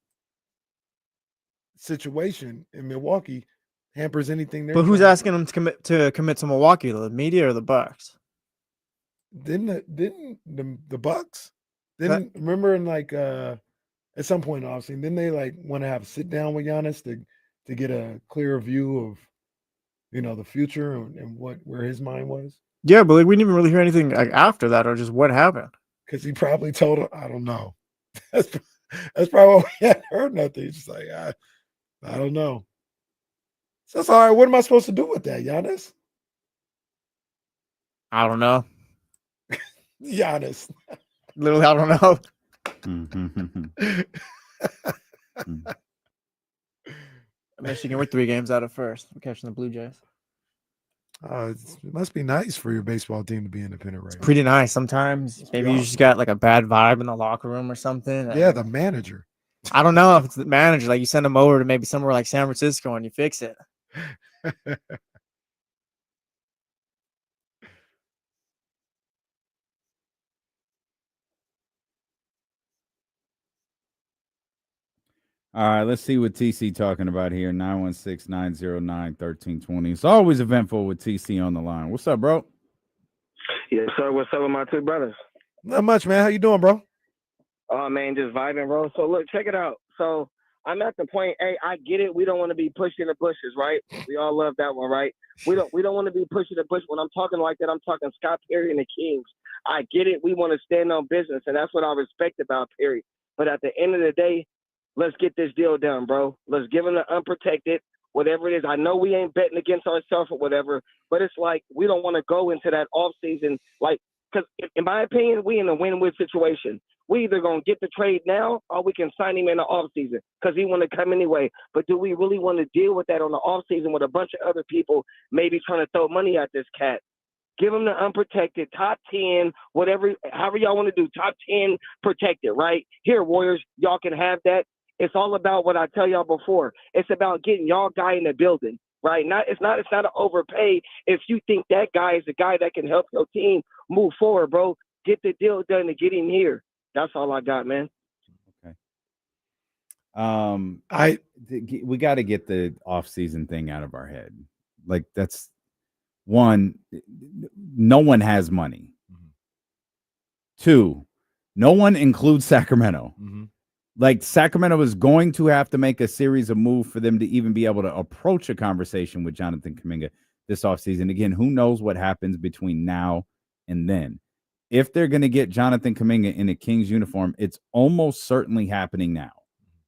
situation in Milwaukee hampers anything there. But who's asking him to commit to Milwaukee? The media or the Bucks? Didn't the Bucks? Remember in like at some point obviously, didn't they like want to have a sit down with Giannis to get a clearer view of the future and where his mind was? Yeah, but like we didn't even really hear anything like after that, or just what happened. Because he probably told him, I don't know. That's probably why we hadn't heard nothing. He's just like, I don't know. So that's all right. What am I supposed to do with that, Giannis? I don't know. Giannis. Literally, I don't know. Michigan, we're 3 games out of first. We're catching the Blue Jays. It must be nice for your baseball team to be independent right now. Pretty nice. Sometimes maybe you just got like a bad vibe in the locker room or something. Yeah, the manager. I don't know if it's the manager. Like you send him over to maybe somewhere like San Francisco and you fix it. All right, let's see what TC talking about here. 916-909-1320. It's always eventful with TC on the line. What's up, bro? Yes, sir. What's up with my two brothers? Not much, man. How you doing, bro? Oh, man, just vibing, bro. So, look, check it out. So, I'm at the point, hey, I get it. We don't want to be pushing the bushes, right? We all love that one, right? We don't want to be pushing the bush. When I'm talking like that, I'm talking Scott Perry and the Kings. I get it. We want to stand on business, and that's what I respect about Perry. But at the end of the day, let's get this deal done, bro. Let's give him the unprotected, whatever it is. I know we ain't betting against ourselves or whatever, but it's like we don't want to go into that offseason. Like, because in my opinion, we in a win-win situation. We either going to get the trade now or we can sign him in the offseason because he want to come anyway. But do we really want to deal with that on the offseason with a bunch of other people maybe trying to throw money at this cat? Give him the unprotected, top 10, whatever, however y'all want to do, top 10 protected, right? Here, Warriors, y'all can have that. It's all about what I tell y'all before. It's about getting y'all guy in the building, right? It's not an overpay. If you think that guy is the guy that can help your team move forward, bro, get the deal done to get him here. That's all I got, man. Okay. We got to get the off-season thing out of our head. Like, that's one, no one has money. Mm-hmm. Two, no one includes Sacramento. Mm-hmm. Like, Sacramento is going to have to make a series of moves for them to even be able to approach a conversation with Jonathan Kuminga this offseason. Again, who knows what happens between now and then. If they're going to get Jonathan Kuminga in a Kings uniform, it's almost certainly happening now.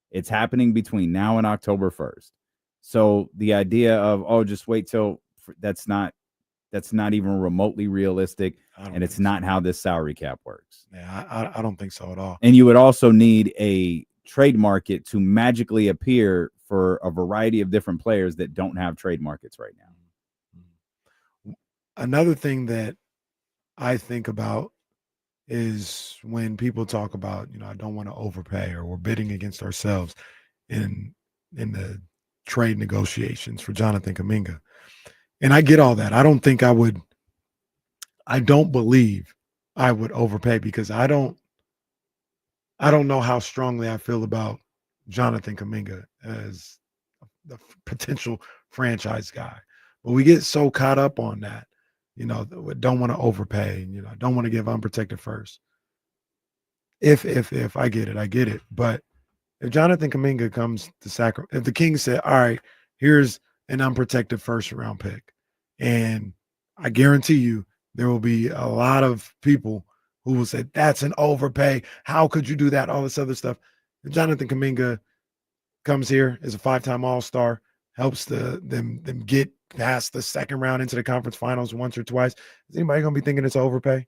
It's happening between now and October 1st. So the idea of, just wait till that's not even remotely realistic, and it's not how this salary cap works. Yeah, I don't think so at all. And you would also need a trade market to magically appear for a variety of different players that don't have trade markets right now. Another thing that I think about is when people talk about, I don't want to overpay or we're bidding against ourselves in the trade negotiations for Jonathan Kuminga. And I get all that. I don't believe I would overpay because I don't know how strongly I feel about Jonathan Kuminga as the potential franchise guy. But we get so caught up on that. Don't want to overpay, don't want to give unprotected first. If I get it. But if Jonathan Kuminga comes to Sacramento, if the Kings said, all right, here's an unprotected first round pick, and I guarantee you there will be a lot of people who will say, that's an overpay. How could you do that? All this other stuff. If Jonathan Kuminga comes here as a 5-time All-Star, helps them get past the second round into the conference finals once or twice. Is anybody going to be thinking it's overpay?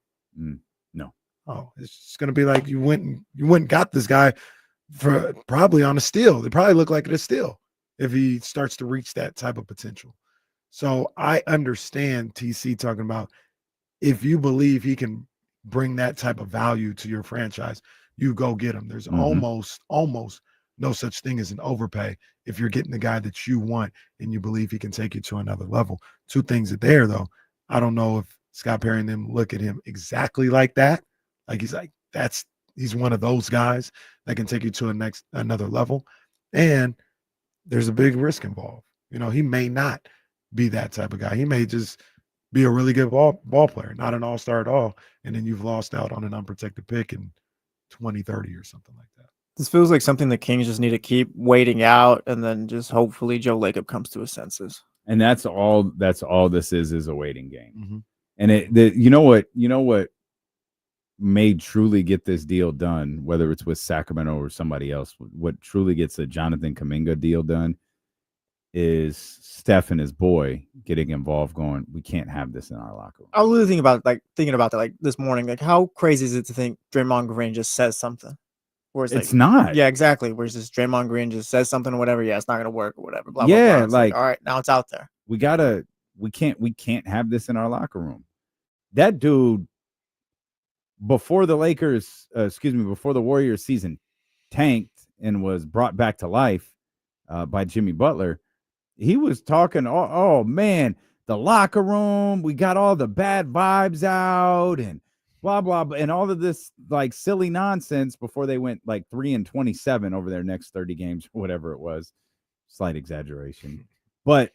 No. Oh, it's just going to be like you went and got this guy for probably on a steal. They probably look like it a steal if he starts to reach that type of potential. So I understand TC talking about if you believe he can bring that type of value to your franchise, you go get him. There's almost no such thing as an overpay if you're getting the guy that you want and you believe he can take you to another level. Two things are there, though. I don't know if Scott Perry and them look at him exactly like that. Like he's one of those guys that can take you to another level. And there's a big risk involved. He may not be that type of guy. He may just be a really good ball player, not an all-star at all. And then you've lost out on an unprotected pick in 2030 or something like that. This feels like something the Kings just need to keep waiting out, and then just hopefully Joe Lacob comes to his senses. And that's all this is a waiting game. Mm-hmm. And you know what may truly get this deal done, whether it's with Sacramento or somebody else, what truly gets the Jonathan Kuminga deal done is Steph and his boy getting involved, going, we can't have this in our locker room. I was really thinking about that like this morning. Like, how crazy is it to think Draymond Green just says something? It's not. Yeah, exactly. Whereas this Draymond Green just says something or whatever. Yeah, it's not going to work or whatever. Blah, yeah, blah, blah. Like, all right, now it's out there. We gotta we can't have this in our locker room. That dude, before the Warriors season tanked and was brought back to life by Jimmy Butler, he was talking, oh man, the locker room, we got all the bad vibes out and blah, blah, blah, and all of this like silly nonsense before they went like 3-27 over their next 30 games or whatever it was. Slight exaggeration. But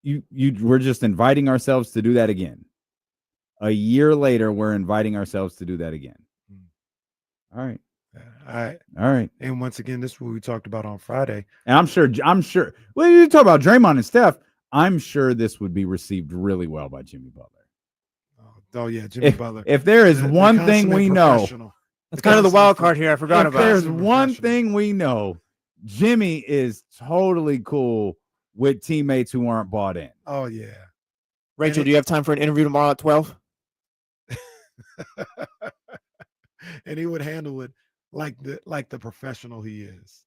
we're just inviting ourselves to do that again. A year later, we're inviting ourselves to do that again. All right. All right. And once again, this is what we talked about on Friday. And I'm sure. Well, you talk about Draymond and Steph. I'm sure this would be received really well by Jimmy Butler. Oh yeah, Jimmy Butler. If there is one thing we know, that's kind of the wild card here. I forgot about. If there's one thing we know, Jimmy is totally cool with teammates who aren't bought in. Oh yeah. Rachel, do you have time for an interview tomorrow at 12? And he would handle it like the professional he is.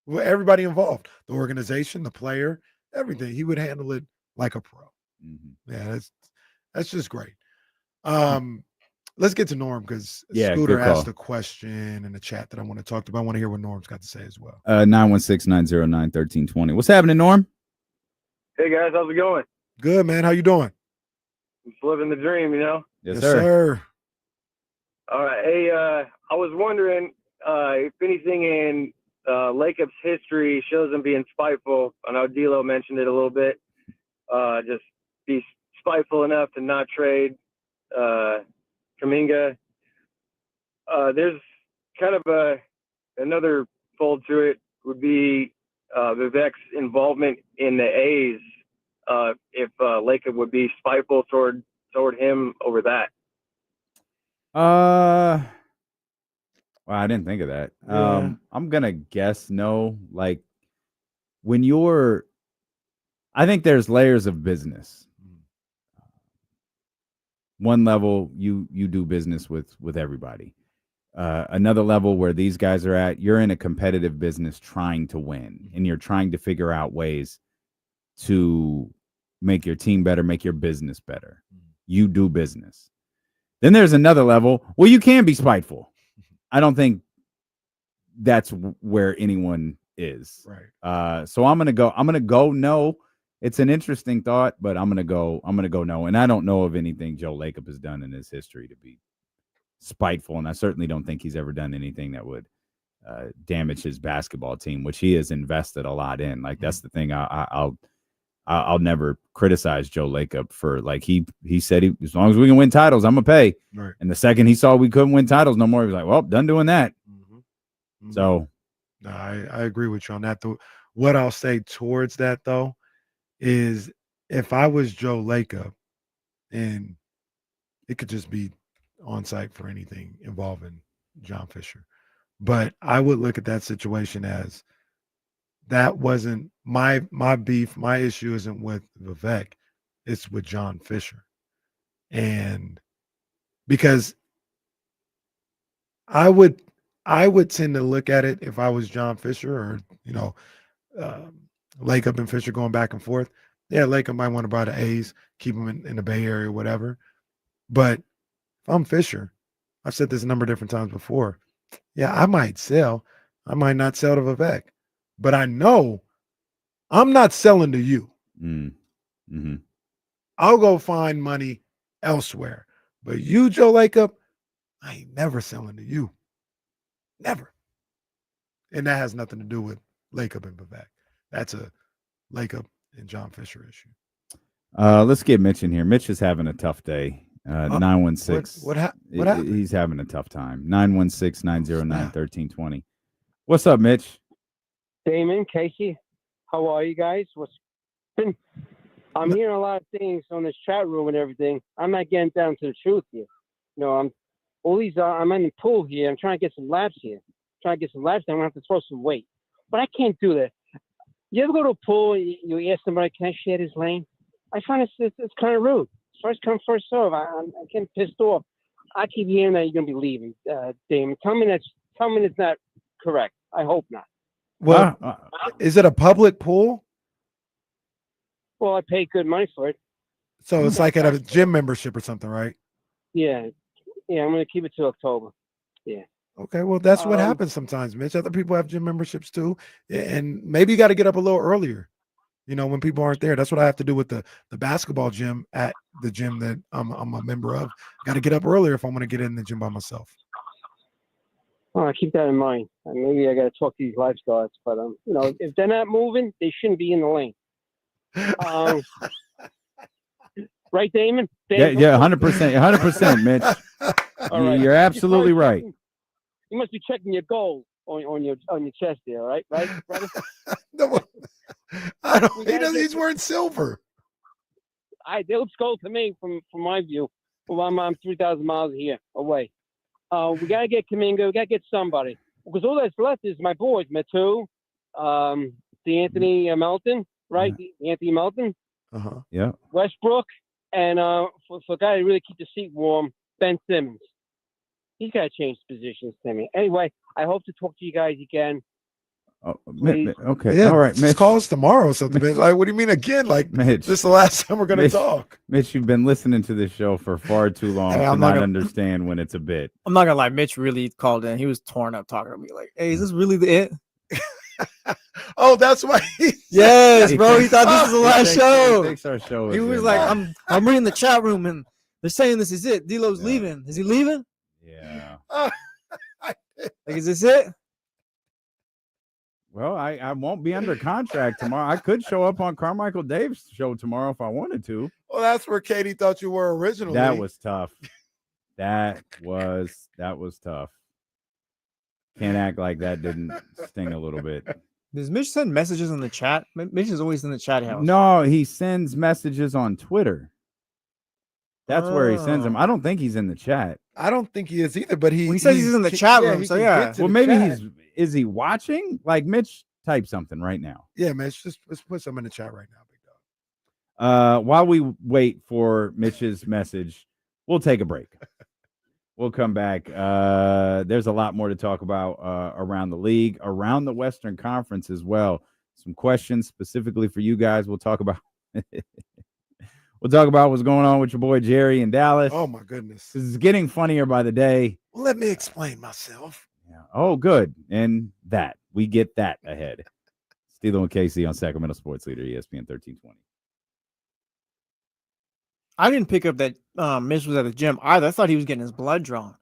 Well, everybody involved, the organization, the player, everything. He would handle it like a pro. Mm-hmm. Yeah, that's just great. Let's get to Norm because Yeah, Scooter asked a question in the chat that I want to talk about. I want to hear what Norm's got to say as well. 916-909-1320. What's happening, Norm? Hey guys, how's it going? Good, man. How you doing? Just living the dream, you know? Yes, sir. All right. Hey, I was wondering if anything in Lakers history shows them being spiteful. I know D'Lo mentioned it a little bit. Just be spiteful enough to not trade Kuminga. There's kind of another fold to it would be Vivek's involvement in the A's. If Laker would be spiteful toward him over that. Well, I didn't think of that. Yeah. I'm gonna guess no. Like I think there's layers of business. One level, you do business with everybody. Another level where these guys are at, you're in a competitive business trying to win, and you're trying to figure out ways to make your team better, make your business better. You do business. Then there's another level where you can be spiteful. I don't think that's where anyone is. Right. So I'm gonna go no. It's an interesting thought, but I'm gonna go no. And I don't know of anything Joe Lacob has done in his history to be spiteful, and I certainly don't think he's ever done anything that would damage his basketball team, which he has invested a lot in. Like that's the thing. I'll never criticize Joe Lacob for, like, he said as long as we can win titles, I'm gonna pay. Right. And the second he saw we couldn't win titles no more, he was like, well, done doing that. Mm-hmm. So no, I agree with you on that. What I'll say towards that though is if I was Joe Lacob, and it could just be on site for anything involving John Fisher, but I would look at that situation as that wasn't my beef. My issue isn't with Vivek, it's with John Fisher. And because I would tend to look at it, if I was John Fisher or, Lacob and Fisher going back and forth. Yeah, Lacob might want to buy the A's, keep them in the Bay Area, whatever. But if I'm Fisher, I've said this a number of different times before. Yeah, I might sell. I might not sell to Vivek. But I know I'm not selling to you. Mm-hmm. I'll go find money elsewhere. But you, Joe Lacob, I ain't never selling to you. Never. And that has nothing to do with Lacob and Vivek. That's a Lacob and John Fisher issue. Let's get Mitch in here. Mitch is having a tough day. 916. What happened? He's having a tough time. 916-909-1320. What's up, Mitch? Damon, Casey, how are you guys? I'm hearing a lot of things on this chat room and everything. I'm not getting down to the truth here. I'm in the pool here. I'm trying to get some laps here. I'm going to have to throw some weight. But I can't do that. You ever go to a pool and you ask somebody, can I share this lane? I find it's kind of rude. First come, first serve. I'm getting pissed off. I keep hearing that you're going to be leaving. Damon, tell me that's not correct. I hope not. Well, is it a public pool? Well, I pay good money for it. So it's like at a gym membership or something, right? Yeah. Yeah, I'm going to keep it to October. Yeah. Okay, well, that's what happens sometimes, Mitch. Other people have gym memberships too, and maybe you got to get up a little earlier. When people aren't there. That's what I have to do with the basketball gym at the gym that I'm a member of. Got to get up earlier if I want to get in the gym by myself. Well, I keep that in mind. Maybe I got to talk to these lifeguards, but if they're not moving, they shouldn't be in the lane. Right, Damon? Yeah, 100%, 100%, Mitch. All right. You're absolutely right. You must be checking your goals on your chest there, right, brother? He's wearing silver. They look gold to me from my view. Well, I'm 3,000 miles here away. We gotta get Kuminga. We gotta get somebody because all that's left is my boys, Metu, the Anthony Melton, right? The Anthony Melton. Yeah. Westbrook, and for a guy to really keep the seat warm, Ben Simmons. He's got to change positions, Timmy. Anyway, I hope to talk to you guys again. Oh, okay. Yeah, all right, Mitch. Call us tomorrow or something. Like, what do you mean again? Like, Mitch, this is the last time we're going to talk. Mitch, you've been listening to this show for far too long to not understand when it's a bit. I'm not going to lie. Mitch really called in. He was torn up talking to me like, hey, is this really it? Oh, that's why. Yes, bro. He thought this was the last show. He thinks our show He was like, I'm reading the chat room and they're saying this is it. D'Lo's leaving. Is he leaving? Yeah. Like, is this it? Well, I won't be under contract tomorrow. I could show up on Carmichael Dave's show tomorrow if I wanted to. Well, that's where Katie thought you were originally. That was tough. That was tough. Can't act like that didn't sting a little bit. Does Mitch send messages in the chat? Mitch is always in the chat house. No, he sends messages on Twitter. That's where he sends them. I don't think he's in the chat. I don't think he is either, but he says he's in the chat room. So yeah. Well, maybe is he watching? Like Mitch, type something right now. Yeah, man. Let's put some in the chat right now, big dog. While we wait for Mitch's message, we'll take a break. We'll come back. There's a lot more to talk about around the league, around the Western Conference as well. Some questions specifically for you guys. We'll talk about what's going on with your boy Jerry in Dallas. Oh my goodness. This is getting funnier by the day. Well, let me explain myself. Yeah. Oh, good. And we get that ahead. Steelo and Casey on Sacramento Sports Leader, ESPN 1320. I didn't pick up that Mitch was at the gym either. I thought he was getting his blood drawn.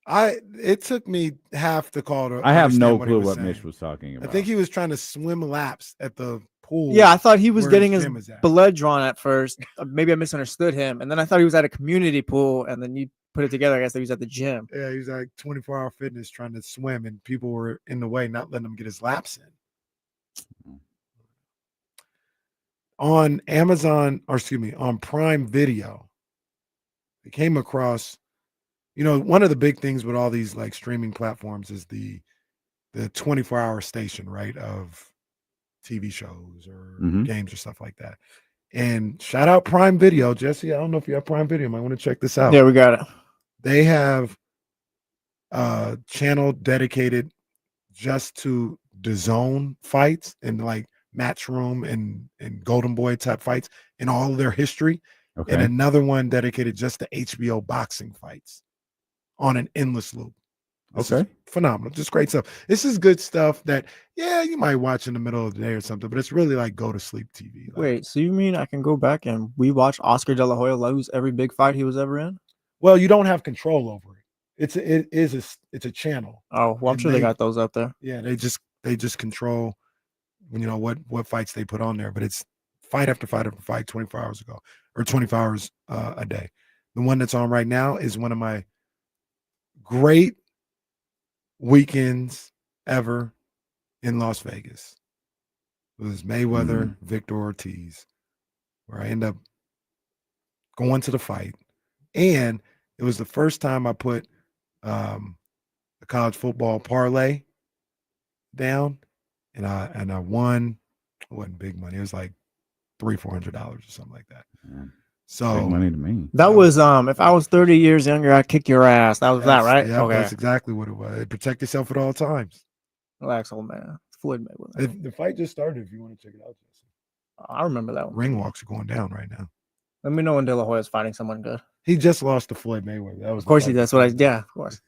It took me half the call to I have no clue what Mitch was talking about. I think he was trying to swim laps at the pool. Yeah, I thought he was getting his blood drawn at first. Maybe I misunderstood him. And then I thought he was at a community pool. And then you put it together. I guess that he was at the gym. Yeah, he was like 24-hour fitness trying to swim. And people were in the way, not letting him get his laps in. On on Prime Video, I came across, one of the big things with all these like streaming platforms is the 24-hour station, right, of TV shows or games or stuff like that. And shout out Prime Video, Jesse. I don't know if you have Prime Video. You might want to check this out. Yeah, we got it. They have a channel dedicated just to DAZN fights and like Matchroom and Golden Boy type fights in all of their history. Okay. And another one dedicated just to HBO boxing fights on an endless loop. This is phenomenal. Just great stuff. This is good stuff that, you might watch in the middle of the day or something, but it's really like go to sleep TV. Like, wait, so you mean I can go back and rewatch Oscar De La Hoya lose every big fight he was ever in? Well, you don't have control over it. It's a channel. Oh, well, I'm sure they got those up there. Yeah, they just control what fights they put on there, but it's fight after fight after fight 24 hours ago or 24 hours a day. The one that's on right now is one of my great weekends ever in Las Vegas. It was Mayweather, Victor Ortiz, where I end up going to the fight. And it was the first time I put a college football parlay down. And I won. It wasn't big money. It was like $300-400 or something like that. Yeah. So big money to me. That was if I was 30 years younger, I'd kick your ass. That was that, right? Yeah, okay. That's exactly what it was. Protect yourself at all times. Relax, old man. Floyd Mayweather. The fight just started. If you want to check it out, Jesse. I remember that one. Ring walks are going down right now. Let me know when De La Hoya is fighting someone good. He just lost to Floyd Mayweather. That was Of course he does. Yeah, of course.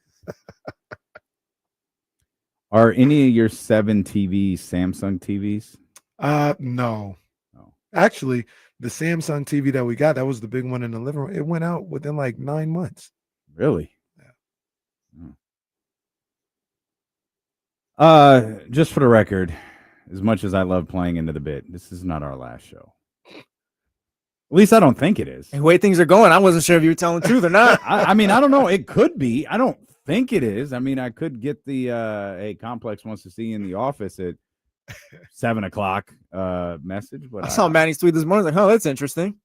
Are any of your 7 TVs Samsung TVs? No. Oh. Actually, the Samsung TV that we got, that was the big one in the living room. It went out within like 9 months. Really? Just for the record, as much as I love playing into the bit, this is not our last show. At least I don't think it is. The way things are going, I wasn't sure if you were telling the truth or not. I mean, I don't know. It could be. I don't think it is. I mean, I could get the hey, Complex wants to see you in the office at 7:00 message. But I saw Manny's tweet this morning. Like, oh, that's interesting.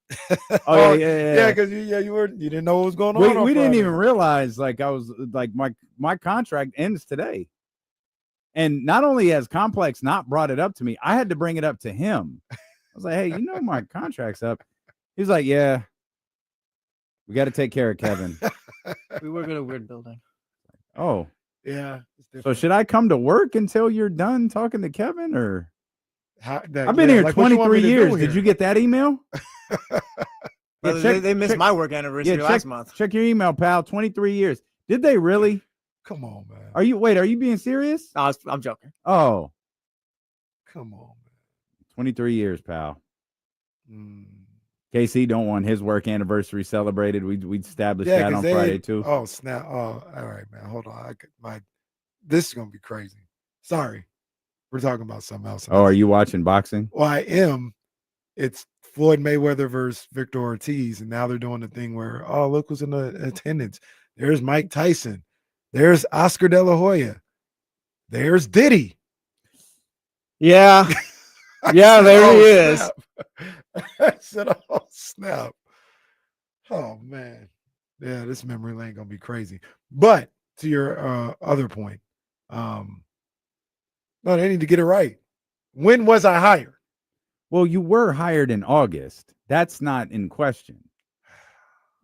Oh yeah, because you didn't know what was going on. We didn't even realize. Like I was like my contract ends today, and not only has Complex not brought it up to me, I had to bring it up to him. I was like, hey, my contract's up. He's like, yeah, we got to take care of Kevin. We work in a weird building. Oh, yeah. So should I come to work until you're done talking to Kevin, or? I've been here like, 23 years. Did you get that email? They missed my work anniversary last month. Check your email, pal. 23 years. Did they really? Come on, man. Are you being serious? No, I'm joking. Oh. Come on, man. 23 years, pal. KC don't want his work anniversary celebrated. We established that on Friday too. Oh, snap. Oh, all right, man. Hold on. This is gonna be crazy. Sorry. We're talking about something else. Oh, are you watching boxing? Well, I am. It's Floyd Mayweather versus Victor Ortiz, and now they're doing the thing where, oh, look who's in the attendance. There's Mike Tyson. There's Oscar De La Hoya. There's Diddy. Yeah. Yeah, there he is. I said, oh, snap. Oh, man. Yeah, this memory lane going to be crazy. But to your other point, no, they need to get it right. When was I hired? Well, you were hired in August. That's not in question.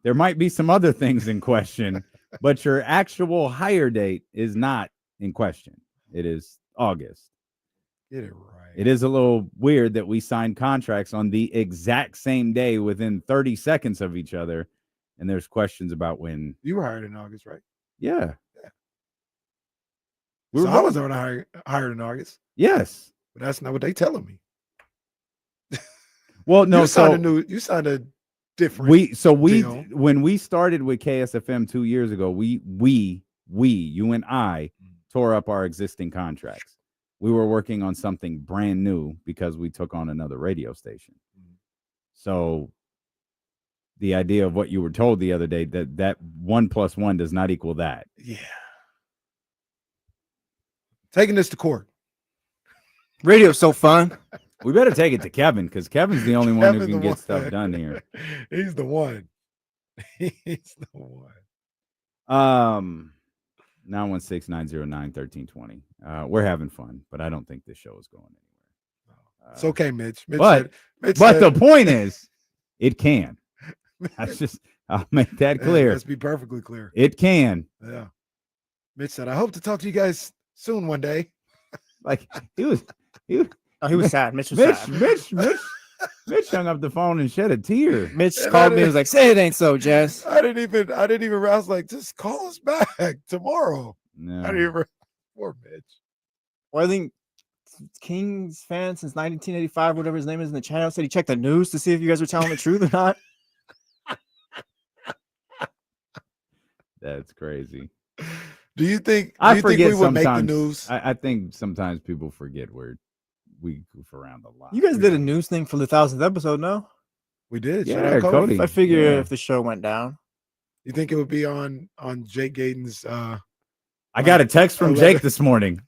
There might be some other things in question, but your actual hire date is not in question. It is August. Get it right. It is a little weird that we signed contracts on the exact same day within 30 seconds of each other. And there's questions about when. You were hired in August, right? Yeah. So I was already hired in August. Yes. But that's not what they telling me. Well, no, you signed a different deal. When we started with KSFM 2 years ago, you and I tore up our existing contracts. We were working on something brand new because we took on another radio station. So the idea of what you were told the other day, that 1 + 1 does not equal that. Yeah. Taking this to court. Radio's so fun. We better take it to Kevin, because Kevin's the only one who can get stuff done here. He's the one. He's the one. 916-909-1320. We're having fun, but I don't think this show is going anywhere. It's okay, Mitch. But the point is, it can. I'll make that clear. Let's be perfectly clear. It can. Yeah. Mitch said, I hope to talk to you guys soon one day. Like he was sad. Mitch was sad. Mitch hung up the phone and shed a tear. Mitch called me and was like, say it ain't so, Jess. I didn't even I was like, just call us back tomorrow. No. I didn't even poor Mitch. Well, I think Kings fan since 1985, whatever his name is in the channel, said he checked the news to see if you guys were telling the truth or not. That's crazy. Do you think we would make the news? I think sometimes people forget we goof around a lot. You guys did a news thing for the 1000th episode, no? We did. Yeah, Shout out Cody. I figure if the show went down. You think it would be on Jake Gayton's I got a text from Jake this morning.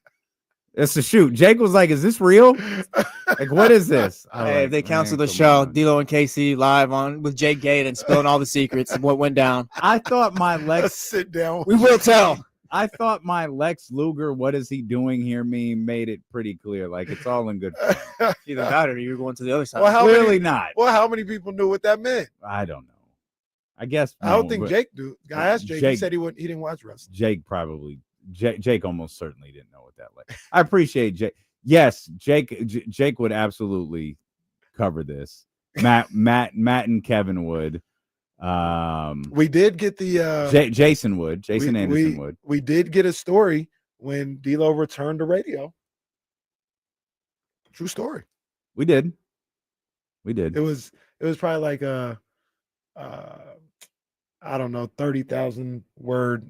It's a shoot. Jake was like, is this real? Like, what is this? Hey, if they cancel the show, D'Lo and KC live on with Jake Gayton spilling all the secrets of what went down. I thought my Lex sit down. We will tell. I thought my Lex Luger, what is he doing here meme made it pretty clear. Like, it's all in good fun. Either that or you're going to the other side. Well, Clearly not. Well, how many people knew what that meant? I don't know. I guess I don't think Jake knew. I asked Jake. He said he didn't watch wrestling. Jake probably. Jake almost certainly didn't know what that like. I appreciate Jake. Yes, Jake would absolutely cover this. Matt and Kevin would. We did get the Jason would. Jason Anderson would. We did get a story when D'Lo returned to radio. True story. We did. It was probably like I don't know, 30,000 word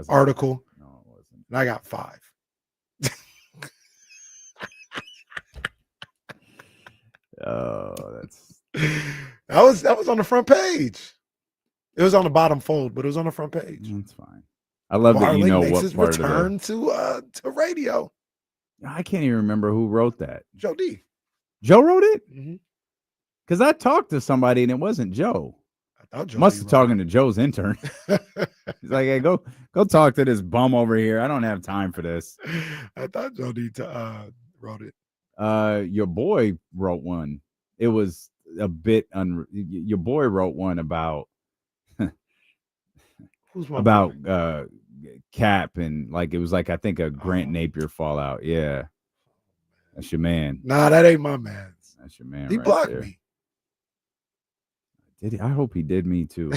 article. No, it wasn't. And I got 5. Oh, that's that was on the front page. It was on the bottom fold, but it was on the front page. That's fine. I love that you know makes what his part return of the. to radio. I can't even remember who wrote that. Joe D. Joe wrote it? Mm-hmm. Because I talked to somebody and it wasn't Joe. I thought Joe must D have talking to Joe's intern. He's like, hey, go talk to this bum over here. I don't have time for this. I thought Joe D wrote it. Your boy wrote one. It was a bit your boy wrote one about about Cap and like it was like I think a Grant Napier fallout. Yeah. That's your man. Nah, that ain't my man. That's your man. He right blocked there. me. Did he? I hope he did me too.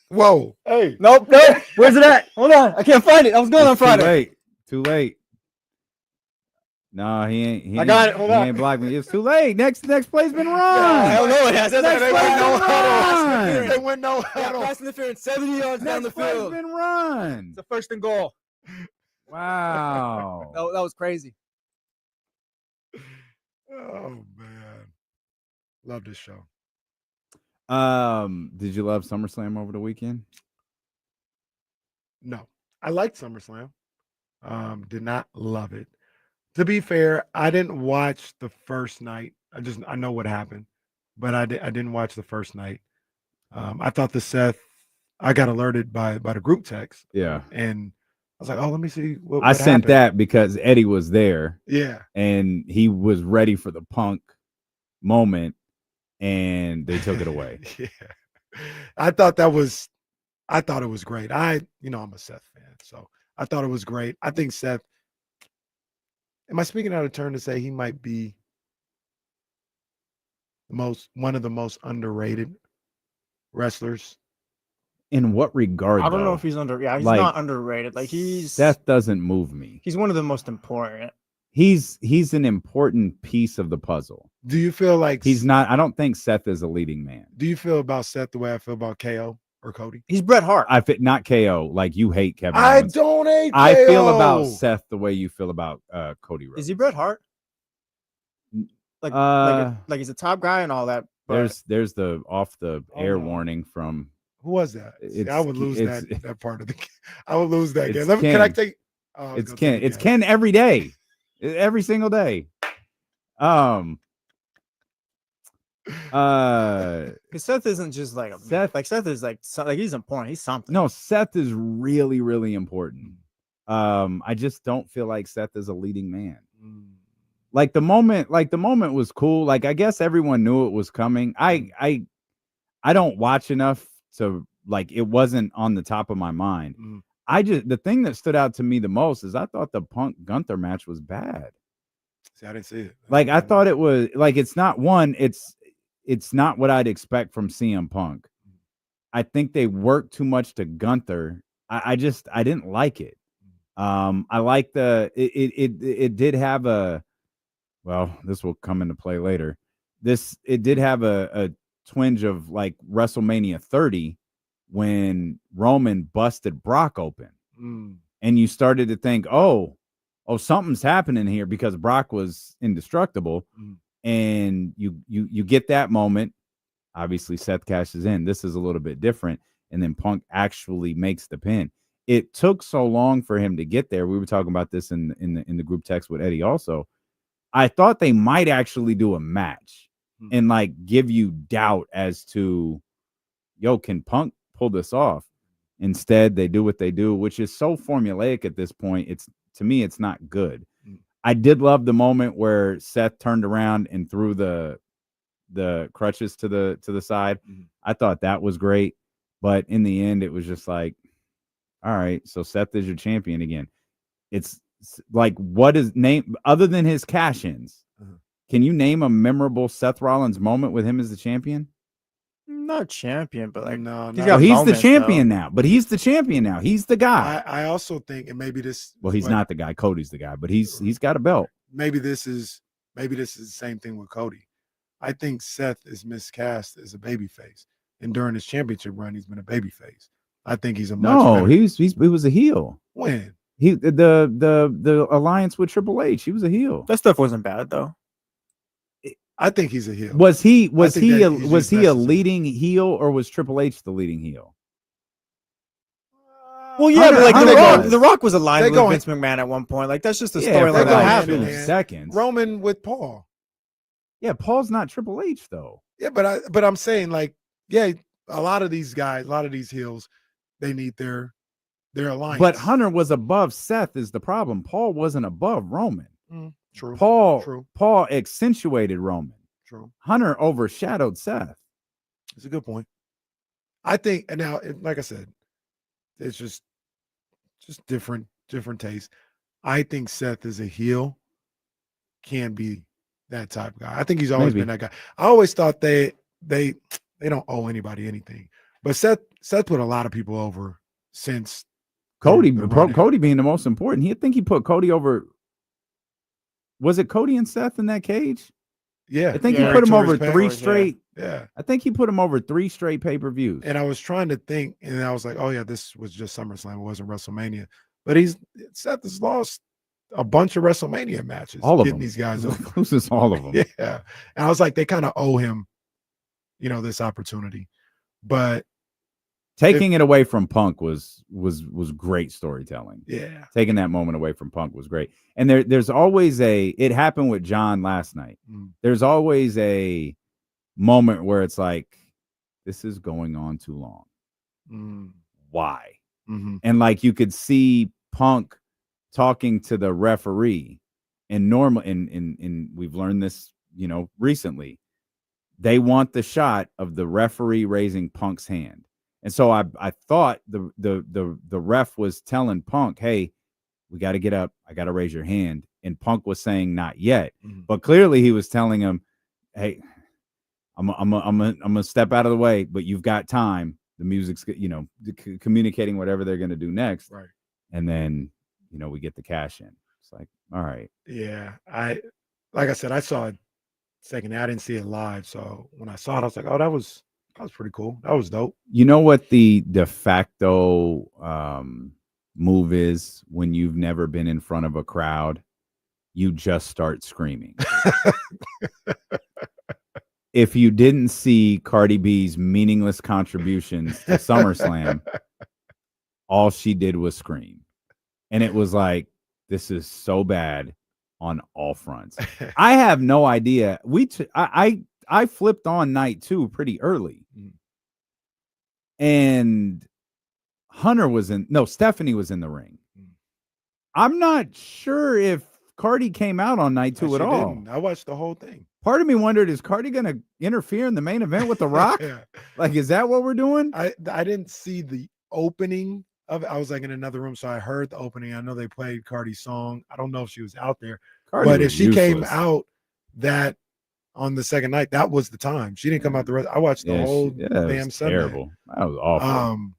Whoa. Hey. Nope. Where's it at? Hold on. I can't find it. I was going on Friday. Too late. No, he ain't. I got it. Hold on. He ain't blocked me. It's too late. Next play's been run. Hell no, it has. They went no huddle. Pass interference 70 yards down the Next play's field. been run. It's a first and goal. Wow. That was crazy. Oh man. Love this show. Did you love SummerSlam over the weekend? No. I liked SummerSlam. Did not love it. To be fair, I didn't watch the first night. I know what happened, but I didn't watch the first night. I thought I got alerted by the group text. Yeah. And I was like, oh, let me see what I sent happened. that because Eddie was there. Yeah. And he was ready for the Punk moment and they took it away. Yeah. I thought it was great. I'm a Seth fan, so I thought it was great. I think Seth, am I speaking out of turn to say he might be one of the most underrated wrestlers? In what regard? I don't know though? if he's he's Like, not underrated. Like Seth doesn't move me. He's one of the most important. He's an important piece of the puzzle. Do you feel like He's not. I don't think Seth is a leading man. Do you feel about Seth the way I feel about KO or Cody? He's Bret Hart. Not KO. Like you hate Kevin. I Owens. don't hate KO. I feel about Seth the way you feel about Cody Rhodes. Is he Bret Hart? Like he's a top guy and all that. But There's the off the air warning from. Who was that? See, I would lose that part of the. I would lose that It's game. Can I take? It's Ken. It's Ken every day, every single day. Because Seth isn't just like Seth is like he's important. He's something. No, Seth is really, really important. I just don't feel like Seth is a leading man. Like the moment was cool. Like I guess everyone knew it was coming. I don't watch enough to like it wasn't on the top of my mind. The thing that stood out to me the most is I thought the Punk Gunther match was bad. See, I didn't see it. Like I thought it was like it's not what I'd expect from CM Punk. I think they worked too much to Gunther. I didn't like it. I like it did have a this will come into play later. It did have a twinge of like WrestleMania 30 when Roman busted Brock open. And you started to think, oh, something's happening here because Brock was indestructible. And you get that moment. Obviously, Seth cashes in. This is a little bit different. And then Punk actually makes the pin. It took so long for him to get there. We were talking about this in the group text with Eddie also. I thought they might actually do a match and like give you doubt as to, can Punk pull this off? Instead, they do what they do, which is so formulaic at this point. To me, it's not good. I did love the moment where Seth turned around and threw the crutches to the side. I thought that was great, but in the end, it was just like, all right, so Seth is your champion again. It's like, what is name other than his cash-ins? Can you name a memorable Seth Rollins moment with him as the champion? Not champion, but like No, he's no. got He's the moments, champion though. now. But he's the champion now. He's the guy. I also think, and maybe this. Well, he's not the guy. Cody's the guy, but he's got a belt. Maybe this is the same thing with Cody. I think Seth is miscast as a babyface, and during his championship run, he's been a babyface. I think he's a much better. He was a heel. When The alliance with Triple H, he was a heel. That stuff wasn't bad though. I think he's a heel. Was he he's a leading heel, or was Triple H the leading heel? Well, yeah, Hunter- but like Hunter the Rock was aligned They with going- Vince McMahon at one point. Like that's just a Yeah, for storyline like that hand in happened. hand. seconds. Roman with Paul. Yeah, Paul's not Triple H though. Yeah, but I'm saying like, yeah, a lot of these guys, a lot of these heels, they need their alliance. But Hunter was above Seth is the problem. Paul wasn't above Roman. True. Paul accentuated Roman. True. Hunter overshadowed Seth. It's a good point. I think, and now, like I said, it's just different taste. I think Seth is a heel, can be that type of guy. I think he's always been that guy. I always thought they don't owe anybody anything, but Seth put a lot of people over since Cody. the run. Cody being the most important. I think he put Cody over. Was it Cody and Seth in that cage? Yeah, I think yeah. he put him over Victoria's three Palace, straight. Yeah. I think he put him over 3 straight pay-per-views. And I was trying to think, and I was like, oh yeah, this was just SummerSlam. It wasn't WrestleMania. But Seth has lost a bunch of WrestleMania matches. All of getting them. these guys over. Loses all of them. Yeah. And I was like, they kind of owe him, this opportunity. But Taking it away from Punk was great storytelling. Yeah. Taking that moment away from Punk was great. And there's always it happened with John last night. There's always a moment where it's like, this is going on too long. Why? Mm-hmm. And like you could see Punk talking to the referee, and normal and we've learned this, recently. They want the shot of the referee raising Punk's hand. And so I thought the ref was telling Punk, hey, we got to get up. I got to raise your hand. And Punk was saying not yet. But clearly he was telling him, hey, I'm gonna step out of the way, but you've got time. The music's, communicating whatever they're gonna do next. Right. And then, we get the cash in. It's like, all right. Yeah. Like I said, I saw it second. I didn't see it live. So when I saw it, I was like, oh, that was pretty cool. That was dope. You know what the de facto move is when you've never been in front of a crowd? You just start screaming. If you didn't see Cardi B's meaningless contributions to SummerSlam, all she did was scream. And it was like, this is so bad on all fronts. I have no idea. I flipped on night 2 pretty early. And Stephanie was in the ring. I'm not sure if Cardi came out on night 2 at all. Didn't. I watched the whole thing. Part of me wondered, is Cardi going to interfere in the main event with The Rock? Yeah. Like, is that what we're doing? I didn't see the opening of it. I was like in another room, so I heard the opening. I know they played Cardi's song. I don't know if she was out there, but if she came out that on the second night, that was the time. She didn't come out the rest. I watched the whole damn Sunday. Terrible. That was awful.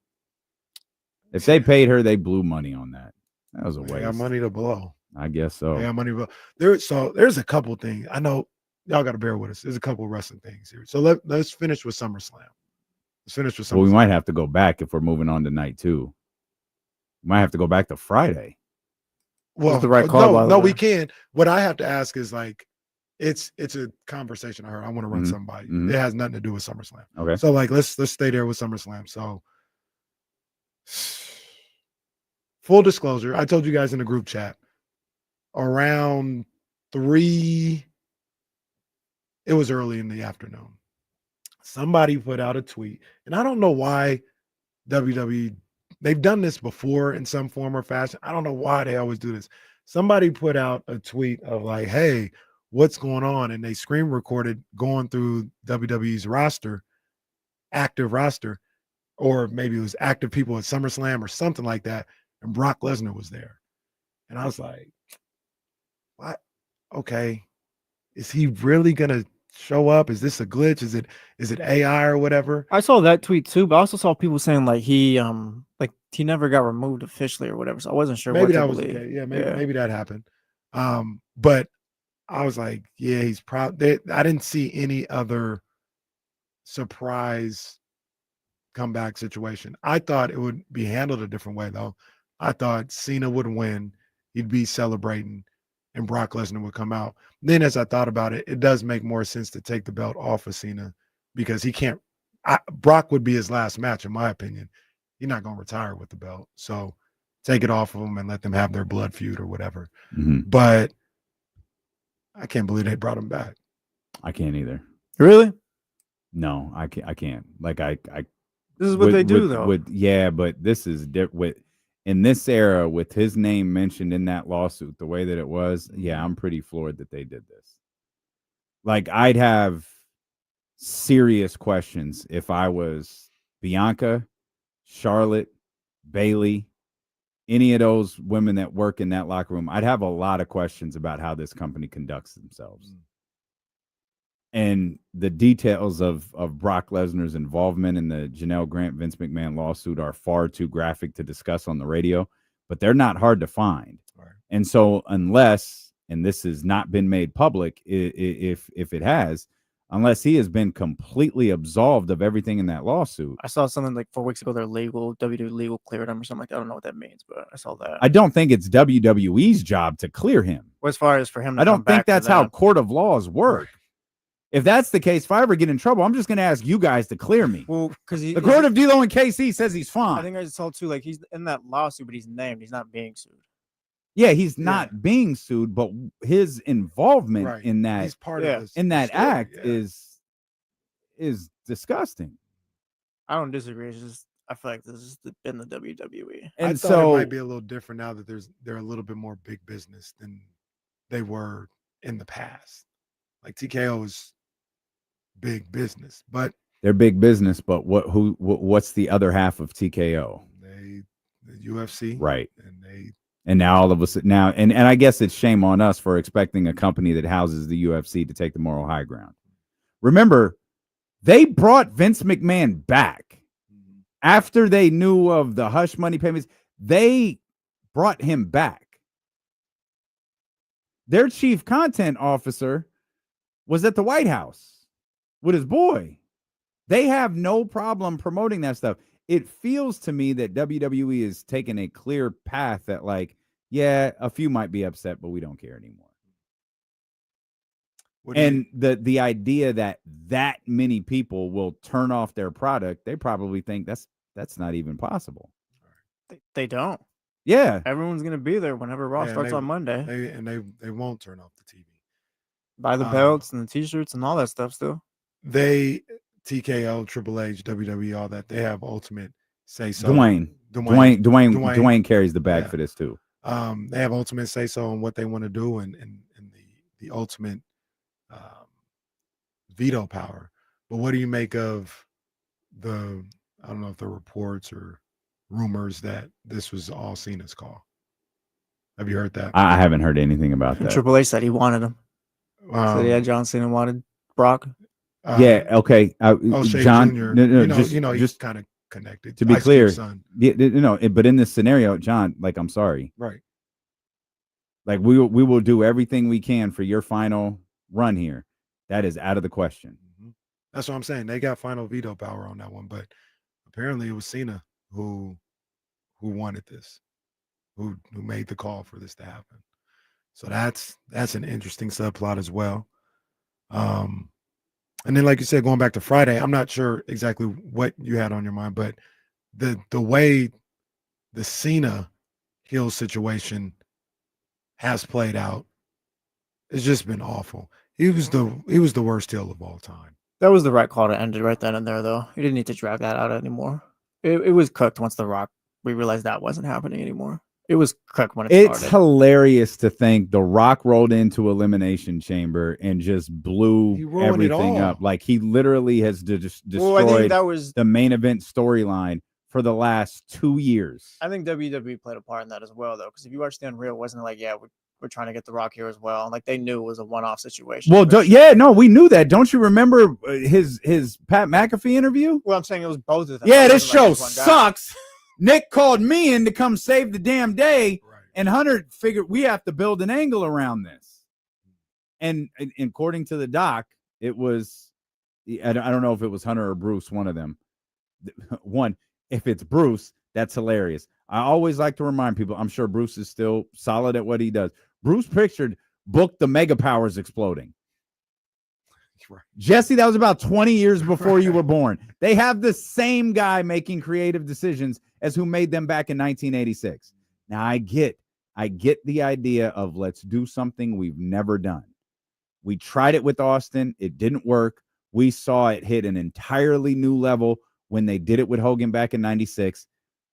If they paid her, they blew money on that. That was a waste. They got money to blow. I guess so. They got money to blow. There's a couple things. I know y'all got to bear with us. There's a couple wrestling things here. So let's finish with SummerSlam. Well, we might have to go back if we're moving on to night 2. We might have to go back to Friday. Well, the right call. No, we can. What I have to ask is like, it's a conversation I heard. I want to run somebody. It has nothing to do with SummerSlam. Okay. So like, let's stay there with SummerSlam. So, full disclosure, I told you guys in the group chat around 3. It was early in the afternoon. Somebody put out a tweet, and I don't know why WWE. They've done this before in some form or fashion. I don't know why they always do this. Somebody put out a tweet of like, hey, what's going on? And they screen recorded going through WWE's active roster, or maybe it was active people at SummerSlam or something like that. And Brock Lesnar was there. And I was like, what? Okay. is he really gonna show up? Is this a glitch? Is it AI or whatever? I saw that tweet too, but I also saw people saying like he never got removed officially or whatever. So I wasn't sure. Maybe what to that was believe. okay. Yeah, maybe that happened. But I was like, yeah, he's proud. I didn't see any other surprise comeback situation. I thought it would be handled a different way though. I thought Cena would win, he'd be celebrating, and Brock Lesnar would come out. Then as I thought about it, it does make more sense to take the belt off of Cena because he can't. Brock would be his last match, in my opinion. He's not going to retire with the belt, so take it off of him and let them have their blood feud or whatever. But I can't believe they brought him back. I can't either. Really? No, I can't. Like I This is what they do though. Yeah, but this is with in this era with his name mentioned in that lawsuit, the way that it was. Yeah, I'm pretty floored that they did this. Like I'd have serious questions if I was Bianca, Charlotte, Bailey, any of those women that work in that locker room. I'd have a lot of questions about how this company conducts themselves. And the details of Brock Lesnar's involvement in the Janelle Grant Vince McMahon lawsuit are far too graphic to discuss on the radio, but they're not hard to find. Right. And so unless, and this has not been made public, if it has, unless he has been completely absolved of everything in that lawsuit. I saw something like 4 weeks ago. Their WWE legal cleared him or something like that. I don't know what that means, but I saw that. I don't think it's WWE's job to clear him. Well, as far as for him, I don't think that's how court of laws work. If that's the case, if I ever get in trouble, I'm just going to ask you guys to clear me. Well, because the court of D'Lo and KC says he's fine. I think I saw too. Like he's in that lawsuit, but he's named. He's not being sued. Yeah, he's not being sued, but his involvement in that he's part of in that story, act is disgusting. I don't disagree. It's just I feel like this has been the WWE. And I thought it might be a little different now that they're a little bit more big business than they were in the past. Like TKO is big business, but they're big business. But what's the other half of TKO? The UFC, right? And now all of us now, and I guess it's shame on us for expecting a company that houses the UFC to take the moral high ground. Remember, they brought Vince McMahon back after they knew of the hush money payments. They brought him back. Their chief content officer was at the White House with his boy. They have no problem promoting that stuff. It feels to me that WWE is taking a clear path that, like, yeah, a few might be upset, but we don't care anymore. And the idea that many people will turn off their product, they probably think that's not even possible. They don't. Yeah, everyone's gonna be there whenever Raw starts on Monday. They won't turn off the TV. Buy the belts and the T-shirts and all that stuff still. They TKO, Triple H, WWE, all that. They have ultimate say so. Dwayne carries the bag for this too. They have ultimate say so on what they want to do and the ultimate veto power. But what do you make of I don't know if the reports or rumors that this was all Cena's call? Have you heard that? I haven't heard anything about that. Triple H said he wanted him. So yeah, John Cena wanted Brock. Yeah, okay. John, Jr., no, he's kind of connected. To be clear, son. But in this scenario, John, like, I'm sorry. Right. Like, we will do everything we can for your final run here. That is out of the question. That's what I'm saying. They got final veto power on that one, but apparently it was Cena who wanted this, who made the call for this to happen. So that's an interesting subplot as well. And then, like you said, going back to Friday, I'm not sure exactly what you had on your mind, but the way the Cena heel situation has played out, it's just been awful. He was the worst heel of all time. That was the right call to end it right then and there, though. You didn't need to drag that out anymore. It was cooked once we realized that wasn't happening anymore. It was cooked when it started. It's hilarious to think The Rock rolled into Elimination Chamber and just blew everything up. Like, he literally has destroyed the main event storyline for the last 2 years. I think WWE played a part in that as well, though, because if you watch the Unreal, wasn't it like, yeah, were trying to get The Rock here as well. Like they knew it was a one-off situation. Well, we knew that. Don't you remember his Pat McAfee interview? Well, I'm saying it was both of them. Yeah, It this wasn't like show just one guy. sucks. Nick called me in to come save the damn day, and Hunter figured we have to build an angle around this. And according to the doc, it was, I don't know if it was Hunter or Bruce, one of them. One, if it's Bruce, that's hilarious. I always like to remind people, I'm sure Bruce is still solid at what he does. Bruce booked the Mega Powers exploding. Right. Jesse, that was about 20 years before you were born. They have the same guy making creative decisions as who made them back in 1986. Now, I get the idea of let's do something we've never done. We tried it with Austin. It didn't work. We saw it hit an entirely new level when they did it with Hogan back in 96.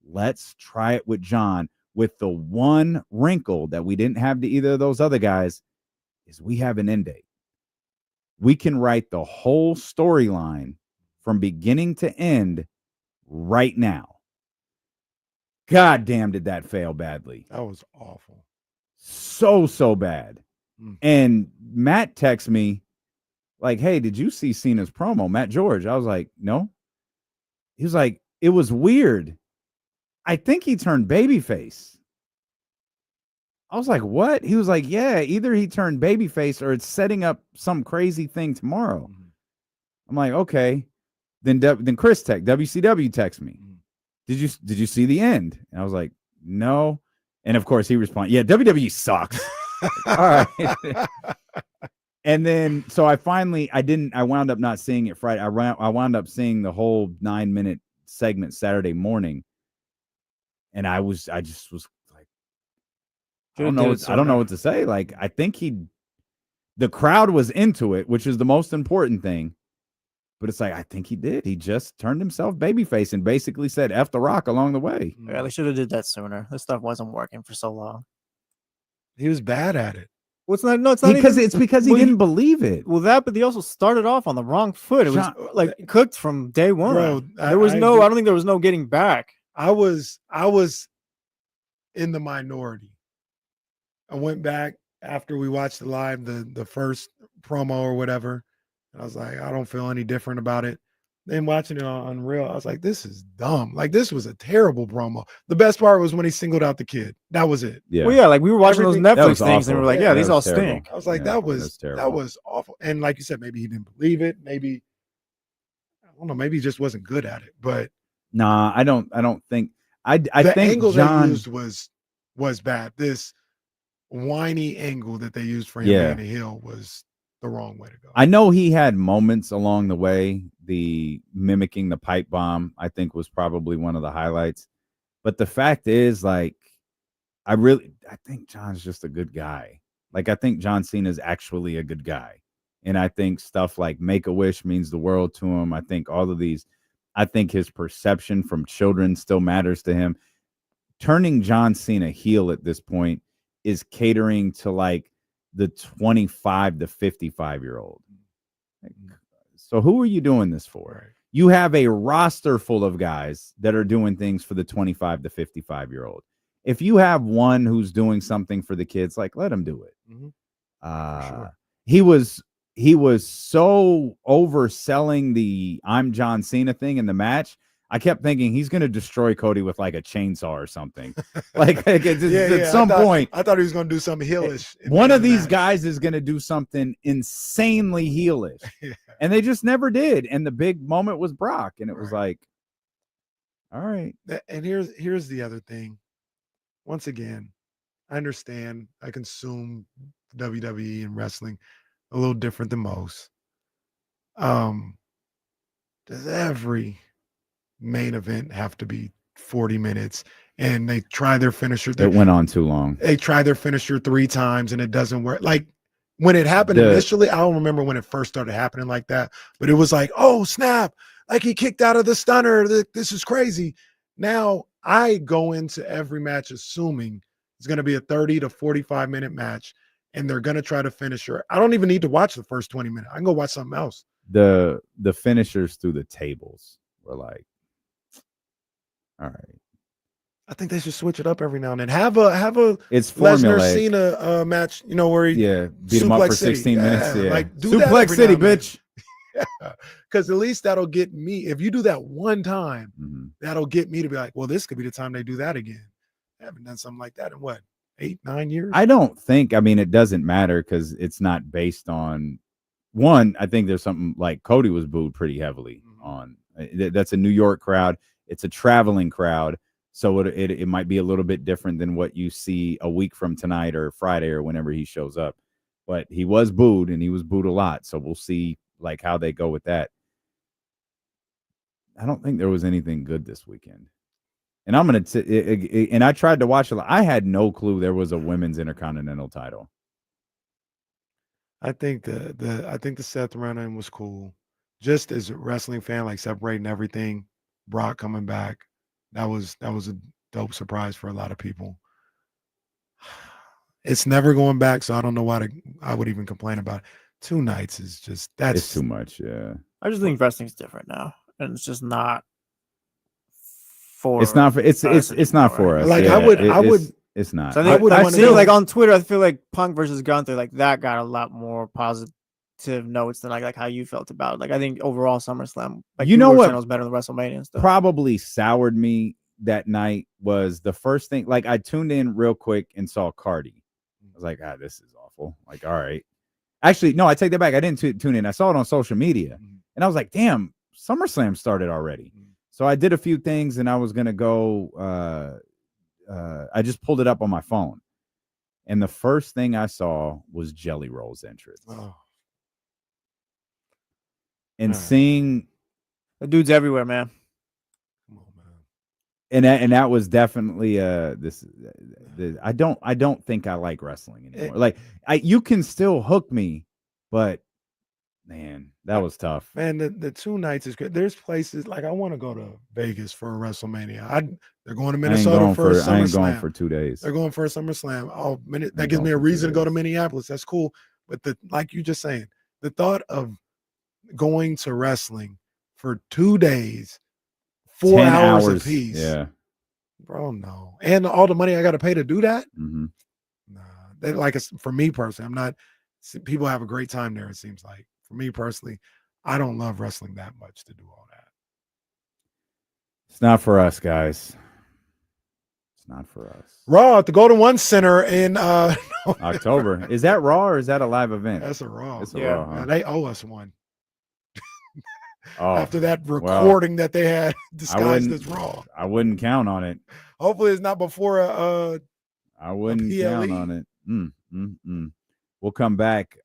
Let's try it with John, with the one wrinkle that we didn't have to either of those other guys is we have an end date. We can write the whole storyline from beginning to end right now. God damn, did that fail badly. That was awful. So bad. And Matt texts me like, hey, did you see Cena's promo? Matt George. I was like, no. He was like, it was weird. I think he turned babyface. I was like, what? He was like, yeah, either he turned babyface or it's setting up some crazy thing tomorrow. I'm like, okay. Then Chris WCW text me. Did you see the end? And I was like, no. And of course he responded, yeah, WWE sucks. All right. And then so I wound up not seeing it Friday. I wound up seeing the whole 9-minute segment Saturday morning. And I just was like, I don't know what to say. Like, I think the crowd was into it, which is the most important thing. But it's like, I think he did. He just turned himself babyface and basically said F the Rock along the way. Yeah, they should have did that sooner. This stuff wasn't working for so long. He was bad at it. Well, it's not Because even, it's because he didn't believe it. Well, but he also started off on the wrong foot. It was like cooked from day one. Bro, I don't think there was no getting back. I was in the minority. I went back after we watched the live, the first promo or whatever. And I was like, I don't feel any different about it. Then watching it on Unreal, I was like, this is dumb. Like, this was a terrible promo. The best part was when he singled out the kid. That was it. Yeah. Well, yeah, like we were watching those Netflix things and we were like, yeah, these all terrible. stink. I was like, that was awful. And like you said, maybe he didn't believe it. Maybe, I don't know, maybe he just wasn't good at it. But nah, I don't think I think angle John they used was bad. This whiny angle that they used for him Yeah. in the hill was the wrong way to go. I know he had moments along the way. The mimicking the pipe bomb, I think, was probably one of the highlights. But the fact is, like, I think John's just a good guy. Like, I think John Cena is actually a good guy. And I think stuff like Make-A-Wish means the world to him. I think all of these, I think his perception from children still matters to him. Turning John Cena heel at this point is catering to like the 25 to 55-year-old. So who are you doing this for? Right. You have a roster full of guys that are doing things for the 25 to 55-year-old. If you have one who's doing something for the kids, like, let him do it. Sure. He was so overselling the I'm John Cena thing in the match. I kept thinking he's going to destroy Cody with like a chainsaw or something. Like at some point. I thought he was going to do something heelish. One of these guys is going to do something insanely heelish. Yeah. And they just never did. And the big moment was Brock. And it was like, all right. And here's the other thing. Once again, I understand I consume WWE and wrestling a little different than most. Does every main event have to be 40 minutes and they try their finisher? It went on too long. They try their finisher 3 times and it doesn't work. Like when it happened initially, I don't remember when it first started happening like that, but it was like, oh snap, like he kicked out of the stunner. This is crazy. Now I go into every match assuming it's going to be a 30 to 45 minute match and they're going to try to finish her. I don't even need to watch the first 20 minutes. I can go watch something else. The finishers through the tables were like, all right. I think they should switch it up every now and then. Have a It's Lesnar formulaic. Cena match, where he beat him up Suplex for City. 16 minutes. Yeah, like do that Suplex every City, now and then. bitch. Because at least that'll get me. If you do that one time, Mm-hmm. that'll get me to be like, well, this could be the time they do that again. I haven't done something like that in what, 8-9 years? I don't think. I mean, it doesn't matter because it's not based on one. I think there's something like Cody was booed pretty heavily on. That's a New York crowd. It's a traveling crowd. So it might be a little bit different than what you see a week from tonight or Friday or whenever he shows up. But he was booed, and he was booed a lot. So we'll see like how they go with that. I don't think there was anything good this weekend. And I'm going to and I tried to watch it. I had no clue there was a women's intercontinental title. I think the Seth run-in was cool. Just as a wrestling fan, like separating everything, Brock coming back. That was a dope surprise for a lot of people. It's never going back, so I don't know why I would even complain about it. 2 nights is just It's too much, yeah. I just think wrestling's different now, and it's just not for. It's not for it's not for us. Like yeah, I would. It's not. So I feel like on Twitter, I feel like Punk versus Gunther, like that got a lot more positive notes than like how you felt about it. Like I think overall SummerSlam, like you know what, was better than WrestleMania and stuff. Probably soured me that night was the first thing. Like I tuned in real quick and saw Cardi. I was like, this is awful. Like, all right. Actually, no, I take that back. I didn't tune in. I saw it on social media, and I was like, damn, SummerSlam started already. So I did a few things, and I was gonna go. I just pulled it up on my phone, and the first thing I saw was Jelly Roll's entrance. Oh. And seeing the dude's everywhere, man. And that was definitely I don't think I like wrestling anymore. Like you can still hook me, but man, that was tough. Man, the 2 nights is great. There's places like I want to go to Vegas for a WrestleMania. They're going to Minnesota for a SummerSlam. I ain't going for 2 days. They're going for a SummerSlam. That gives me a reason to go to Minneapolis. That's cool. But like you just saying, the thought of going to wrestling for 2 days, 4 hours a piece. Yeah. Bro, no. And all the money I got to pay to do that? Mm-hmm. Nah. Like for me personally, people have a great time there, it seems like. For me personally, I don't love wrestling that much to do all that. It's not for us, guys. It's not for us. Raw at the Golden One Center in October. Is that Raw or is that a live event? That's a Raw. It's a Raw, huh? They owe us one. Oh, after that recording that they had disguised as Raw. I wouldn't count on it. Hopefully it's not before I wouldn't count on it. We'll come back.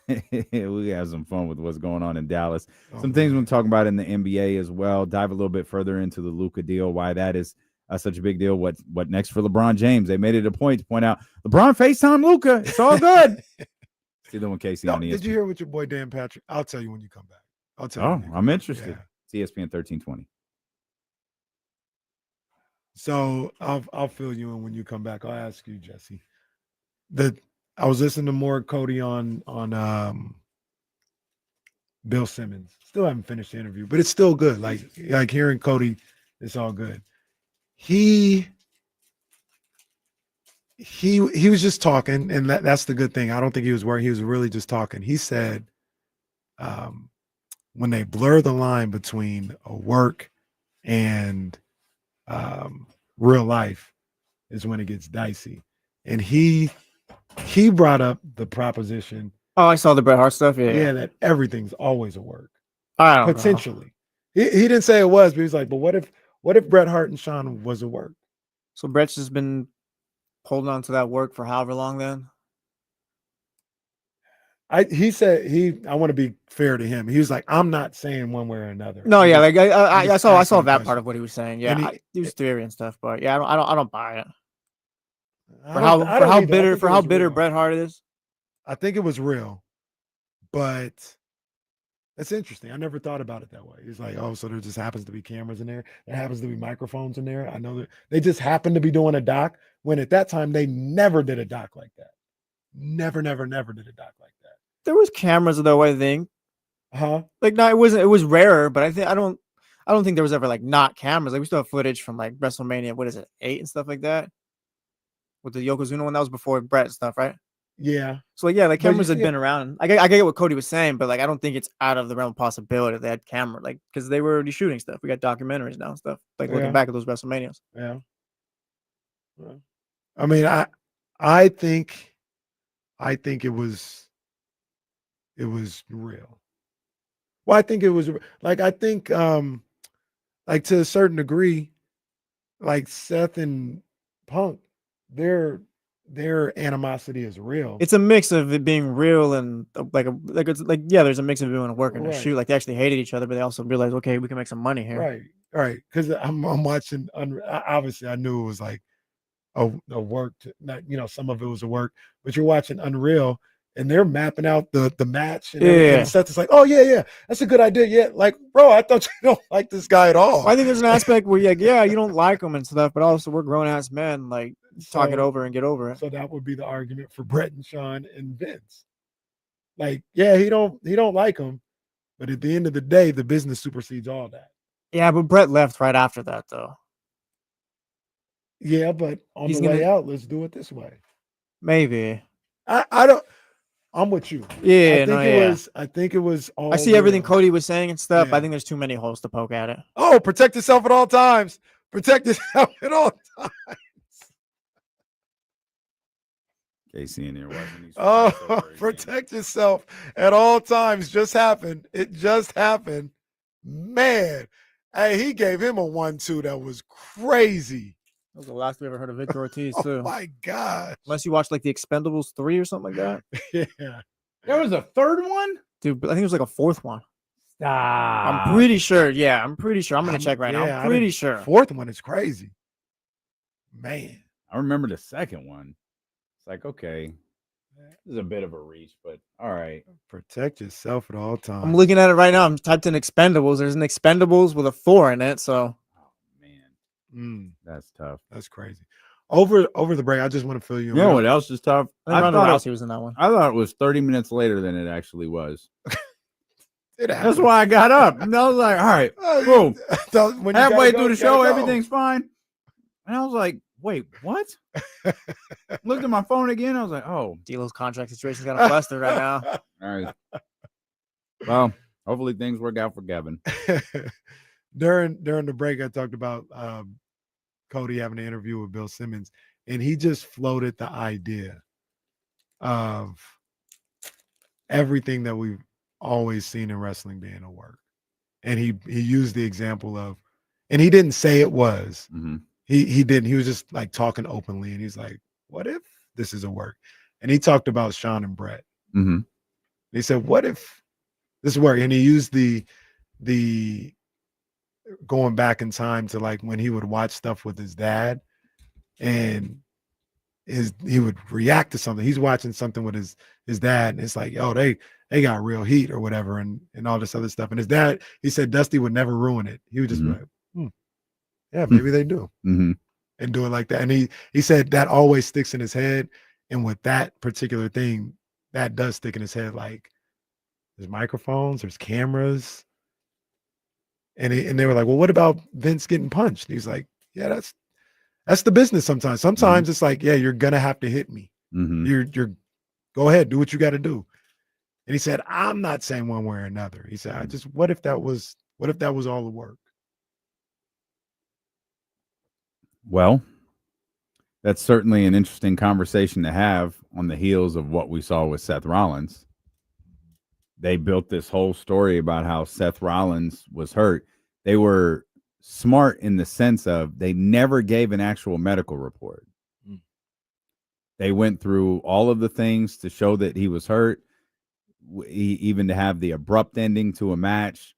We have some fun with what's going on in Dallas. Some things we'll talk about in the NBA as well. Dive a little bit further into the Luka deal, why that is such a big deal. What next for LeBron James? They made it a point to point out LeBron FaceTime Luka. It's all good. See them with Casey on ESPN. Did you hear what your boy Dan Patrick? I'll tell you when you come back. I'll tell you. I'm interested. Yeah. It's ESPN 1320. So I'll fill you in when you come back. I'll ask you, Jesse. I was listening to more Cody on Bill Simmons. Still haven't finished the interview, but it's still good. Like hearing Cody, it's all good. He was just talking, and that's the good thing. I don't think he was worried. He was really just talking. He said, when they blur the line between a work and real life is when it gets dicey. And he brought up the proposition. Oh, I saw the Bret Hart stuff. Yeah, that everything's always a work. I don't potentially. He didn't say it was, but he's like, but what if Bret Hart and Shawn was a work? So Bret's just been holding on to that work for however long then? He said I want to be fair to him. He was like, I'm not saying one way or another. No, yeah, like I saw that part of what he was saying. Yeah, he was theory and stuff, but yeah, I don't buy it. For how bitter Bret Hart is. I think it was real, but that's interesting. I never thought about it that way. He's like, oh, so there just happens to be cameras in there. There happens to be microphones in there. I know that they just happen to be doing a doc when at that time they never did a doc like that. Never did a doc like that. There was cameras though, I think. Huh? Like no, it was rarer, but I I don't think there was ever like not cameras. Like we still have footage from like WrestleMania, what is it, 8 and stuff like that, with the Yokozuna one. That was before Brett and stuff, right? Yeah. So like, yeah, like But you cameras had see- been around. I get what Cody was saying, but like I don't think it's out of the realm of possibility that they had camera, like because they were already shooting stuff. We got documentaries now and stuff. Like Yeah. looking back at those WrestleManias. Yeah. I mean, I think it was real. Well, I think it was like I think like to a certain degree, like Seth and Punk, their animosity is real. It's a mix of it being real and it's like yeah, there's a mix of it when working to Right. shoot. Like they actually hated each other, but they also realized, okay, we can make some money here. Right. Because I'm watching. Obviously, I knew it was like a work. Not some of it was a work, but you're watching Unreal, and they're mapping out the match. And Yeah. and Seth is like, oh yeah, that's a good idea. Yeah, like bro, I thought you don't like this guy at all. I think there's an aspect where you're like, yeah, you don't like them and stuff, but also we're grown ass men. Like talk it So- over and get over it. So that would be the argument for Brett and Sean and Vince. Like, yeah, he don't like him, but at the end of the day, the business supersedes all that. Yeah, but Brett left right after that though. Yeah, but on He's the way gonna- out, let's do it this way. Maybe. I don't. I'm with you. Yeah, I think it was all. I see everything real. Cody was saying and stuff. Yeah. I think there's too many holes to poke at it. Oh, protect yourself at all times. Protect yourself at all times. Casey in here watching these. Oh, protect yourself at all times. Just happened. It just happened. Man, hey, he gave him a 1-2 that was crazy. That was the last we ever heard of Victor Ortiz Oh too. my God. Unless you watch like the Expendables 3 or something like that. Yeah. There was a third one? Dude, but I think it was like a fourth one. Stop. I'm pretty sure. Yeah, I'm pretty sure. I'm gonna check right now. Yeah, I I'm pretty didn't- sure. Fourth one is crazy. Man. I remember the second one. It's like, okay, this is a bit of a reach, but all right. Protect yourself at all times. I'm looking at it right now. I'm typed in Expendables. There's an Expendables with a 4 in it. So That's tough. That's crazy. Over the break, I just want to fill you in. You know what else is tough? I think Ronda Rousey was in that one. I thought it was 30 minutes later than it actually was. It That's happened. why I got up. And I was like, all right, Oh, boom. So when you Halfway gotta go, through the you show, gotta go. everything's fine. And I was like, wait, what? Looked at my phone again. I was like, oh. D'Lo's contract situation's kind of flustered right now. All right. Well, hopefully things work out for Gavin. During the break, I talked about Cody having an interview with Bill Simmons, and he just floated the idea of everything that we've always seen in wrestling being a work. And he used the example of, and he didn't say it was. He didn't. He was just like talking openly, and he's like, "What if this is a work?" And he talked about Sean and Brett. Mm-hmm. He said, "What if this work?" And he used the going back in time to like when he would watch stuff with his dad, and he would react to something. He's watching something with his dad, and it's like, "Oh, they got real heat or whatever," and all this other stuff. And his dad, he said, Dusty would never ruin it. He would just be like, yeah, maybe they do. Mm-hmm. And do it like that. And he said that always sticks in his head. And with that particular thing, that does stick in his head. Like there's microphones, there's cameras. And they were like, well, what about Vince getting punched? And he's like, yeah, that's the business sometimes. Sometimes it's like, yeah, you're gonna have to hit me. Mm-hmm. You're go ahead, do what you got to do. And he said, I'm not saying one way or another. He said, what if that was all the work? Well, that's certainly an interesting conversation to have on the heels of what we saw with Seth Rollins. They built this whole story about how Seth Rollins was hurt. They were smart in the sense of they never gave an actual medical report. They went through all of the things to show that he was hurt, even to have the abrupt ending to a match,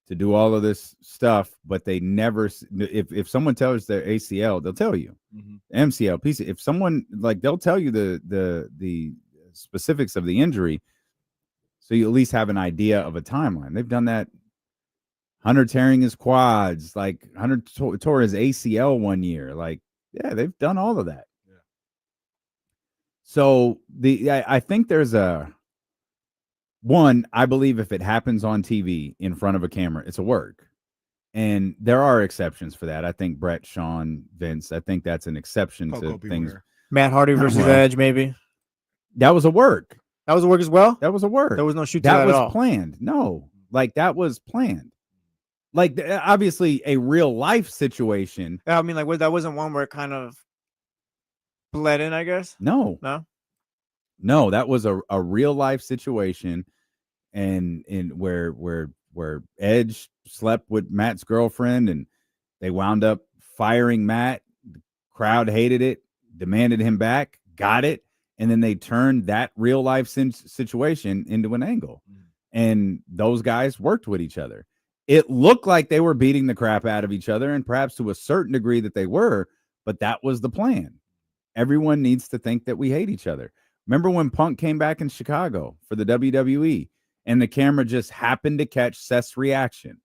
to do all of this stuff, but they never, if someone tells their ACL, they'll tell you. MCL, PC. If someone, like, they'll tell you the specifics of the injury, so you at least have an idea of a timeline. They've done that. Hunter tearing his quads, like Hunter tore his ACL one year. Like, yeah, they've done all of that. Yeah. So I think there's I believe if it happens on TV in front of a camera, it's a work. And there are exceptions for that. I think Brett, Sean, Vince, I think that's an exception to things. Matt Hardy versus Edge, maybe. That was a work. That was a work as well? That was a work. There was no shoot to that that was at all. planned. No, like that was planned. Like obviously a real life situation. I mean, like that wasn't one where it kind of bled in, I guess. No, that was a real life situation, and where Edge slept with Matt's girlfriend, and they wound up firing Matt. The crowd hated it, demanded him back, got it, and then they turned that real life situation into an angle. And those guys worked with each other. It looked like they were beating the crap out of each other, and perhaps to a certain degree that they were, but that was the plan. Everyone needs to think that we hate each other. Remember when Punk came back in Chicago for the WWE, and the camera just happened to catch Seth's reaction?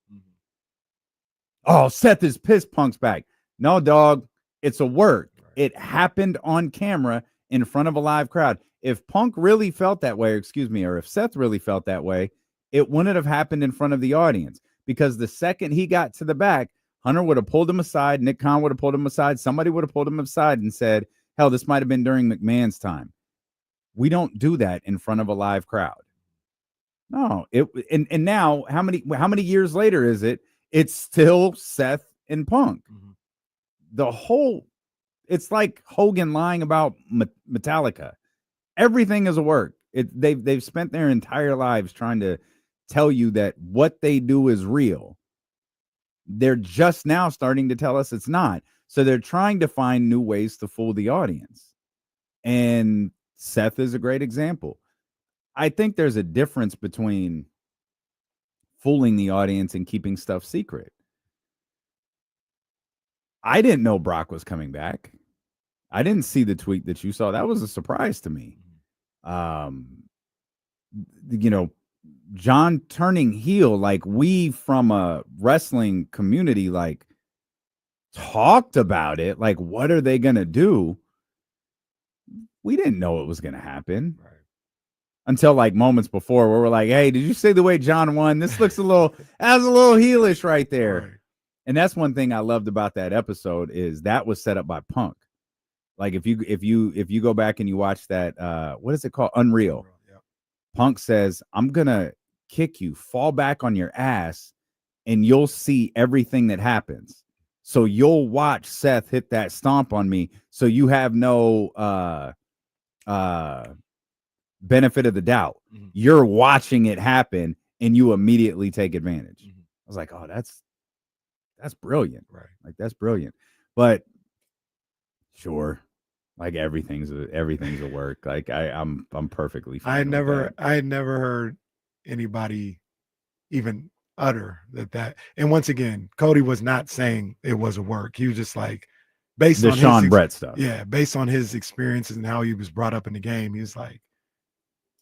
Oh, Seth is pissed Punk's back. No, dog, it's a work. It happened on camera in front of a live crowd. If Punk really felt that way, or if Seth really felt that way, it wouldn't have happened in front of the audience, because the second he got to the back, Hunter would have pulled him aside, Nick Khan would have pulled him aside, somebody would have pulled him aside and said, hell, this might have been during McMahon's time. We don't do that in front of a live crowd. No, and now how many years later is it? It's still Seth and Punk. It's like Hogan lying about Metallica. Everything is a work. They've spent their entire lives trying to tell you that what they do is real. They're just now starting to tell us it's not. So they're trying to find new ways to fool the audience. And Seth is a great example. I think there's a difference between fooling the audience and keeping stuff secret. I didn't know Brock was coming back. I didn't see the tweet that you saw. That was a surprise to me. John turning heel, like we from a wrestling community, like talked about it. Like, what are they going to do? We didn't know it was going to happen. Right. Until like moments before where we're like, hey, did you see the way John won? This looks a little heelish right there. Right. And that's one thing I loved about that episode is that was set up by Punk. Like if you go back and you watch that, what is it called? Unreal. Yeah. Punk says, I'm going to kick you, fall back on your ass, and you'll see everything that happens. So you'll watch Seth hit that stomp on me. So you have no benefit of the doubt. Mm-hmm. You're watching it happen and you immediately take advantage. Mm-hmm. I was like, oh, that's brilliant. Right. Like that's brilliant. But sure, like everything's a work. Like I'm perfectly fine. I had never heard anybody even utter that. And once again, Cody was not saying it was a work. He was just like, based on Sean Brett stuff. Yeah, based on his experiences and how he was brought up in the game, he was like,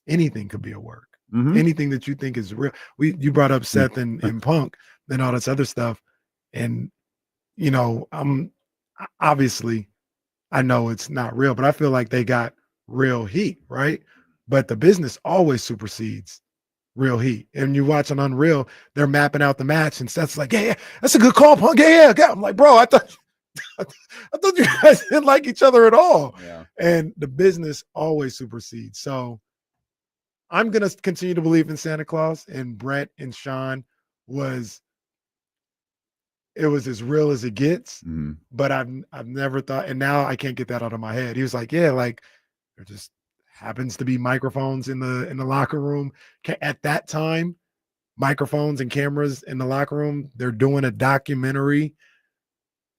anything could be a work. Mm-hmm. Anything that you think is real. You brought up Seth and Punk and all this other stuff. And, I'm obviously, I know it's not real, but I feel like they got real heat, right? But the business always supersedes real heat. And you watch on Unreal, they're mapping out the match, and Seth's like, yeah, that's a good call, Punk. Yeah. I'm like, bro, I thought you guys didn't like each other at all. Yeah. And the business always supersedes. So I'm gonna continue to believe in Santa Claus, and Brett and Sean was as real as it gets. Mm-hmm. But I've never thought, and now I can't get that out of my head. He was like, yeah, like there just happens to be microphones in the locker room at that time. Microphones and cameras in the locker room. They're doing a documentary.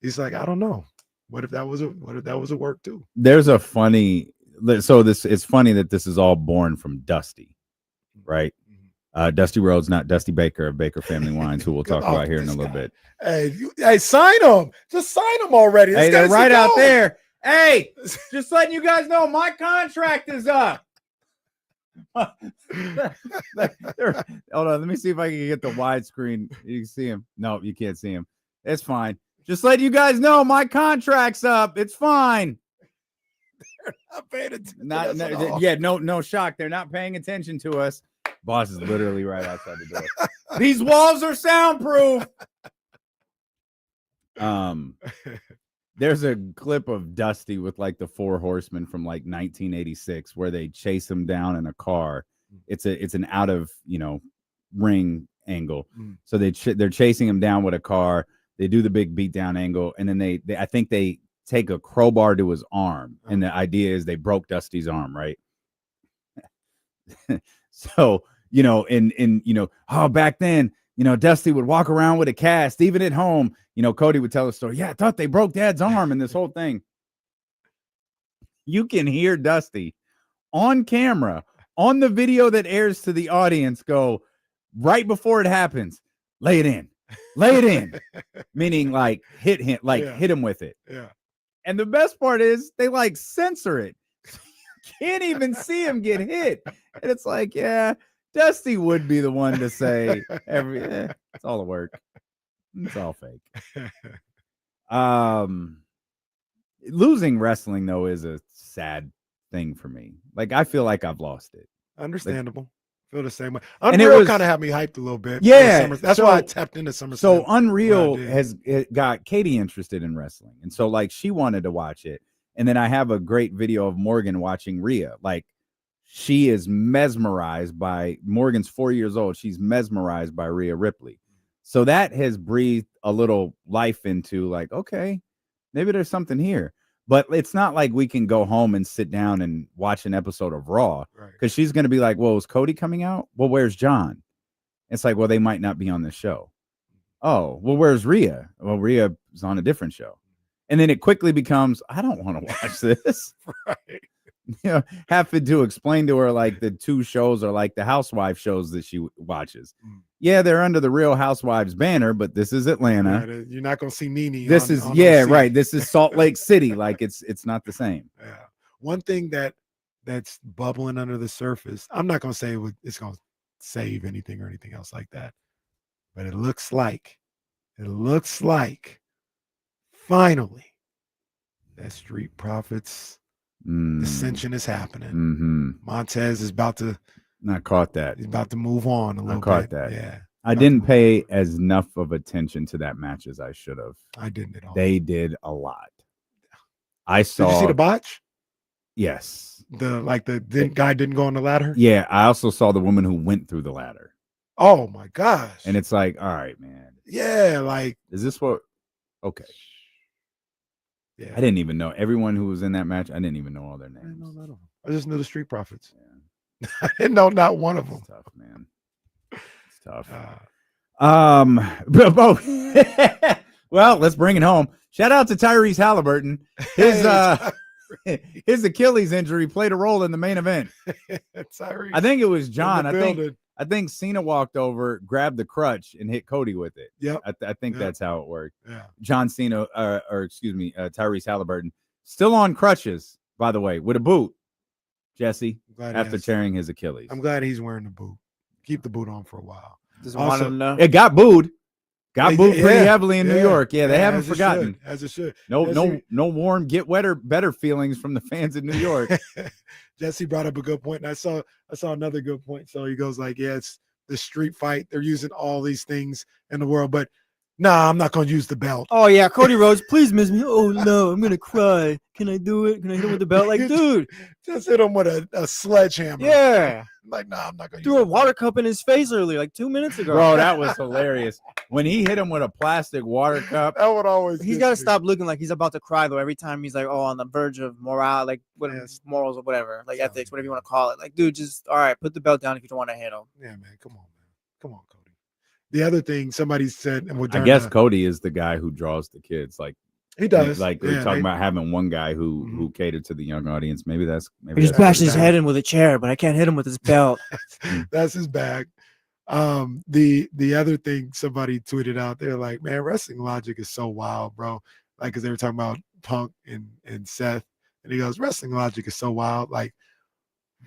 He's like, I don't know. What if that was a work too? There's it's funny that this is all born from Dusty, right? Dusty Rhodes, not Dusty Baker of Baker Family Wines, who we'll talk about here in a little bit. Hey, sign them. Just sign them already. Hey, they're right out there. Hey, just letting you guys know my contract is up. Hold on, let me see if I can get the widescreen. You can see him. No, you can't see him. It's fine. Just letting you guys know my contract's up. It's fine. They're not paying attention. No shock. They're not paying attention to us. Boss is literally right outside the door. These walls are soundproof. There's a clip of Dusty with like the Four Horsemen from like 1986 where they chase him down in a car. It's an out of ring angle. So they're chasing him down with a car. They do the big beat down angle, and then they I think they take a crowbar to his arm, and the idea is they broke Dusty's arm, right? So back then, Dusty would walk around with a cast, even at home. Cody would tell the story. Yeah, I thought they broke Dad's arm, and this whole thing. You can hear Dusty on camera on the video that airs to the audience go right before it happens. Lay it in, meaning like hit him, hit him with it. Yeah. And the best part is they like censor it. You can't even see him get hit. And it's like, yeah, Dusty would be the one to say it's all a work. It's all fake. Losing wrestling though is a sad thing for me. Like I feel like I've lost it. Understandable. Feel the same way. Unreal kind of had me hyped a little bit. Yeah, that's why I tapped into Summerslam. So Unreal it got Katie interested in wrestling, and so like she wanted to watch it. And then I have a great video of Morgan watching Rhea. Like she is mesmerized by Morgan's 4 years old. She's mesmerized by Rhea Ripley. So that has breathed a little life into like, okay, maybe there's something here. But it's not like we can go home and sit down and watch an episode of Raw because she's going to be like, well, is Cody coming out? Well, where's John? It's like, well, they might not be on the show. Oh, well, where's Rhea? Well, Rhea is on a different show. And then it quickly becomes, I don't want to watch this. Have to explain to her like the two shows are like the housewife shows that she watches. Yeah, they're under the Real Housewives banner, but this is Atlanta. Yeah, you're not gonna see Nene. This is right. This is Salt Lake City. Like it's not the same. Yeah. One thing that's bubbling under the surface. I'm not gonna say it's gonna save anything or anything else like that, but it looks like finally that Street Profits dissension is happening. Montez is about to. Not caught that. He's about to move on a little bit. Caught that. Yeah. I didn't pay as enough of attention to that match as I should have. I didn't at all. They did a lot. I saw. Did you see the botch? Yes. The guy didn't go on the ladder? Yeah. I also saw the woman who went through the ladder. Oh my gosh. And it's like, all right, man. Yeah, like. Is this what? Okay. Yeah. I didn't even know everyone who was in that match. I didn't even know all their names. I didn't know none of them. I just knew the Street Profits. Yeah. I didn't know not one of them. It's tough, man. It's tough. Well, let's bring it home. Shout out to Tyrese Halliburton. His Achilles injury played a role in the main event. Tyrese. I think it was John. I think Cena walked over, grabbed the crutch, and hit Cody with it. Yep. I think that's how it worked. Yeah. John Cena, Tyrese Halliburton, still on crutches, by the way, with a boot. Jesse, after tearing his Achilles. I'm glad he's wearing the boot. Keep the boot on for a while. Does want him to know? It got booed. Got booed pretty heavily in New York. Yeah, they haven't forgotten. As it should. No warm, get wetter, better feelings from the fans in New York. Jesse brought up a good point, and I saw another good point. So he goes like, yeah, it's the street fight. They're using all these things in the world, but nah, I'm not going to use the belt. Oh, yeah. Cody Rhodes, please miss me. Oh, no, I'm going to cry. Can I do it? Can I hit him with the belt? Like, dude. Just hit him with a sledgehammer. Yeah. Like, nah, I'm not going to threw a water cup in his face earlier, like 2 minutes ago. Bro, that was hilarious. When he hit him with a plastic water cup. That would always He's got to stop looking like he's about to cry, though, every time he's like, oh, on the verge of morale, like morals or whatever, like ethics, whatever you want to call it. Like, dude, just, all right, put the belt down if you don't want to hit him. Yeah, man. Come on, man. Come on, Cody. The other thing somebody said, and I guess Cody is the guy who draws the kids. Like he does. Like we're talking about having one guy who catered to the young audience. Maybe he's bashing his head in with a chair, but I can't hit him with his belt. That's his bag. The other thing somebody tweeted out, they're like, man, wrestling logic is so wild, bro. Like, because they were talking about Punk and Seth, and he goes, wrestling logic is so wild. Like,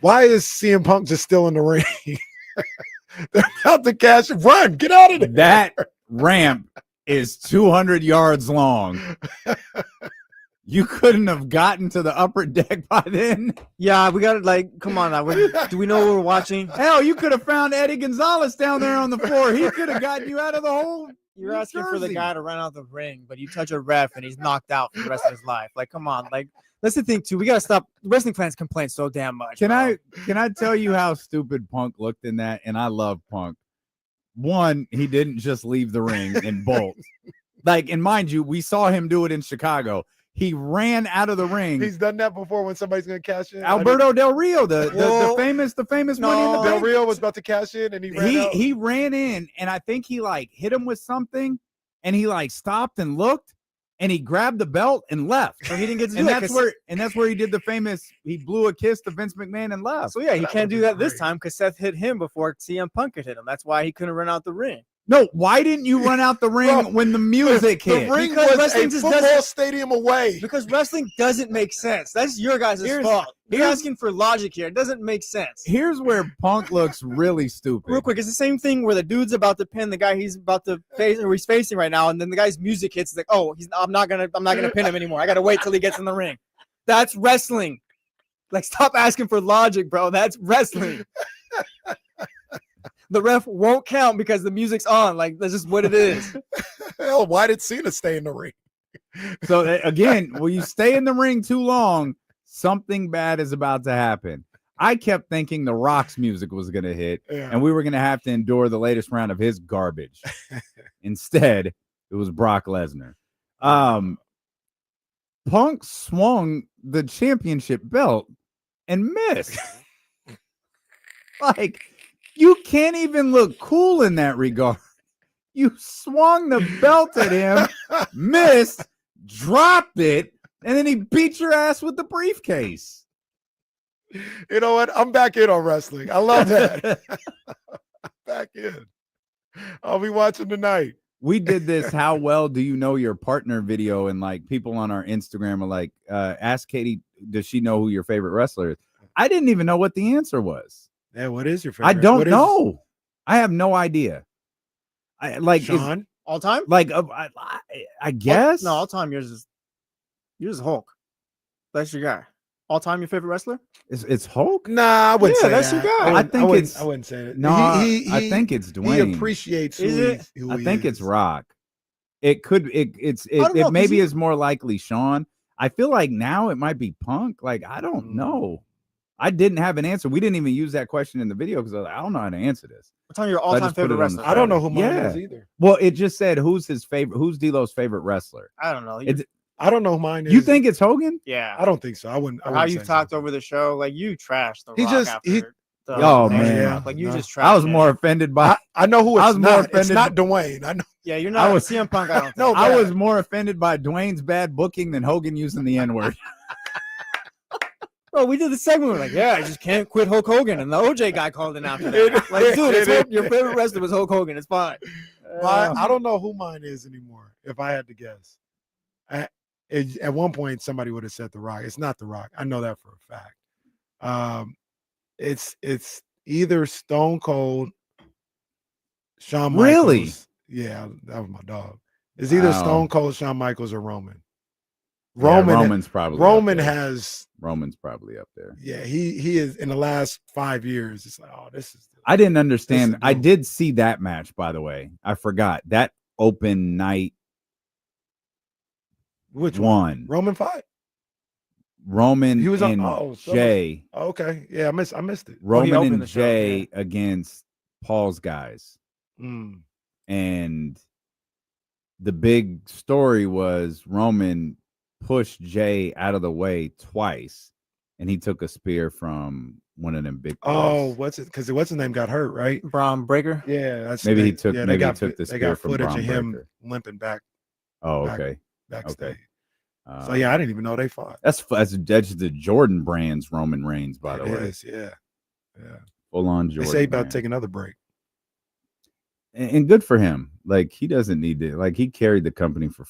why is CM Punk just still in the ring? They're about to cash and run. Get out of there. That ramp is 200 yards long. You couldn't have gotten to the upper deck by then. Yeah, we got to, like, come on now. Do we know what we're watching? Hell, you could have found Eddie Gonzalez down there on the floor. He could have gotten you out of the whole You're New asking for the Jersey. guy to run out the ring, but you touch a ref and he's knocked out for the rest of his life. Like, come on. Like, that's the thing too. We gotta stop. Wrestling fans complain so damn much. Can bro. I tell you how stupid Punk looked in that? And I love Punk. One, he didn't just leave the ring and bolt. Like, and mind you, we saw him do it in Chicago. He ran out of the ring. He's done that before when somebody's gonna cash in. Alberto Del Rio, the famous Money in the Del Bank. Rio was about to cash in, and He ran in, and I think he like hit him with something, and he like stopped and looked, and he grabbed the belt and left. So he didn't get to do and that. that's where he did the famous. He blew a kiss to Vince McMahon and left. So yeah, he can't do that this time because Seth hit him before CM Punk could hit him. That's why he couldn't run out the ring. No, why didn't you run out the ring when the music hit? The ring Because was wrestling a just football doesn't- stadium away. Because wrestling doesn't make sense. That's your guys' fault. You're asking for logic here. It doesn't make sense. Here's where Punk looks really stupid. Real quick, it's the same thing where the dude's about to pin the guy he's about to face or he's facing right now, and then the guy's music hits. It's like, oh, I'm not gonna pin him anymore. I gotta wait till he gets in the ring. That's wrestling. Like, stop asking for logic, bro. That's wrestling. The ref won't count because the music's on. Like, that's just what it is. Hell, why did Cena stay in the ring? So again, when you stay in the ring too long, something bad is about to happen. I kept thinking The Rock's music was going to hit, and we were going to have to endure the latest round of his garbage. Instead, it was Brock Lesnar. Punk swung the championship belt and missed. Like, you can't even look cool in that regard. You swung the belt at him, missed, dropped it, and then he beat your ass with the briefcase. You know what? I'm back in on wrestling. I love that. Back in. I'll be watching tonight. We did this how well do you know your partner video, and like people on our Instagram are like, ask Katie, does she know who your favorite wrestler is? I didn't even know what the answer was. Yeah, what is your favorite? I don't know. I have no idea. I like Sean all time. Like I guess No, all time. Yours is Hulk. That's your guy. All time, your favorite wrestler? It's Hulk. Nah, I wouldn't say that's that. your guy. I it's. I wouldn't say it. No, I think it's Dwayne. He appreciates who Is it? who I he think is. it's Rock. It could. It don't know, maybe 'cause is more likely Sean. I feel like now it might be Punk. Like I don't know. I didn't have an answer. We didn't even use that question in the video because I don't know how to answer this. What's on your So I all-time just put favorite it on the wrestler? I don't know who mine Yeah. is either. Well, it just said who's his favorite. Who's D'Lo's favorite wrestler? I don't know. I don't know who mine is. You think it's Hogan? Yeah. I don't think so. I wouldn't. I How wouldn't you've say talked over the show, like you trashed the He Rock just- after. he- the Oh, Money man. Rock. Like you No. just trashed. I was him. more offended by. I know who it's I was more not. It's offended- not Dwayne. I know. Yeah, you're not. I was- CM Punk. I don't. No, think. I was more offended by Dwayne's bad booking than Hogan using the N-word. Bro, we did the segment. We're like, yeah, I just can't quit Hulk Hogan, and the OJ guy called in after that. Like, dude, it's Hulk, your favorite wrestler was Hulk Hogan. It's fine. I don't know who mine is anymore. If I had to guess, at one point somebody would have said The Rock. It's not The Rock. I know that for a fact. It's either Stone Cold, Shawn Michaels. Really? Yeah, that was my dog. It's either Wow. Stone Cold, Shawn Michaels, or Roman. Yeah, Roman's probably Roman up there. has. Roman's probably up there. Yeah, he is in the last 5 years. It's like, oh, this is. I didn't understand. This is I dope. did see that match, by the way. I forgot that open night. Which one? Roman fight. Roman He was on. and Oh, so- Jay. Okay, yeah, I missed it. Roman opened and the show, Jay against Paul's guys. Mm. And the big story was Roman pushed Jay out of the way twice, and he took a spear from one of them big. Oh, boys. what's it? Because what's his name got hurt, right? Braun Breaker. Yeah, that's Maybe he they- took- Yeah, maybe they he got, took the They spear got from footage of Braun him Breaker. limping back. Oh, back- okay. Backstage. Okay. So yeah, I didn't even know they fought. That's the Jordan Brand's Roman Reigns, by the It way. is, yeah. Full on They Jordan. say about brand. to take another break. And good for him. Like he doesn't need to. Like he carried the company for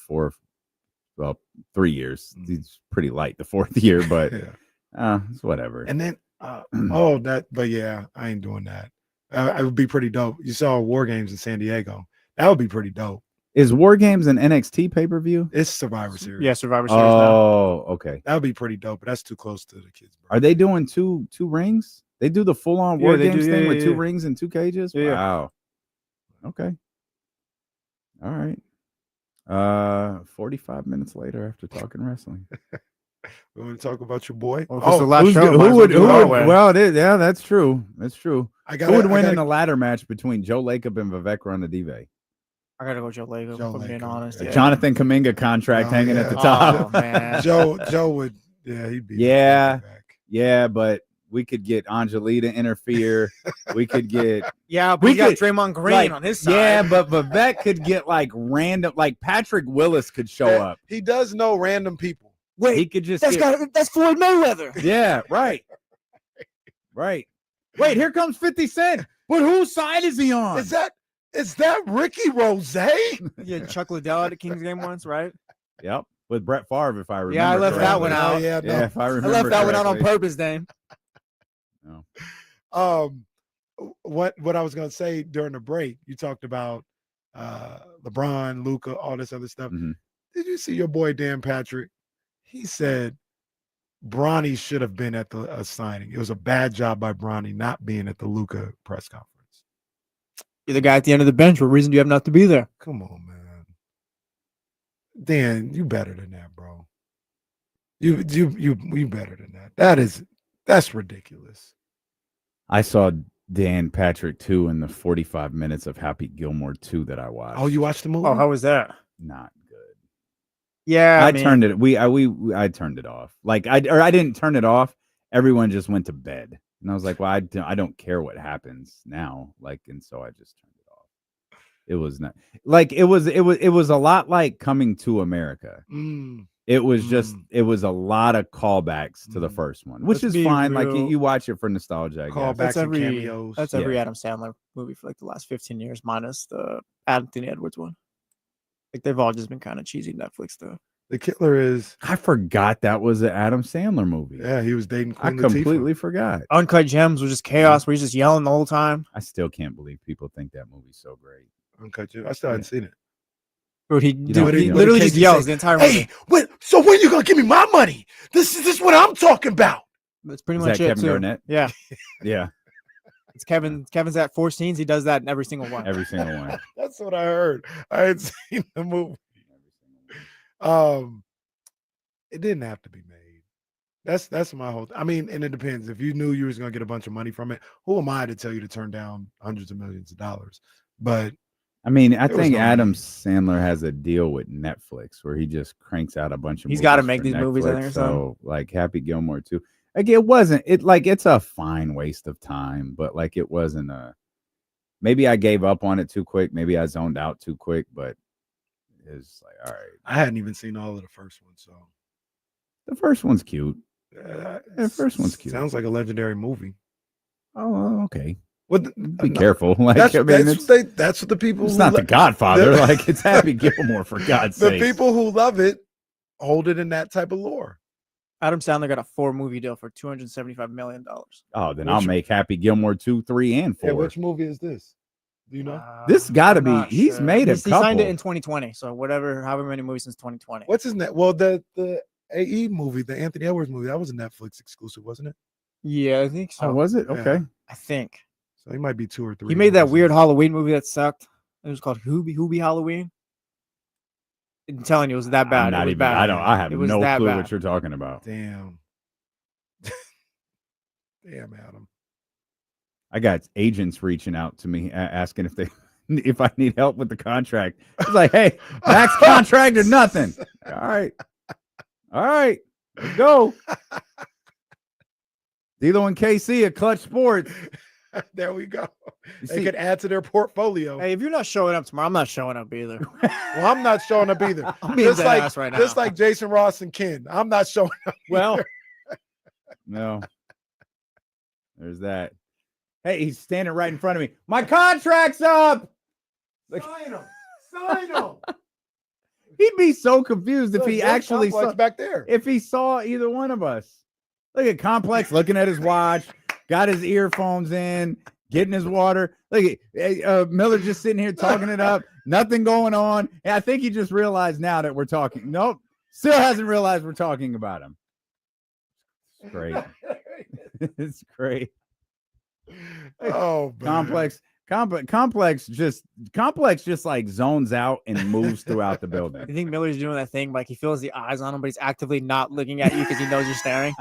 3 years. He's pretty light the fourth year, but Yeah. it's whatever. And then but yeah, I ain't doing that. It would be pretty dope. You saw War Games in San Diego. That would be pretty dope. Is War Games an NXT pay-per-view? It's Survivor Series. Yeah, Survivor Series. Oh, okay. That would be pretty dope, but that's too close to the kids. Are they doing two rings? They do the full-on War they Games do, thing yeah, with yeah, two yeah. rings and two cages? Yeah. Wow. Okay. All right. 45 minutes later after talking wrestling. We want to talk about your boy. Well, if it's the last show, who might as would well do it our way. well, yeah, that's true. That's true. I Who would win in a ladder match between Joe Lacob and Vivek Ranadive? I gotta go Joe Lacob, if I'm being honest. A Jonathan Kuminga contract hanging at the top. Oh, man. Joe would, he'd be. Yeah, but we could get Anjali to interfere. We could get but we got Draymond Green on his side. Yeah, but Vivek could get like random, like Patrick Willis could show up. He does know random people. Wait, he could just that's Floyd Mayweather. Yeah, right. Right. Wait, here comes 50 Cent. But whose side is he on? Is that Ricky Rose? Yeah, Chuck Liddell at the Kings game once, right? Yep. With Brett Favre, if I remember. Yeah, I left that one out. If I remember. I left that one out on purpose, Dame. No. What I was gonna say during the break, you talked about LeBron, Luka, all this other stuff. Mm-hmm. Did you see your boy Dan Patrick? He said Bronny should have been at the signing. It was a bad job by Bronny not being at the Luka press conference. You're the guy at the end of the bench. What reason do you have not to be there? Come on, man. Dan, you better than that, bro. You better than that. That's ridiculous. I saw Dan Patrick 2 in the 45 minutes of Happy Gilmore 2 that I watched. Oh, you watched the movie? Oh, how was that? Not good. Yeah, I turned it. I turned it off. Like I didn't turn it off. Everyone just went to bed, and I was like, well, I don't care what happens now. Like, and so I just turned it off. It was not like it was a lot like Coming to America. It was just it was a lot of callbacks to the first one, which is fine. Like you watch it for nostalgia. I guess. Callbacks and cameos. That's every Adam Sandler movie for like the last 15 years, minus the Anthony Edwards one. Like they've all just been kind of cheesy Netflix stuff. The killer is. I forgot that was an Adam Sandler movie. Yeah, he was dating Queen I completely forgot. Uncut Gems was just chaos where he's just yelling the whole time. I still can't believe people think that movie's so great. Uncut Gems. I still haven't seen it. Dude, he literally just yells the entire movie. Hey, so when you gonna give me my money? This is what I'm talking about. That's pretty Is much that it. Kevin too. Garnett? Yeah, Yeah, it's Kevin. Kevin's at 4 scenes. He does that in every single one. every single one. That's what I heard. I had seen the movie. It didn't have to be made. That's my whole. I mean, and it depends. If you knew you was gonna get a bunch of money from it, who am I to tell you to turn down hundreds of millions of dollars? But I mean, I think no Adam need. Sandler has a deal with Netflix where he just cranks out a bunch of. He's got to movies make for these movies, I think, Netflix. or something. So, like Happy Gilmore too. Like it wasn't. It's a fine waste of time, but like it wasn't a. Maybe I gave up on it too quick. Maybe I zoned out too quick, but it's like all right. I hadn't even seen all of the first one, so The first one's cute. The first one's cute. Sounds like a legendary movie. Oh, okay. Be no, careful. Like that's, I mean, that's what the people. it's who not The Godfather. the- Like it's Happy Gilmore for God's The sake. people who love it hold it in that type of lore. Adam Sandler got a 4-movie deal for $275 million. Oh, then I'll make Happy Gilmore 2, 3, and 4. Yeah, which movie is this? Do you know? This got to I'm be. not He's sure. made a He couple. signed it in 2020, so however many movies since 2020. What's his name? Well, the AE movie, the Anthony Edwards movie, that was a Netflix exclusive, wasn't it? Yeah, I think so. Oh, was it? Okay. I think So he might be 2 or 3. he made that weird Halloween movie that sucked. It was called Hoobie Halloween. I'm telling you, it was that bad. I'm not It was even. bad. I have It was no that clue bad. what you're talking about. Damn. Damn, Adam. I got agents reaching out to me asking if I need help with the contract. It's like, hey, max contract or nothing. All right, let's go. Dilo and KC at Clutch Sports. There we go. You They see- could add to their portfolio. Hey, if you're not showing up tomorrow, I'm not showing up either. Well, I'm not showing up either. I'm being dead ass right now. Just like Jason Ross and Ken. I'm not showing up. Well, No, there's that. Hey, he's standing right in front of me. My contract's up. Sign him. Sign him. He'd be so confused if Look, he there's actually Complex saw back there. if he saw either one of us. Look at Complex looking at his watch, got his earphones in, getting his water. Look at Miller just sitting here talking it up. Nothing going on. And I think he just realized now that we're talking. Nope. Still hasn't realized we're talking about him. It's great. It's great. Oh, man. Complex. Complex just like zones out and moves throughout the building. You think Miller's doing that thing, like he feels the eyes on him, but he's actively not looking at you because he knows you're staring?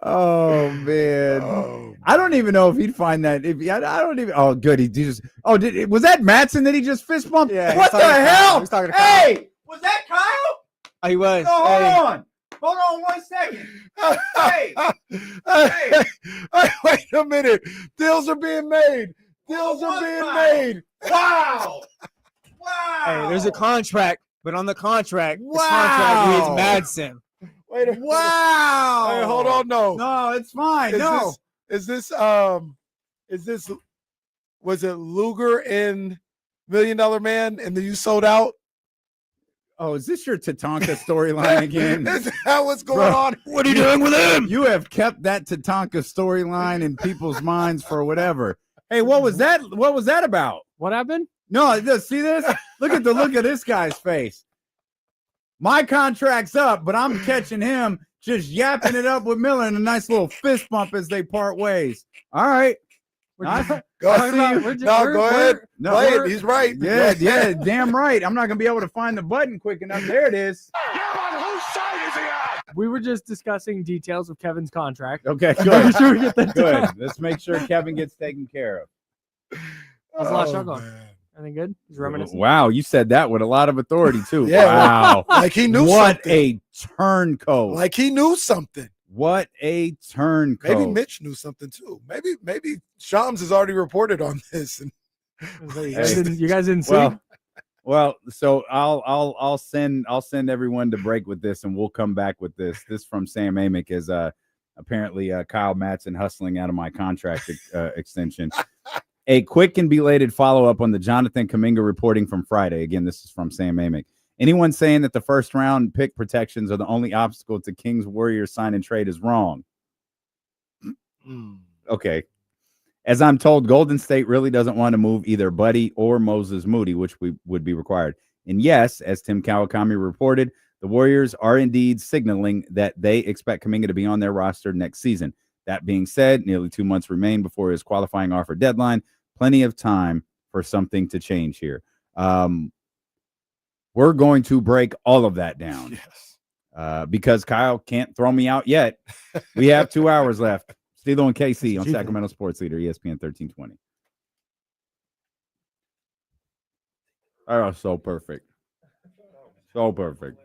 Oh man, I don't even know if he'd find that. I don't even. Oh, good. He just. Oh, was that Matson that he just fist bumped? Yeah. What the hell? He's talking to Kyle. Hey, was that Kyle? Oh, he was. No, Hey. hold on 1 second. Hey, Wait a minute. Deals are being made. Deals are being made. Wow. Hey, there's a contract, but on the contract, this Wow. contract reads Madsen. Wait a minute. Wow. Hey, hold on. No, it's fine. Is this was it Luger in $1 Million Man and then you sold out? Oh, is this your Tatanka storyline again? Is that what's going on? What are you doing with him? You have kept that Tatanka storyline in people's minds for whatever. Hey, what was that? What was that about? What happened? No, see this? Look at the look of this guy's face. My contract's up, but I'm catching him just yapping it up with Miller in a nice little fist bump as they part ways. All right. Go ahead. Go ahead. Play it. He's right. Yeah, damn right. I'm not gonna be able to find the button quick enough. There it is. Kevin, whose side is he on? We were just discussing details of Kevin's contract. Okay, good. Sure we get that Good. done. Let's make sure Kevin gets taken care of. How's the last shot going? Anything good? He's reminiscing. Wow, you said that with a lot of authority too. Yeah, wow. like he knew what something. a turncoat. Like he knew something. What a turncoat. Maybe Mitch knew something too. Maybe Shams has already reported on this. And you guys didn't see? Well, so I'll send everyone to break with this, and we'll come back with this. This from Sam Amick is apparently Kyle Matson hustling out of my contract extension. A quick and belated follow-up on the Jonathan Kuminga reporting from Friday. Again, this is from Sam Amick. Anyone saying that the first-round pick protections are the only obstacle to Kings Warriors sign and trade is wrong. Okay. As I'm told, Golden State really doesn't want to move either Buddy or Moses Moody, which would be required. And yes, as Tim Kawakami reported, the Warriors are indeed signaling that they expect Kuminga to be on their roster next season. That being said, nearly 2 months remain before his qualifying offer deadline. Plenty of time for something to change here. We're going to break all of that down. Yes. Because Kyle can't throw me out yet. We have 2 hours left. Steelo and KC on Sacramento Sports Leader, ESPN 1320. Oh, so perfect. So perfect.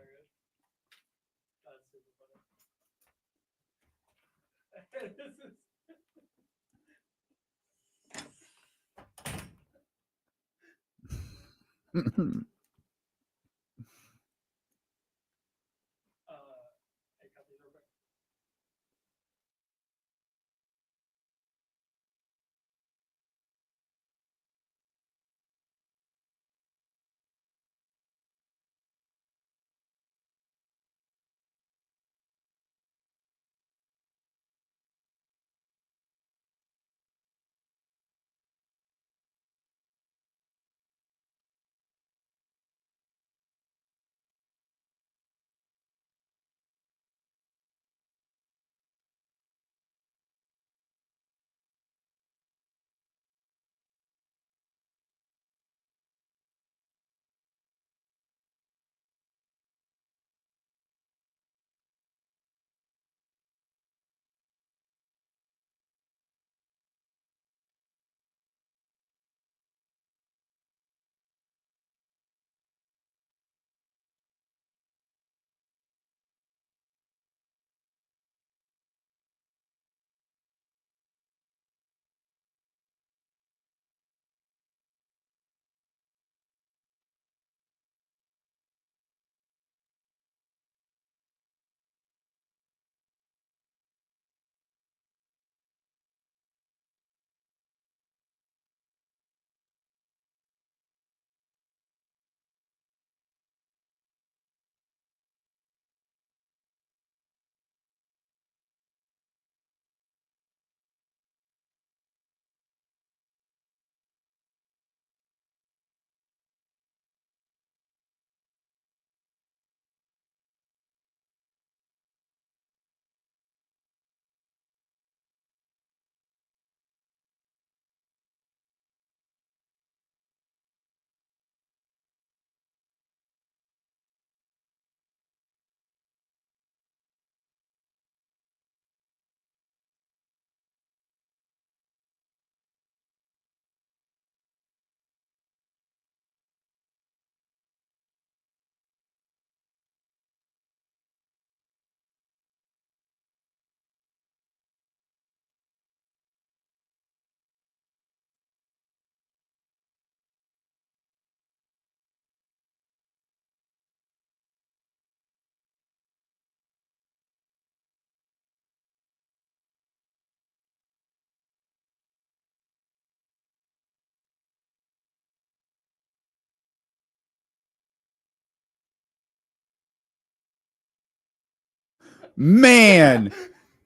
Man,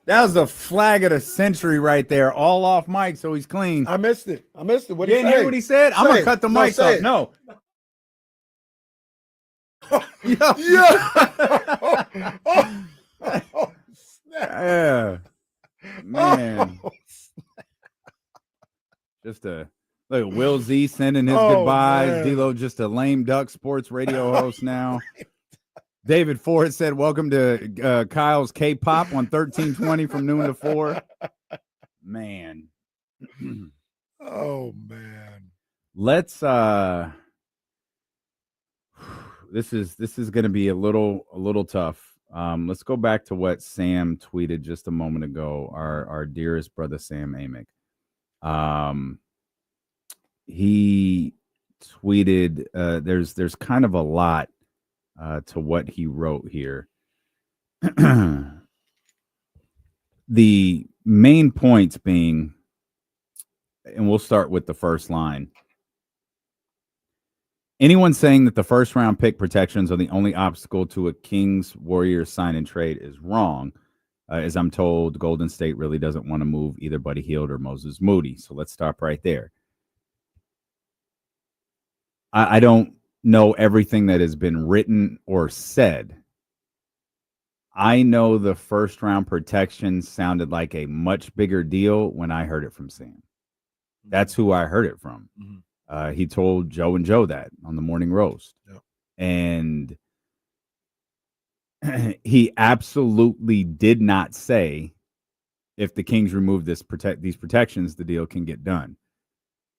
that was a flag of the century right there. All off mic, so he's clean. I missed it. What you didn't hear what he said? I'm gonna cut the mic off. No. Yeah. Man. Just a look, Will Z sending his goodbyes. Man. D-Lo just a lame duck sports radio host now. David Ford said, welcome to Kyle's K-pop on 1320 from noon to 4. Man. Oh man. Let's this is gonna be a little tough. Let's go back to what Sam tweeted just a moment ago, our dearest brother Sam Amick. He tweeted there's kind of a lot to what he wrote here. The main points being, and we'll start with the first line. Anyone saying that the first round pick protections are the only obstacle to a Kings Warriors sign and trade is wrong. As I'm told, Golden State really doesn't want to move either Buddy Hield or Moses Moody. So let's stop right there. I don't know everything that has been written or said. I know the first round protection sounded like a much bigger deal when I heard it from Sam. That's who I heard it from. Mm-hmm. He told Joe and Joe that on the morning roast. Yep. And he absolutely did not say if the Kings remove these protections, the deal can get done.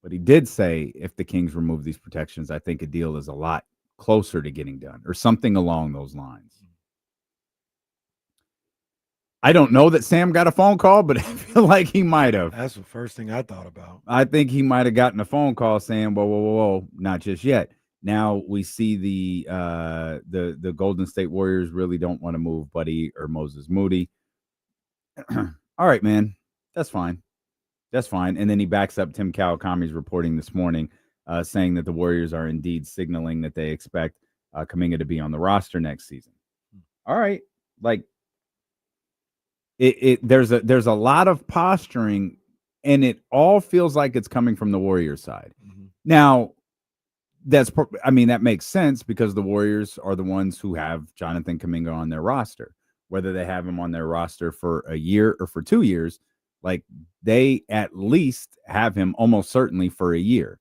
But he did say if the Kings remove these protections, I think a deal is a lot closer to getting done or something along those lines. I don't know that Sam got a phone call, but I feel like he might have. That's the first thing I thought about. I think he might have gotten a phone call saying, whoa, not just yet. Now we see the Golden State Warriors really don't want to move Buddy or Moses Moody. All right, man. That's fine. And then he backs up Tim Kawakami's reporting this morning saying that the Warriors are indeed signaling that they expect Kuminga to be on the roster next season. All right. Like, there's a lot of posturing, and it all feels like it's coming from the Warriors side. Mm-hmm. Now, that makes sense because the Warriors are the ones who have Jonathan Kuminga on their roster. Whether they have him on their roster for a year or for 2 years, like they at least have him almost certainly for a year.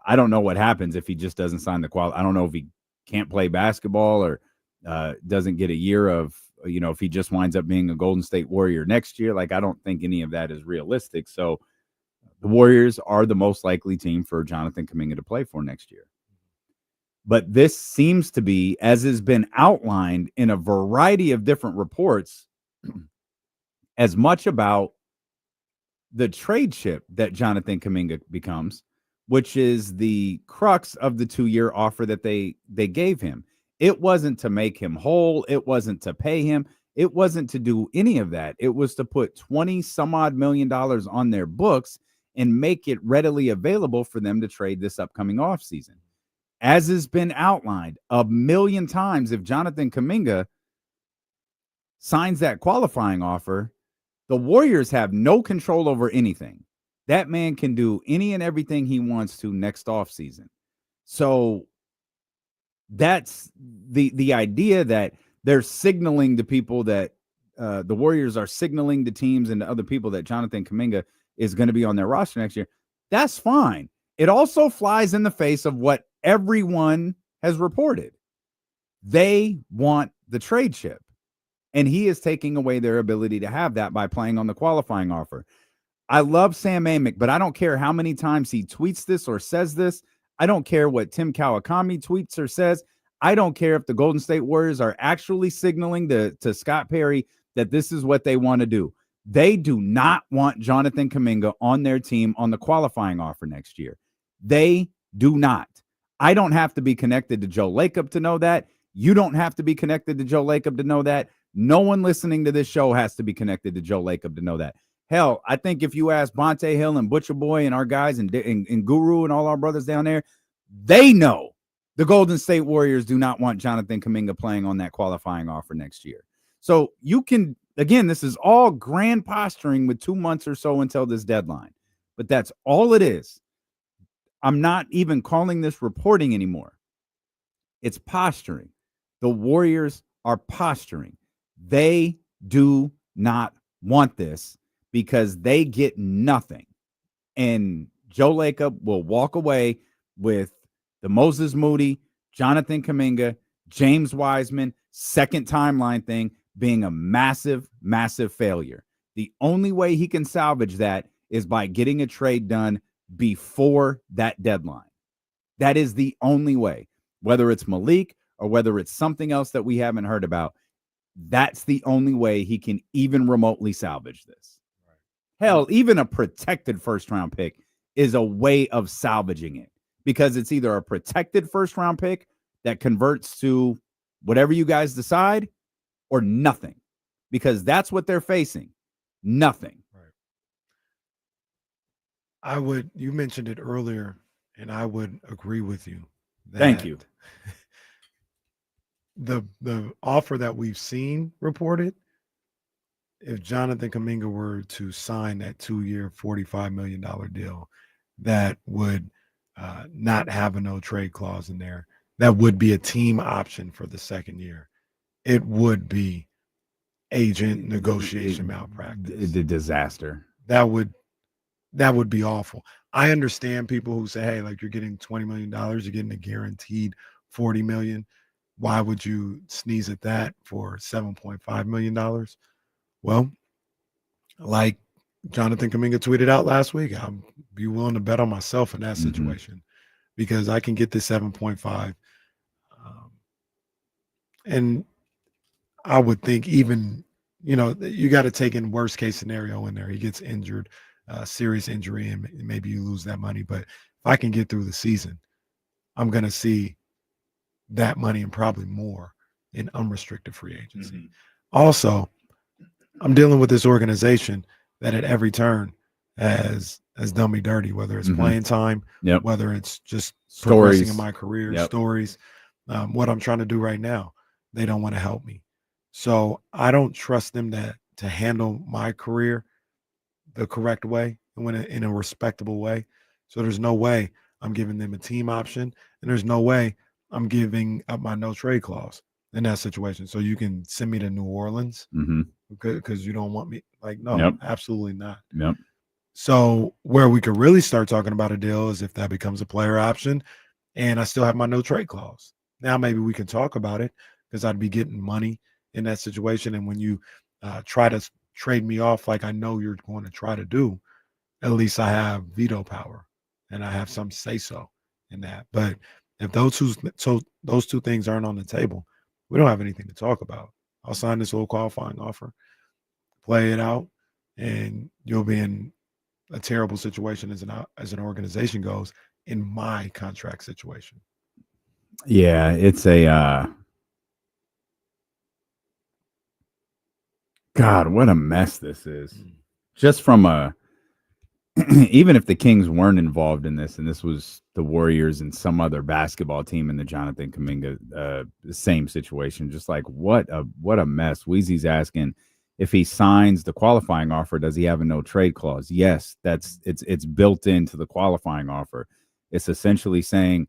I don't know what happens if he just doesn't sign the I don't know if he can't play basketball or doesn't get a year of, if he just winds up being a Golden State Warrior next year. Like, I don't think any of that is realistic. So the Warriors are the most likely team for Jonathan Kuminga to play for next year. But this seems to be, as has been outlined in a variety of different reports, as much about the trade chip that Jonathan Kuminga becomes, which is the crux of the 2-year offer that they gave him. It wasn't to make him whole. It wasn't to pay him. It wasn't to do any of that. It was to put $20-some-odd million on their books and make it readily available for them to trade this upcoming offseason. As has been outlined a million times, if Jonathan Kuminga signs that qualifying offer, the Warriors have no control over anything. That man can do any and everything he wants to next offseason. So that's the idea that they're signaling to people that the Warriors are signaling to teams and to other people that Jonathan Kuminga is going to be on their roster next year. That's fine. It also flies in the face of what everyone has reported. They want the trade chip, and he is taking away their ability to have that by playing on the qualifying offer. I love Sam Amick, but I don't care how many times he tweets this or says this. I don't care what Tim Kawakami tweets or says. I don't care if the Golden State Warriors are actually signaling to Scott Perry that this is what they want to do. They do not want Jonathan Kuminga on their team on the qualifying offer next year. They do not. I don't have to be connected to Joe Lacob to know that. You don't have to be connected to Joe Lacob to know that. No one listening to this show has to be connected to Joe Lacob to know that. Hell, I think if you ask Bonte Hill and Butcher Boy and our guys and Guru and all our brothers down there, they know the Golden State Warriors do not want Jonathan Kuminga playing on that qualifying offer next year. So you can, again, this is all grand posturing with 2 months or so until this deadline, but that's all it is. I'm not even calling this reporting anymore. It's posturing. The Warriors are posturing. They do not want this because they get nothing. And Joe Lacob will walk away with the Moses Moody, Jonathan Kuminga, James Wiseman, second timeline thing being a massive, massive failure. The only way he can salvage that is by getting a trade done before that deadline. That is the only way. Whether it's Malik or whether it's something else that we haven't heard about, that's the only way he can even remotely salvage this. Hell, even a protected first-round pick is a way of salvaging it because it's either a protected first-round pick that converts to whatever you guys decide or nothing, because that's what they're facing. Nothing. You mentioned it earlier, and I would agree with you. Thank you. The offer that we've seen reported, if Jonathan Kuminga were to sign that 2-year, $45 million deal, that would not have a no trade clause in there, that would be a team option for the second year. It would be agent negotiation malpractice. The disaster. That would be awful. I understand people who say, hey, like, you're getting $20 million, you're getting a guaranteed $40 million. Why would you sneeze at that for $7.5 million? Well, like Jonathan Kuminga tweeted out last week, I'd be willing to bet on myself in that situation because I can get this 7.5. And I would think even, you got to take in worst case scenario in there. He gets injured, serious injury, and maybe you lose that money. But if I can get through the season, I'm going to see that money and probably more in unrestricted free agency. Also, I'm dealing with this organization that at every turn has done me dirty, whether it's playing time, whether it's just progressing in my career, stories, what I'm trying to do right now. They don't want to help me. So I don't trust them to handle my career the correct way and in a respectable way. So there's no way I'm giving them a team option, and there's no way I'm giving up my no trade clause in that situation. So you can send me to New Orleans because you don't want me. Like, no, absolutely not. So where we could really start talking about a deal is if that becomes a player option and I still have my no trade clause. Now maybe we can talk about it because I'd be getting money in that situation. And when you try to trade me off like I know you're going to try to do, at least I have veto power and I have some say-so in that. But if those two things aren't on the table, we don't have anything to talk about. I'll sign this little qualifying offer, play it out, and you'll be in a terrible situation as an organization goes in my contract situation. Yeah, it's a God, what a mess this is. Just from even if the Kings weren't involved in this and this was the Warriors and some other basketball team in the Jonathan Kuminga same situation, just like what a mess. Weezy's asking if he signs the qualifying offer, does he have a no trade clause? Yes, it's built into the qualifying offer. It's essentially saying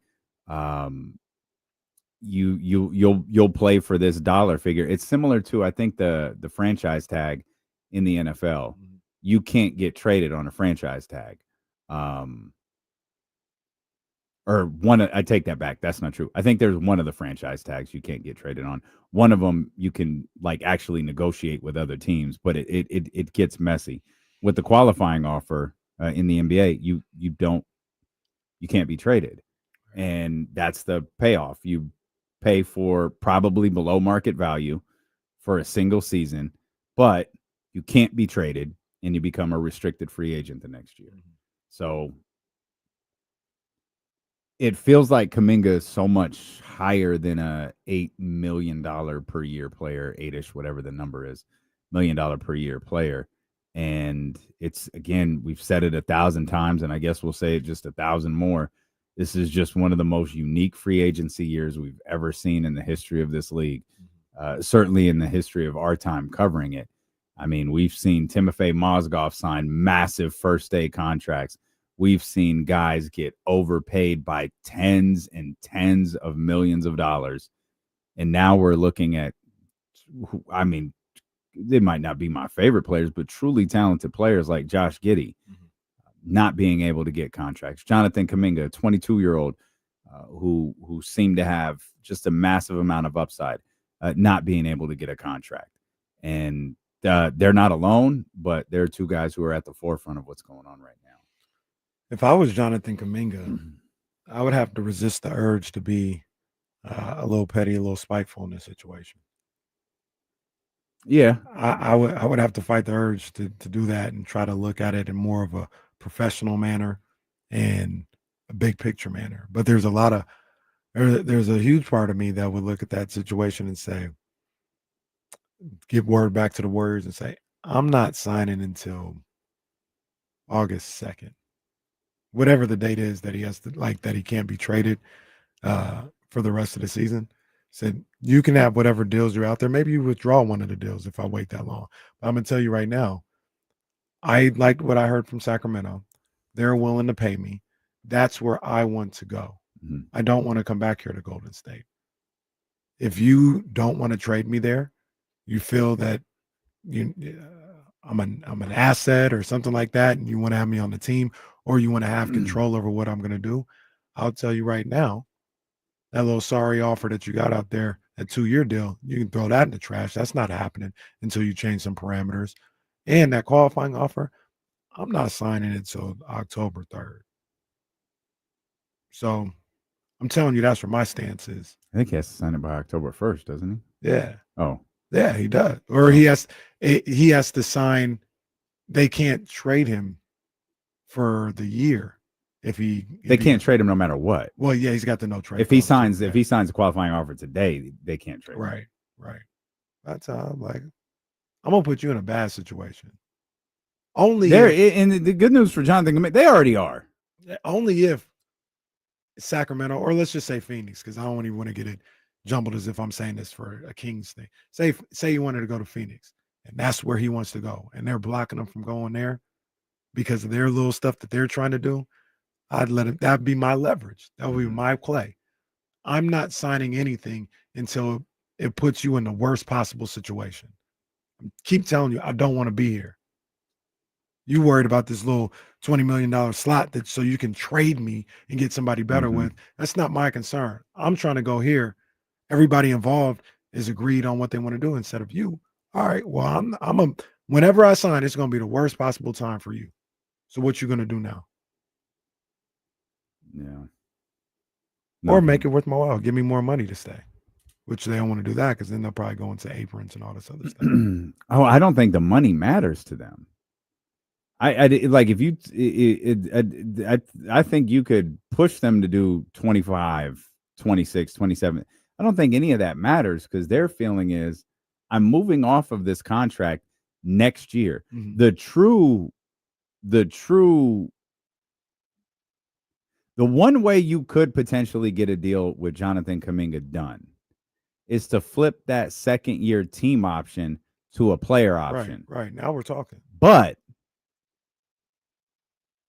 you'll play for this dollar figure. It's similar to, I think, the franchise tag in the NFL. You can't get traded on a franchise tag. I take that back. That's not true. I think there's one of the franchise tags you can't get traded on. One of them you can like actually negotiate with other teams, but it gets messy. With the qualifying offer in the NBA, you can't be traded. And that's the payoff. You pay for probably below market value for a single season, but you can't be traded and you become a restricted free agent the next year. So it feels like Kuminga is so much higher than a $8 million per year player, 8-ish, whatever the number is, $1 million per year player. And it's, again, we've said it 1,000 times, and I guess we'll say it just 1,000 more. This is just one of the most unique free agency years we've ever seen in the history of this league. certainly in the history of our time covering it. I mean, we've seen Timofey Mozgov sign massive first-day contracts. We've seen guys get overpaid by tens and tens of millions of dollars. And now we're looking at, I mean, they might not be my favorite players, but truly talented players like Josh Giddey not being able to get contracts. Jonathan Kuminga, a 22-year-old who seemed to have just a massive amount of upside, not being able to get a contract. And they're not alone, but they're two guys who are at the forefront of what's going on right now. If I was Jonathan Kuminga, I would have to resist the urge to be a little petty, a little spiteful in this situation. Yeah, I would have to fight the urge to do that and try to look at it in more of a professional manner and a big picture manner. But there's a huge part of me that would look at that situation and say, give word back to the Warriors and say, I'm not signing until August 2nd. Whatever the date is that he has to, like, that he can't be traded for the rest of the season. Said, you can have whatever deals are out there. Maybe you withdraw one of the deals if I wait that long. But I'm going to tell you right now, I liked what I heard from Sacramento. They're willing to pay me. That's where I want to go. I don't want to come back here to Golden State. If you don't want to trade me there, you feel that I'm an asset or something like that, and you want to have me on the team, or you want to have control over what I'm going to do, I'll tell you right now, that little sorry offer that you got out there, that 2-year deal, you can throw that in the trash. That's not happening until you change some parameters. And that qualifying offer, I'm not signing it until October 3rd. So I'm telling you, that's where my stance is. I think he has to sign it by October 1st, doesn't he? Yeah. Oh. Yeah, he does. Or he has to sign. They can't trade him for the year. They can't trade him no matter what. Well, yeah, he's got the no trade. If he signs a qualifying offer today, they can't trade him. Right. That's how I'm like, I'm gonna put you in a bad situation. Only and the good news for Jonathan, they already are. Only if Sacramento, or let's just say Phoenix, because I don't even want to get it jumbled as if I'm saying this for a Kings thing. Say he wanted to go to Phoenix, and that's where he wants to go, and they're blocking him from going there because of their little stuff that they're trying to do. I'd let it. That'd be my leverage. That would be my play. I'm not signing anything until it puts you in the worst possible situation. Keep telling you, I don't want to be here. You worried about this little $20 million slot so you can trade me and get somebody better with. That's not my concern. I'm trying to go here. Everybody involved is agreed on what they want to do instead of you. All right, well, whenever I sign, it's going to be the worst possible time for you. So what you going to do now? Yeah. Or make it worth my while. Give me more money to stay, which they don't want to do that because then they'll probably go into aprons and all this other stuff. I don't think the money matters to them. I like if you I think you could push them to do 25, 26, 27. I don't think any of that matters because their feeling is I'm moving off of this contract next year. The one way you could potentially get a deal with Jonathan Kuminga done is to flip that second year team option to a player option. Right. Now we're talking. But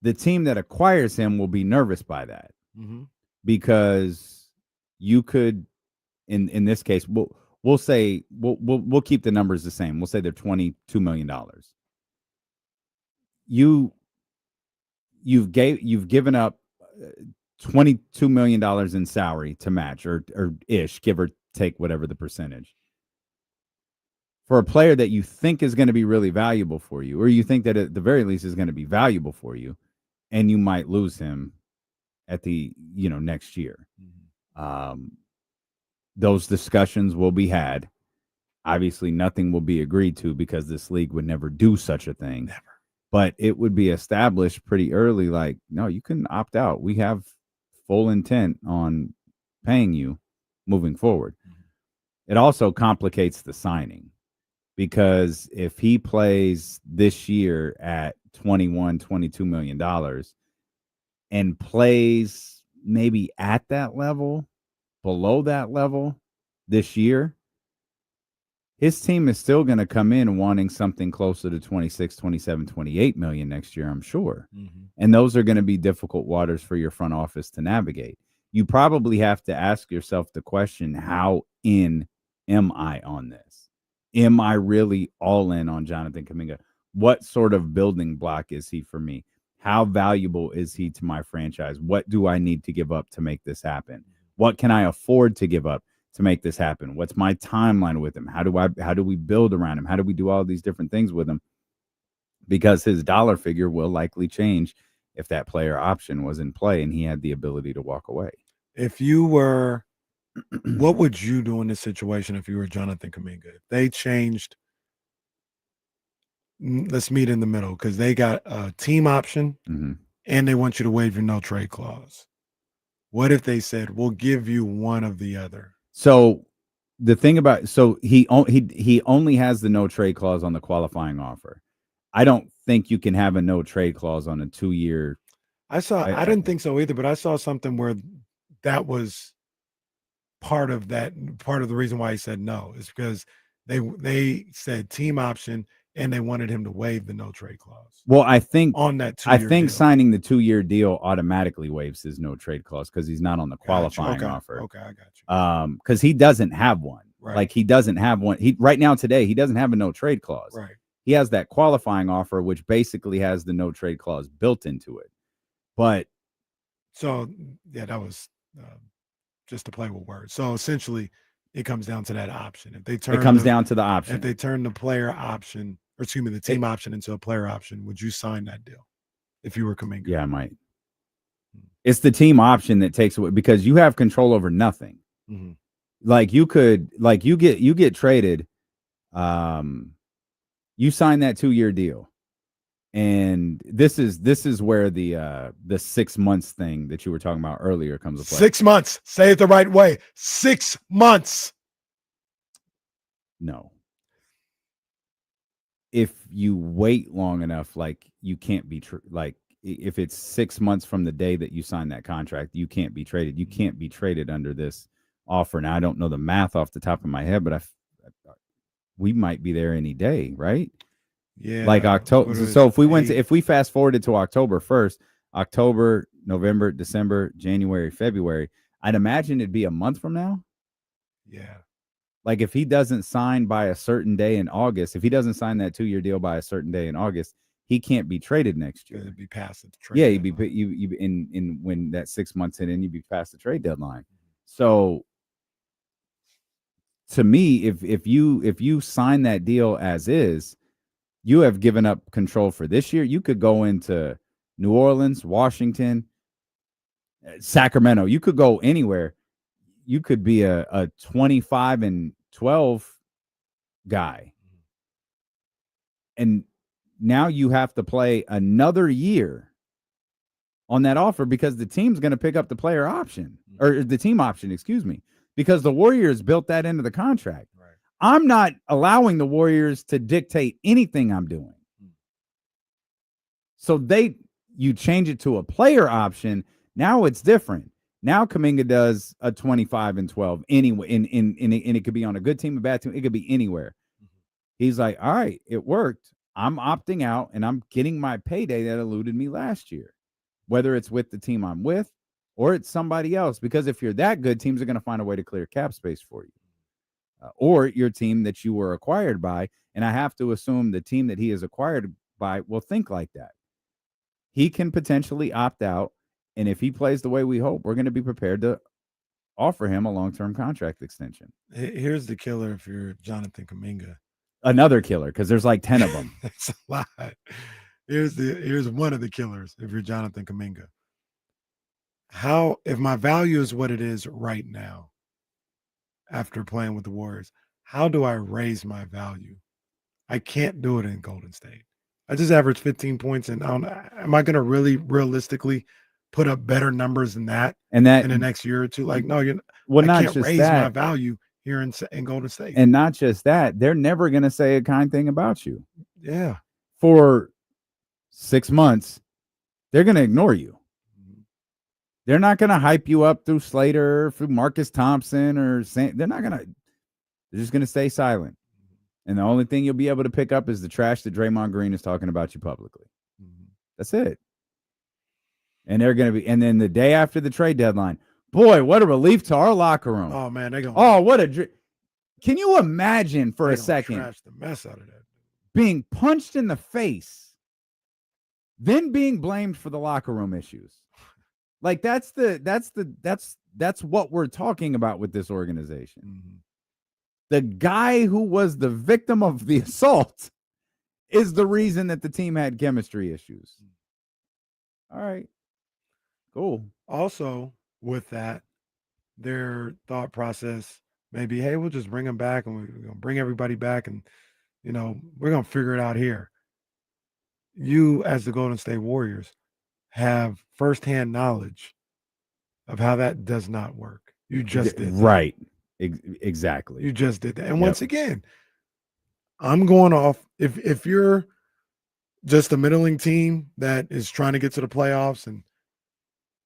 the team that acquires him will be nervous by that because you could, in this case, we'll say we'll keep the numbers the same. We'll say they're $22 million. You've given up $22 million in salary to match or ish, give or take whatever the percentage, for a player that you think is going to be really valuable for you, or you think that at the very least is going to be valuable for you, and you might lose him at the next year. Those discussions will be had. Obviously, nothing will be agreed to because this league would never do such a thing. Never. But it would be established pretty early, like, no, you can opt out. We have full intent on paying you moving forward. It also complicates the signing because if he plays this year at $22 million and plays maybe at that level, below that level this year, his team is still going to come in wanting something closer to 26, 27, 28 million next year, I'm sure. Mm-hmm. And those are going to be difficult waters for your front office to navigate. You probably have to ask yourself the question, how in am I on this? Am I really all in on Jonathan Kuminga? What sort of building block is he for me? How valuable is he to my franchise? What do I need to give up to make this happen? What can I afford to give up to make this happen? What's my timeline with him? How do we build around him? How do we do all these different things with him? Because his dollar figure will likely change if that player option was in play and he had the ability to walk away. If you were, what would you do in this situation if you were Jonathan Kuminga? If they changed, let's meet in the middle, because they got a team option and they want you to waive your no trade clause. What if they said, we'll give you one of the other? So the thing about, he only has the no trade clause on the qualifying offer. I don't think you can have a no trade clause on a 2-year. I didn't think so either, but I saw something where that was part of the reason why he said no is because they said team option and they wanted him to waive the no trade clause. Well, I think on that 2-year deal. Signing the 2-year deal automatically waives his no trade clause because he's not on the qualifying offer. Okay, I got you. Because he doesn't have one. Right. Like he doesn't have one. Right now today, he doesn't have a no trade clause. Right. He has that qualifying offer, which basically has the no trade clause built into it. But so yeah, that was just to play with words. So essentially, it comes down to that option. If they turn, it comes down to the option. If they turn the player option, or excuse me, the team option into a player option, would you sign that deal if you were Kuminga? Yeah, I might. It's the team option that takes away because you have control over nothing. Mm-hmm. Like you could, like you get traded. You sign that 2-year deal. And this is where the 6 months thing that you were talking about earlier comes to play. 6 months. Say it the right way. 6 months. No. If you wait long enough, like you can't be like if it's 6 months from the day that you sign that contract, you can't be traded. You can't be traded under this offer. Now I don't know the math off the top of my head, but we might be there any day, right? Yeah. Like October. So if we fast forwarded to October 1st, October, November, December, January, February, I'd imagine it'd be a month from now. Yeah. Like if he doesn't sign by a certain day in August, if he doesn't sign that 2-year deal by a certain day in August, he can't be traded next year. It'd be past the trade. Yeah, he'd be you in when that 6 months hit in, you'd be past the trade deadline. So to me, if you sign that deal as is, you have given up control for this year. You could go into New Orleans, Washington, Sacramento. You could go anywhere. You could be a 25-12 guy. And now you have to play another year on that offer because the team's going to pick up the player option or the team option, excuse me, because the Warriors built that into the contract. Right. I'm not allowing the Warriors to dictate anything I'm doing. So you change it to a player option. Now it's different. Now Kuminga does a 25-12 anyway, and it could be on a good team, a bad team. It could be anywhere. He's like, all right, it worked. I'm opting out, and I'm getting my payday that eluded me last year, whether it's with the team I'm with or it's somebody else. Because if you're that good, teams are going to find a way to clear cap space for you. Or your team that you were acquired by, and I have to assume the team that he is acquired by will think like that. He can potentially opt out, and if he plays the way we hope, we're going to be prepared to offer him a long-term contract extension. Here's the killer if you're Jonathan Kuminga. Another killer, because there's like 10 of them. It's a lot. Here's one of the killers if you're Jonathan Kuminga. If my value is what it is right now, after playing with the Warriors, how do I raise my value? I can't do it in Golden State. I just averaged 15 points, and am I going to really realistically put up better numbers than that in the next year or two? Like, no, I can't raise my value here in Golden State. And not just that, they're never going to say a kind thing about you. Yeah. For 6 months, they're going to ignore you. They're not going to hype you up through Slater, through Marcus Thompson, they're just going to stay silent. And the only thing you'll be able to pick up is the trash that Draymond Green is talking about you publicly. That's it. And they're going to be, and then the day after the trade deadline, boy, what a relief to our locker room. Oh man, they're going. Oh, what a. Can you imagine for a second trash the mess out of that, being punched in the face, then being blamed for the locker room issues? Like that's what we're talking about with this organization. Mm-hmm. The guy who was the victim of the assault is the reason that the team had chemistry issues. All right. Cool. Also, with that, their thought process may be, hey, we'll just bring them back and we're going to bring everybody back and, we're going to figure it out here. You, as the Golden State Warriors, have firsthand knowledge of how that does not work. You just did that. Right. Exactly. You just did that. And once again, I'm going off. If you're just a middling team that is trying to get to the playoffs and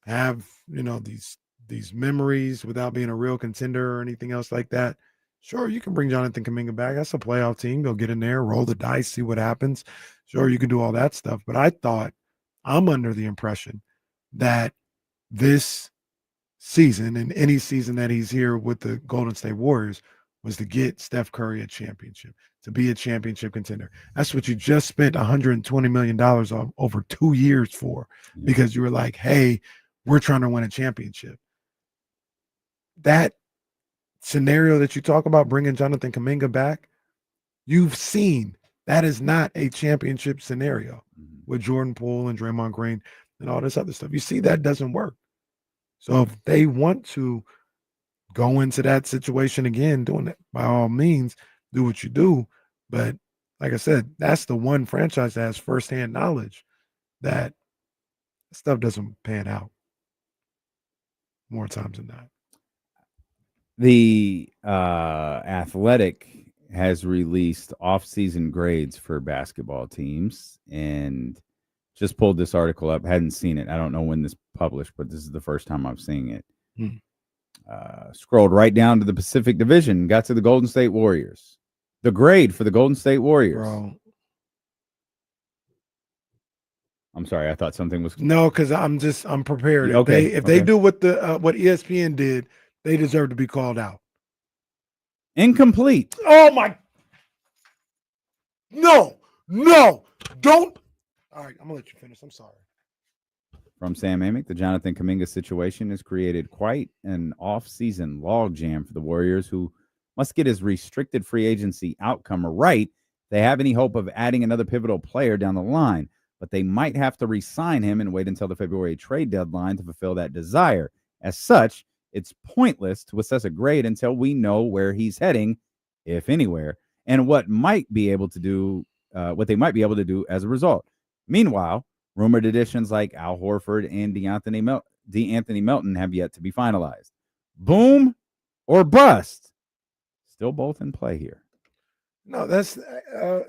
have, these memories without being a real contender or anything else like that, sure, you can bring Jonathan Kuminga back. That's a playoff team. Go get in there, roll the dice, see what happens. Sure, you can do all that stuff. But I'm under the impression that this season and any season that he's here with the Golden State Warriors was to get Steph Curry a championship, to be a championship contender. That's what you just spent $120 million on over 2 years for, because you were like, hey, we're trying to win a championship. That scenario that you talk about, bringing Jonathan Kuminga back, you've seen that is not a championship scenario with Jordan Poole and Draymond Green and all this other stuff. You see that doesn't work. So if they want to go into that situation again, doing it, by all means, do what you do. But like I said, that's the one franchise that has firsthand knowledge that stuff doesn't pan out more times than not. The Athletic has released off-season grades for basketball teams and just pulled this article up. Hadn't seen it. I don't know when this published, but this is the first time I'm seeing it. Scrolled right down to the Pacific Division, got to the Golden State Warriors. The grade for the Golden State Warriors. Bro. I'm sorry, I thought something was no, because I'm prepared. Okay. If they do what ESPN did, they deserve to be called out. Incomplete. Oh my! No, don't. All right, I'm gonna let you finish. I'm sorry. From Sam Amick, the Jonathan Kuminga situation has created quite an off-season logjam for the Warriors, who must get his restricted free agency outcome right. They have any hope of adding another pivotal player down the line, but they might have to re-sign him and wait until the February trade deadline to fulfill that desire. As such, it's pointless to assess a grade until we know where he's heading, if anywhere, and what they might be able to do as a result. Meanwhile, rumored additions like Al Horford and DeAnthony Melton have yet to be finalized. Boom or bust. Still both in play here. No, that's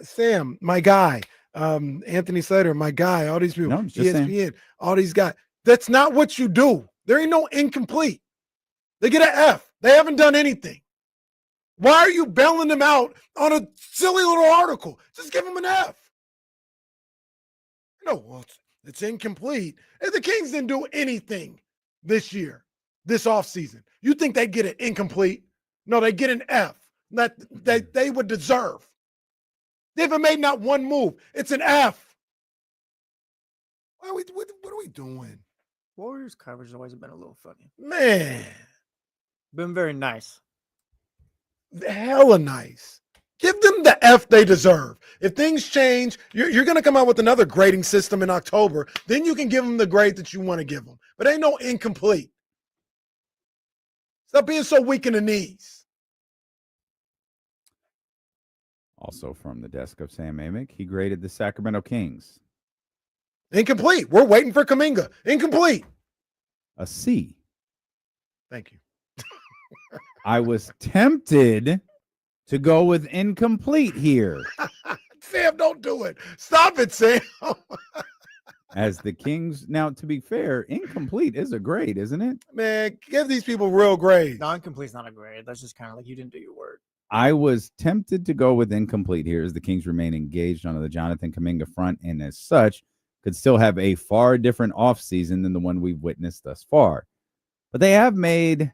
Sam, my guy. Anthony Slater, my guy. All these people, No, it's just ESPN, Sam. all these guys. That's not what you do. There ain't no incomplete. They get an F. They haven't done anything. Why are you bailing them out on a silly little article? Just give them an F. No, well, it's incomplete. And the Kings didn't do anything this year, this offseason. You think they get it incomplete? No, they get an F that they would deserve. They haven't made not one move. It's an F. What are we doing? Warriors coverage has always been a little funny. Man. Been very nice. Hella nice. Give them the F they deserve. If things change, you're going to come out with another grading system in October. Then you can give them the grade that you want to give them. But ain't no incomplete. Stop being so weak in the knees. Also from the desk of Sam Amick, he graded the Sacramento Kings. Incomplete. We're waiting for Kuminga. Incomplete. A C. Thank you. I was tempted to go with incomplete here. Sam, don't do it. Stop it, Sam. As the Kings, now to be fair, incomplete is a grade, isn't it? Man, give these people real grades. Non-complete's not a grade. That's just kind of like you didn't do your work. I was tempted to go with incomplete here as the Kings remain engaged on the Jonathan Kuminga front, and as such, could still have a far different offseason than the one we've witnessed thus far. But they have made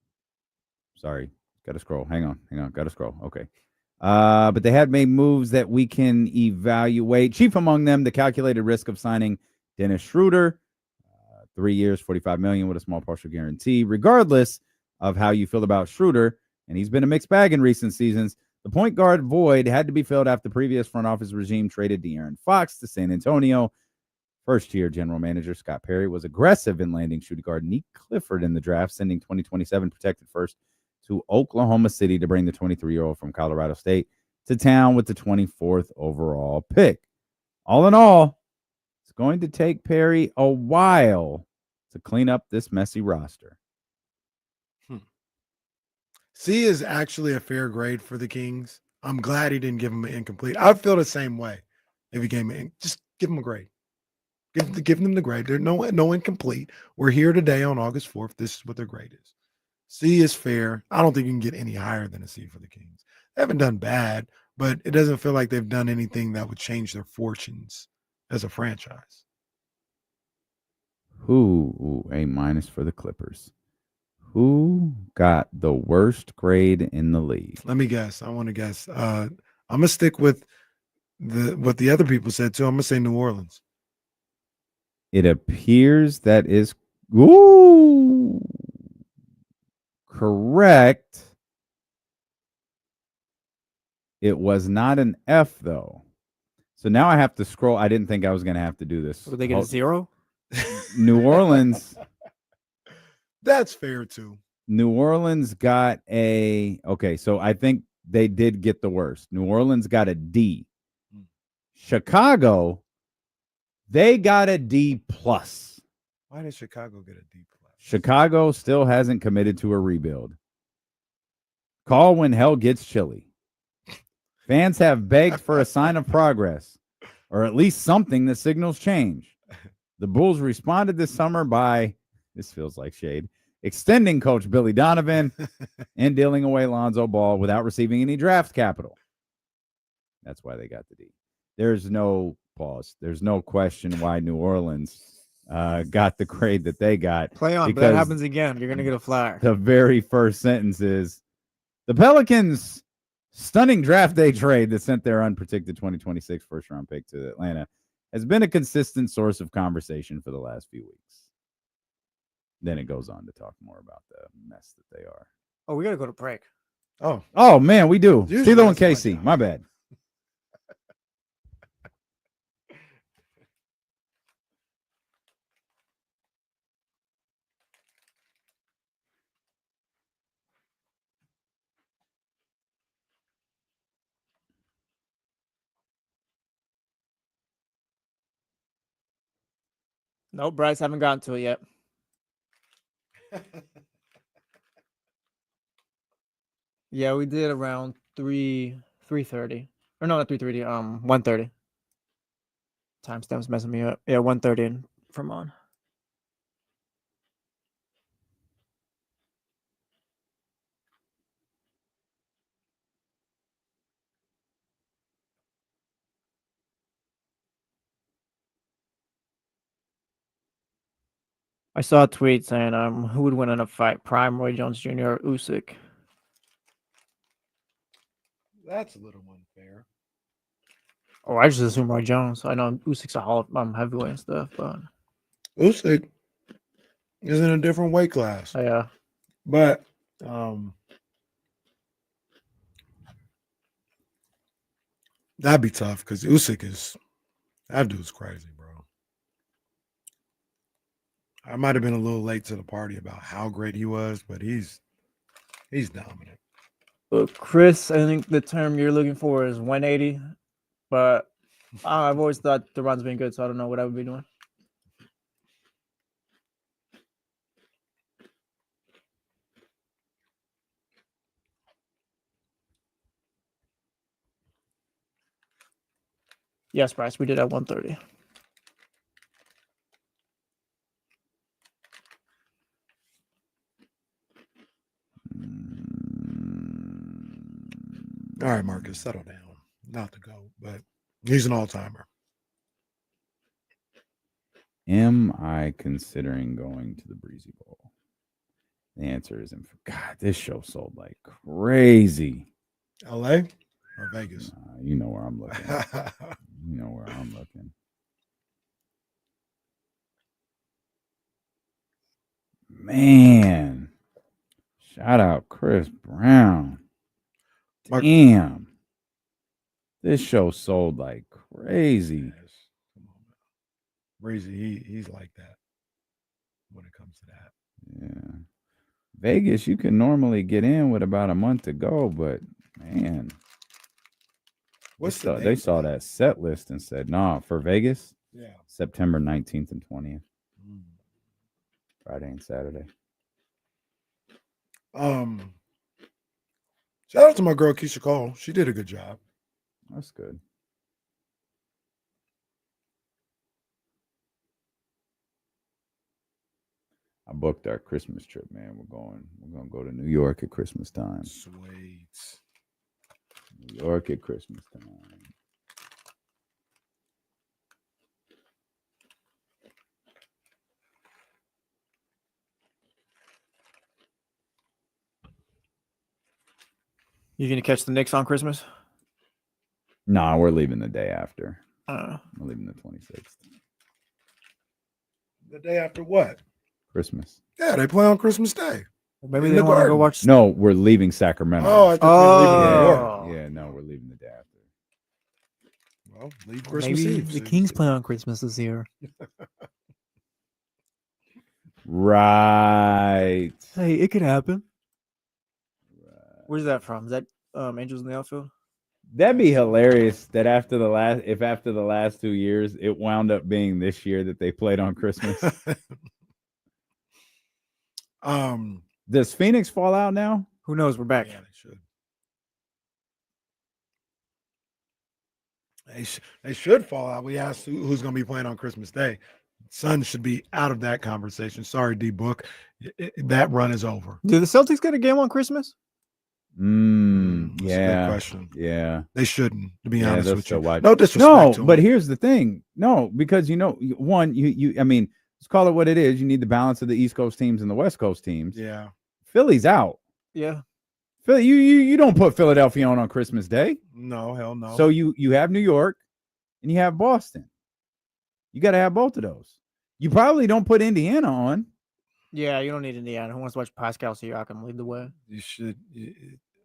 – sorry, got to scroll. Hang on, got to scroll. Okay. But they have made moves that we can evaluate. Chief among them, the calculated risk of signing Dennis Schroeder, 3 years, $45 million with a small partial guarantee. Regardless of how you feel about Schroeder, and he's been a mixed bag in recent seasons, the point guard void had to be filled after the previous front office regime traded De'Aaron Fox to San Antonio. First-year general manager Scott Perry was aggressive in landing shooting guard Nick Clifford in the draft, sending 2027 protected first to Oklahoma City to bring the 23-year-old from Colorado State to town with the 24th overall pick. All in all, it's going to take Perry a while to clean up this messy roster. C is actually a fair grade for the Kings. I'm glad he didn't give him an incomplete. I feel the same way. If he gave him, just give him a grade. Give them the grade. There's no incomplete. We're here today on August 4th. This is what their grade is. C is fair. I don't think you can get any higher than a C for the Kings. They haven't done bad, but it doesn't feel like they've done anything that would change their fortunes as a franchise. Ooh, A- for the Clippers. Who got the worst grade in the league? Let me guess. I want to guess. I'm gonna stick with what the other people said too. I'm gonna say New Orleans. It appears that is correct. It was not an F though. So now I have to scroll. I didn't think I was going to have to do this. Would they get a 0? New Orleans. That's fair too. New Orleans got okay, so I think they did get the worst. New Orleans got a D. Chicago, they got a D plus. Why did Chicago get a D plus? Chicago still hasn't committed to a rebuild. Call when hell gets chilly. Fans have begged for a sign of progress, or at least something that signals change. The Bulls responded this summer by, this feels like shade, extending coach Billy Donovan and dealing away Lonzo Ball without receiving any draft capital. That's why they got the D. There's no pause. There's no question why New Orleans got the grade that they got. Play on, but that happens again. You're going to get a flag. The very first sentence is, the Pelicans' stunning draft day trade that sent their unpredicted 2026 first-round pick to Atlanta has been a consistent source of conversation for the last few weeks. Then it goes on to talk more about the mess that they are. Oh, we got to go to break. Oh, man, we do. Usually CeeLo and that's Casey, my bad. Nope, Bryce, haven't gotten to it yet. Yeah, we did around 3:30. Or no, not 3:30, 1:30. Timestamp's messing me up. Yeah, 1:30 and from on. I saw a tweet saying who would win in a fight, Prime, Roy Jones Jr., or Usyk? That's a little unfair. Oh, I just assume Roy Jones. I know Usyk's a heavyweight and stuff, but Usyk is in a different weight class. yeah. But that'd be tough because Usyk that dude's crazy, bro. I might have been a little late to the party about how great he was, but he's dominant. But Chris, I think the term you're looking for is 180, but I've always thought the run's been good, so I don't know what I would be doing. Yes, Bryce, we did at 1:30. Vegas, settle down. Not the GOAT, but he's an all-timer. Am I considering going to the Breezy Bowl? The answer is, God, this show sold like crazy. LA or Vegas? You know where I'm looking. You know where I'm looking. Man, shout out Chris Brown. Damn. This show sold like crazy. Breezy, he's like that when it comes to that. Yeah. Vegas, you can normally get in with about a month to go, but man, they saw that set list and said, nah, for Vegas, September 19th and 20th. Friday and Saturday. Shout out to my girl Keisha Cole. She did a good job. That's good. I booked our Christmas trip, man. We're gonna go to New York at Christmas time. Sweet. New York at Christmas time. You gonna catch the Knicks on Christmas? Nah, we're leaving the day after. We're leaving the 26th. The day after what? Christmas. Yeah, they play on Christmas Day. Maybe they want to go watch. No, we're leaving Sacramento. Oh, I thought you were leaving New York. Yeah, no, we're leaving the day after. Well, leave Christmas Maybe Eve. the Kings play on Christmas this year. Right. Hey, it could happen. Where's that from? Is that Angels in the Outfield? That'd be hilarious that after the last 2 years, it wound up being this year that they played on Christmas. Does Phoenix fall out now? Who knows? We're back. Yeah, they should. They should fall out. We asked who's going to be playing on Christmas Day. Suns should be out of that conversation. Sorry, D Book. That run is over. Do the Celtics get a game on Christmas? That's a good Yeah. question. Yeah. They shouldn't, to be honest they'll with you. still watch. No disrespect No, to but them. here's the thing. No, because one, I mean, let's call it what it is. You need the balance of the East Coast teams and the West Coast teams. Yeah. Philly's out. Yeah. Philly, you don't put Philadelphia on Christmas Day. No, hell no. So you have New York and you have Boston. You got to have both of those. You probably don't put Indiana on. Yeah, you don't need Indiana. Who wants to watch Pascal Siakam lead the way? You should.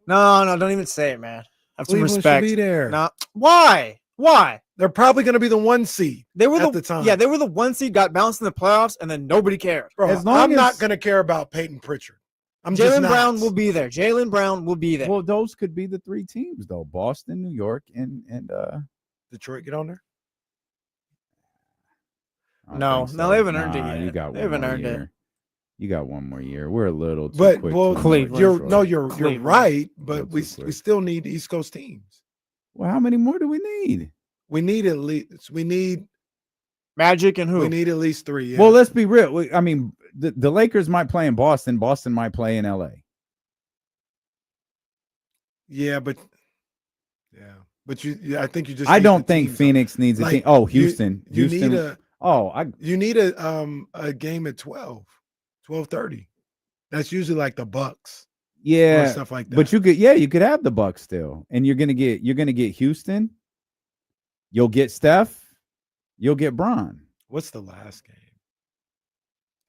No, don't even say it, man. Have some Cleveland should respect. be there. No, why? Why? They're probably going to be the 1 seed. They were at the time. Yeah, they were the 1 seed, got bounced in the playoffs, and then nobody cared. Bro, I'm not going to care about Peyton Pritchard. I'm just Jaylen not. Brown will be there. Jaylen Brown will be there. Well, those could be the 3 teams though: Boston, New York, and Detroit. Get on there. No, they haven't earned it yet. You got They haven't earned it. You got one more year. We're a little too But quick. well, to Cleveland. you're Cleveland. right. But we too quick. still need East Coast teams. Well, how many more do we need? We need at least. We need Magic and who? We need at least 3. Yeah. Well, let's be real. I mean, the Lakers might play in Boston. Boston might play in LA. Yeah, but I think you just. I need don't the think teams. Phoenix needs a Like, team. Oh, Houston. You Houston. need a. Oh, You need a game at 12:30. That's usually like the Bucks. yeah, or stuff like that. But you could have the Bucks still, and you're gonna get Houston. You'll get Steph. You'll get Bron. What's the last game?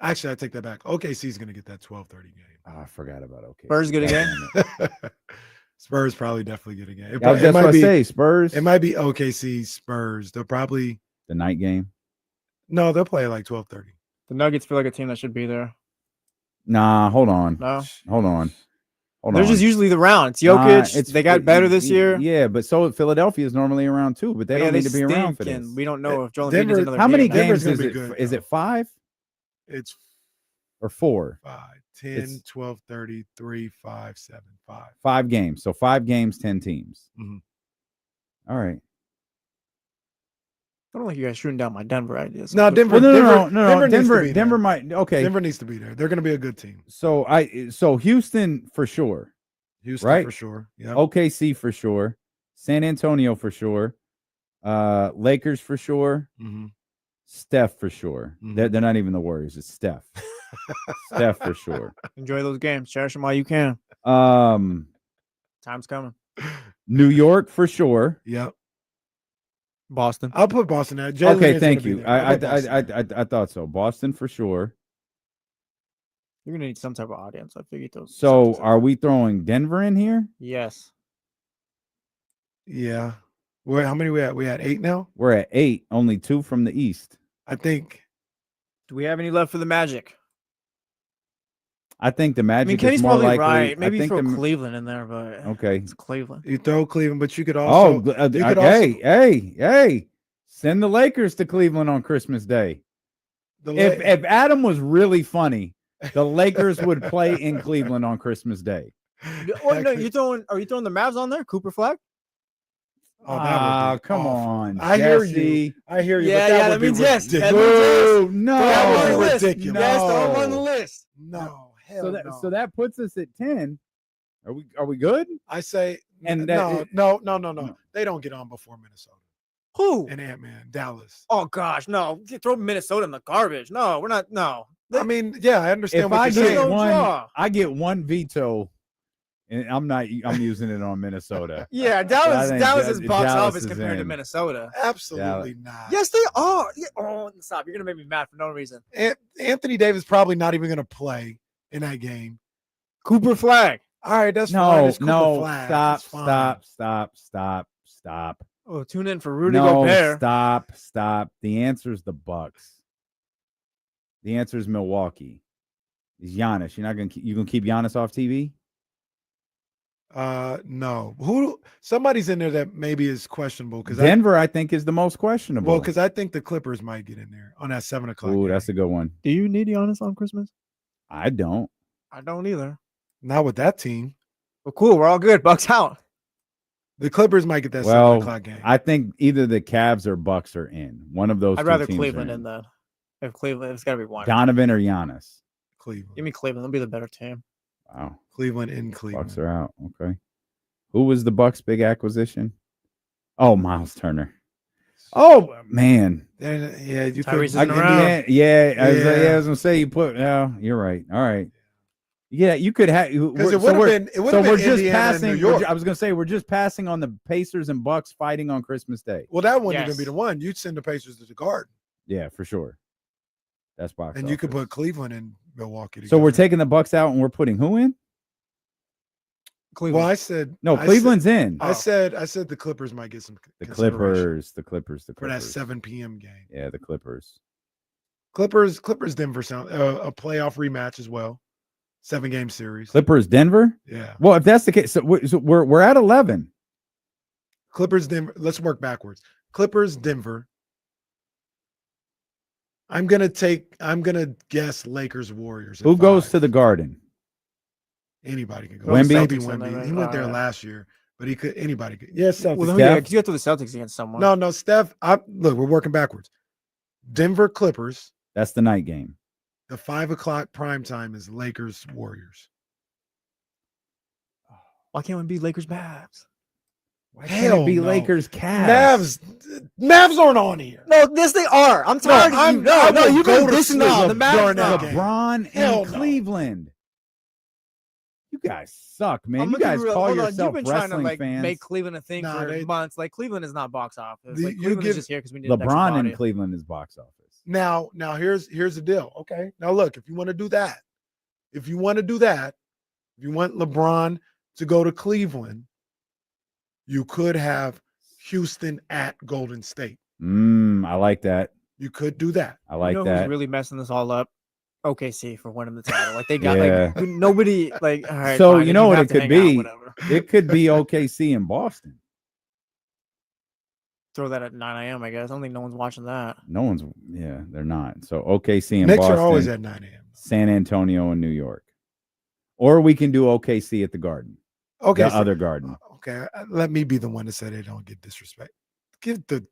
Actually, I take that back. OKC's going to get that 12:30 game. Oh, I forgot about OK. Spurs get a game? Spurs probably definitely get a game. I was just going to say Spurs. It might be OKC Spurs. They'll probably the night game. No, they'll play at like 12:30. The Nuggets feel like a team that should be there. Nah, hold on. No, hold on. They're just usually the round. It's Jokic. They got better this year. Yeah, but so Philadelphia is normally around too, but they don't need to be around for this. We don't know if Joel Embiid Denver- is another How many game. games Denver's is gonna it? be good, Is it 5 It's or 4? 5, 10, It's- 12:30, 3, 5, 7, 5. 5 games. So 5 games, 10 teams. Mhm. All right. I don't like you guys shooting down my Denver ideas. No, Denver. Well, no. needs to be Denver there. might. Okay. Denver needs to be there. They're going to be a good team. So Houston for sure. Houston Right? for sure. Yeah. OKC for sure. San Antonio for sure. Lakers for sure. Steph for sure. They're not even the Warriors. It's Steph. Steph for sure. Enjoy those games. Cherish them while you can. Time's coming. New York for sure. Yep. Boston. I'll put Boston at. Okay, thank you. I thought so. Boston for sure. You're gonna need some type of audience. I figured those. So are we throwing Denver in here? Yes. Yeah. Wait, how many we at? We at 8 now? We're at 8. Only 2 from the East. I think. Do we have any left for the Magic? I think the Magic. I mean, Kenny's is more probably likely. right. Maybe I think throw Cleveland in there, but okay, it's Cleveland. You throw Cleveland, but you could also. Hey! Send the Lakers to Cleveland on Christmas Day. If Adam was really funny, the Lakers would play in Cleveland on Christmas Day. Oh no, you throwing? Are you throwing the Mavs on there? Cooper Flag? Oh, come on. I hear you. Yeah, that means yes. That No, ridiculous. Yes, throw them on the list. No, so that puts us at 10. Are we good? I say and no. They don't get on before Minnesota. Who? And Ant-Man, Dallas. Oh gosh, no. Throw Minnesota in the garbage. No, we're not. No. I mean, yeah, I understand If what I you're saying. get one, I get one veto, and I'm using it on Minnesota. Yeah, Dallas is box Dallas office is compared to in. Minnesota. Absolutely not. Yes, they are. Yeah. Oh, stop! You're gonna make me mad for no reason. Anthony Davis probably not even going to play in that game. Cooper Flag. All right, that's fine. It's Cooper Flag. It's fine. Stop. Oh, tune in for Rudy Gobert. Stop. The answer is the Bucks. The answer is Milwaukee. Is Giannis? You gonna keep Giannis off TV? No. Somebody's in there that maybe is questionable because Denver, I think, is the most questionable. Well, because I think the Clippers might get in there on that 7 o'clock. Ooh, game. that's a good one. Do you need Giannis on Christmas? I don't. I don't either. Not with that team. Well, cool. We're all good. Bucks out. The Clippers might get that 7 o'clock game. I think either the Cavs or Bucks are in. One of those. I'd two rather teams Cleveland are in that. If Cleveland, it's got to be one. Donovan or Giannis. Cleveland. Give me Cleveland. They'll be the better team. Wow. Cleveland in Cleveland. Bucks are out. Okay. Who was the Bucks' big acquisition? Oh, Miles Turner. Oh man. Yeah, you Tyrese could. isn't around. I was gonna say you put. Yeah, you're right. All right. Yeah, you could have because it would have been. It would have been we're just Indiana passing. and New York. I was gonna say we're just passing on the Pacers and Bucks fighting on Christmas Day. Well, that wouldn't even be the one. You'd send the Pacers to the Garden. Yeah, for sure. That's box. And you could put Cleveland and Milwaukee together. So we're taking the Bucks out and we're putting who in? Cleveland. Well, I said no. Cleveland's in. I said the Clippers might get some. The Clippers for that 7 p.m. game. Yeah, the Clippers. Clippers, Denver sound a playoff rematch as well. 7-game series. Clippers, Denver. Yeah. Well, if that's the case, so we're at 11. Clippers, Denver. Let's work backwards. Clippers, Denver. I'm gonna guess Lakers, Warriors. Who goes to the Garden? Anybody can go. Wemby? Maybe Wemby. He went there last year, but he could. Anybody could. Yes, Celtics. Well, yeah, because you have to the Celtics against someone. No, Steph. Look, we're working backwards. Denver Clippers. That's the night game. The 5 o'clock prime time is Lakers Warriors. Why can't we be Lakers Mavs? Why can't it be Lakers Cavs? Mavs aren't on here. No, yes they are. I'm tired of you. No, you've been dissing the Mavs. LeBron and Cleveland. You guys suck, man. You guys call yourself You've been trying wrestling to fans. Make Cleveland a thing for months. Like Cleveland is not box office. Like Cleveland is just here because we need LeBron in Cleveland is box office. Now here's the deal. Okay. Now look, if you want to do that, if you want LeBron to go to Cleveland, you could have Houston at Golden State. I like that. You could do that. I like who's that. really messing this all up? OKC for winning the title. Like they got like nobody like. All right, so fine, you know what have it to could hang out, be? It could be OKC in Boston. Throw that at 9 a.m. I guess. I don't think no one's watching that. No one's. Yeah, they're not. So OKC in Knicks Boston. are always at 9 a.m. San Antonio and New York, or we can do OKC at the Garden. Okay, the other Garden. Okay, let me be the one to say they don't get disrespect. Give the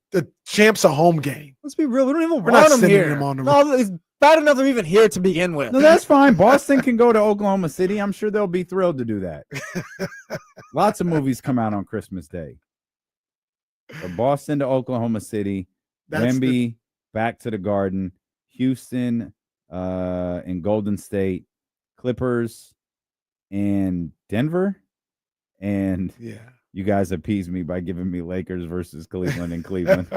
champs a home game. Let's be real. We don't even We're want not them here. them on the No, it's bad enough they're even here to begin with. No, that's fine. Boston can go to Oklahoma City. I'm sure they'll be thrilled to do that. Lots of movies come out on Christmas Day. So Boston to Oklahoma City, Wemby back to the Garden, Houston and Golden State, Clippers and Denver. And you guys appeased me by giving me Lakers versus Cleveland and Cleveland.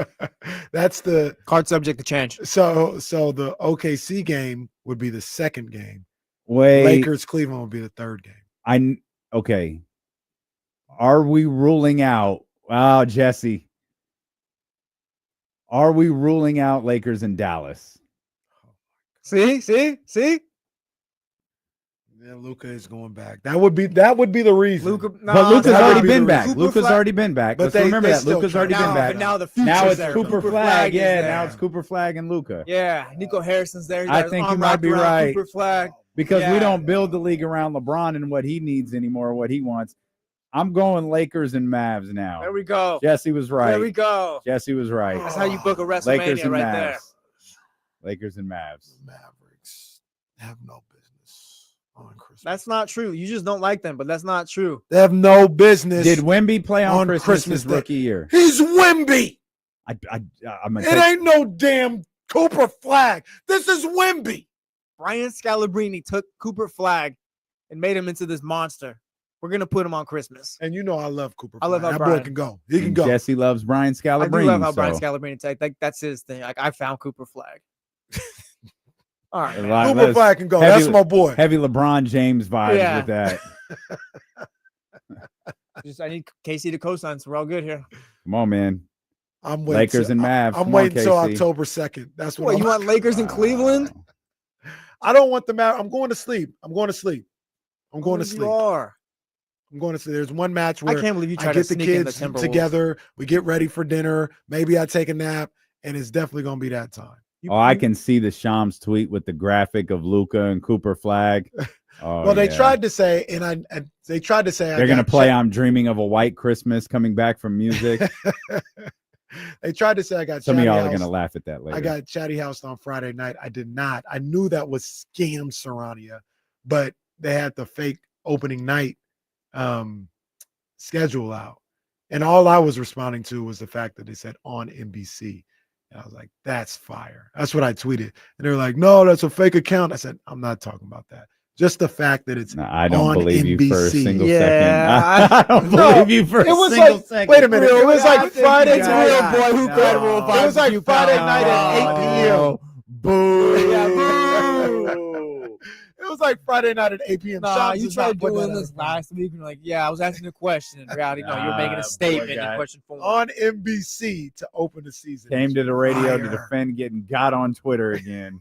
That's the card subject to change. So the OKC game would be the second game. Wait, Lakers Cleveland would be the third game. Okay. Are we ruling out? Wow, Jesse. Are we ruling out Lakers and Dallas? See. Yeah, Luka is going back. That would be the reason. But Luka's already been back. Luka's already been back. But Let's remember that Luka's already been back. But now the future's Now it's there. Cooper Flag. Yeah, now it's Cooper Flag and Luka. Yeah, Nico Harrison's there. I think you might be right. Cooper Flag. Because we don't build the league around LeBron and what he needs anymore, what he wants. I'm going Lakers and Mavs now. There we go. Jesse was right. There we go. Jesse was right. That's how you book a WrestleMania Lakers and right Mavs. there. Lakers and Mavs. Mavericks have no business on Christmas. That's not true. You just don't like them, but that's not true. They have no business. Did Wemby play on Christmas his Day. rookie year? He's Wemby. It ain't no damn Cooper Flag. This is Wemby. Brian Scalabrine took Cooper Flag and made him into this monster. We're gonna put him on Christmas. And you know I love Cooper Flag. I love how that Brian boy can go. He can go. Jesse loves Brian Scalabrine. I do love how Brian Scalabrine that's his thing. Like I found Cooper Flag. All right, man. Cooper Flag can go. That's my boy. Heavy LeBron James vibes with that. I need KC to co-sign, so we're all good here. Come on, man. I'm waiting. Lakers and Mavs. I'm waiting until October 2nd. That's what you want. Lakers in Cleveland? I don't want the Mavs. I'm going to sleep. I'm going to sleep. I'm going to sleep. You are. I'm going to sleep. There's one match where I can't believe you I try get to the sneak in kids the Timberwolves. together. We get ready for dinner. Maybe I take a nap, and it's definitely going to be that time. I can see the Shams tweet with the graphic of Luka and Cooper Flag. Well, they tried to say, and they tried to say they're going to play "I'm Dreaming of a White Christmas" coming back from music. They tried to say I got. Some of Chatty y'all are House. going to laugh at that later. I got Chatty House on Friday night. I did not. I knew that was scam Sarania, but they had the fake opening night schedule out, and all I was responding to was the fact that they said on NBC. And I was like, that's fire. That's what I tweeted. And they were like, no, that's a fake account. I said, I'm not talking about that. Just the fact that it's I don't on believe NBC. you for a single Yeah, second. I don't believe you for a single second. Wait a minute. It was like Friday It's night. real, boy. Who cried real It was like Friday night at 8 p.m. Boo. Yeah, boo. It was like Friday night at 8 p.m. Nah, Shams you is tried not putting doing that this out. last week. And like, yeah, I was asking a question. In reality, no, you're making a statement in question form. On NBC to open the season. Came to the radio to Fire. defend getting got on Twitter again.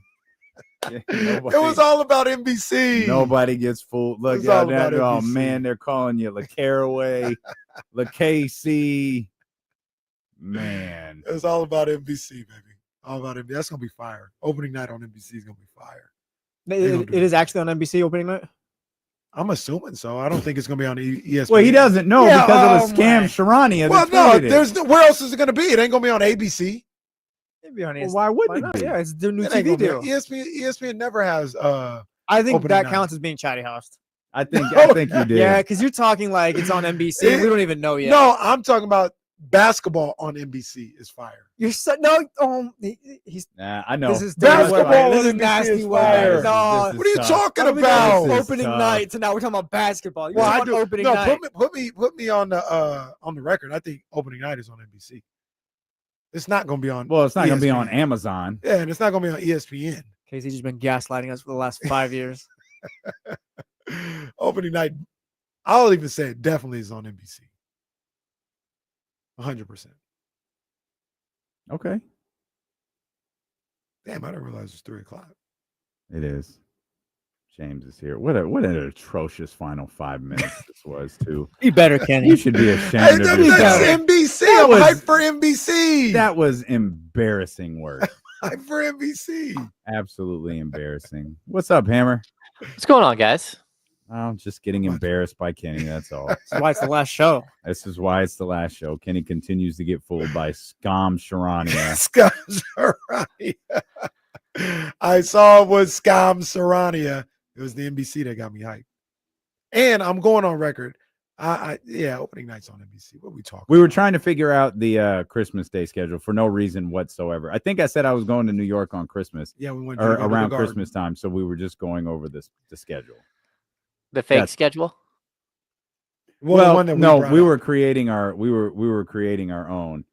It was all about NBC. Nobody gets fooled. Look, It was all y'all, about oh NBC. man, they're calling you LaCaraway, LaKC. Man, It was all about NBC, baby. All about NBC. That's gonna be fire. Opening night on NBC is gonna be fire. It is actually on NBC opening night. I'm assuming so. I don't think it's gonna be on ESPN. well, he doesn't know because of the scam Sharania. Well, no, there's where else is it gonna be? It ain't gonna be on ABC. It'd be on Well, why wouldn't not? it be? Yeah, it's their new It ain't TV gonna be deal. on ESPN never has I think opening that night. counts as being Chatty House. I think you did. Yeah, because you're talking like it's on NBC. We don't even know yet. No, I'm talking about basketball on NBC is fire. You're no. He's. Nah, I know. This is Basketball terrible. This on is NBC nasty is work. fire. No, What are you talking I mean, about? it's This is opening tough. night. So now we're talking about basketball. You're Well, I talking do. opening No, night. put me on the record. I think opening night is on NBC. It's not gonna be on. Well, it's not going to be ESPN. on Amazon. Yeah, and it's not gonna be on ESPN. Casey's just been gaslighting us for the last 5 years. Opening night, I'll even say it definitely is on NBC. 100%. Okay, Damn, I didn't realize it was 3:00. it is. James is here. What an atrocious final 5 minutes this was, too. Be better, Kenny. You should be Hey, ashamed of that's yourself. NBC. That I'm was- hyped for NBC. That was embarrassing work. Hyped for NBC. Absolutely embarrassing. What's up, Hammer? What's going on, guys? I'm just getting embarrassed by Kenny. That's all. That's why it's the last show. This is why it's the last show. Kenny continues to get fooled by Scam Sharania. Scam Sarania. I saw it was Scam Sarania. It was the NBC that got me hyped. And I'm going on record. Yeah, opening night's on NBC. What are we talking? We were trying to figure out the Christmas Day schedule for no reason whatsoever. I think I said I was going to New York on Christmas. Yeah, we went or to the around Garden. Christmas time, so we were just going over the schedule. The fake schedule. Well, the one that we were creating our own.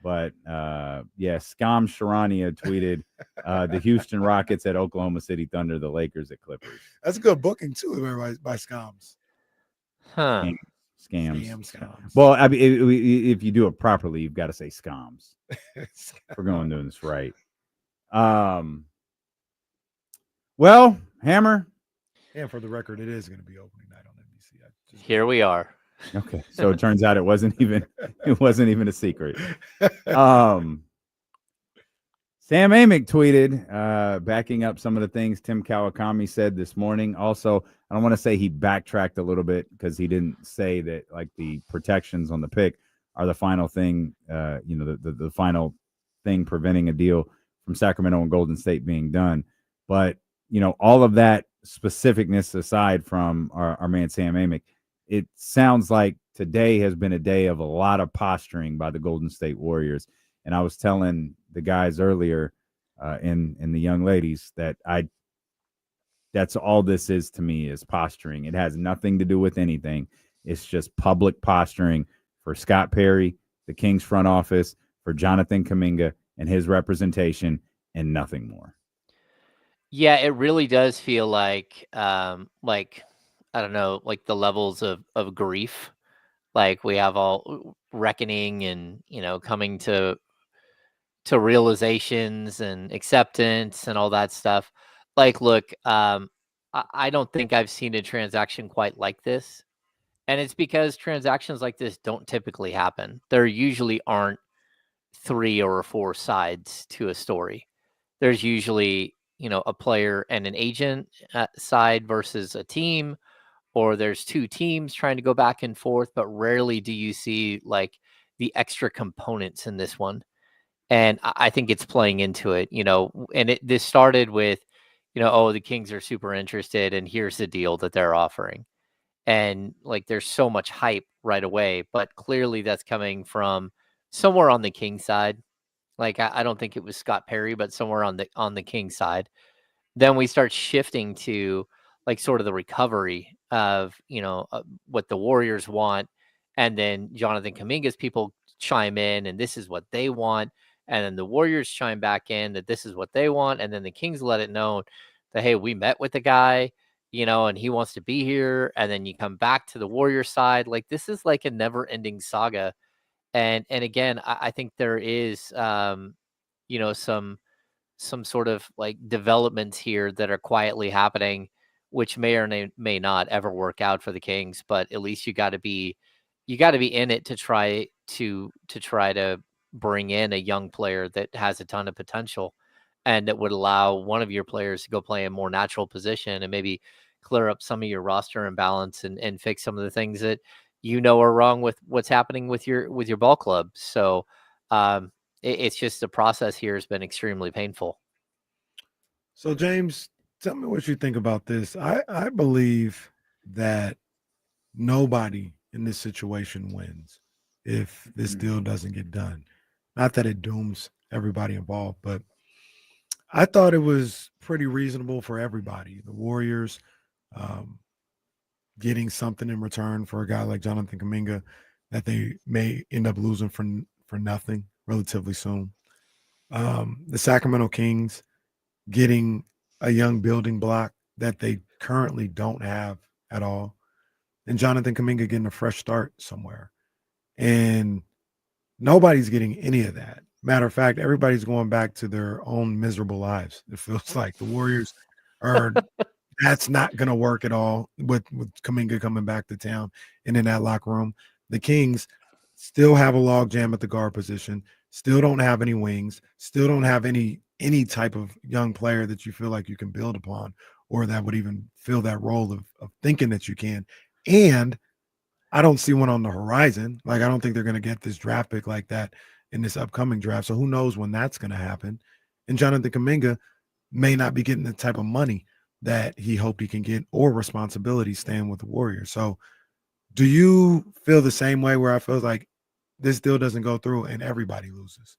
But Scam Sharania tweeted the Houston Rockets at Oklahoma City Thunder, the Lakers at Clippers. That's a good booking too, by Scams. Huh. Scams. Well, I mean, if you do it properly, you've got to say scams. We're going doing this right. Well, Hammer. And for the record, it is going to be opening night on NBC. Here we are. Okay, so it turns out it wasn't even a secret. Sam Amick tweeted, backing up some of the things Tim Kawakami said this morning. Also, I don't want to say he backtracked a little bit because he didn't say that like the protections on the pick are the final thing, the final thing preventing a deal from Sacramento and Golden State being done. But, all of that specificness aside from our man Sam Amick, it sounds like today has been a day of a lot of posturing by the Golden State Warriors. And I was telling the guys earlier and the young ladies that that's all this is to me is posturing. It has nothing to do with anything. It's just public posturing for Scott Perry, the Kings front office, for Jonathan Kuminga and his representation, and nothing more. Yeah, it really does feel like I don't know, like the levels of grief. Like we have all reckoning and, coming to realizations and acceptance and all that stuff. Like, look, I don't think I've seen a transaction quite like this. And it's because transactions like this don't typically happen. There usually aren't 3 or 4 sides to a story. There's usually, a player and an agent side versus a team, or there's 2 teams trying to go back and forth, but rarely do you see like the extra components in this one. And I think it's playing into it, and this started with, the Kings are super interested and here's the deal that they're offering. And like, there's so much hype right away, but clearly that's coming from somewhere on the King side. Like, I don't think it was Scott Perry, but somewhere on the King side. Then we start shifting to like sort of the recovery of, what the Warriors want. And then Jonathan Kuminga's people chime in and this is what they want. And then the Warriors chime back in that this is what they want. And then the Kings let it know that, hey, we met with the guy, and he wants to be here. And then you come back to the Warriors side. Like, this is like a never ending saga. And again, I think there is, some sort of like developments here that are quietly happening, which may or may not ever work out for the Kings. But at least you got to be in it to try to bring in a young player that has a ton of potential and that would allow one of your players to go play a more natural position and maybe clear up some of your roster imbalance and fix some of the things that are wrong with what's happening with your ball club. So it's just the process here has been extremely painful. So James, tell me what you think about this. I believe that nobody in this situation wins if this deal doesn't get done. Not that it dooms everybody involved, but I thought it was pretty reasonable for everybody. The Warriors getting something in return for a guy like Jonathan Kuminga that they may end up losing for nothing relatively soon. The Sacramento Kings getting a young building block that they currently don't have at all. And Jonathan Kuminga getting a fresh start somewhere. And nobody's getting any of that. Matter of fact, everybody's going back to their own miserable lives. It feels like the Warriors are that's not going to work at all with Kuminga coming back to town and in that locker room. The Kings still have a log jam at the guard position, still don't have any wings, still don't have any type of young player that you feel like you can build upon or that would even fill that role of thinking that you can. And I don't see one on the horizon. Like, I don't think they're going to get this draft pick like that in this upcoming draft. So who knows when that's going to happen. And Jonathan Kuminga may not be getting the type of money that he hoped he can get or responsibility staying with the Warriors. So Do you feel the same way where I feel like this deal doesn't go through and everybody loses?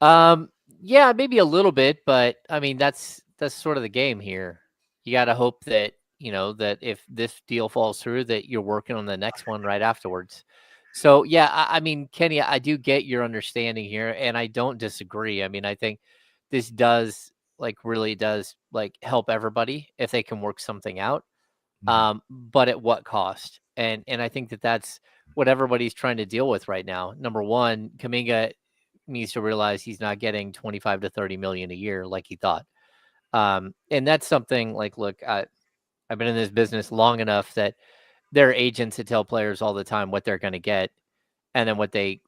Yeah, maybe a little bit, but I mean that's sort of the game here. You got to hope that, that if this deal falls through that you're working on the next one right afterwards. So, yeah, I mean, Kenny, I do get your understanding here and I don't disagree. I mean, I think this does really does help everybody if they can work something out. But at what cost? And I think that that's what everybody's trying to deal with right now. Number one, Kuminga needs to realize he's not getting 25 to 30 million a year like he thought. And that's something look, I've been in this business long enough that there are agents that tell players all the time what they're going to get, and then what they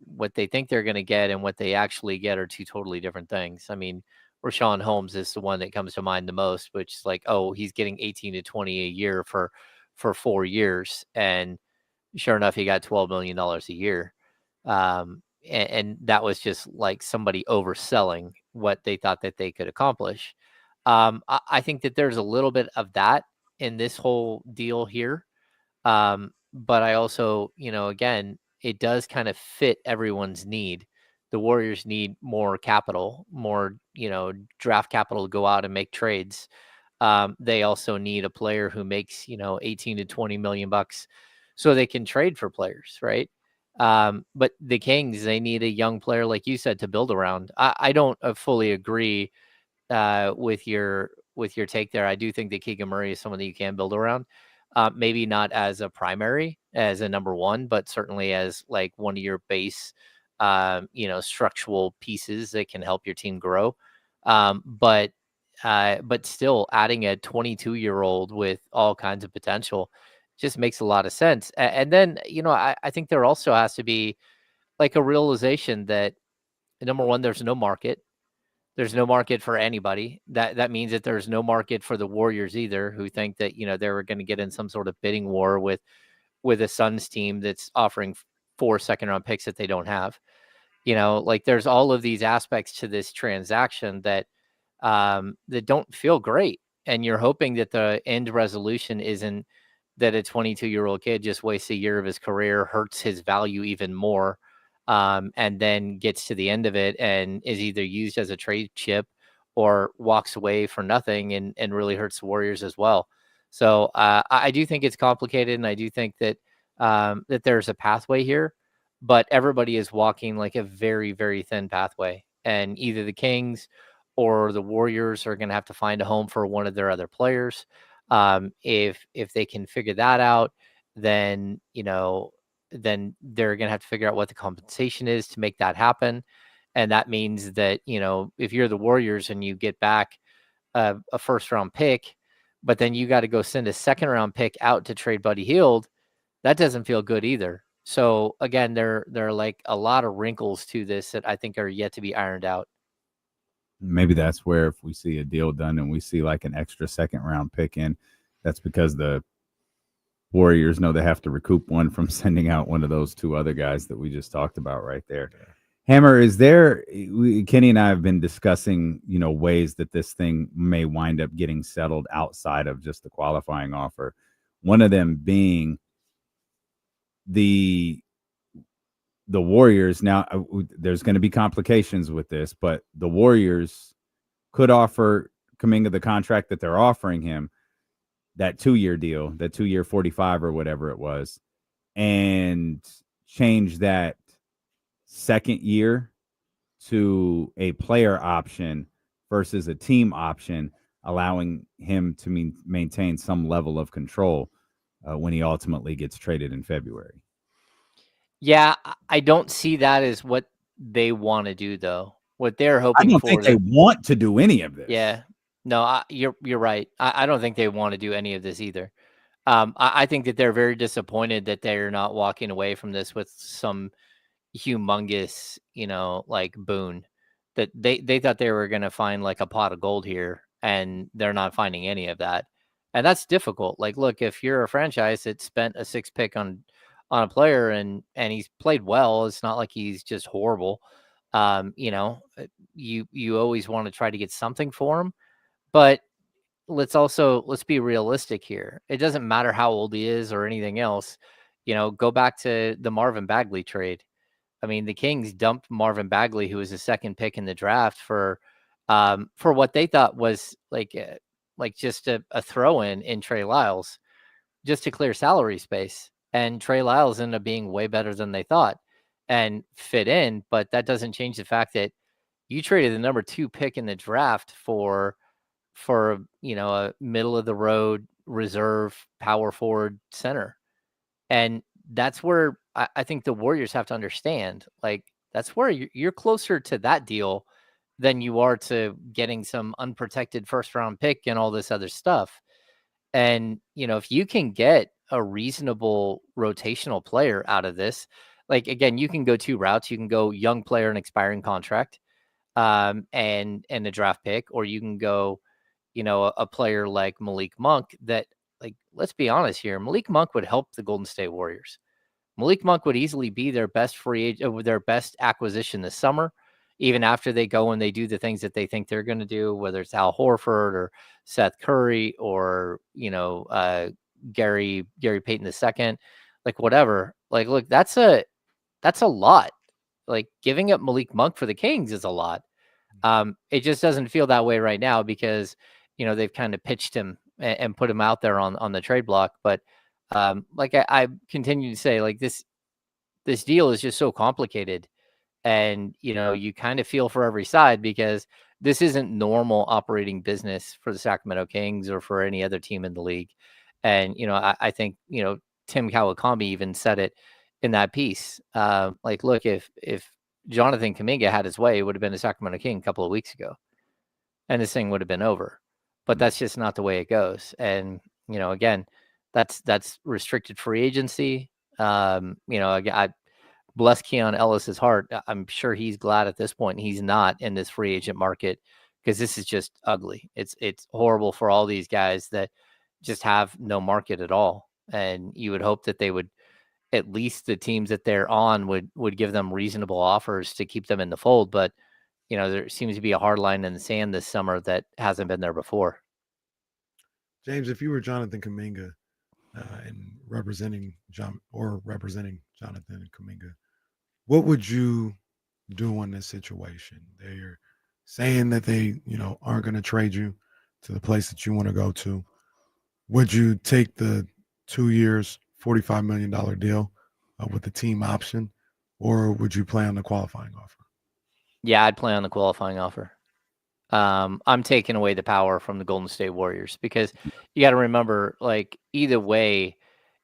think they're going to get and what they actually get are two totally different things. I mean, Rashawn Holmes is the one that comes to mind the most, which is oh, he's getting 18 to 20 a year for 4 years, and sure enough, he got $12 million a year. And that was just somebody overselling what they thought that they could accomplish. I think that there's a little bit of that in this whole deal here. But I also, again, it does kind of fit everyone's need. The Warriors need more capital, more, draft capital to go out and make trades. They also need a player who makes, 18 to 20 million bucks so they can trade for players, right? But the Kings, they need a young player, like you said, to build around. I don't fully agree with your take there. I do think that Keegan Murray is someone that you can build around. Maybe not as a primary, as a number one, but certainly as one of your base, structural pieces that can help your team grow. But still adding a 22-year-old with all kinds of potential just makes a lot of sense. And then, I think there also has to be a realization that number one, there's no market. There's no market for anybody. That means that there's no market for the Warriors either, who think that, they were going to get in some sort of bidding war with a Suns team that's offering 4 second-round picks that they don't have. There's all of these aspects to this transaction that don't feel great. And you're hoping that the end resolution isn't that a 22-year-old kid just wastes a year of his career, hurts his value even more, and then gets to the end of it and is either used as a trade chip or walks away for nothing and really hurts the Warriors as well. So I do think it's complicated, and I do think that that there's a pathway here, but everybody is walking a very, very thin pathway, and either the Kings or the Warriors are going to have to find a home for one of their other players. If they can figure that out, then then they're going to have to figure out what the compensation is to make that happen. And that means that, if you're the Warriors and you get back a first round pick, but then you got to go send a second round pick out to trade Buddy Hield, that doesn't feel good either. So again, there are a lot of wrinkles to this that I think are yet to be ironed out. Maybe that's where if we see a deal done and we see an extra second round pick in, that's because the Warriors know they have to recoup one from sending out one of those two other guys that we just talked about right there. Yeah. Hammer, Kenny and I have been discussing, ways that this thing may wind up getting settled outside of just the qualifying offer. One of them being the Warriors. Now, there's going to be complications with this, but the Warriors could offer Kuminga the contract that they're offering him, that 2-year deal, that 2-year 45 or whatever it was, and change that second year to a player option versus a team option, allowing him to maintain some level of control when he ultimately gets traded in February. Yeah, I don't see that as what they want to do, though. What they're hoping for. I don't think they want to do any of this. Yeah. No, you're right. I don't think they want to do any of this either. I think that they're very disappointed that they're not walking away from this with some humongous, boon. That they thought they were going to find a pot of gold here, and they're not finding any of that. And that's difficult. Look, if you're a franchise that spent a 6th pick on a player and he's played well, it's not like he's just horrible. You always want to try to get something for him. But let's be realistic here. It doesn't matter how old he is or anything else. Go back to the Marvin Bagley trade. I mean, the Kings dumped Marvin Bagley, who was the second pick in the draft, for what they thought was like just a throw-in in Trey Lyles, just to clear salary space. And Trey Lyles ended up being way better than they thought and fit in. But that doesn't change the fact that you traded the number 2 pick in the draft for a middle of the road reserve power forward center. And that's where I think the Warriors have to understand, like, that's where you're closer to that deal than you are to getting some unprotected first round pick and all this other stuff. And, if you can get a reasonable rotational player out of this, like, again, you can go 2 routes. You can go young player and expiring contract, and a draft pick, or you can go, a player like Malik Monk that, like, let's be honest here, Malik Monk would help the Golden State Warriors. Malik Monk would easily be their best free agent, their best acquisition this summer, even after they go and they do the things that they think they're going to do, whether it's Al Horford or Seth Curry or, Gary Payton II, like, whatever. Like, look, that's a lot. Like, giving up Malik Monk for the Kings is a lot. It just doesn't feel that way right now because, they've kind of pitched him and put him out there on the trade block. But like I continue to say, like, this deal is just so complicated, and you kind of feel for every side because this isn't normal operating business for the Sacramento Kings or for any other team in the league. And I think Tim Kawakami even said it in that piece. Like, look, if Jonathan Kuminga had his way, it would have been a Sacramento King a couple of weeks ago, and this thing would have been over. But that's just not the way it goes. And again, that's restricted free agency. I bless Keon Ellis's heart. I'm sure he's glad at this point he's not in this free agent market, because this is just ugly. It's horrible for all these guys that just have no market at all. And you would hope that they would, at least the teams that they're on, would give them reasonable offers to keep them in the fold. But there seems to be a hard line in the sand this summer that hasn't been there before. James, if you were Jonathan Kuminga and representing Jonathan Kuminga, what would you do in this situation? They're saying that they, aren't going to trade you to the place that you want to go to. Would you take the 2 years, $45 million deal with the team option, or would you play on the qualifying offer? Yeah, I'd play on the qualifying offer. I'm taking away the power from the Golden State Warriors, because you got to remember, like, either way,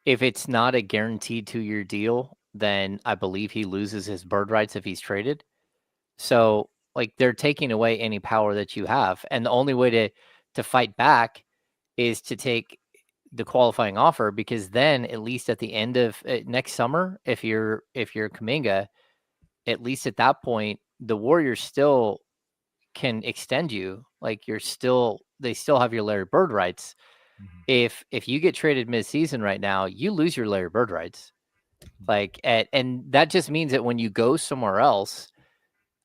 if it's not a guaranteed 2-year deal, then I believe he loses his bird rights if he's traded. So, like, they're taking away any power that you have. And the only way to fight back is to take the qualifying offer, because then at least at the end of next summer, if you're Kuminga, at least at that point, the Warriors still can extend you. Like, they still have your Larry Bird rights. Mm-hmm. If you get traded mid-season right now, you lose your Larry Bird rights. Like, and that just means that when you go somewhere else,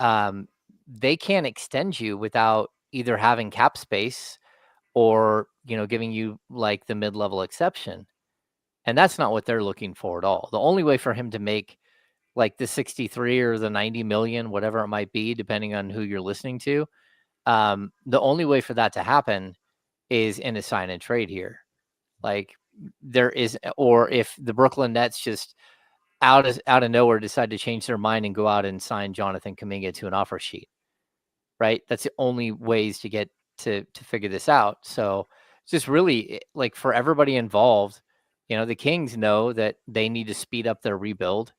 they can't extend you without either having cap space or, giving you like the mid-level exception. And that's not what they're looking for at all. The only way for him to make like the 63 or the 90 million, whatever it might be, depending on who you're listening to, the only way for that to happen is in a sign and trade here. Like, there is, or if the Brooklyn Nets just out of nowhere decide to change their mind and go out and sign Jonathan Kuminga to an offer sheet, right? That's the only ways to get to figure this out. So it's just really, like, for everybody involved, the Kings know that they need to speed up their rebuild,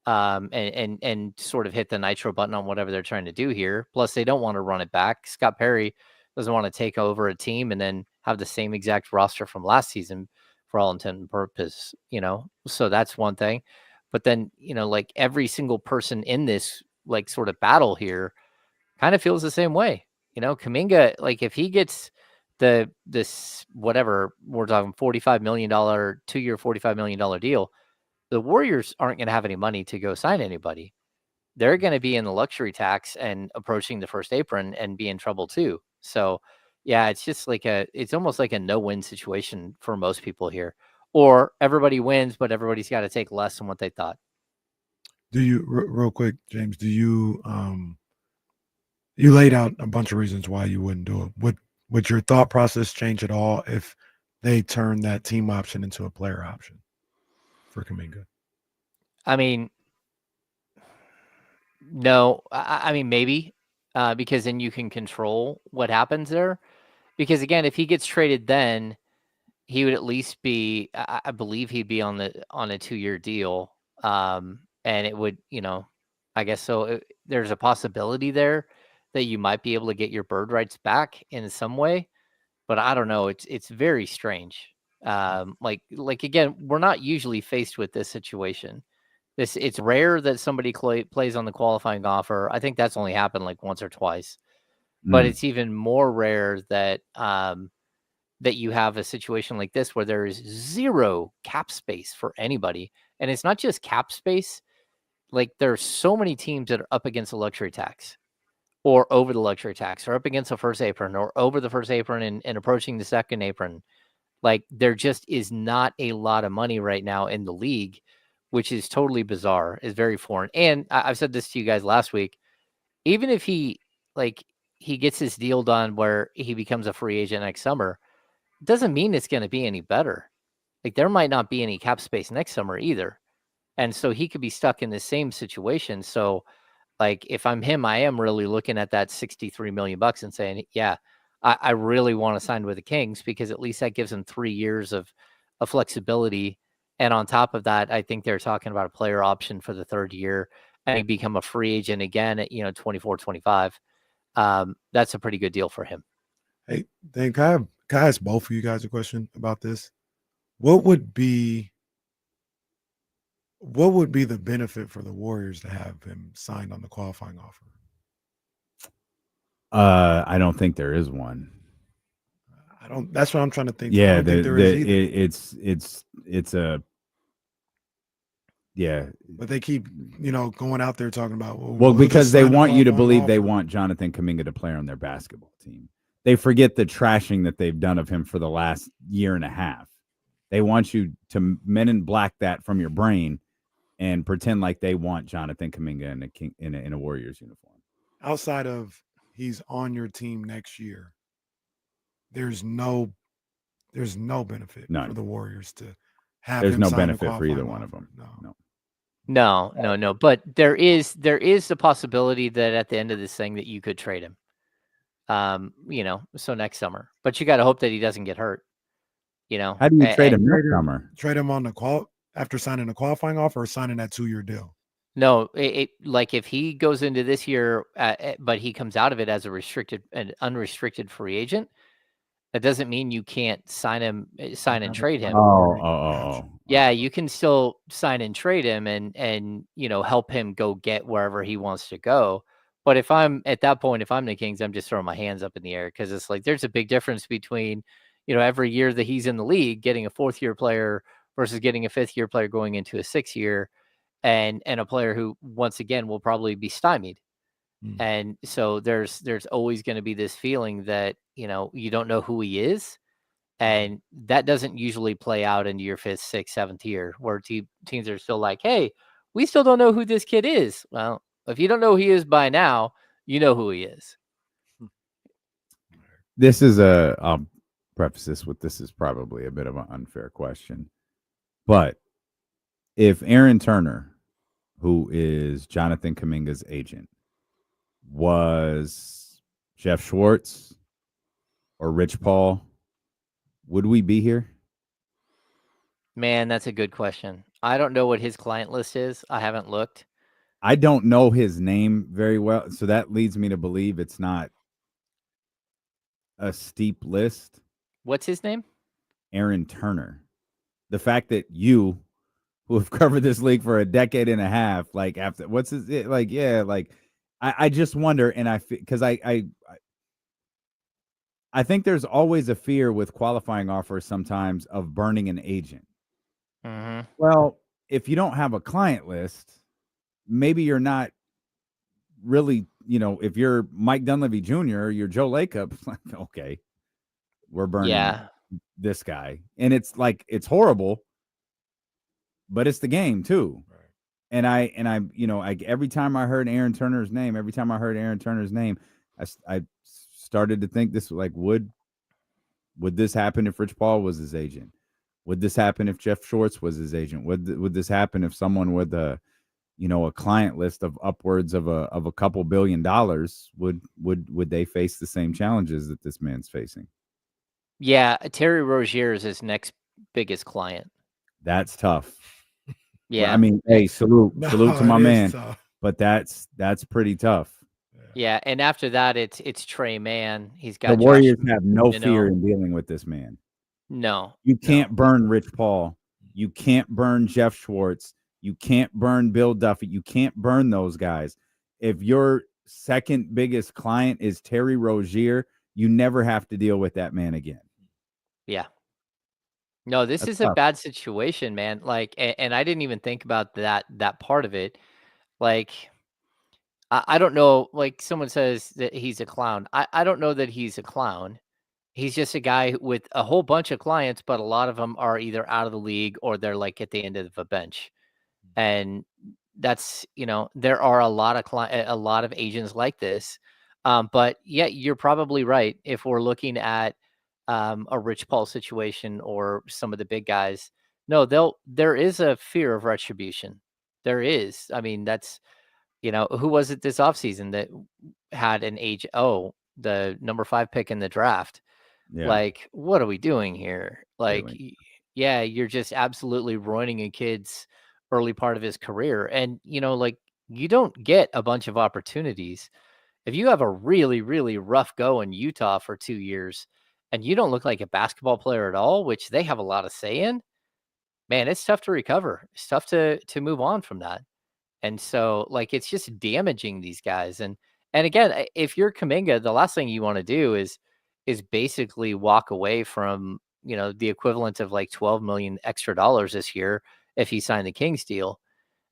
and sort of hit the nitro button on whatever they're trying to do here. Plus, they don't want to run it back. Scott Perry doesn't want to take over a team and then have the same exact roster from last season for all intent and purpose, so that's one thing. But then, like, every single person in this, like, sort of battle here kind of feels the same way. Kuminga, like, if he gets this whatever we're talking $45 million 2-year $45 million deal, the Warriors aren't going to have any money to go sign anybody. They're going to be in the luxury tax and approaching the first apron and be in trouble too. So Yeah, it's just like it's almost like a no-win situation for most people here. Or everybody wins, but everybody's got to take less than what they thought. Do you real quick, James? Do you you laid out a bunch of reasons why you wouldn't do it. Would your thought process change at all if they turn that team option into a player option for Kuminga? I mean, no. I mean, maybe because then you can control what happens there. Because again, if he gets traded, then he would at least be. I believe he'd be on a 2-year deal, and it would, I guess so. There's a possibility there that you might be able to get your bird rights back in some way, but I don't know. It's very strange. Like again, we're not usually faced with this situation. It's rare that somebody plays on the qualifying offer. I think that's only happened like once or twice, but it's even more rare that that you have a situation like this where there is zero cap space for anybody, and it's not just cap space. Like there's so many teams that are up against a luxury tax, or over the luxury tax, or up against the first apron, or over the first apron and approaching the second apron. Like there just is not a lot of money right now in the league, which is totally bizarre, is very foreign. And I've said this to you guys last week. Even if he gets his deal done where he becomes a free agent next summer, it doesn't mean it's going to be any better. Like there might not be any cap space next summer either. And so he could be stuck in the same situation. So like if I'm him, I am really looking at that $63 million and saying, yeah, I really want to sign with the Kings, because at least that gives him 3 years of flexibility. And on top of that, I think they're talking about a player option for the 3rd year, and he become a free agent again at 24, 25. That's a pretty good deal for him. Hey, then can I ask both of you guys a question about this? What would be the benefit for the Warriors to have him signed on the qualifying offer? I don't think there is one. That's what I'm trying to think. Yeah, I don't think there is either. It's a yeah. But they keep going out there talking about because they want you to believe they want Jonathan Kuminga to play on their basketball team. They forget the trashing that they've done of him for the last year and a half. They want you to men in black that from your brain and pretend like they want Jonathan Kuminga in a Warriors uniform. Outside of he's on your team next year, there's no benefit for the Warriors to have. There's him no sign benefit a for either qualifying one of offer. them. No. But there is the possibility that at the end of this thing that you could trade him. So next summer. But you got to hope that he doesn't get hurt. How do you trade him next summer? Trade him on the after signing a qualifying offer, or signing that 2-year deal? No, like if he goes into this year, but he comes out of it as an unrestricted free agent, that doesn't mean you can't sign and trade him. Oh. Yeah, you can still sign and trade him and help him go get wherever he wants to go. But if I'm at that point, if I'm the Kings, I'm just throwing my hands up in the air, because it's like there's a big difference between every year that he's in the league getting a 4th-year player versus getting a 5th-year player going into a 6th year, and a player who once again will probably be stymied. And so there's always going to be this feeling that you don't know who he is, and that doesn't usually play out into your 5th, 6th, 7th year, where teams are still like, hey, we still don't know who this kid is. Well, if you don't know who he is by now, you know who he is. This is I'll preface this with, this is probably a bit of an unfair question, but if Aaron Turner, who is Jonathan Kuminga's agent, was Jeff Schwartz or Rich Paul, would we be here? Man, that's a good question. I don't know what his client list is. I haven't looked. I don't know his name very well, so that leads me to believe it's not a steep list. What's his name? Aaron Turner. The fact that you, who have covered this league for a decade and a half, like after what's his like, yeah, like I just wonder, and because I think there's always a fear with qualifying offers sometimes of burning an agent. Mm-hmm. Well, if you don't have a client list, maybe you're not really, if you're Mike Dunleavy Jr., you're Joe Lacob, okay, we're burning Yeah. this guy. And it's like, it's horrible, but it's the game too. Right. And I, every time I heard Aaron Turner's name, I started to think this, like, would this happen if Rich Paul was his agent? Would this happen if Jeff Schwartz was his agent? Would this happen if someone with a client list of upwards of a couple $1 billion would they face the same challenges that this man's facing? Yeah, Terry Rozier is his next biggest client. That's tough. Yeah. I mean, hey, salute to my man. Tough. But that's pretty tough. Yeah, and after that, it's Trey Mann. He's got The Warriors Josh, have no fear in dealing with this man. No, You can't burn Rich Paul. You can't burn Jeff Schwartz. You can't burn Bill Duffy. You can't burn those guys. If your second biggest client is Terry Rozier, you never have to deal with that man again. Yeah. No, this That's is a tough. bad situation, man. Like, and I didn't even think about that part of it. Like, I don't know. Like, someone says that he's a clown. I don't know that he's a clown. He's just a guy with a whole bunch of clients, but a lot of them are either out of the league or they're like at the end of a bench. And that's, there are a lot of agents like this. But yeah, you're probably right. If we're looking at a Rich Paul situation or some of the big guys, no, there is a fear of retribution. There is. I mean, that's, who was it this offseason that had an age? Oh, the number 5 pick in the draft. Yeah. Like, what are we doing here? Like, Really. yeah, you're just absolutely ruining a kid's early part of his career. And, like, you don't get a bunch of opportunities. If you have a really, really rough go in Utah for 2 years and you don't look like a basketball player at all, which they have a lot of say in, man, it's tough to recover. It's tough to move on from that. And so, like, it's just damaging these guys. And again, if you're Kuminga, the last thing you want to do is basically walk away from, the equivalent of like $12 million extra dollars this year if he signed the Kings deal.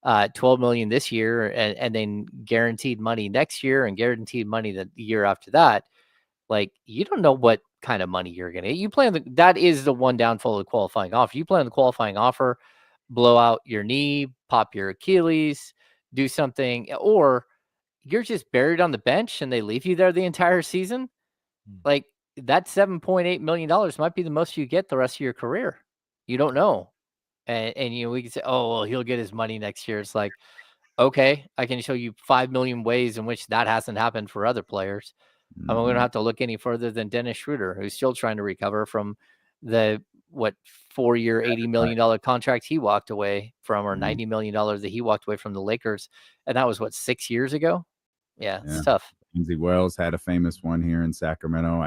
12 million this year and then guaranteed money next year and guaranteed money the year after that. Like, you don't know what kind of money you're going to get. You play on that is the one downfall of the qualifying offer. You play on the qualifying offer, blow out your knee, pop your Achilles, do something, or you're just buried on the bench and they leave you there the entire season. Like, that $7.8 million might be the most you get the rest of your career. You don't know. And we can say, oh, well, he'll get his money next year. It's like, okay, I can show you 5 million ways in which that hasn't happened for other players. I mean, we don't have to look any further than Dennis Schroeder, who's still trying to recover from the 4-year, $80 million contract he walked away from, or $90 million that he walked away from the Lakers. And that was 6 years ago. Yeah, it's tough. Lindsey Wells had a famous one here in Sacramento.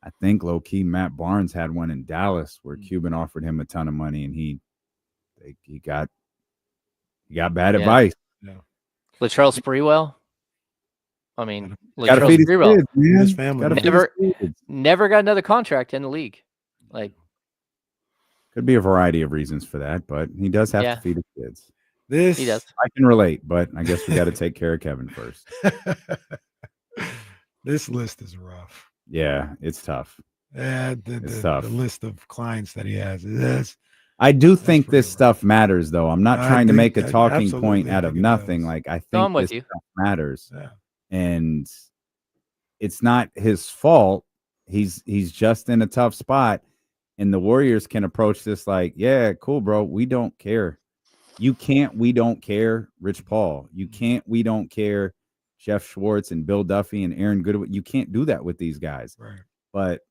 I think low key Matt Barnes had one in Dallas where Cuban offered him a ton of money and he got bad advice. Yeah. Latrell Sprewell. I mean, Gotta Latrell feed his Sprewell kids, man. His family. Gotta feed his kids. never got another contract in the league. Like, Could be a variety of reasons for that, but he does have Yeah. to feed his kids. he does. I can relate, but I guess we got to take care of Kevin first. This list is rough. Yeah, it's tough. Yeah, It's the tough. list of clients that he has is I do think this stuff matters, though. I'm not I trying to think make a that- talking absolutely, point I out of think it nothing. does. Like, I I'm think with this you. stuff matters, Yeah. and it's not his fault. He's just in a tough spot, and the Warriors can approach this like, yeah, cool, bro. We don't care. You can't. We don't care. Rich Paul. You can't. We don't care. Jeff Schwartz and Bill Duffy and Aaron Goodwin. You can't do that with these guys, Right. but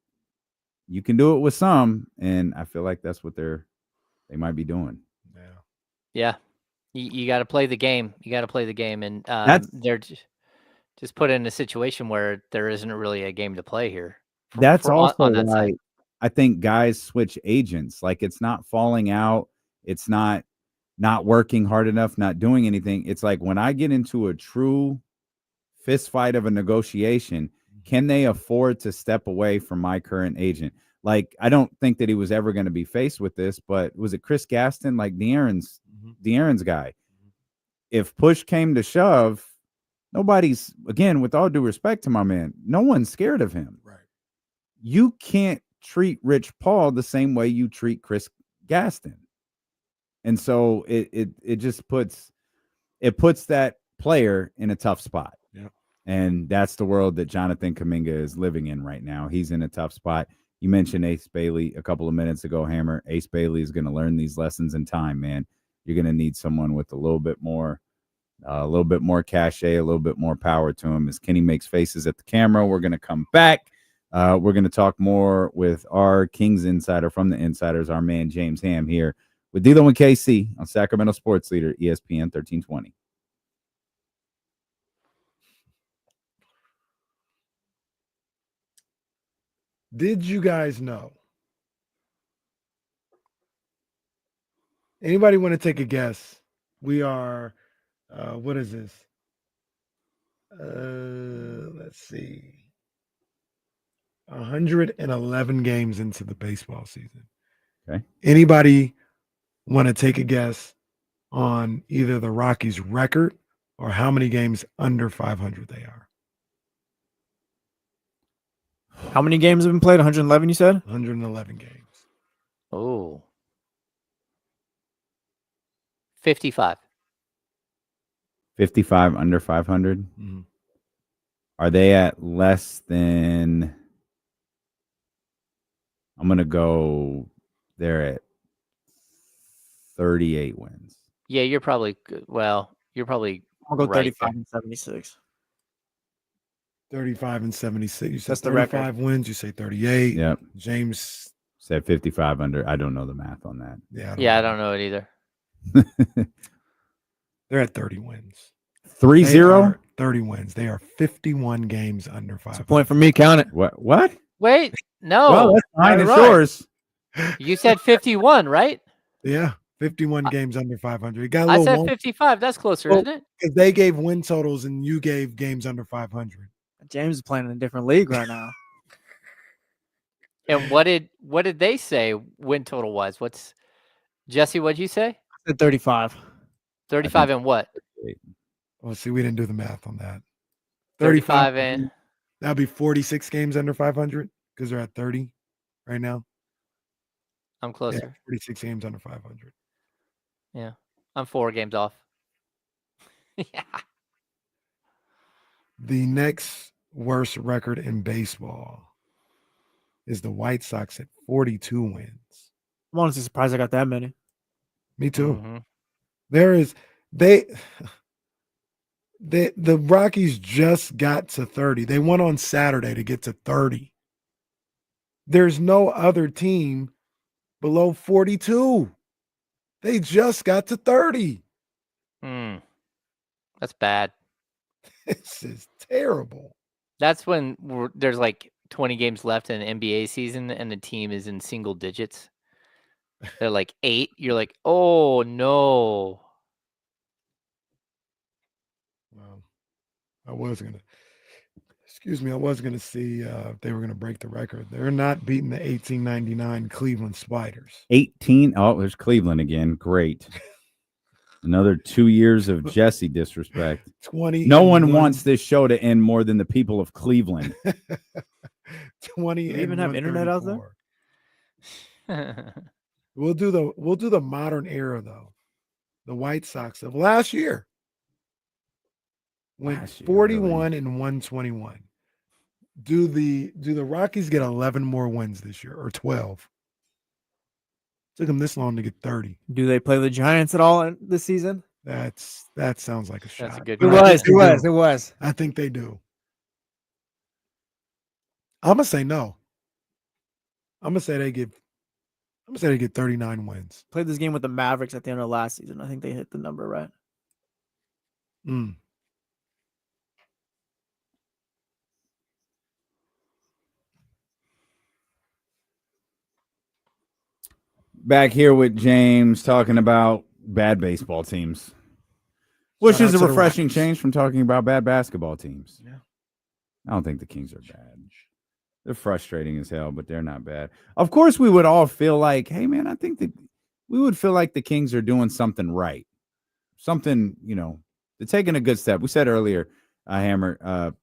you can do it with some, and I feel like that's what they might be doing. Yeah. You got to play the game. You got to play the game. And they're just put in a situation where there isn't really a game to play here. That's on also that why side. I think guys switch agents. Like, it's not falling out. It's not working hard enough, not doing anything. It's like, when I get into a true fist fight of a negotiation, can they afford to step away from my current agent? Like, I don't think that he was ever going to be faced with this, but was it Chris Gaston, like De'Aaron's guy? If push came to shove, nobody's, again, with all due respect to my man, no one's scared of him. Right. You can't treat Rich Paul the same way you treat Chris Gaston. And so it just puts that player in a tough spot. Yeah. And that's the world that Jonathan Kuminga is living in right now. He's in a tough spot. You mentioned Ace Bailey a couple of minutes ago, Hammer. Ace Bailey is going to learn these lessons in time, man. You're going to need someone with a little bit more cachet, a little bit more power to him. As Kenny makes faces at the camera, we're going to come back. We're going to talk more with our Kings insider from the Insiders, our man James Ham, here with D'Lo and KC on Sacramento Sports Leader, ESPN 1320. Did you guys know? Anybody want to take a guess? We are, what is this? Let's see. 111 games into the baseball season. Okay. Anybody want to take a guess on either the Rockies' record or how many games under 500 they are? How many games have been played? 111, you said? 111 games. Oh. 55. 55 under 500. Mhm. Are they at less than? I'm going to go. They're at 38 wins. Yeah, you're probably good. Well, you're probably I'll go right 35 there. and 76. 35 and 76. You said That's the record. 35 wins. You say 38. Yep. James Said 55 under. I don't know the math on that. Yeah, I don't know it either. They're at 30 wins. 3-0? 30 wins. They are 51 games under 500. It's a point for me. Count it. What? Wait, no. Well, that's fine. It's right. yours. You said 51, right? Yeah, 51 games under 500. It got a I little said 55. That's closer, isn't it? because they gave win totals and you gave games under 500. James is playing in a different league right now. And what did they say win total wise? What's Jesse? What'd you say? I said 35. 35 and what? Well, see, we didn't do the math on that. 35 and that'd be 46 games under 500 because they're at 30 right now. I'm closer. 46 games under 500. Yeah. I'm 4 games off. Yeah. The next worst record in baseball is the White Sox at 42 wins. I'm honestly surprised I got that many. Me too. Mm-hmm. The Rockies just got to 30. They won on Saturday to get to 30. There's no other team below 42. They just got to 30. That's bad. This is terrible. That's when there's like 20 games left in an NBA season and the team is in single digits. They're like 8. You're like, oh no. Well, I was gonna see if they were gonna break the record. They're not beating the 1899 Cleveland Spiders. 18. Oh, there's Cleveland again. Great. Another 2 years of Jesse disrespect. 20. No one wants this show to end more than the people of Cleveland. 20. Do you even have internet out there? We'll do the modern era though. The White Sox of last year went 41 and 121. Do the Rockies get 11 more wins this year or 12? Took them this long to get 30. Do they play the Giants at all this season? That sounds like a shot. That's a good It was. I think they do. I'm gonna say no. I'm gonna say they get 39 wins. Played this game with the Mavericks at the end of last season. I think they hit the number right. Back here with James talking about bad baseball teams, which Shout is out a to the refreshing Rockies. change from talking about bad basketball teams. Yeah. I don't think the Kings are bad. They're frustrating as hell, but they're not bad. Of course, we would all feel like, hey, man, I think that we would feel like the Kings are doing something right. Something, they're taking a good step. We said earlier, Hammer,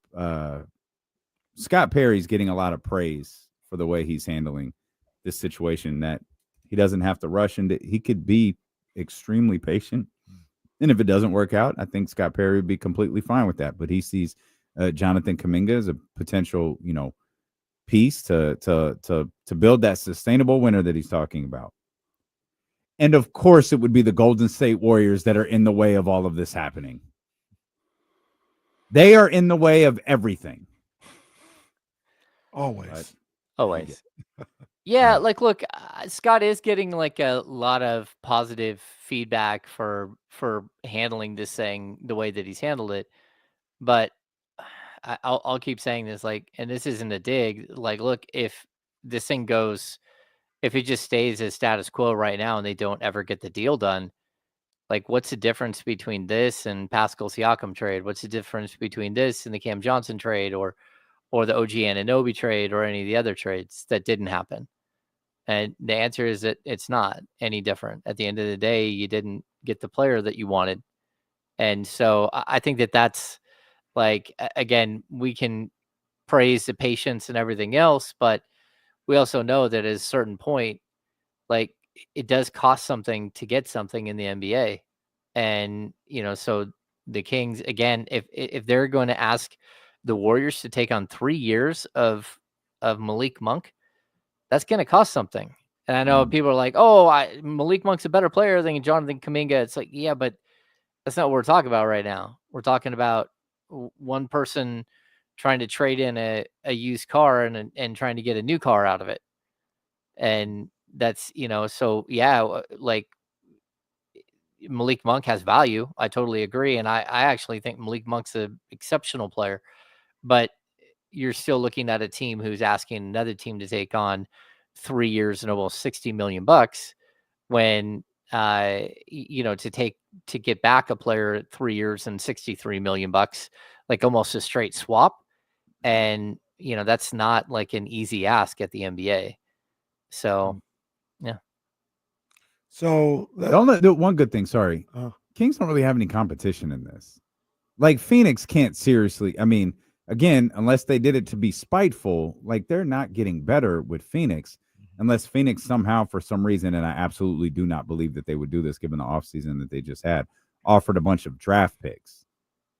Scott Perry's getting a lot of praise for the way he's handling this situation, that he doesn't have to rush, and he could be extremely patient. And if it doesn't work out, I think Scott Perry would be completely fine with that. But he sees Jonathan Kuminga as a potential, piece to build that sustainable winner that he's talking about. And of course, it would be the Golden State Warriors that are in the way of all of this happening. They are in the way of everything. Always. Always. Yeah, like look, Scott is getting like a lot of positive feedback for handling this thing the way that he's handled it. But I'll keep saying this, like, and this isn't a dig. Like, look, if this thing goes, if it just stays as status quo right now and they don't ever get the deal done, like, what's the difference between this and Pascal Siakam trade? What's the difference between this and the Cam Johnson trade, or the OG Anunoby trade, or any of the other trades that didn't happen? And the answer is that it's not any different. At the end of the day, you didn't get the player that you wanted. And so I think that that's, like, again, we can praise the patience and everything else, but we also know that at a certain point, like, it does cost something to get something in the NBA. And, so the Kings, again, if they're going to ask the Warriors to take on 3 years of Malik Monk, that's going to cost something. And I know people are like, oh, Malik Monk's a better player than Jonathan Kuminga. It's like, yeah, but that's not what we're talking about right now. We're talking about one person trying to trade in a used car and trying to get a new car out of it. And that's, so yeah, like, Malik Monk has value. I totally agree. And I actually think Malik Monk's an exceptional player, but you're still looking at a team who's asking another team to take on 3 years and almost $60 million when, to get back a player at 3 years and $63 million, like almost a straight swap. And, that's not like an easy ask at the NBA. So, yeah. So one good thing, sorry. Kings don't really have any competition in this. Like, Phoenix can't seriously, I mean, again, unless they did it to be spiteful, like, they're not getting better with Phoenix unless Phoenix somehow, for some reason, and I absolutely do not believe that they would do this given the offseason that they just had, offered a bunch of draft picks.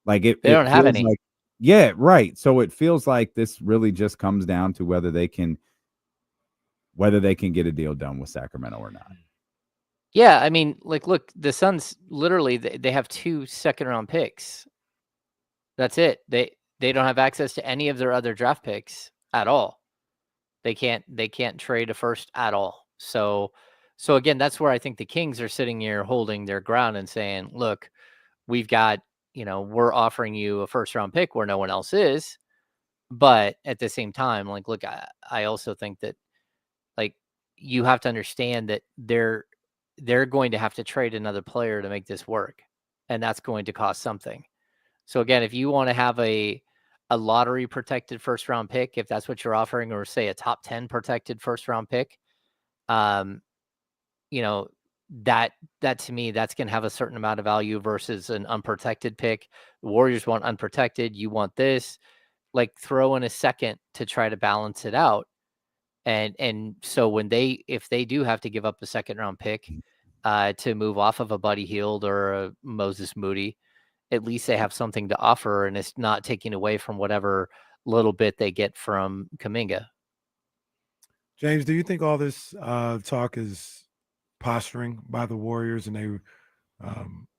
Like, they don't have any. Like, yeah, right. So it feels like this really just comes down to whether they can get a deal done with Sacramento or not. Yeah, I mean, like, look, the Suns literally they have 2 second-round picks. That's it. They don't have access to any of their other draft picks at all. They can't trade a first at all. So again, that's where I think the Kings are sitting here holding their ground and saying, look, we've got, we're offering you a first-round pick where no one else is. But at the same time, like, look, I also think that, like, you have to understand that they're going to have to trade another player to make this work, and that's going to cost something. So again, if you want to have a lottery protected first round pick, if that's what you're offering, or say a top 10 protected first round pick, that to me, that's going to have a certain amount of value versus an unprotected pick. The Warriors want unprotected. You want this, like, throw in a second to try to balance it out. And so if they do have to give up a second round pick to move off of a Buddy Hield or a Moses Moody, at least they have something to offer, and it's not taking away from whatever little bit they get from Kuminga. James, do you think all this talk is posturing by the Warriors, and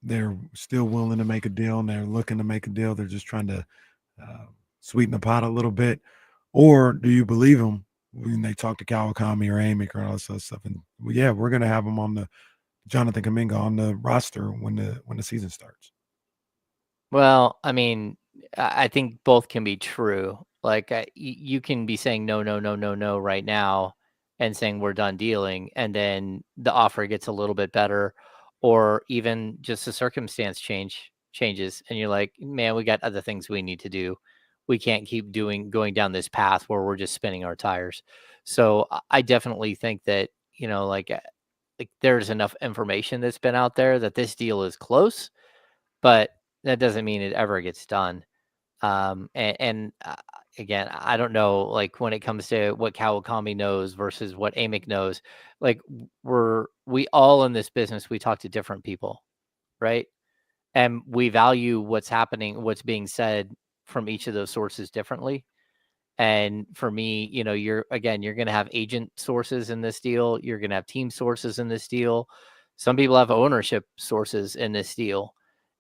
they're still willing to make a deal, and they're looking to make a deal? They're just trying to sweeten the pot a little bit, or do you believe them when they talk to Kawakami or Amick or all this other stuff? And yeah, we're going to have them on the Jonathan Kuminga on the roster when the season starts. Well, I mean, I think both can be true. Like, you can be saying no right now and saying we're done dealing, and then the offer gets a little bit better, or even just the circumstance changes, and you're like, man, we got other things we need to do. We can't keep going down this path where we're just spinning our tires. So I definitely think that, like there's enough information that's been out there that this deal is close, but that doesn't mean it ever gets done. And again, I don't know, like when it comes to what Kawakami knows versus what Amick knows, like we all in this business, we talk to different people, right? And we value what's happening, what's being said from each of those sources differently. And for me, you're going to have agent sources in this deal. You're going to have team sources in this deal. Some people have ownership sources in this deal.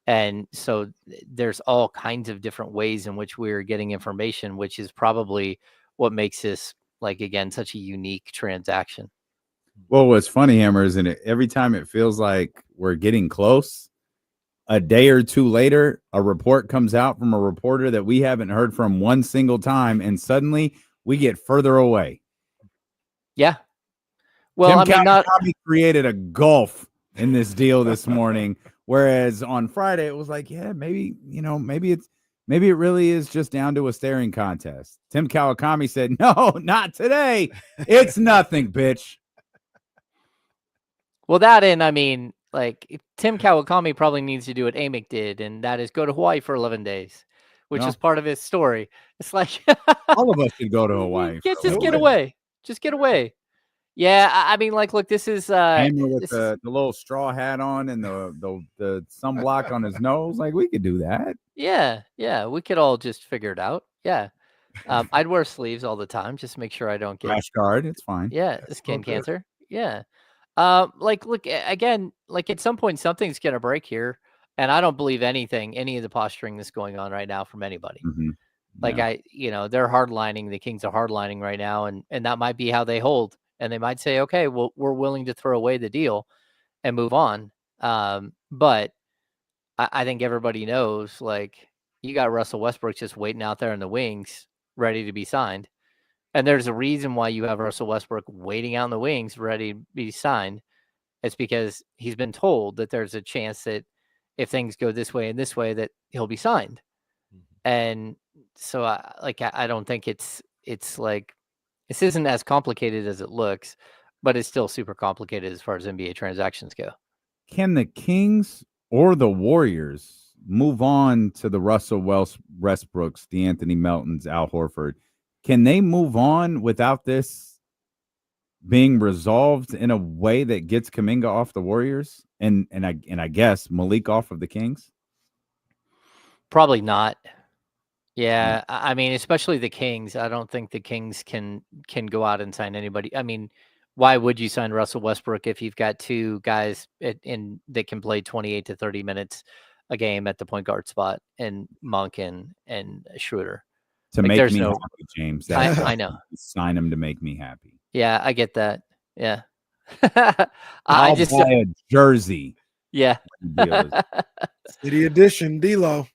And so there's all kinds of different ways in which we're getting information, which is probably what makes this, like, again, such a unique transaction. Well, what's funny, Hammer, is every time it feels like we're getting close, a day or two later, a report comes out from a reporter that we haven't heard from one single time, and suddenly we get further away. Yeah. Well, Tim Kawakami created a gulf in this deal this morning, whereas on Friday it was like, yeah, maybe it really is just down to a staring contest. Tim Kawakami said, no, not today. It's nothing, bitch. Well, that, and I mean, like, Tim Kawakami probably needs to do what Amick did, and that is go to Hawaii for 11 days, which is part of his story. It's like all of us should go to Hawaii. Just get away. Just get away. Yeah, I mean, like, look, this is Hammer with the little straw hat on and the sunblock on his nose. Like, we could do that. Yeah, we could all just figure it out. Yeah. I'd wear sleeves all the time, just make sure I don't get rash guard. It's fine. Yeah, skin cancer. Yeah. Like, look, again, like, at some point something's gonna break here, and I don't believe any of the posturing that's going on right now from anybody. Mm-hmm. Like, they're hardlining. The Kings are hardlining right now, and that might be how they hold. And they might say, okay, well, we're willing to throw away the deal and move on. But I think everybody knows, like, you got Russell Westbrook just waiting out there in the wings, ready to be signed. And there's a reason why you have Russell Westbrook waiting out in the wings, ready to be signed. It's because he's been told that there's a chance that if things go this way and this way, that he'll be signed. And so I don't think it's like, this isn't as complicated as it looks, but it's still super complicated as far as NBA transactions go. Can the Kings or the Warriors move on to the Russell Westbrooks, the Anthony Meltons, Al Horford? Can they move on without this being resolved in a way that gets Kuminga off the Warriors and I guess Malik off of the Kings? Probably not. Yeah, I mean, especially the Kings. I don't think the Kings can go out and sign anybody. I mean, why would you sign Russell Westbrook if you've got two guys that can play 28 to 30 minutes a game at the point guard spot, and Monk and Schroeder? To make me happy, James. I know. Sign him to make me happy. Yeah, I get that. Yeah. I'll buy a jersey. Yeah. City edition, D-Lo.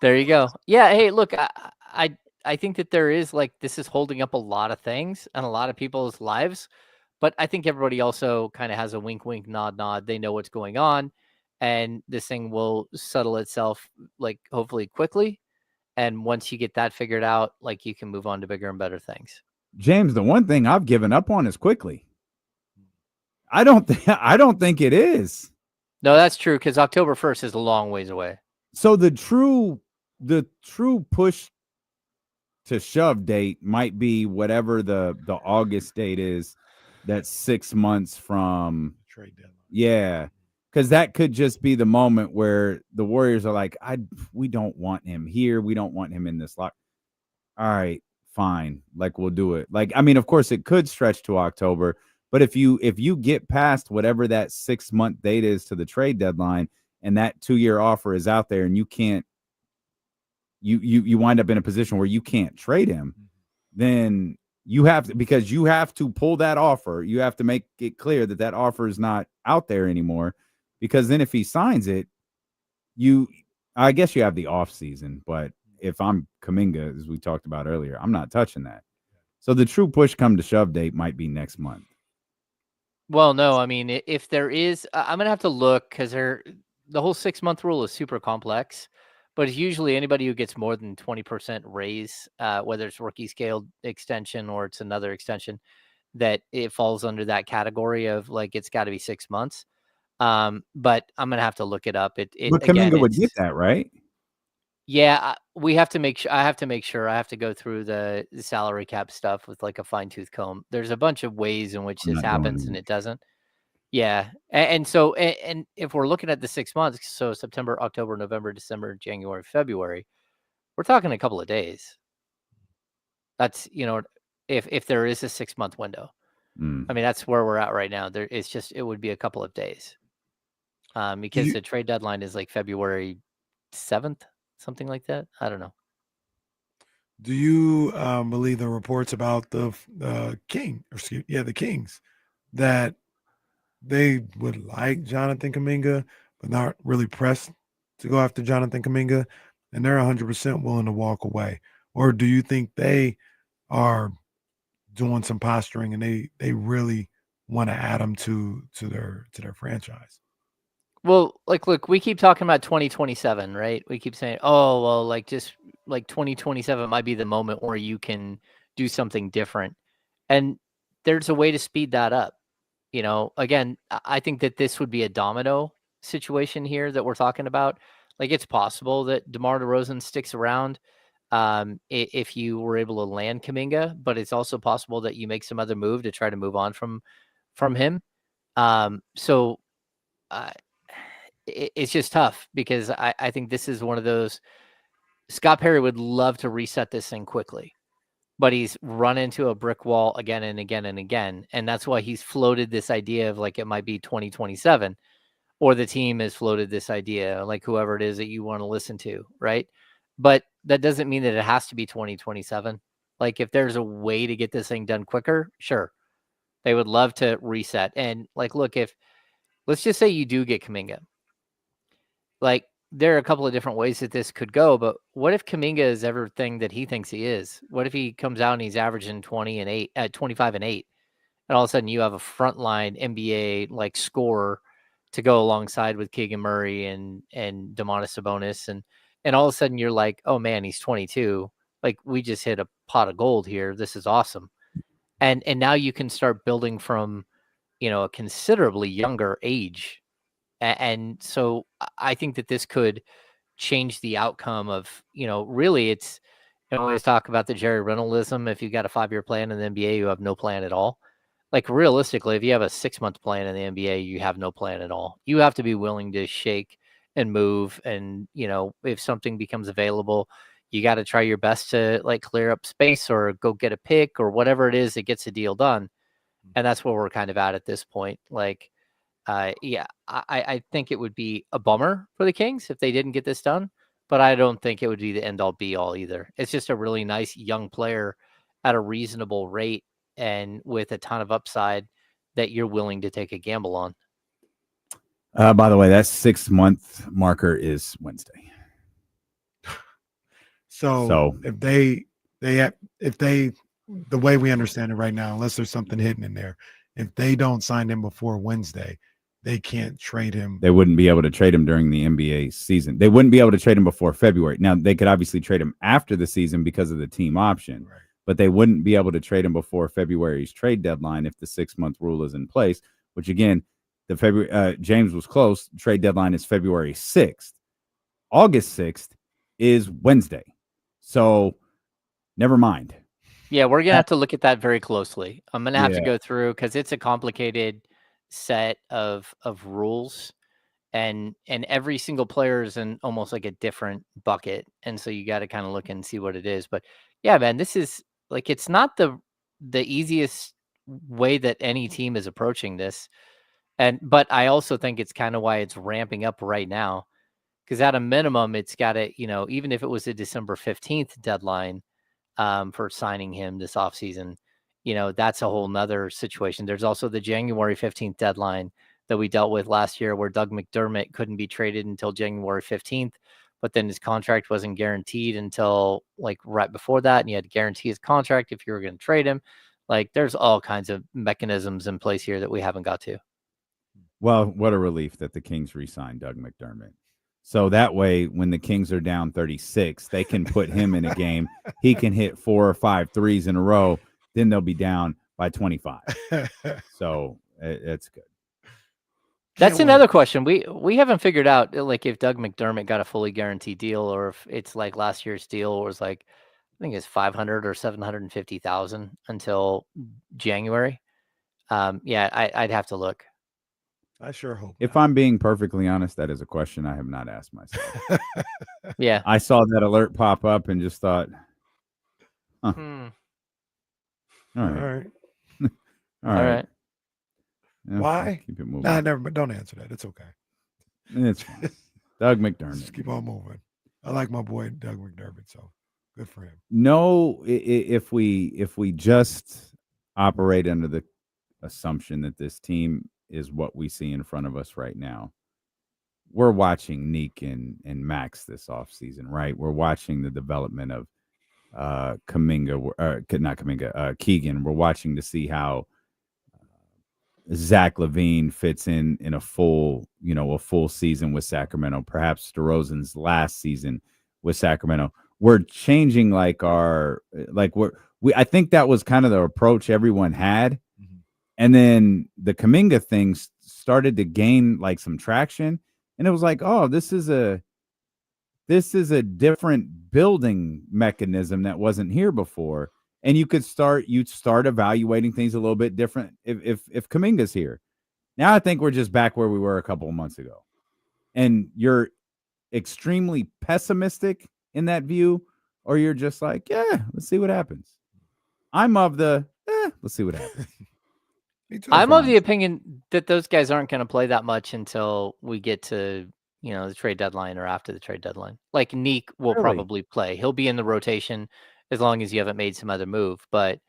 There you go. Yeah. Hey, look, I think that there is, like, this is holding up a lot of things and a lot of people's lives, but I think everybody also kind of has a wink, wink, nod, nod. They know what's going on, and this thing will settle itself, like, hopefully quickly. And once you get that figured out, like, you can move on to bigger and better things. James, the one thing I've given up on is quickly. I don't think it is. No, that's true, because October 1st is a long ways away. So the true push to shove date might be whatever the August date is. That's 6 months from trade deadline. Yeah, because that could just be the moment where the Warriors are like, we don't want him here. We don't want him in this lock. All right, fine. Like, we'll do it. Like, I mean, of course, it could stretch to October, but if you get past whatever that 6 month date is to the trade deadline, and that 2-year offer is out there, and you can't, you wind up in a position where you can't trade him, then you have to, because you have to pull that offer. You have to make it clear that that offer is not out there anymore, because then if he signs it, I guess you have the off season, but if I'm Kuminga, as we talked about earlier, I'm not touching that. So the true push come to shove date might be next month. Well, no, I mean, if there is, I'm going to have to look, because the whole 6 month rule is super complex, but it's usually anybody who gets more than 20% raise, whether it's rookie scale extension or it's another extension, that it falls under that category of, like, it's got to be 6 months. But I'm going to have to look it up. But Kuminga would get that, right? Yeah, we have to make sure. I have to make sure. I have to go through the salary cap stuff with like a fine tooth comb. There's a bunch of ways in which I'm this not doing happens and it. it doesn't. Yeah, and so and if we're looking at the 6 months, so September, October, November, December, January, February, we're talking a couple of days. That's if there is a 6-month window. Mm. I mean, that's where we're at right now. It would be a couple of days. Because the trade deadline is like February 7th, something like that. I don't know. Do you believe the reports about the Kings, that they would like Jonathan Kuminga, but not really pressed to go after Jonathan Kuminga, and they're 100% willing to walk away? Or do you think they are doing some posturing and they really want to add him to their franchise? Well, like, look, we keep talking about 2027, right? We keep saying, oh, well, like, just like 2027 might be the moment where you can do something different. And there's a way to speed that up. Again, I think that this would be a domino situation here that we're talking about. Like, it's possible that DeMar DeRozan sticks around if you were able to land Kuminga, but it's also possible that you make some other move to try to move on from him. So it's just tough because I think this is one of those. Scott Perry would love to reset this thing quickly, but he's run into a brick wall again and again and again. And that's why he's floated this idea of like it might be 2027, or the team has floated this idea, like whoever it is that you want to listen to, right? But that doesn't mean that it has to be 2027. Like if there's a way to get this thing done quicker, sure. They would love to reset. And like, look, let's just say you do get Kuminga. Like, there are a couple of different ways that this could go, but what if Kuminga is everything that he thinks he is? What if he comes out and he's averaging 25 and 8, and all of a sudden you have a frontline NBA like scorer to go alongside with Keegan Murray and Domantas Sabonis, and all of a sudden you're like, oh man, he's 22. Like, we just hit a pot of gold here. This is awesome. And now you can start building from, a considerably younger age. And so I think that this could change the outcome of, really it's, I always talk about the Jerry Reynoldsism. If you got a 5-year plan in the NBA, you have no plan at all. Like realistically, if you have a 6-month plan in the NBA, you have no plan at all. You have to be willing to shake and move. And, if something becomes available, you got to try your best to like clear up space or go get a pick or whatever it is that gets the deal done. And that's where we're kind of at this point. Like, I think it would be a bummer for the Kings if they didn't get this done, but I don't think it would be the end all be all either. It's just a really nice young player at a reasonable rate and with a ton of upside that you're willing to take a gamble on. By the way, that 6-month marker is Wednesday. So if they, the way we understand it right now, unless there's something hidden in there, if they don't sign him before Wednesday, they can't trade him. They wouldn't be able to trade him during the NBA season. They wouldn't be able to trade him before February. Now, they could obviously trade him after the season because of the team option, right, but they wouldn't be able to trade him before February's trade deadline if the 6-month rule is in place, which again, the February James was close. Trade deadline is February 6th. August 6th is Wednesday. So never mind. Yeah, we're going to have to look at that very closely. I'm going to have to Yeah. go through because it's a complicated set of rules, and every single player is in almost like a different bucket. And so you got to kind of look and see what it is. But yeah, man, this is like, it's not the easiest way that any team is approaching this. But I also think it's kind of why it's ramping up right now. Because at a minimum, it's got to, even if it was a December 15th deadline for signing him this offseason, that's a whole nother situation. There's also the January 15th deadline that we dealt with last year where Doug McDermott couldn't be traded until January 15th, but then his contract wasn't guaranteed until like right before that. And you had to guarantee his contract if you were going to trade him. Like there's all kinds of mechanisms in place here that we haven't got to. Well, what a relief that the Kings re-signed Doug McDermott. So that way, when the Kings are down 36, they can put him in a game. He can hit 4 or 5 threes in a row. Then they'll be down by 25. So it's good. That's Can't another wait. question. We haven't figured out like if Doug McDermott got a fully guaranteed deal or if it's like last year's deal was like I think it's 500 or 750,000 until January. Yeah, I'd have to look. I sure hope. If I'm being perfectly honest, that is a question I have not asked myself. Yeah. I saw that alert pop up and just thought, huh. All All right. right. All right. Yeah, Why? keep it moving. Nah, never. But don't answer that. It's okay. It's fine. Doug McDermott. Just keep on moving. I like my boy Doug McDermott, so good for him. No, if we just operate under the assumption that this team is what we see in front of us right now, we're watching Neek and Max this offseason, right? We're watching the development of Kuminga, not Kuminga, Keegan. We're watching to see how Zach LaVine fits in a full season with Sacramento, perhaps DeRozan's last season with Sacramento. We're changing I think that was kind of the approach everyone had. Mm-hmm. And then the Kuminga thing started to gain like some traction. And it was like, oh, this is a different building mechanism that wasn't here before. And you'd start evaluating things a little bit different if Kuminga's here. Now I think we're just back where we were a couple of months ago. And you're extremely pessimistic in that view, or you're just like, yeah, let's see what happens. I'm of the, let's see what happens. I'm of the opinion that those guys aren't going to play that much until we get to, the trade deadline or after the trade deadline. Like Neek will probably play. He'll be in the rotation as long as you haven't made some other move. But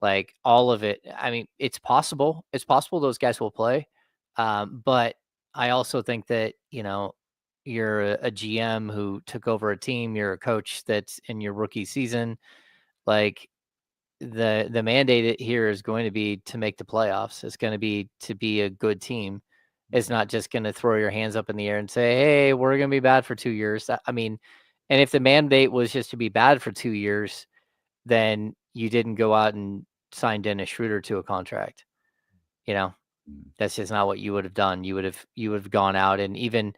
like all of it, I mean, it's possible. It's possible those guys will play. But I also think that, you're a GM who took over a team. You're a coach that's in your rookie season. Like the mandate here is going to be to make the playoffs. It's going to be a good team. It's not just going to throw your hands up in the air and say, hey, we're going to be bad for 2 years. I mean, and if the mandate was just to be bad for 2 years, then you didn't go out and sign Dennis Schroeder to a contract. That's just not what you would have done. You would have gone out and even,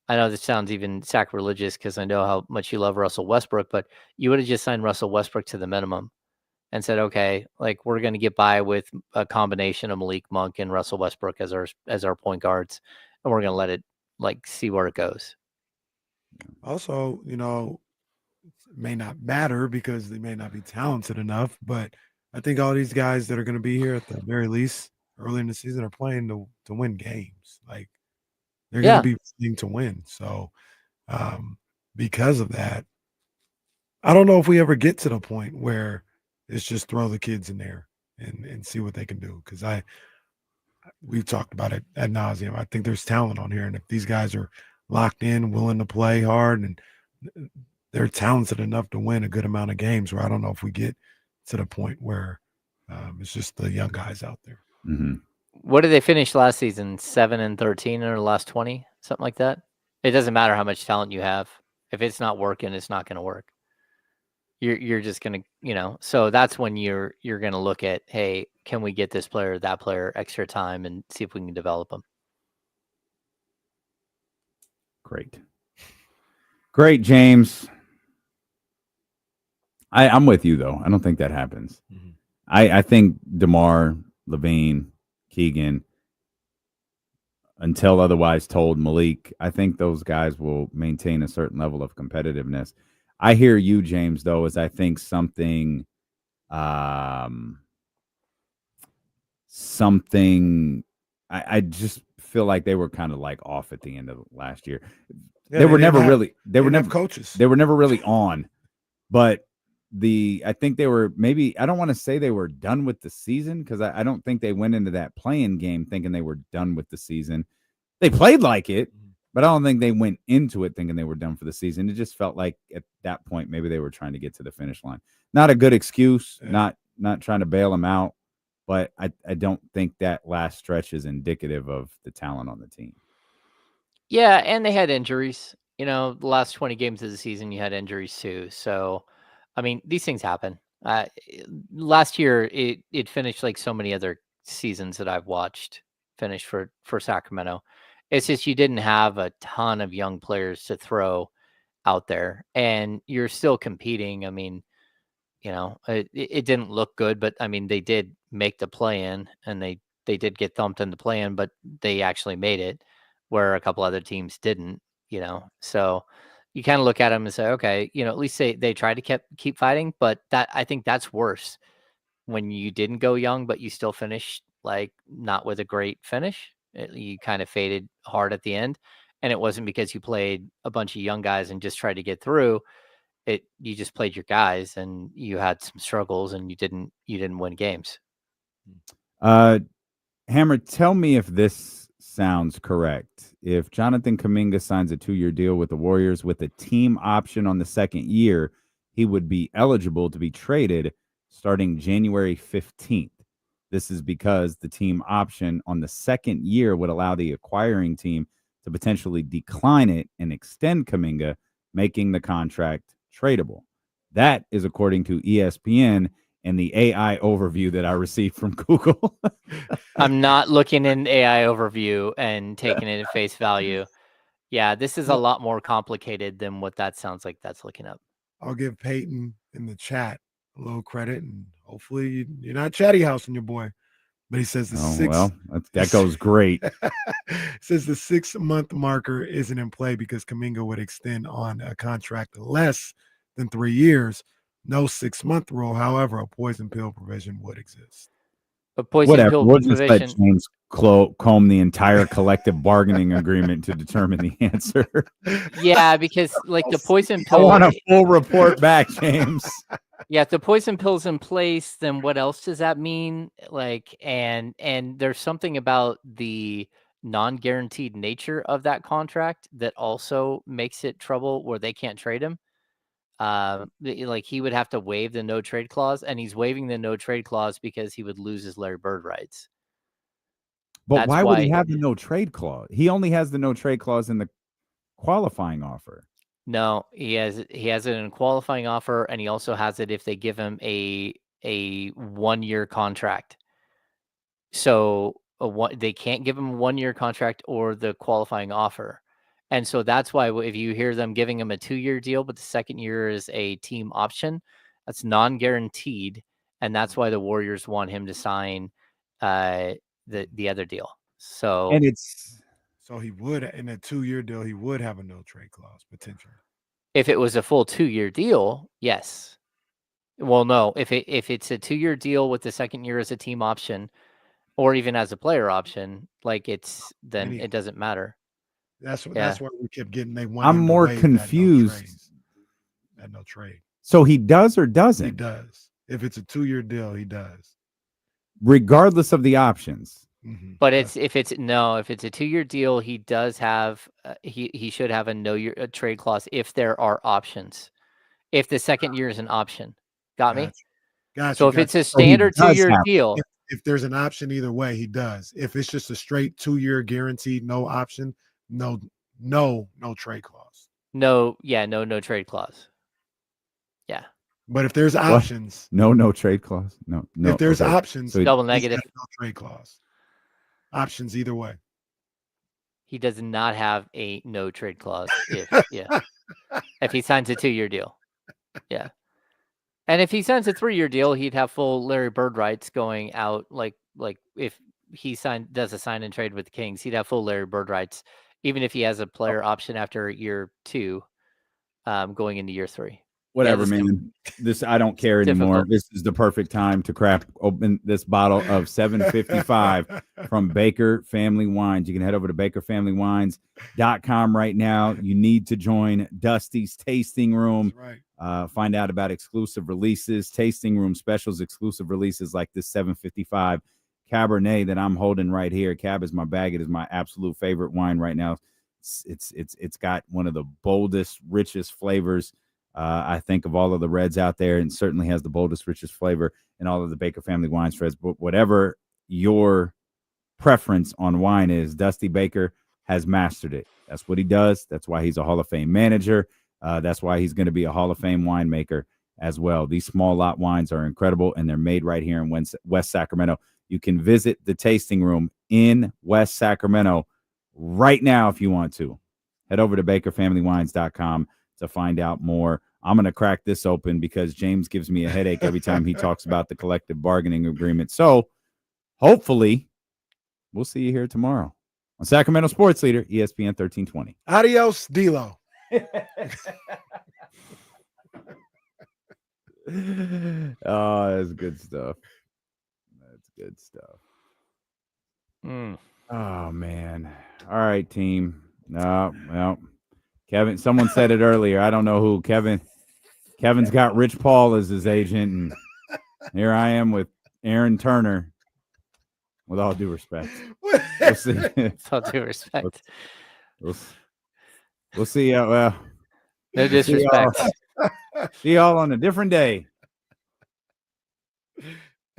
I know this sounds even sacrilegious because I know how much you love Russell Westbrook, but you would have just signed Russell Westbrook to the minimum and said, okay, like we're going to get by with a combination of Malik Monk and Russell Westbrook as our point guards, and we're going to let it see where it goes. Also, it may not matter because they may not be talented enough, but I think all these guys that are going to be here at the very least early in the season are playing to win games. Like they're going to be playing to win. So because of that, I don't know if we ever get to the point where it's just throw the kids in there and see what they can do. Because we've talked about it ad nauseum. I think there's talent on here, and if these guys are locked in, willing to play hard, and they're talented enough to win a good amount of games, where I don't know if we get to the point where it's just the young guys out there. Mm-hmm. What did they finish last season? 7-13 in the last 20, something like that. It doesn't matter how much talent you have. If it's not working, it's not going to work. You're just going to, so that's when you're going to look at, hey, can we get this player, that player extra time and see if we can develop them? Great, James. I'm with you, though. I don't think that happens. Mm-hmm. I think DeMar, LaVine, Keegan, until otherwise told, Malik, I think those guys will maintain a certain level of competitiveness. I hear you, James, though, as I think something I just feel like they were kind of like off at the end of last year. Yeah, they were never coaches. They were never really on. But I think they were I don't want to say they were done with the season because I don't think they went into that playing game thinking they were done with the season. They played like it, but I don't think they went into it thinking they were done for the season. It just felt like at that point, maybe they were trying to get to the finish line. Not a good excuse, not trying to bail them out, but I don't think that last stretch is indicative of the talent on the team. Yeah, and they had injuries. The last 20 games of the season, you had injuries too. So, I mean, these things happen. Last year, it finished like so many other seasons that I've watched. finish for Sacramento. It's just you didn't have a ton of young players to throw out there, and you're still competing. I mean, it didn't look good, but I mean, they did make the play-in, and they did get thumped in the play-in, but they actually made it, where a couple other teams didn't. So you kind of look at them and say, okay, at least they tried to keep fighting, but I think that's worse when you didn't go young, but you still finished like not with a great finish. You kind of faded hard at the end, and it wasn't because you played a bunch of young guys and just tried to get through. You just played your guys, and you had some struggles, and you didn't win games. Hammer, tell me if this sounds correct. If Jonathan Kuminga signs a 2-year deal with the Warriors with a team option on the second year, he would be eligible to be traded starting January 15th. This is because the team option on the second year would allow the acquiring team to potentially decline it and extend Kuminga, making the contract tradable. That is according to ESPN and the AI overview that I received from Google. I'm not looking in AI overview and taking it at face value. Yeah, this is a lot more complicated than what that sounds like that's looking up. I'll give Peyton in the chat a little credit, and hopefully you're not chatty housing your boy. But he says that goes great. Says the 6-month marker isn't in play because Kuminga would extend on a contract less than 3 years. No 6-month rule. However, a poison pill provision would exist. A poison pill we'll just provision. let James comb the entire collective bargaining agreement to determine the answer. Yeah, because like the poison pill. I want a full report back, James. Yeah, if the poison pill's in place, then what else does that mean? Like, and there's something about the non-guaranteed nature of that contract that also makes it trouble where they can't trade him. Like he would have to waive the no trade clause, and he's waiving the no trade clause because he would lose his Larry Bird rights. But why would he have the no trade clause? He only has the no trade clause in the qualifying offer. No, he has it in a qualifying offer, and he also has it if they give him a 1-year contract. So they can't give him a 1-year contract or the qualifying offer. And so that's why if you hear them giving him a 2-year deal, but the second year is a team option, that's non-guaranteed. And that's why the Warriors want him to sign the other deal. So he would, in a 2-year deal, he would have a no trade clause potentially. If it was a full 2-year deal, yes. Well, no, if it's a 2-year deal with the second year as a team option, or even as a player option, like it doesn't matter. That's what we kept getting. I'm more confused. That no trade. So he does or doesn't? He does. If it's a 2-year deal, he does. Regardless of the options. Mm-hmm. But if it's a 2-year deal, he does have he should have a trade clause if there are options. If the second year is an option. Got me? Gotcha. So if it's a standard 2-year deal. If there's an option either way, he does. If it's just a straight 2-year guaranteed, no option, no trade clause. No trade clause. Yeah. But if there's options, no trade clause. No. If there's options, so double negative. No trade clause. Options either way. He does not have a no trade clause if he signs a 2-year deal. Yeah. And if he signs a 3-year deal, he'd have full Larry Bird rights going out. Like if he does a sign and trade with the Kings, he'd have full Larry Bird rights, even if he has a player option after year 2, going into year 3. Whatever, man. I don't care anymore. This is the perfect time to crack open this bottle of 755 from Baker Family Wines. You can head over to bakerfamilywines.com right now. You need to join Dusty's Tasting Room. Right. Find out about exclusive releases, tasting room specials, exclusive releases like this 755 Cabernet that I'm holding right here. Cab is my bag. It is my absolute favorite wine right now. It's got one of the boldest, richest flavors. I think of all of the reds out there, and certainly has the boldest, richest flavor in all of the Baker Family Wines reds. But whatever your preference on wine is, Dusty Baker has mastered it. That's what he does. That's why he's a Hall of Fame manager. That's why he's going to be a Hall of Fame winemaker as well. These small lot wines are incredible, and they're made right here in West Sacramento. You can visit the tasting room in West Sacramento right now if you want to. Head over to bakerfamilywines.com to find out more. I'm going to crack this open because James gives me a headache every time he talks about the collective bargaining agreement. So hopefully we'll see you here tomorrow on Sacramento Sports Leader, ESPN 1320. Adios, D-Lo. Oh, that's good stuff. That's good stuff. Oh, man. All right, team. No, well, Kevin, someone said it earlier. I don't know who. Kevin's got Rich Paul as his agent, and here I am with Aaron Turner. With all due respect. We'll see. With all due respect. We'll see. Well, no disrespect. See y'all on a different day.